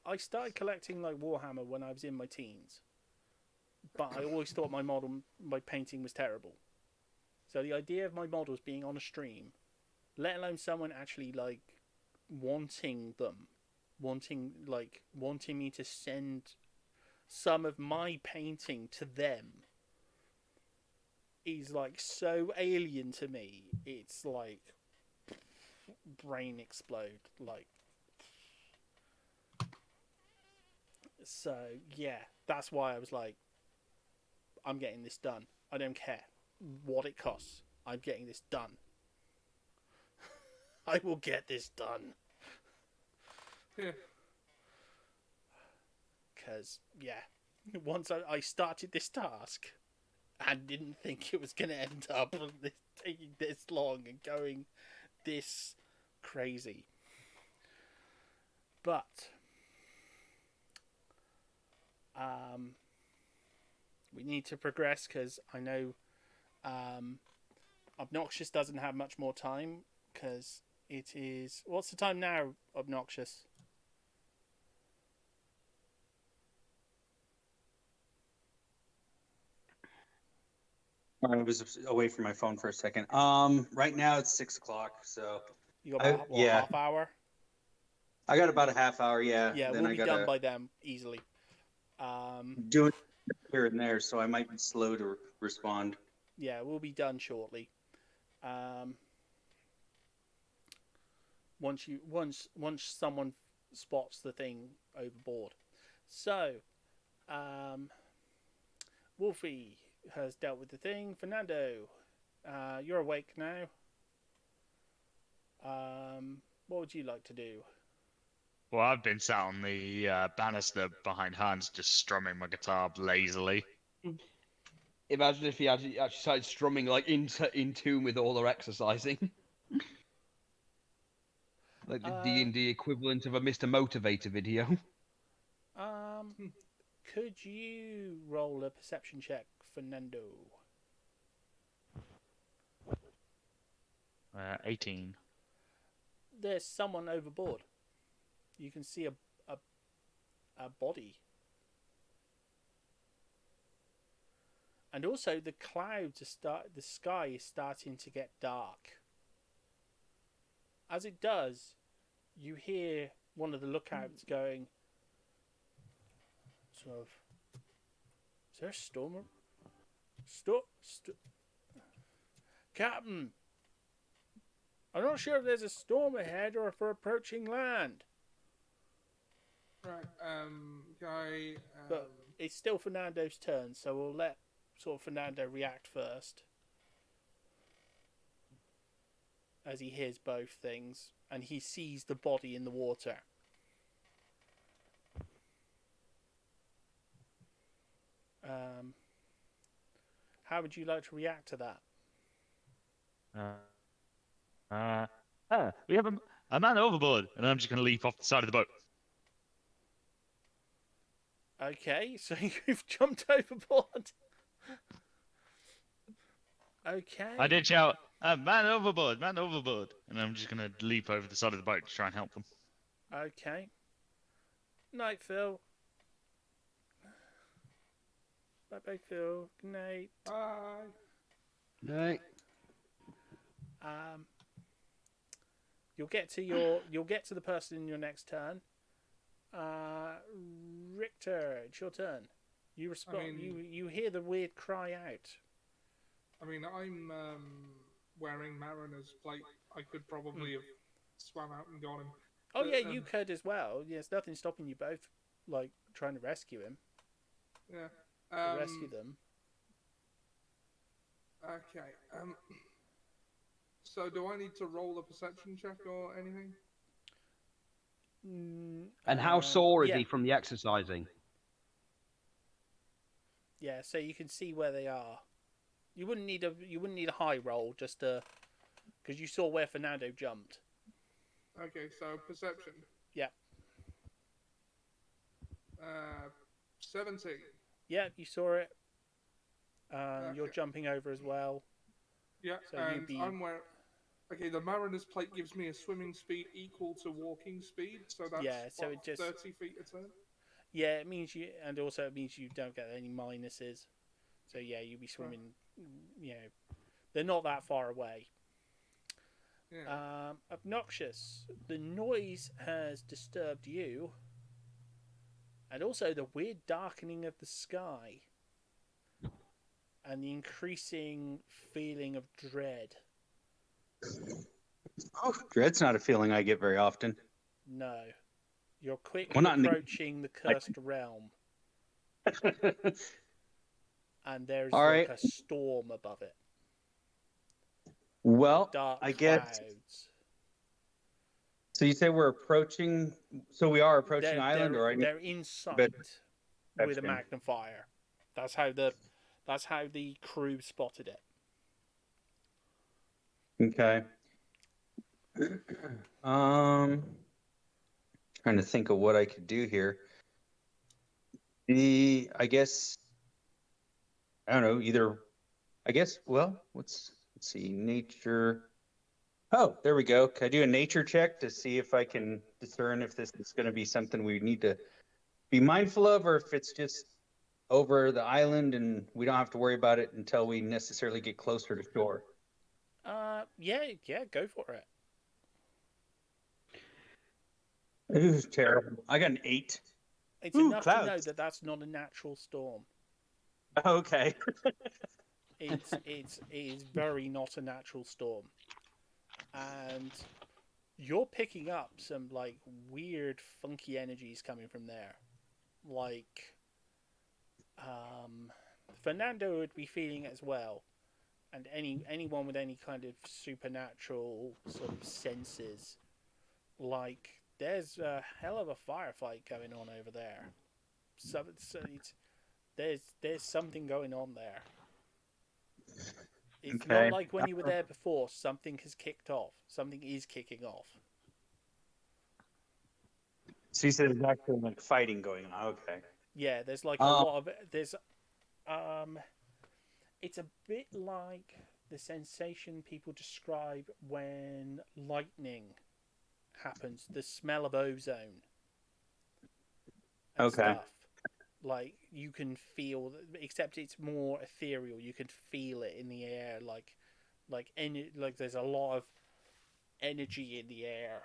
Speaker 1: I started collecting like Warhammer when I was in my teens, but I always thought my painting was terrible. So the idea of my models being on a stream, let alone someone actually like wanting me to send some of my painting to them, is like so alien to me. It's like brain explode. Like, so yeah, that's why I was like, I'm getting this done. I don't care what it costs. I'm getting this done. I will get this done.
Speaker 3: Yeah.
Speaker 1: Because, yeah, once I started this task, I didn't think it was going to end up taking this long and going this crazy. But, we need to progress because I know Obnoxious doesn't have much more time because it is... What's the time now, Obnoxious?
Speaker 9: I was away from my phone for a second. Right now it's 6 o'clock, so
Speaker 1: You got about half hour?
Speaker 9: I got about a half hour. Yeah.
Speaker 1: Yeah,
Speaker 9: then
Speaker 1: we'll
Speaker 9: I
Speaker 1: be
Speaker 9: gotta
Speaker 1: done by then easily.
Speaker 9: do it here and there, so I might be slow to respond.
Speaker 1: Yeah, we'll be done shortly. Once someone spots the thing overboard. So, Wolfie has dealt with the thing. Fernando, you're awake now. What would you like to do?
Speaker 4: Well, I've been sat on the banister behind Hans, just strumming my guitar lazily.
Speaker 2: Imagine if he actually started strumming like in tune with all their exercising. Like the D&D equivalent of a Mr. Motivator video.
Speaker 1: Could you roll a perception check, Fernando?
Speaker 4: 18.
Speaker 1: There's someone overboard. You can see a body. And also the clouds the sky is starting to get dark. As it does, you hear one of the lookouts going, sort of, is there a storm? Captain, I'm not sure if there's a storm ahead or if we're approaching land.
Speaker 3: Right, guy.
Speaker 1: But it's still Fernando's turn, so we'll let sort of Fernando react first. As he hears both things, and he sees the body in the water. How would you like to react to that?
Speaker 4: We have a man overboard, and I'm just going to leap off the side of the boat.
Speaker 1: Okay, so you've jumped overboard. Okay.
Speaker 4: I did shout, man overboard, and I'm just going to leap over the side of the boat to try and help them.
Speaker 1: Okay. Night, Phil. Bye, Phil. Good night.
Speaker 3: Bye.
Speaker 2: Night.
Speaker 1: You'll get to the person in your next turn. Richter, it's your turn. You respond. You hear the weird cry out.
Speaker 3: I mean, I'm wearing Mariner's plate. I could probably have swam out and got him.
Speaker 1: Oh yeah, you could as well. There's nothing stopping you both, like trying to rescue him.
Speaker 3: Yeah.
Speaker 1: Rescue them.
Speaker 3: Okay. So do I need to roll a perception check or anything?
Speaker 2: And how sore is he from the exercising?
Speaker 1: Yeah, so you can see where they are. You wouldn't need a high roll just because you saw where Fernando jumped.
Speaker 3: Okay, so perception.
Speaker 1: Yeah.
Speaker 3: 17.
Speaker 1: Yeah, you saw it.
Speaker 3: Okay.
Speaker 1: You're jumping over as well.
Speaker 3: Yeah,
Speaker 1: so
Speaker 3: and I'm wearing. Okay, the Mariner's plate gives me a swimming speed equal to walking speed, so that's
Speaker 1: so it just
Speaker 3: 30 feet a turn.
Speaker 1: Yeah, it means you, and also it means you don't get any minuses. So yeah, you'll be swimming. You know, they're not that far away.
Speaker 3: Yeah.
Speaker 1: Obnoxious. The noise has disturbed you, and also the weird darkening of the sky, and the increasing feeling of dread.
Speaker 9: Oh, dread's not a feeling I get very often.
Speaker 1: No. You're quickly approaching the cursed realm. And there's like a storm above it.
Speaker 9: Well,
Speaker 1: dark
Speaker 9: I guess.
Speaker 1: clouds.
Speaker 9: So you say we're approaching. So we are approaching island, or
Speaker 1: they're in sight with a magnifier. That's how the crew spotted it.
Speaker 9: Okay. Trying to think of what I could do here. I guess I don't know. Either I guess. Well, let's see. Nature. Oh, there we go. Can I do a nature check to see if I can discern if this is going to be something we need to be mindful of, or if it's just over the island and we don't have to worry about it until we necessarily get closer to shore?
Speaker 1: Yeah, go for it.
Speaker 9: It was terrible. I got an 8.
Speaker 1: It's enough to know that that's not a natural storm.
Speaker 9: Okay.
Speaker 1: It is very not a natural storm. And you're picking up some like weird funky energies coming from there. Like Fernando would be feeling it as well. And anyone with any kind of supernatural sort of senses, like there's a hell of a firefight going on over there. So there's something going on there. It's not like when you were there before. Something has kicked off. Something is kicking off.
Speaker 9: So you said there's actually like fighting going on. Okay.
Speaker 1: Yeah, there's like a lot of there's it's a bit like the sensation people describe when lightning happens, the smell of ozone and stuff. Like you can feel, except it's more ethereal. You can feel it in the air, like there's a lot of energy in the air.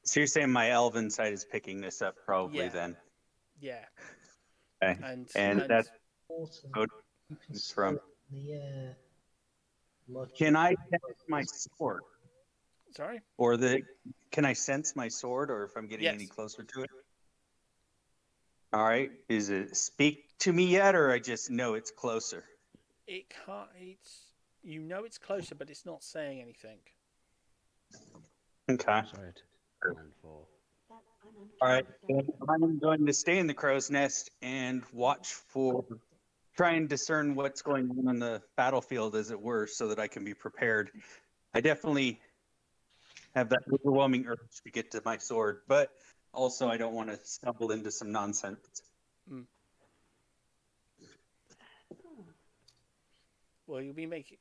Speaker 9: So you're saying my elven side is picking this up, probably then?
Speaker 1: Yeah.
Speaker 9: Okay.
Speaker 1: And
Speaker 9: that's
Speaker 11: water. You can smell
Speaker 9: from.
Speaker 11: it in the air.
Speaker 9: Can I sense my sword?
Speaker 1: Sorry?
Speaker 9: Or can I sense my sword, or if I'm getting any closer to it? All right. Is it speak to me yet, or I just know it's closer?
Speaker 1: It can't. You know it's closer, but it's not saying anything.
Speaker 9: Okay. All right. I'm going to stay in the crow's nest and try and discern what's going on the battlefield, as it were, so that I can be prepared. I definitely have that overwhelming urge to get to my sword, but also I don't want to stumble into some nonsense.
Speaker 1: Well, you'll be making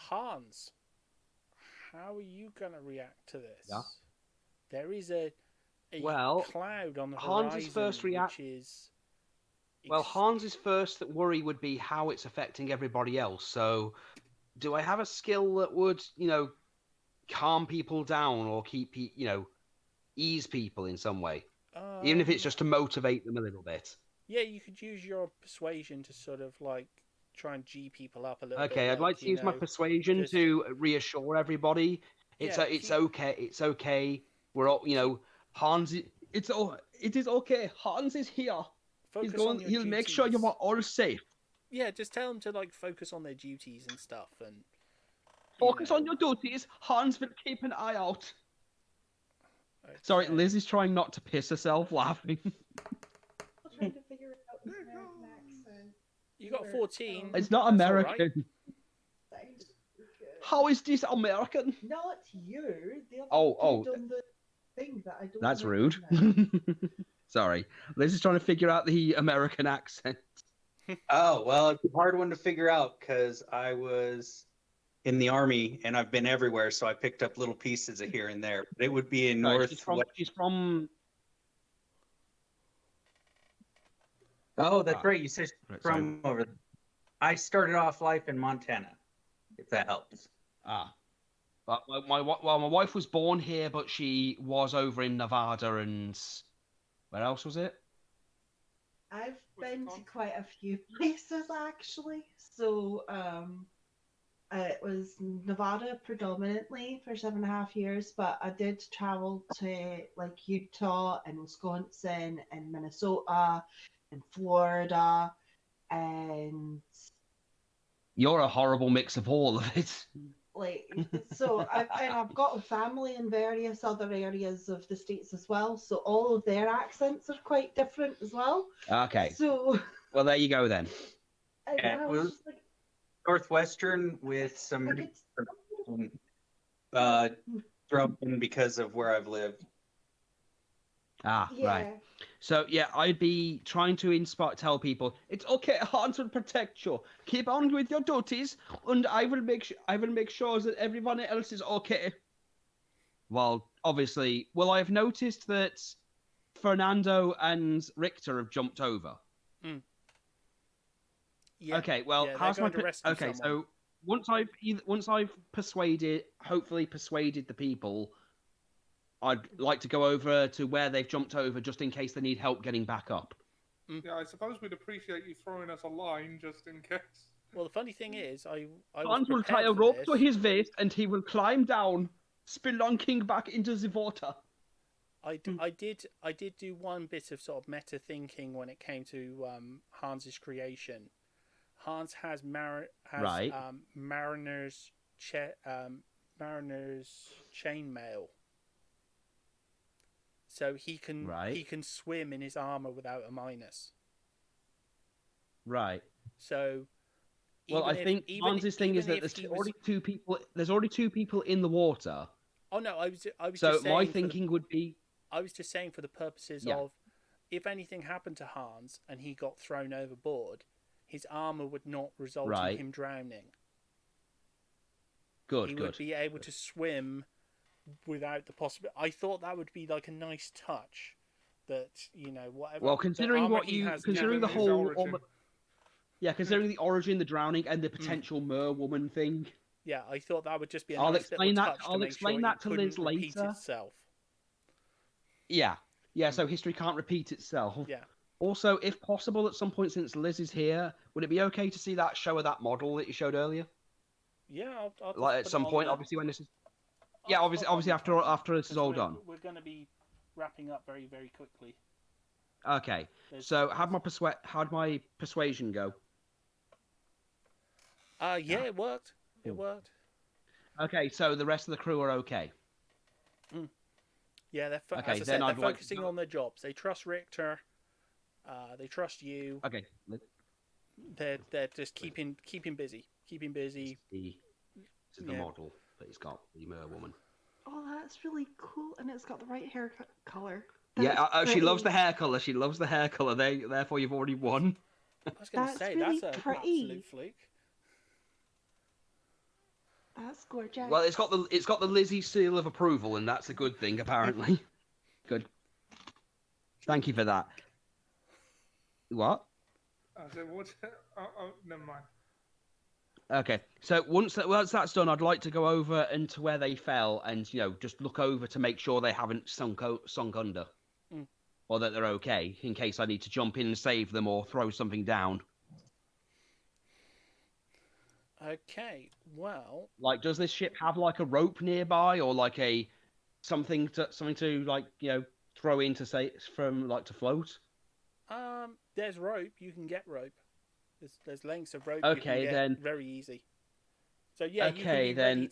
Speaker 1: Hans, how are you gonna react to this?
Speaker 2: Yeah.
Speaker 1: There is a cloud on the
Speaker 2: Hans's
Speaker 1: horizon,
Speaker 2: first
Speaker 1: which is.
Speaker 2: Well, Hans's first worry would be how it's affecting everybody else. So, do I have a skill that would, calm people down or keep, ease people in some way, even if it's just to motivate them a little bit?
Speaker 1: Yeah, you could use your persuasion to sort of like try and G people up a little bit.
Speaker 2: Okay, I'd like to use my persuasion to reassure everybody. It's okay. It's okay. We're all, Hans. It is okay. Hans is here. He'll make sure you are all safe.
Speaker 1: Yeah, just tell them to like focus on their duties and stuff, and
Speaker 2: focus on your duties. Hans will keep an eye out. Okay. Sorry, Liz is trying not to piss herself laughing.
Speaker 13: I'm trying to figure out his American accent.
Speaker 1: You got 14.
Speaker 2: It's not American.
Speaker 13: Right.
Speaker 2: How is this American?
Speaker 13: Not you. The
Speaker 2: Oh.
Speaker 13: Done the thing that I don't.
Speaker 2: That's rude. Sorry, Liz is trying to figure out the American accent.
Speaker 9: Oh, well, it's a hard one to figure out because I was in the army and I've been everywhere, so I picked up little pieces of here and there. But it would be in north.
Speaker 2: She's from.
Speaker 9: Oh, that's right. You said from over. I started off life in Montana, if that helps.
Speaker 2: But my wife was born here, but she was over in Nevada and where else was it?
Speaker 13: I've been to quite a few places actually. So it was Nevada predominantly for 7.5 years, but I did travel to like Utah and Wisconsin and Minnesota and Florida, and
Speaker 2: you're a horrible mix of all of it.
Speaker 13: I've got a family in various other areas of the States as well, so all of their accents are quite different as well.
Speaker 2: Okay.
Speaker 13: So.
Speaker 2: Well, there you go then.
Speaker 9: And it was Northwestern with some thrown in because of where I've lived.
Speaker 2: Right. So yeah, I'd be trying to tell people it's okay. Hans will protect you. Keep on with your duties, and I will make sure that everyone else is okay. Well, obviously, I've noticed that Fernando and Richter have jumped over.
Speaker 1: Yeah.
Speaker 2: Okay. Well, how's my okay? So once I've hopefully persuaded the people, I'd like to go over to where they've jumped over just in case they need help getting back up.
Speaker 3: Yeah, I suppose we'd appreciate you throwing us a line just in case.
Speaker 1: Well, the funny thing is, I
Speaker 2: Hans will tie a rope to his waist and he will climb down, spelunking back into the water.
Speaker 1: I did do one bit of sort of meta thinking when it came to Hans's creation. Hans has mariner's chainmail. So he can swim in his armor without a minus.
Speaker 2: Right.
Speaker 1: So.
Speaker 2: Well, I think Hans's thing is that there's already two people. There's already two people in the water.
Speaker 1: Oh no, I was.
Speaker 2: So
Speaker 1: just saying
Speaker 2: my thinking would be.
Speaker 1: I was just saying for the purposes
Speaker 2: Yeah.
Speaker 1: of, if anything happened to Hans and he got thrown overboard, his armor would not result in
Speaker 2: Right.
Speaker 1: him drowning.
Speaker 2: Good,
Speaker 1: He
Speaker 2: good.
Speaker 1: would be able to swim without the possibility. I thought that would be like a nice touch. That, you know, whatever.
Speaker 2: Well,
Speaker 1: the
Speaker 2: considering
Speaker 1: armor
Speaker 2: what
Speaker 1: he
Speaker 2: you,
Speaker 1: has
Speaker 2: considering the
Speaker 1: now-
Speaker 2: whole, considering the origin, the drowning, and
Speaker 1: Mm.
Speaker 2: the potential mer woman thing.
Speaker 1: Yeah, I thought that would just be a
Speaker 2: I'll
Speaker 1: nice
Speaker 2: explain
Speaker 1: little
Speaker 2: that.
Speaker 1: touch to
Speaker 2: I'll
Speaker 1: make
Speaker 2: explain
Speaker 1: sure
Speaker 2: that
Speaker 1: it
Speaker 2: to
Speaker 1: couldn't
Speaker 2: Liz
Speaker 1: repeat
Speaker 2: later.
Speaker 1: itself.
Speaker 2: Yeah, yeah. So history can't repeat itself.
Speaker 1: Yeah.
Speaker 2: Also, if possible, at some point since Liz is here, would it be okay to see that show of that model that you showed earlier?
Speaker 1: Yeah, I'll just
Speaker 2: Like
Speaker 1: put
Speaker 2: at
Speaker 1: it
Speaker 2: some
Speaker 1: on
Speaker 2: point,
Speaker 1: the-
Speaker 2: obviously when this is.
Speaker 1: I'll
Speaker 2: Yeah,
Speaker 1: just
Speaker 2: obviously,
Speaker 1: put it on
Speaker 2: obviously
Speaker 1: the
Speaker 2: after
Speaker 1: timer,
Speaker 2: after this is
Speaker 1: 'cause
Speaker 2: all
Speaker 1: we're,
Speaker 2: done.
Speaker 1: We're going to be wrapping up very, very quickly.
Speaker 2: Okay. So how'd my persuasion go?
Speaker 1: Yeah, it worked. It worked.
Speaker 2: Okay, so the rest of the crew are okay.
Speaker 1: Yeah, they're
Speaker 2: Okay,
Speaker 1: as I
Speaker 2: then
Speaker 1: said, they're
Speaker 2: I'd like to
Speaker 1: focusing
Speaker 2: go-
Speaker 1: on their jobs. They trust Richter. They trust you.
Speaker 2: Okay.
Speaker 1: They're just keeping busy. Keeping busy.
Speaker 2: This is the
Speaker 1: Yeah.
Speaker 2: model that he's got, the mer woman.
Speaker 13: Oh, that's really cool, and it's got the right hair color.
Speaker 2: Yeah, she loves the hair color. She loves the hair color. Therefore, you've already won.
Speaker 1: I was going to
Speaker 13: That's
Speaker 1: say
Speaker 13: really
Speaker 1: that's an
Speaker 13: pretty.
Speaker 1: absolute fluke.
Speaker 13: That's gorgeous.
Speaker 2: Well, it's got the Lizzie seal of approval, and that's a good thing, apparently. Good. Thank you for that. What?
Speaker 3: I said, what? Oh, never mind.
Speaker 2: Okay, so once that's done, I'd like to go over into where they fell and just look over to make sure they haven't sunk under,
Speaker 1: Mm.
Speaker 2: or that they're okay in case I need to jump in and save them or throw something down.
Speaker 1: Okay, well,
Speaker 2: Like, does this ship have like a rope nearby, or like something to like throw in to say to float?
Speaker 1: there's rope. You can get rope. There's lengths of rope you
Speaker 2: Okay,
Speaker 1: can get
Speaker 2: then.
Speaker 1: very easy. So yeah, you can
Speaker 2: Okay,
Speaker 1: be
Speaker 2: then.
Speaker 1: ready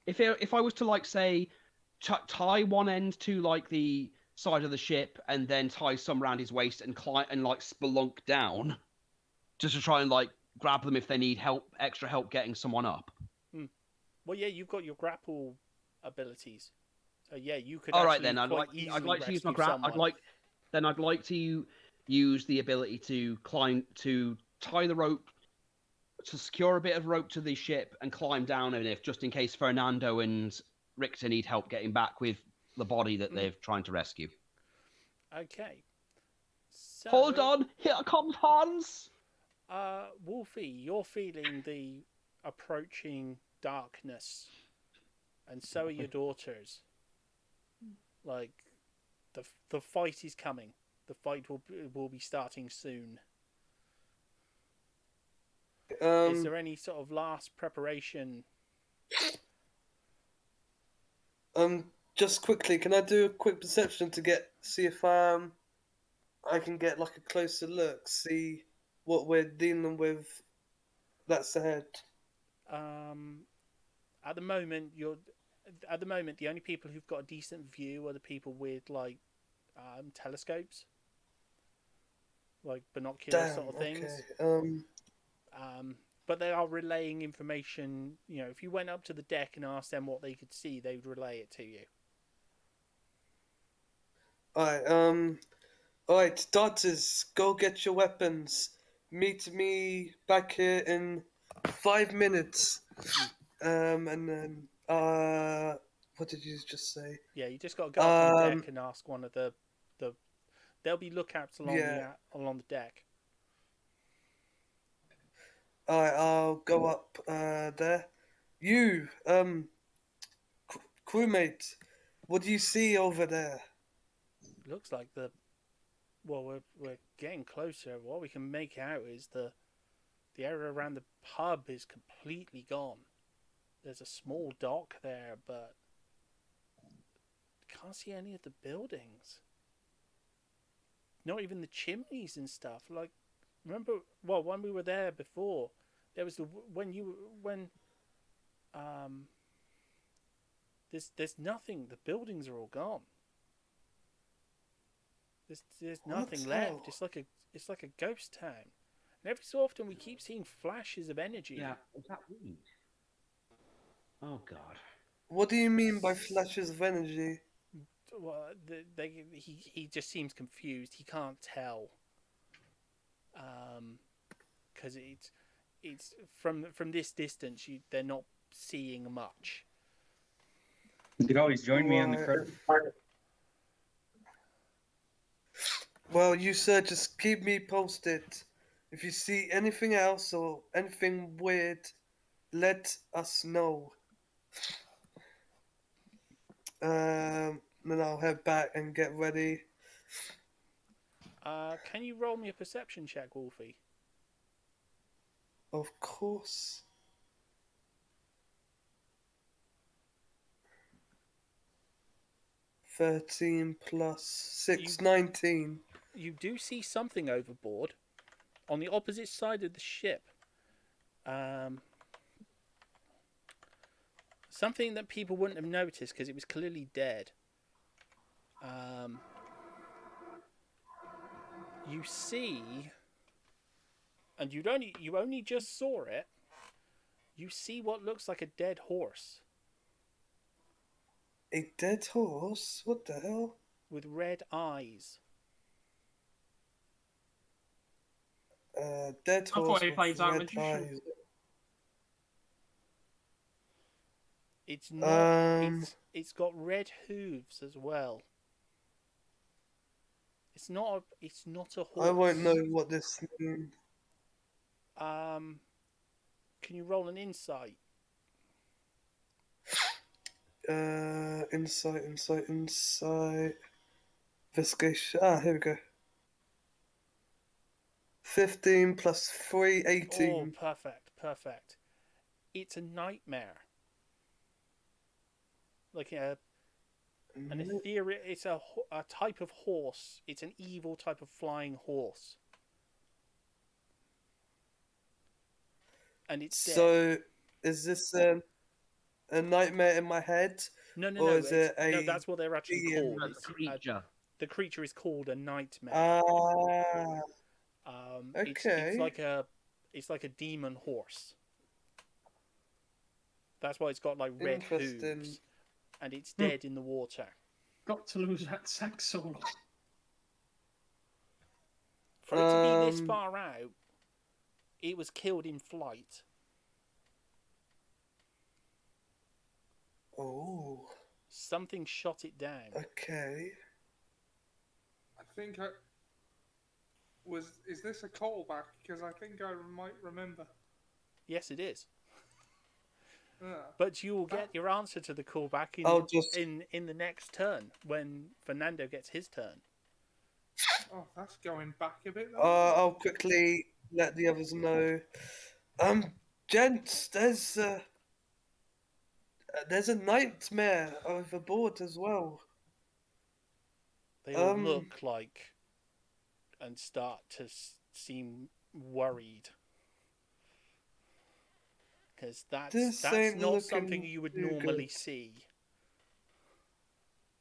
Speaker 1: to.
Speaker 2: If I was to like say tie one end to like the side of the ship and then tie some around his waist and climb and like spelunk down, just to try and like grab them if they need extra help getting someone up.
Speaker 1: Well, yeah, you've got your grapple abilities. So yeah, you could.
Speaker 2: All right
Speaker 1: actually
Speaker 2: then. I'd
Speaker 1: quite
Speaker 2: like to use my
Speaker 1: easily
Speaker 2: grab.
Speaker 1: rescue
Speaker 2: I'd like to use the ability to tie the rope, to secure a bit of rope to the ship and climb down in it, just in case Fernando and Richter need help getting back with the body that they're trying to rescue.
Speaker 1: Okay. So,
Speaker 2: Hold on, here comes Hans.
Speaker 1: Wolfie, you're feeling the approaching darkness, and so are your daughters. Like, the fight is coming. The fight will be starting soon. Is there any sort of last preparation?
Speaker 6: Just quickly, can I do a quick perception to see if I can get like a closer look, see what we're dealing with that's ahead.
Speaker 1: At the moment, the only people who've got a decent view are the people with like telescopes, like binocular sort of things.
Speaker 6: Okay.
Speaker 1: But they are relaying information. If you went up to the deck and asked them what they could see, they would relay it to you.
Speaker 6: Alright, daughters, go get your weapons. Meet me back here in 5 minutes. And then, what did you just say?
Speaker 1: Yeah, you just got to go up on the deck and ask one of the. There'll be lookouts along the deck.
Speaker 6: Alright, I'll go up there. You, crewmate, what do you see over there?
Speaker 1: Looks like we're getting closer. What we can make out is the area around the pub is completely gone. There's a small dock there, but can't see any of the buildings. Not even the chimneys and stuff. Like, remember? Well, when we were there before, there was there's nothing. The buildings are all gone. There's nothing left. It's like a ghost town. And every so often we keep seeing flashes of energy.
Speaker 2: Yeah, is that weed? Oh God.
Speaker 6: What do you mean by flashes of energy?
Speaker 1: Well, he just seems confused. He can't tell. Because it's from this distance, they're not seeing much.
Speaker 9: You could always join me on the credit card.
Speaker 6: Well, you sir, just keep me posted. If you see anything else or anything weird, let us know. Then I'll head back and get ready.
Speaker 1: Can you roll me a perception check, Wolfie?
Speaker 6: Of course. $13 plus 6, 19.
Speaker 1: You do see something overboard on the opposite side of the ship. Something that people wouldn't have noticed because it was clearly dead. You see, and you only just saw it. You see what looks like a dead horse.
Speaker 6: A dead horse? What the hell?
Speaker 1: With red eyes.
Speaker 6: Dead
Speaker 12: I
Speaker 6: horse
Speaker 12: thought he
Speaker 6: with
Speaker 12: played that
Speaker 6: red
Speaker 12: magician.
Speaker 6: eyes.
Speaker 1: It's not. It's got red hooves as well. It's not a horse.
Speaker 6: I won't know what this means.
Speaker 1: Can you roll an insight?
Speaker 6: Insight. Investigation. Here we go. 15 plus 3, 18.
Speaker 1: Oh, perfect. It's a nightmare. Like an ethereal. It's a type of horse. It's an evil type of flying horse. And it's dead.
Speaker 6: So, is this a nightmare in my head?
Speaker 1: No.
Speaker 6: Or is it a...
Speaker 1: No, that's what they're actually
Speaker 6: being?
Speaker 1: called. It's
Speaker 2: creature.
Speaker 1: The creature is called a nightmare.
Speaker 6: Okay.
Speaker 1: It's like a demon horse. That's why it's got like red hooves, and it's dead in the water.
Speaker 12: Got to lose that sax solo.
Speaker 1: For it to be this far out, it was killed in flight.
Speaker 6: Oh.
Speaker 1: Something shot it down.
Speaker 6: Okay.
Speaker 3: I think is this a callback? Because I think I might remember.
Speaker 1: Yes, it is.
Speaker 3: Yeah.
Speaker 1: But you will get your answer to the callback in the next turn when Fernando gets his turn.
Speaker 3: Oh, that's going back a bit.
Speaker 6: I'll quickly let the others know. Gents, there's a nightmare overboard as well.
Speaker 1: They all look like and start to seem worried. Because that's not something you would normally see.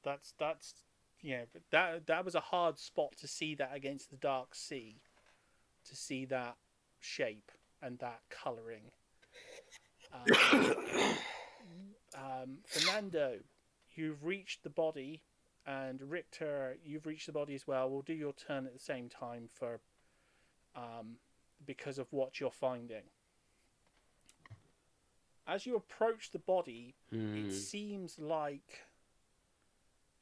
Speaker 1: That's but that was a hard spot to see that against the dark sea, to see that shape and that colouring. Fernando, you've reached the body, and Richter, you've reached the body as well. We'll do your turn at the same time for because of what you're finding. As you approach the body, it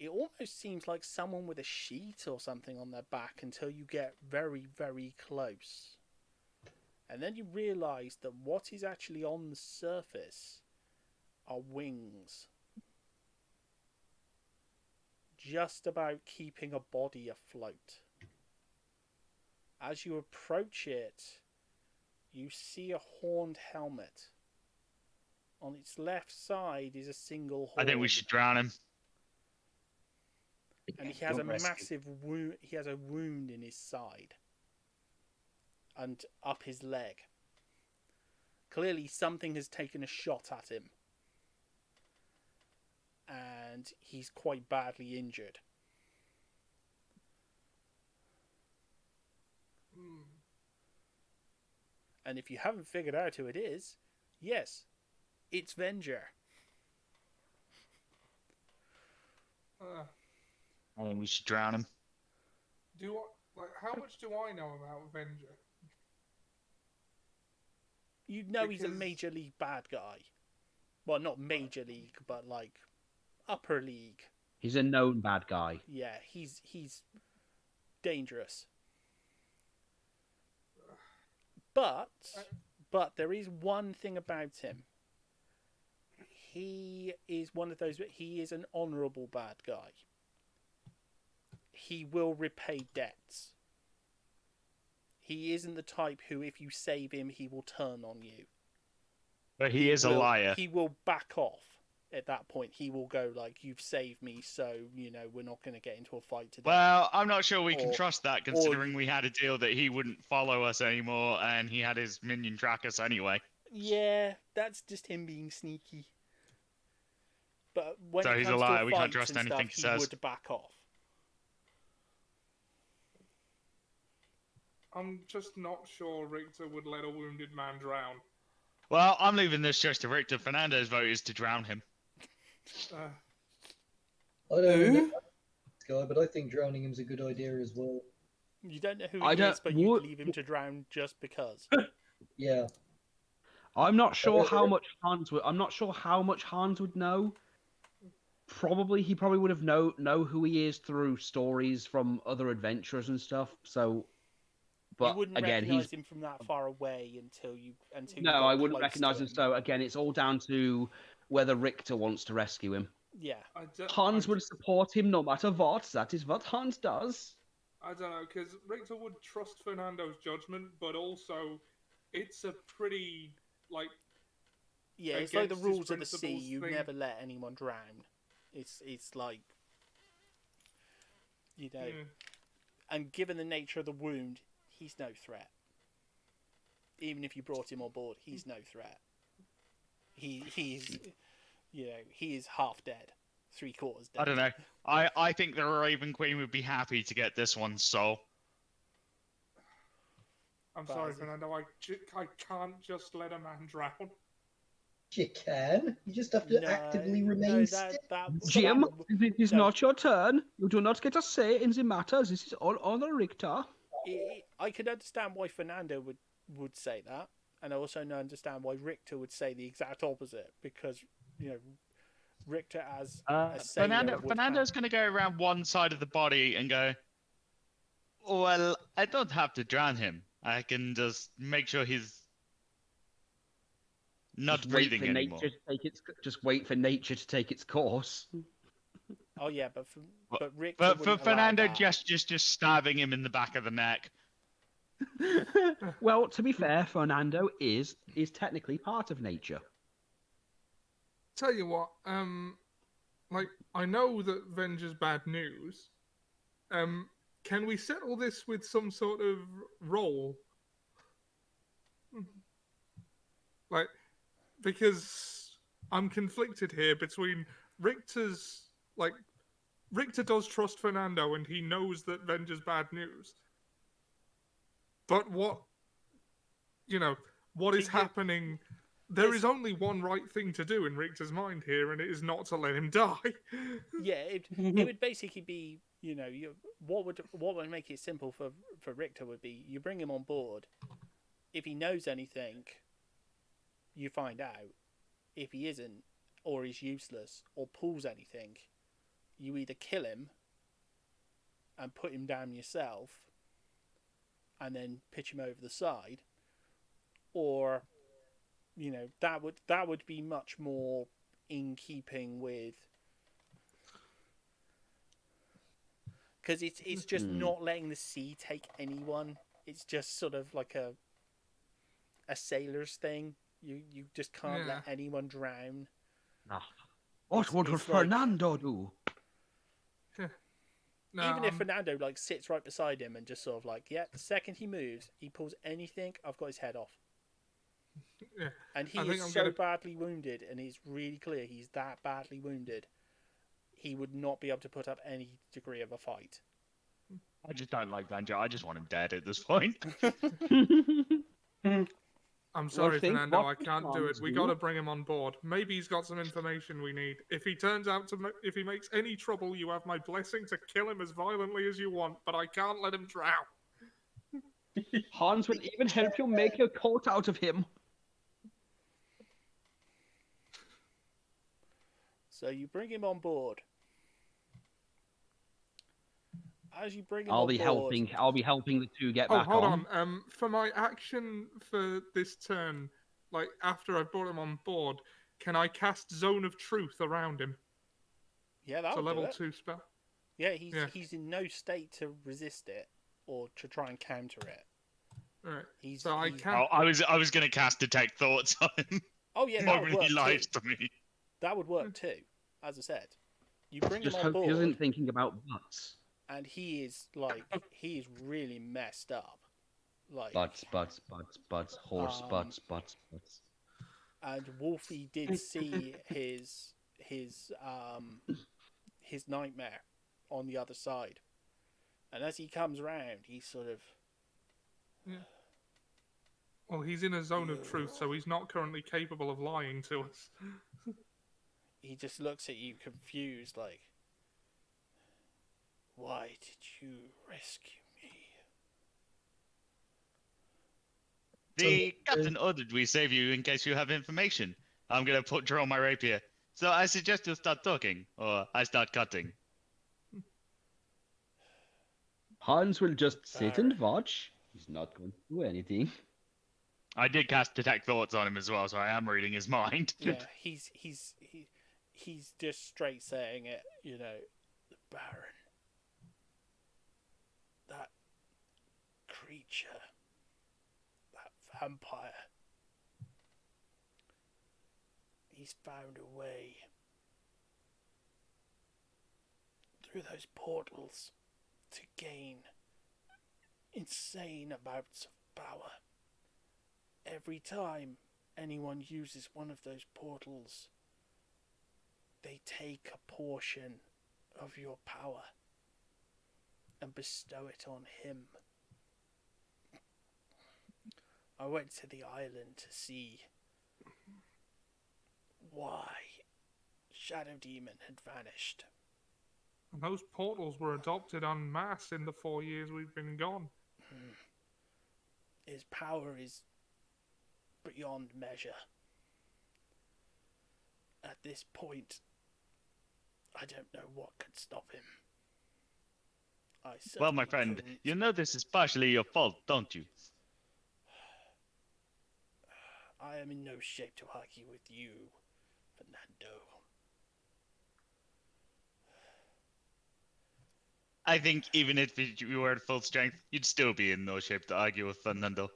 Speaker 1: almost seems like someone with a sheet or something on their back until you get very, very close. And then you realise that what is actually on the surface are wings. Just about keeping a body afloat. As you approach it, you see a horned helmet. On its left side is a single horn.
Speaker 4: I think we should drown him.
Speaker 1: And he has a massive wound. He has a wound in his side and up his leg. Clearly, something has taken a shot at him, and he's quite badly injured. And if you haven't figured out who it is, yes, it's Venger.
Speaker 4: I think we should drown him.
Speaker 3: How much do I know about Venger?
Speaker 1: You know he's a
Speaker 3: Because-
Speaker 1: major league bad guy. Well, not major league, but like upper league.
Speaker 2: He's a known bad guy.
Speaker 1: Yeah, he's dangerous. But there is one thing about him. He is one of those. He is an honourable bad guy. He will repay debts. He isn't the type who, if you save him, he will turn on you.
Speaker 4: But he is a liar.
Speaker 1: He will back off at that point. He will go like, "You've saved me, so we're not going to get into a fight today."
Speaker 4: Well, I'm not sure we can trust that, considering we had a deal that he wouldn't follow us anymore, and he had his minion track us anyway.
Speaker 1: Yeah, that's just him being sneaky. But when
Speaker 4: So
Speaker 1: it
Speaker 4: he's a
Speaker 1: comes
Speaker 4: liar.
Speaker 1: to
Speaker 4: We can't
Speaker 1: fights
Speaker 4: trust
Speaker 1: and
Speaker 4: anything
Speaker 1: stuff,
Speaker 4: he says.
Speaker 1: would back off.
Speaker 3: I'm just not sure Richter would let a wounded man drown.
Speaker 4: Well, I'm leaving this choice to Richter. Fernando's vote is to drown him.
Speaker 11: I don't know this guy, but I think drowning him's a good idea as well.
Speaker 1: You don't know who he is, but you leave him to drown just because.
Speaker 11: Yeah.
Speaker 2: I'm not sure how much Hans would. I'm not sure how much Hans would know. He probably would have know who he is through stories from other adventurers and stuff. So, but
Speaker 1: you wouldn't
Speaker 2: again,
Speaker 1: recognize him from that far away until you
Speaker 2: no,
Speaker 1: got
Speaker 2: I wouldn't
Speaker 1: close
Speaker 2: recognize
Speaker 1: to
Speaker 2: him. So again, it's all down to whether Richter wants to rescue him.
Speaker 1: Yeah.
Speaker 2: Hans would support him no matter what. That is what Hans does.
Speaker 3: I don't know, because Richter would trust Fernando's judgment, but also it's a pretty,
Speaker 1: Yeah, it's like the
Speaker 3: against his
Speaker 1: rules of the sea.
Speaker 3: principles
Speaker 1: You
Speaker 3: thing.
Speaker 1: never let anyone drown. It's like, and given the nature of the wound, he's no threat. Even if you brought him on board, he's no threat. He's he is half dead, 3/4 dead.
Speaker 4: I don't know. I think the Raven Queen would be happy to get this one's soul.
Speaker 3: I'm sorry, Fernando, I can't just let a man drown.
Speaker 11: You can. You just have to actively remain still.
Speaker 2: Jim, it is not your turn. You do not get a say in the matter. This is all on the Richter.
Speaker 1: I could understand why Fernando would say that, and I also understand why Richter would say the exact opposite, because Richter as a sailor
Speaker 4: Fernando's going to go around one side of the body and go, well, I don't have to drown him. I can just make sure he's not breathing anymore.
Speaker 2: Just wait for nature to take its course.
Speaker 1: Oh yeah, but Richter
Speaker 4: for Fernando, just stabbing him in the back of the neck.
Speaker 2: Well, to be fair, Fernando is technically part of nature.
Speaker 3: Tell you what, I know that Venger's bad news. Can we settle this with some sort of roll? Because I'm conflicted here between Richter does trust Fernando and he knows that Venger's bad news. But what is happening? There is only one right thing to do in Richter's mind here, and it is not to let him die.
Speaker 1: Yeah, it would basically be, what would make it simple for Richter would be, you bring him on board. If he knows anything, you find out. If he isn't, or is useless, or pulls anything, you either kill him and put him down yourself, and then pitch him over the side, or that would be much more in keeping with, because it's just not letting the sea take anyone. It's just sort of like a sailor's thing. You just can't let anyone drown.
Speaker 2: What would Fernando do?
Speaker 1: Even if Fernando sits right beside him and just sort of the second he moves, he pulls anything, I've got his head off.
Speaker 3: Yeah.
Speaker 1: And he is badly wounded, and it's really clear he's that badly wounded. He would not be able to put up any degree of a fight.
Speaker 4: I just don't like Venger. I just want him dead at this point.
Speaker 3: I'm sorry,
Speaker 2: think,
Speaker 3: Fernando,
Speaker 2: what
Speaker 3: I can't do it.
Speaker 2: Hans
Speaker 3: We
Speaker 2: do?
Speaker 3: got to bring him on board. Maybe he's got some information we need. If he turns out to, if he makes any trouble, you have my blessing to kill him as violently as you want. But I can't let him drown.
Speaker 2: Hans will even help you make a coat out of him.
Speaker 1: So you bring him on board. As you bring him
Speaker 2: I'll
Speaker 1: on
Speaker 2: be
Speaker 1: board,
Speaker 2: helping the two get
Speaker 3: Oh,
Speaker 2: back
Speaker 3: hold
Speaker 2: on.
Speaker 3: on. For my action for this turn, like after I've brought him on board, can I cast Zone of Truth around him?
Speaker 1: yeah, that
Speaker 3: It's a
Speaker 1: would do
Speaker 3: level
Speaker 1: it.
Speaker 3: 2 spell.
Speaker 1: Yeah,
Speaker 3: Yeah.
Speaker 1: he's in no state to resist it or to try and counter it.
Speaker 3: Alright.
Speaker 1: He's,
Speaker 3: So I
Speaker 1: he's-
Speaker 3: can't.
Speaker 4: I was gonna cast Detect Thoughts on him.
Speaker 1: Oh yeah,
Speaker 4: The
Speaker 1: that would
Speaker 4: moment
Speaker 1: work
Speaker 4: he
Speaker 1: too.
Speaker 4: lies to me.
Speaker 1: That would work too. As I said, you bring
Speaker 2: Just
Speaker 1: him on
Speaker 2: hope he
Speaker 1: board,
Speaker 2: isn't thinking about butts.
Speaker 1: and he is really messed up. Like,
Speaker 2: Butts, horse
Speaker 1: Um,
Speaker 2: butts.
Speaker 1: and Wolfie did see his nightmare on the other side, and as he comes round, he sort of
Speaker 3: Well, he's in a zone of truth, so he's not currently capable of lying to us.
Speaker 1: he just looks at you confused, like, why did you rescue me?
Speaker 4: The captain ordered we save you in case you have information. I'm gonna draw my rapier. So I suggest you start talking, or I start cutting.
Speaker 2: Hans will just sit and watch. He's not going to do anything.
Speaker 4: I did cast Detect Thoughts on him as well, so I am reading his mind.
Speaker 1: Yeah, he's just straight saying it, you know, the Baron, that creature, that vampire, he's found a way through those portals to gain insane amounts of power. Every time anyone uses one of those portals, they take a portion of your power and bestow it on him. I went to the island to see why Shadow Demon had vanished.
Speaker 3: And those portals were adopted en masse in the 4 years we've been gone.
Speaker 1: His power is beyond measure. At this point, I don't know what could stop him.
Speaker 4: Well, my friend,
Speaker 1: couldn't.
Speaker 4: you know this is partially your fault, don't you?
Speaker 1: I am in no shape to argue with you, Fernando.
Speaker 4: I think even if you were at full strength, you'd still be in no shape to argue with Fernando.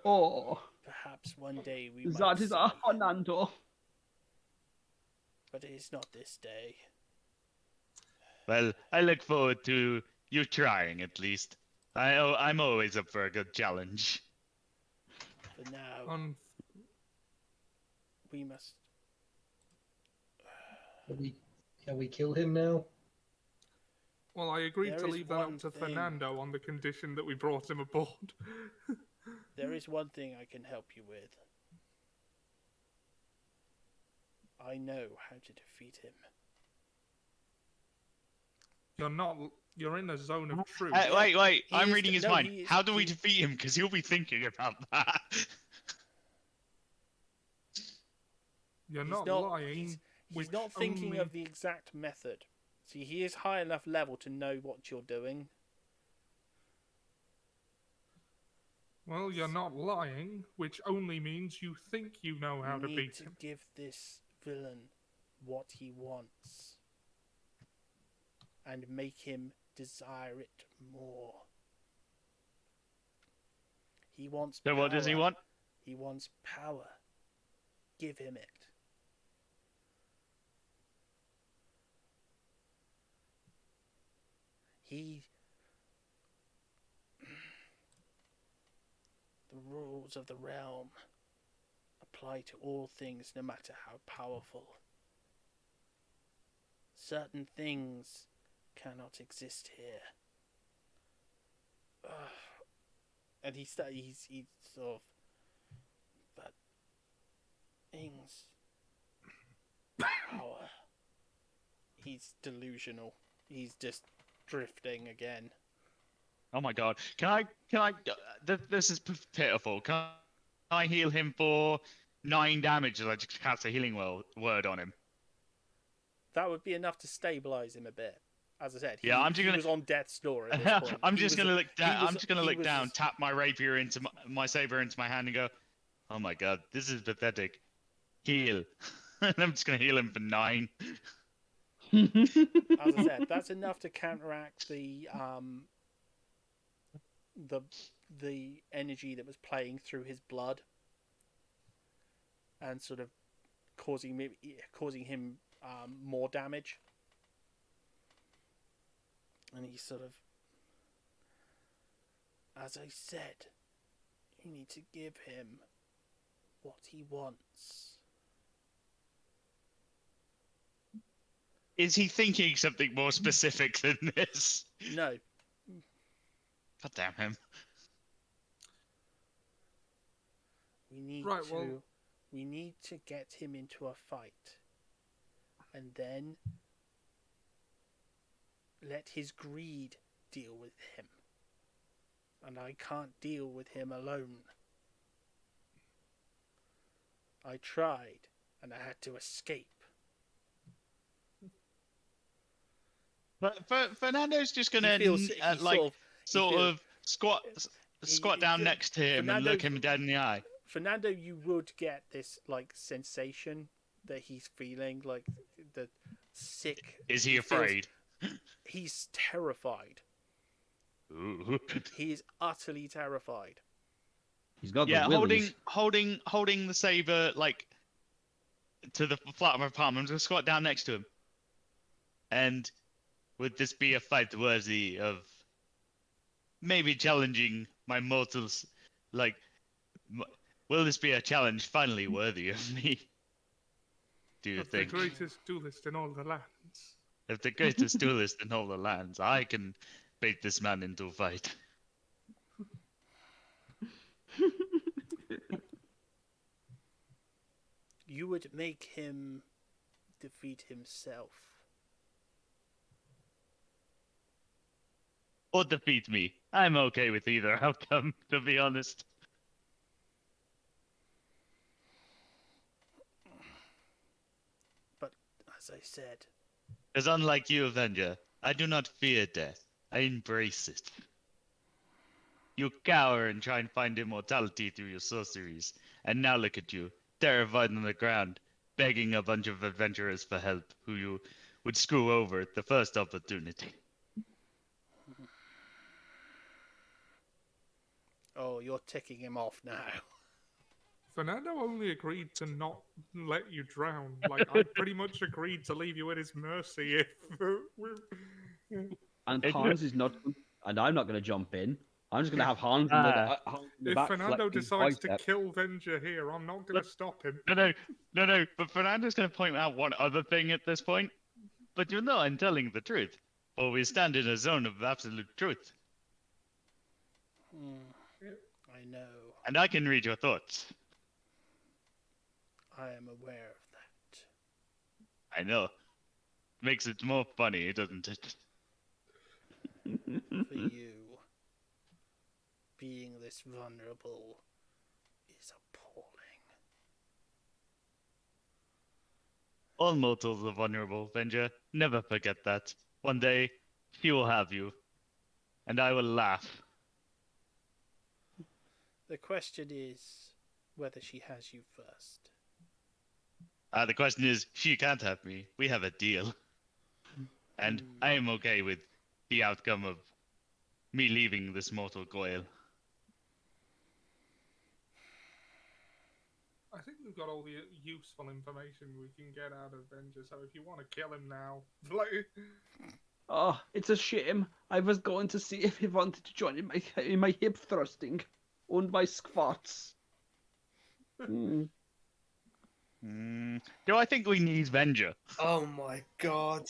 Speaker 2: Oh,
Speaker 1: Perhaps one day we might
Speaker 2: that is
Speaker 1: see,
Speaker 2: a Fernando.
Speaker 1: but it is not this day.
Speaker 4: Well, I look forward to you trying, at least. I'm always up for a good challenge.
Speaker 1: For now, we must...
Speaker 11: Can we kill him now?
Speaker 3: Well, I agreed
Speaker 1: There
Speaker 3: to
Speaker 1: is
Speaker 3: leave that up
Speaker 1: one
Speaker 3: to
Speaker 1: thing.
Speaker 3: Fernando on the condition that we brought him aboard.
Speaker 1: There is one thing I can help you with. I know how to defeat him.
Speaker 3: You're in a zone of truth.
Speaker 4: Wait,
Speaker 1: He
Speaker 4: I'm
Speaker 1: is
Speaker 4: reading his
Speaker 1: no,
Speaker 4: mind.
Speaker 1: he is-
Speaker 4: How do we defeat him? Because he'll be thinking about that.
Speaker 3: You're
Speaker 1: He's
Speaker 3: not
Speaker 1: not-
Speaker 3: lying.
Speaker 1: He's
Speaker 3: which
Speaker 1: not thinking
Speaker 3: only-
Speaker 1: of the exact method. See, he is high enough level to know what you're doing.
Speaker 3: Well, you're not lying, which only means you think you know how
Speaker 1: You
Speaker 3: to
Speaker 1: need
Speaker 3: beat
Speaker 1: to
Speaker 3: him.
Speaker 1: give this villain what he wants. And make him desire it more. He wants
Speaker 4: So
Speaker 1: power.
Speaker 4: what does he want?
Speaker 1: He wants power. Give him it. The rules of the realm apply to all things, no matter how powerful. Certain things cannot exist here. and he's sort of, but Ing's power. He's delusional. He's just drifting again.
Speaker 4: Oh my god. Can I, this is pitiful. Can I heal him for 9 damage as I just cast a healing word on him?
Speaker 1: That would be enough to stabilize him a bit. As I said, he was on death's door at this point.
Speaker 4: I'm just gonna look down, tap my rapier into my saber into my hand, and go, "Oh my god, this is pathetic." Heal, and I'm just gonna heal him for 9.
Speaker 1: As I said, that's enough to counteract the energy that was playing through his blood, and sort of causing him more damage. And he sort of, as I said, you need to give him what he wants.
Speaker 4: Is he thinking something more specific than this?
Speaker 1: No.
Speaker 4: God damn him.
Speaker 1: We need to get him into a fight. And then let his greed deal with him. And I can't deal with him alone. I tried, and I had to escape.
Speaker 4: But Fernando's just gonna squat down next to him and look him dead in the eye.
Speaker 1: Fernando, you would get this sensation that he's feeling, like the sick.
Speaker 4: Is he afraid?
Speaker 1: He's terrified.
Speaker 4: Ooh.
Speaker 1: He is utterly terrified.
Speaker 2: He's got the willies.
Speaker 4: holding the saber to the flat of my palm. I'm gonna squat down next to him. And would this be a fight worthy of maybe challenging my mortals? Will this be a challenge finally worthy of me? Do you think?
Speaker 3: The greatest duelist in all the lands.
Speaker 4: If the greatest duelist in all the lands, I can bait this man into a fight.
Speaker 1: You would make him defeat himself.
Speaker 4: Or defeat me. I'm okay with either outcome, to be honest.
Speaker 1: But, as I said...
Speaker 4: Because unlike you, Avenger, I do not fear death. I embrace it. You cower and try and find immortality through your sorceries. And now look at you, terrified on the ground, begging a bunch of adventurers for help who you would screw over at the first opportunity.
Speaker 1: Oh, you're ticking him off now.
Speaker 3: Fernando only agreed to not let you drown. I pretty much agreed to leave you at his mercy if...
Speaker 2: And Hans is not... And I'm not going to jump in. I'm just going to have Hans in the
Speaker 3: if
Speaker 2: back
Speaker 3: Fernando decides to kill Venger here, I'm not going to stop him.
Speaker 4: No. But Fernando's going to point out one other thing at this point. But you know I'm telling the truth. For we stand in a zone of absolute truth.
Speaker 1: I know.
Speaker 4: And I can read your thoughts.
Speaker 1: I am aware of that.
Speaker 4: I know. Makes it more funny, doesn't it?
Speaker 1: For you, being this vulnerable is appalling.
Speaker 4: All mortals are vulnerable, Venger. Never forget that. One day, she will have you. And I will laugh.
Speaker 1: The question is whether she has you first.
Speaker 4: The question is, she can't have me. We have a deal. And I am okay with the outcome of me leaving this mortal coil.
Speaker 3: I think we've got all the useful information we can get out of Venger, so if you want to kill him now...
Speaker 2: Oh, it's a shame. I was going to see if he wanted to join in my hip thrusting and my squats.
Speaker 4: Do I think we need Venger?
Speaker 6: Oh my god.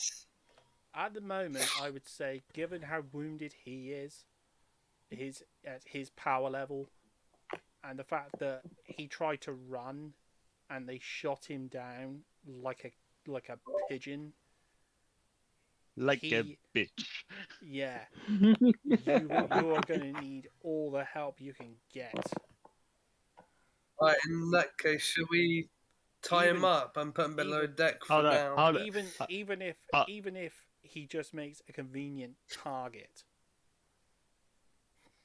Speaker 1: At the moment, I would say, given how wounded he is, his power level, and the fact that he tried to run, and they shot him down like a pigeon.
Speaker 4: Like a bitch.
Speaker 1: Yeah. You are going to need all the help you can get.
Speaker 6: Right, in that case, should we tie him up and put him below deck for now?
Speaker 1: Even if he just makes a convenient target.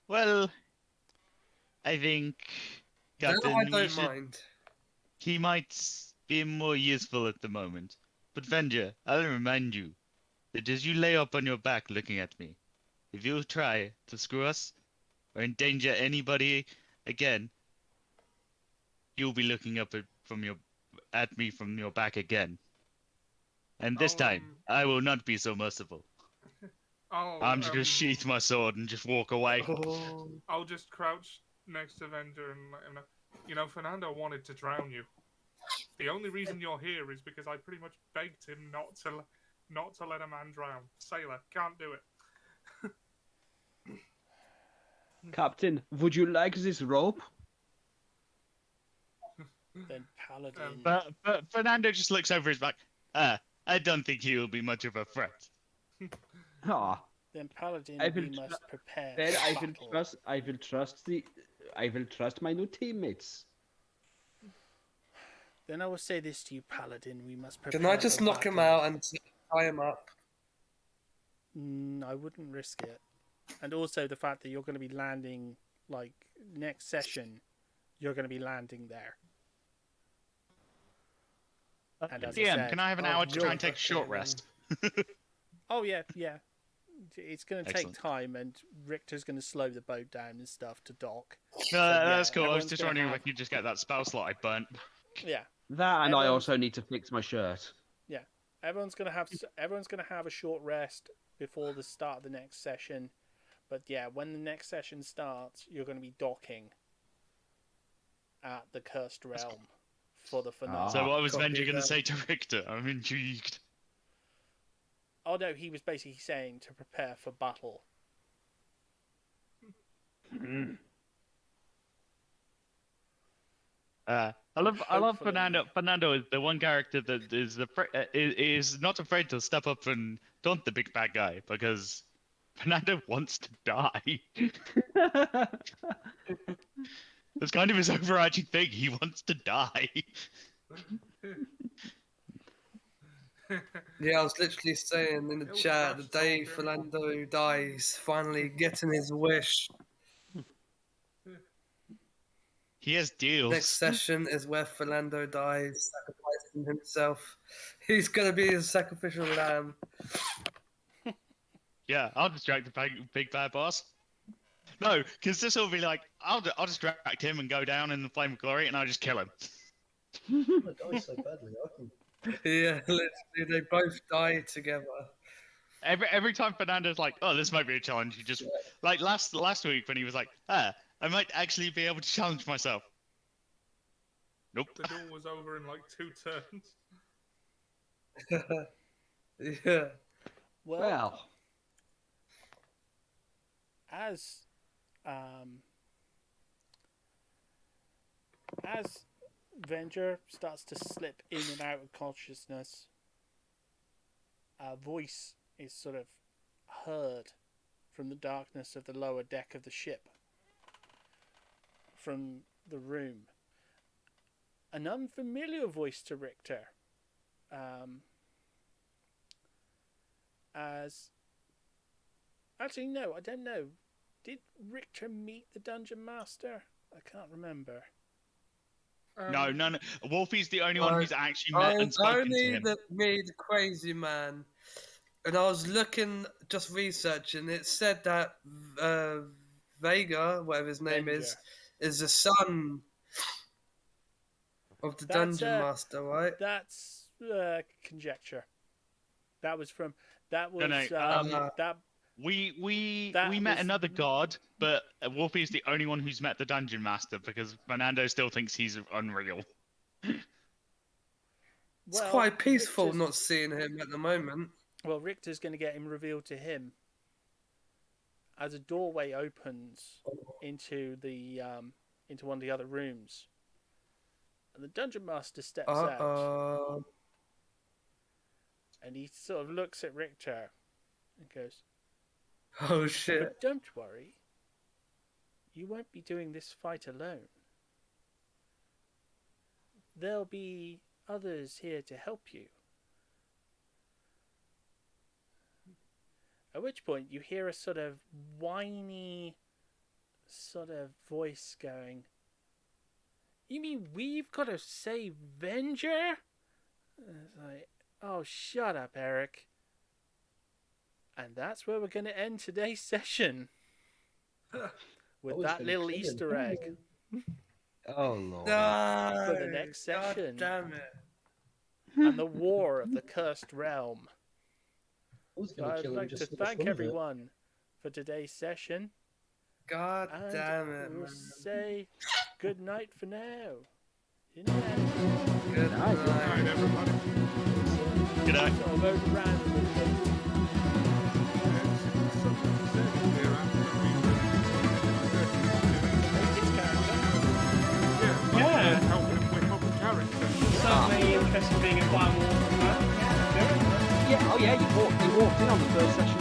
Speaker 4: Well, I think Captain,
Speaker 6: I don't mind.
Speaker 4: He might be more useful at the moment. But Venger, I'll remind you that as you lay up on your back looking at me, if you try to screw us or endanger anybody again, you'll be looking up at me from your back again. And this time, I will not be so merciful. I'm just gonna sheath my sword and just walk away.
Speaker 3: I'll just crouch next to Venger and let him know. You know, Fernando wanted to drown you. The only reason you're here is because I pretty much begged him not to let a man drown. Sailor, can't do it.
Speaker 2: Captain, would you like this rope?
Speaker 1: Then Paladin.
Speaker 4: But Fernando just looks over his back. I don't think he will be much of a threat.
Speaker 1: Then Paladin, we must prepare.
Speaker 2: Then
Speaker 1: for
Speaker 2: I
Speaker 1: battle.
Speaker 2: will trust my new teammates.
Speaker 1: Then I will say this to you, Paladin. We must prepare.
Speaker 6: Can I just
Speaker 1: for
Speaker 6: knock him
Speaker 1: battle.
Speaker 6: out and tie him up?
Speaker 1: I wouldn't risk it. And also the fact that you're going to be landing, like, next session, you're going to be landing there. And as
Speaker 4: DM,
Speaker 1: I said,
Speaker 4: can I have an hour to try and take a short rest?
Speaker 1: Oh, yeah. It's going to take
Speaker 4: Excellent.
Speaker 1: time, and Richter's going to slow the boat down and stuff to dock.
Speaker 4: No, that's cool. I was
Speaker 1: everyone's
Speaker 4: just
Speaker 1: gonna
Speaker 4: wondering if I
Speaker 1: have-
Speaker 4: could just get that spell slot I burnt.
Speaker 1: Yeah.
Speaker 2: That, and I
Speaker 1: Everyone's-
Speaker 2: also need to fix my shirt.
Speaker 1: Yeah. Everyone's going to have a short rest before the start of the next session. But yeah, when the next session starts, you're going to be docking at the Cursed Realm for the finale.
Speaker 4: So what was Venger going to say to Richter? I'm intrigued.
Speaker 1: Oh no, he was basically saying to prepare for battle.
Speaker 4: I love Fernando. Fernando is the one character that is not afraid to step up and taunt the big bad guy because Fernando wants to die. That's kind of his overarching thing. He wants to die.
Speaker 6: Yeah, I was literally saying in the chat, the day Philando dies, finally getting his wish.
Speaker 4: He has deals.
Speaker 6: Next session is where Philando dies, sacrificing himself. He's gonna be his sacrificial lamb.
Speaker 4: Yeah, I'll distract the big bad boss. No, because this will be like, I'll distract him and go down in the flame of glory, and I'll just kill him.
Speaker 11: I die so badly.
Speaker 6: Yeah, literally, they both die together.
Speaker 4: Every time Fernando's like, oh, this might be a challenge, he just like last week when he was like, I might actually be able to challenge myself. Nope.
Speaker 3: The duel was over in like 2 turns.
Speaker 6: Yeah.
Speaker 1: Well, as Venger starts to slip in and out of consciousness, a voice is sort of heard from the darkness of the lower deck of the ship, from the room. An unfamiliar voice to Richter, actually no, I don't know. Did Richter meet the Dungeon Master? I can't remember.
Speaker 4: No. Wolfie's the only one who's actually met and spoken to him.
Speaker 6: Me, the crazy man. And I was looking, just researching. It said that Vega, whatever his name is the son of the Dungeon Master, right?
Speaker 1: That's conjecture. That was from. That was that.
Speaker 4: We met another god, but Wolfie's the only one who's met the Dungeon Master because Fernando still thinks he's unreal.
Speaker 6: It's quite peaceful not seeing him at the moment.
Speaker 1: Well, Richter's going to get him revealed to him. as a doorway opens into the into one of the other rooms, and the dungeon master steps out, and he sort of looks at Richter and goes,
Speaker 6: "Oh shit!
Speaker 1: But don't worry, you won't be doing this fight alone. There'll be others here to help you." At which point you hear a sort of whiny sort of voice going, "You mean we've got to save Venger?" And it's like, oh, shut up, Eric. And that's where we're going to end today's session. With that little Easter egg.
Speaker 8: Oh, Lord.
Speaker 1: For the next session.
Speaker 6: God damn it.
Speaker 1: And the War of the Cursed Realm. I'd like to thank everyone for today's session.
Speaker 6: God damn it,
Speaker 1: we'll
Speaker 6: man.
Speaker 1: say good night for now. Good night.
Speaker 6: Good night.
Speaker 3: Good night, everybody.
Speaker 4: Good night.
Speaker 1: Sort of overran a little bit.
Speaker 12: Yeah.
Speaker 3: Helping him wake up a character.
Speaker 12: Certainly interesting being a Fire War fan.
Speaker 2: Yeah, oh yeah, you walked in on the first session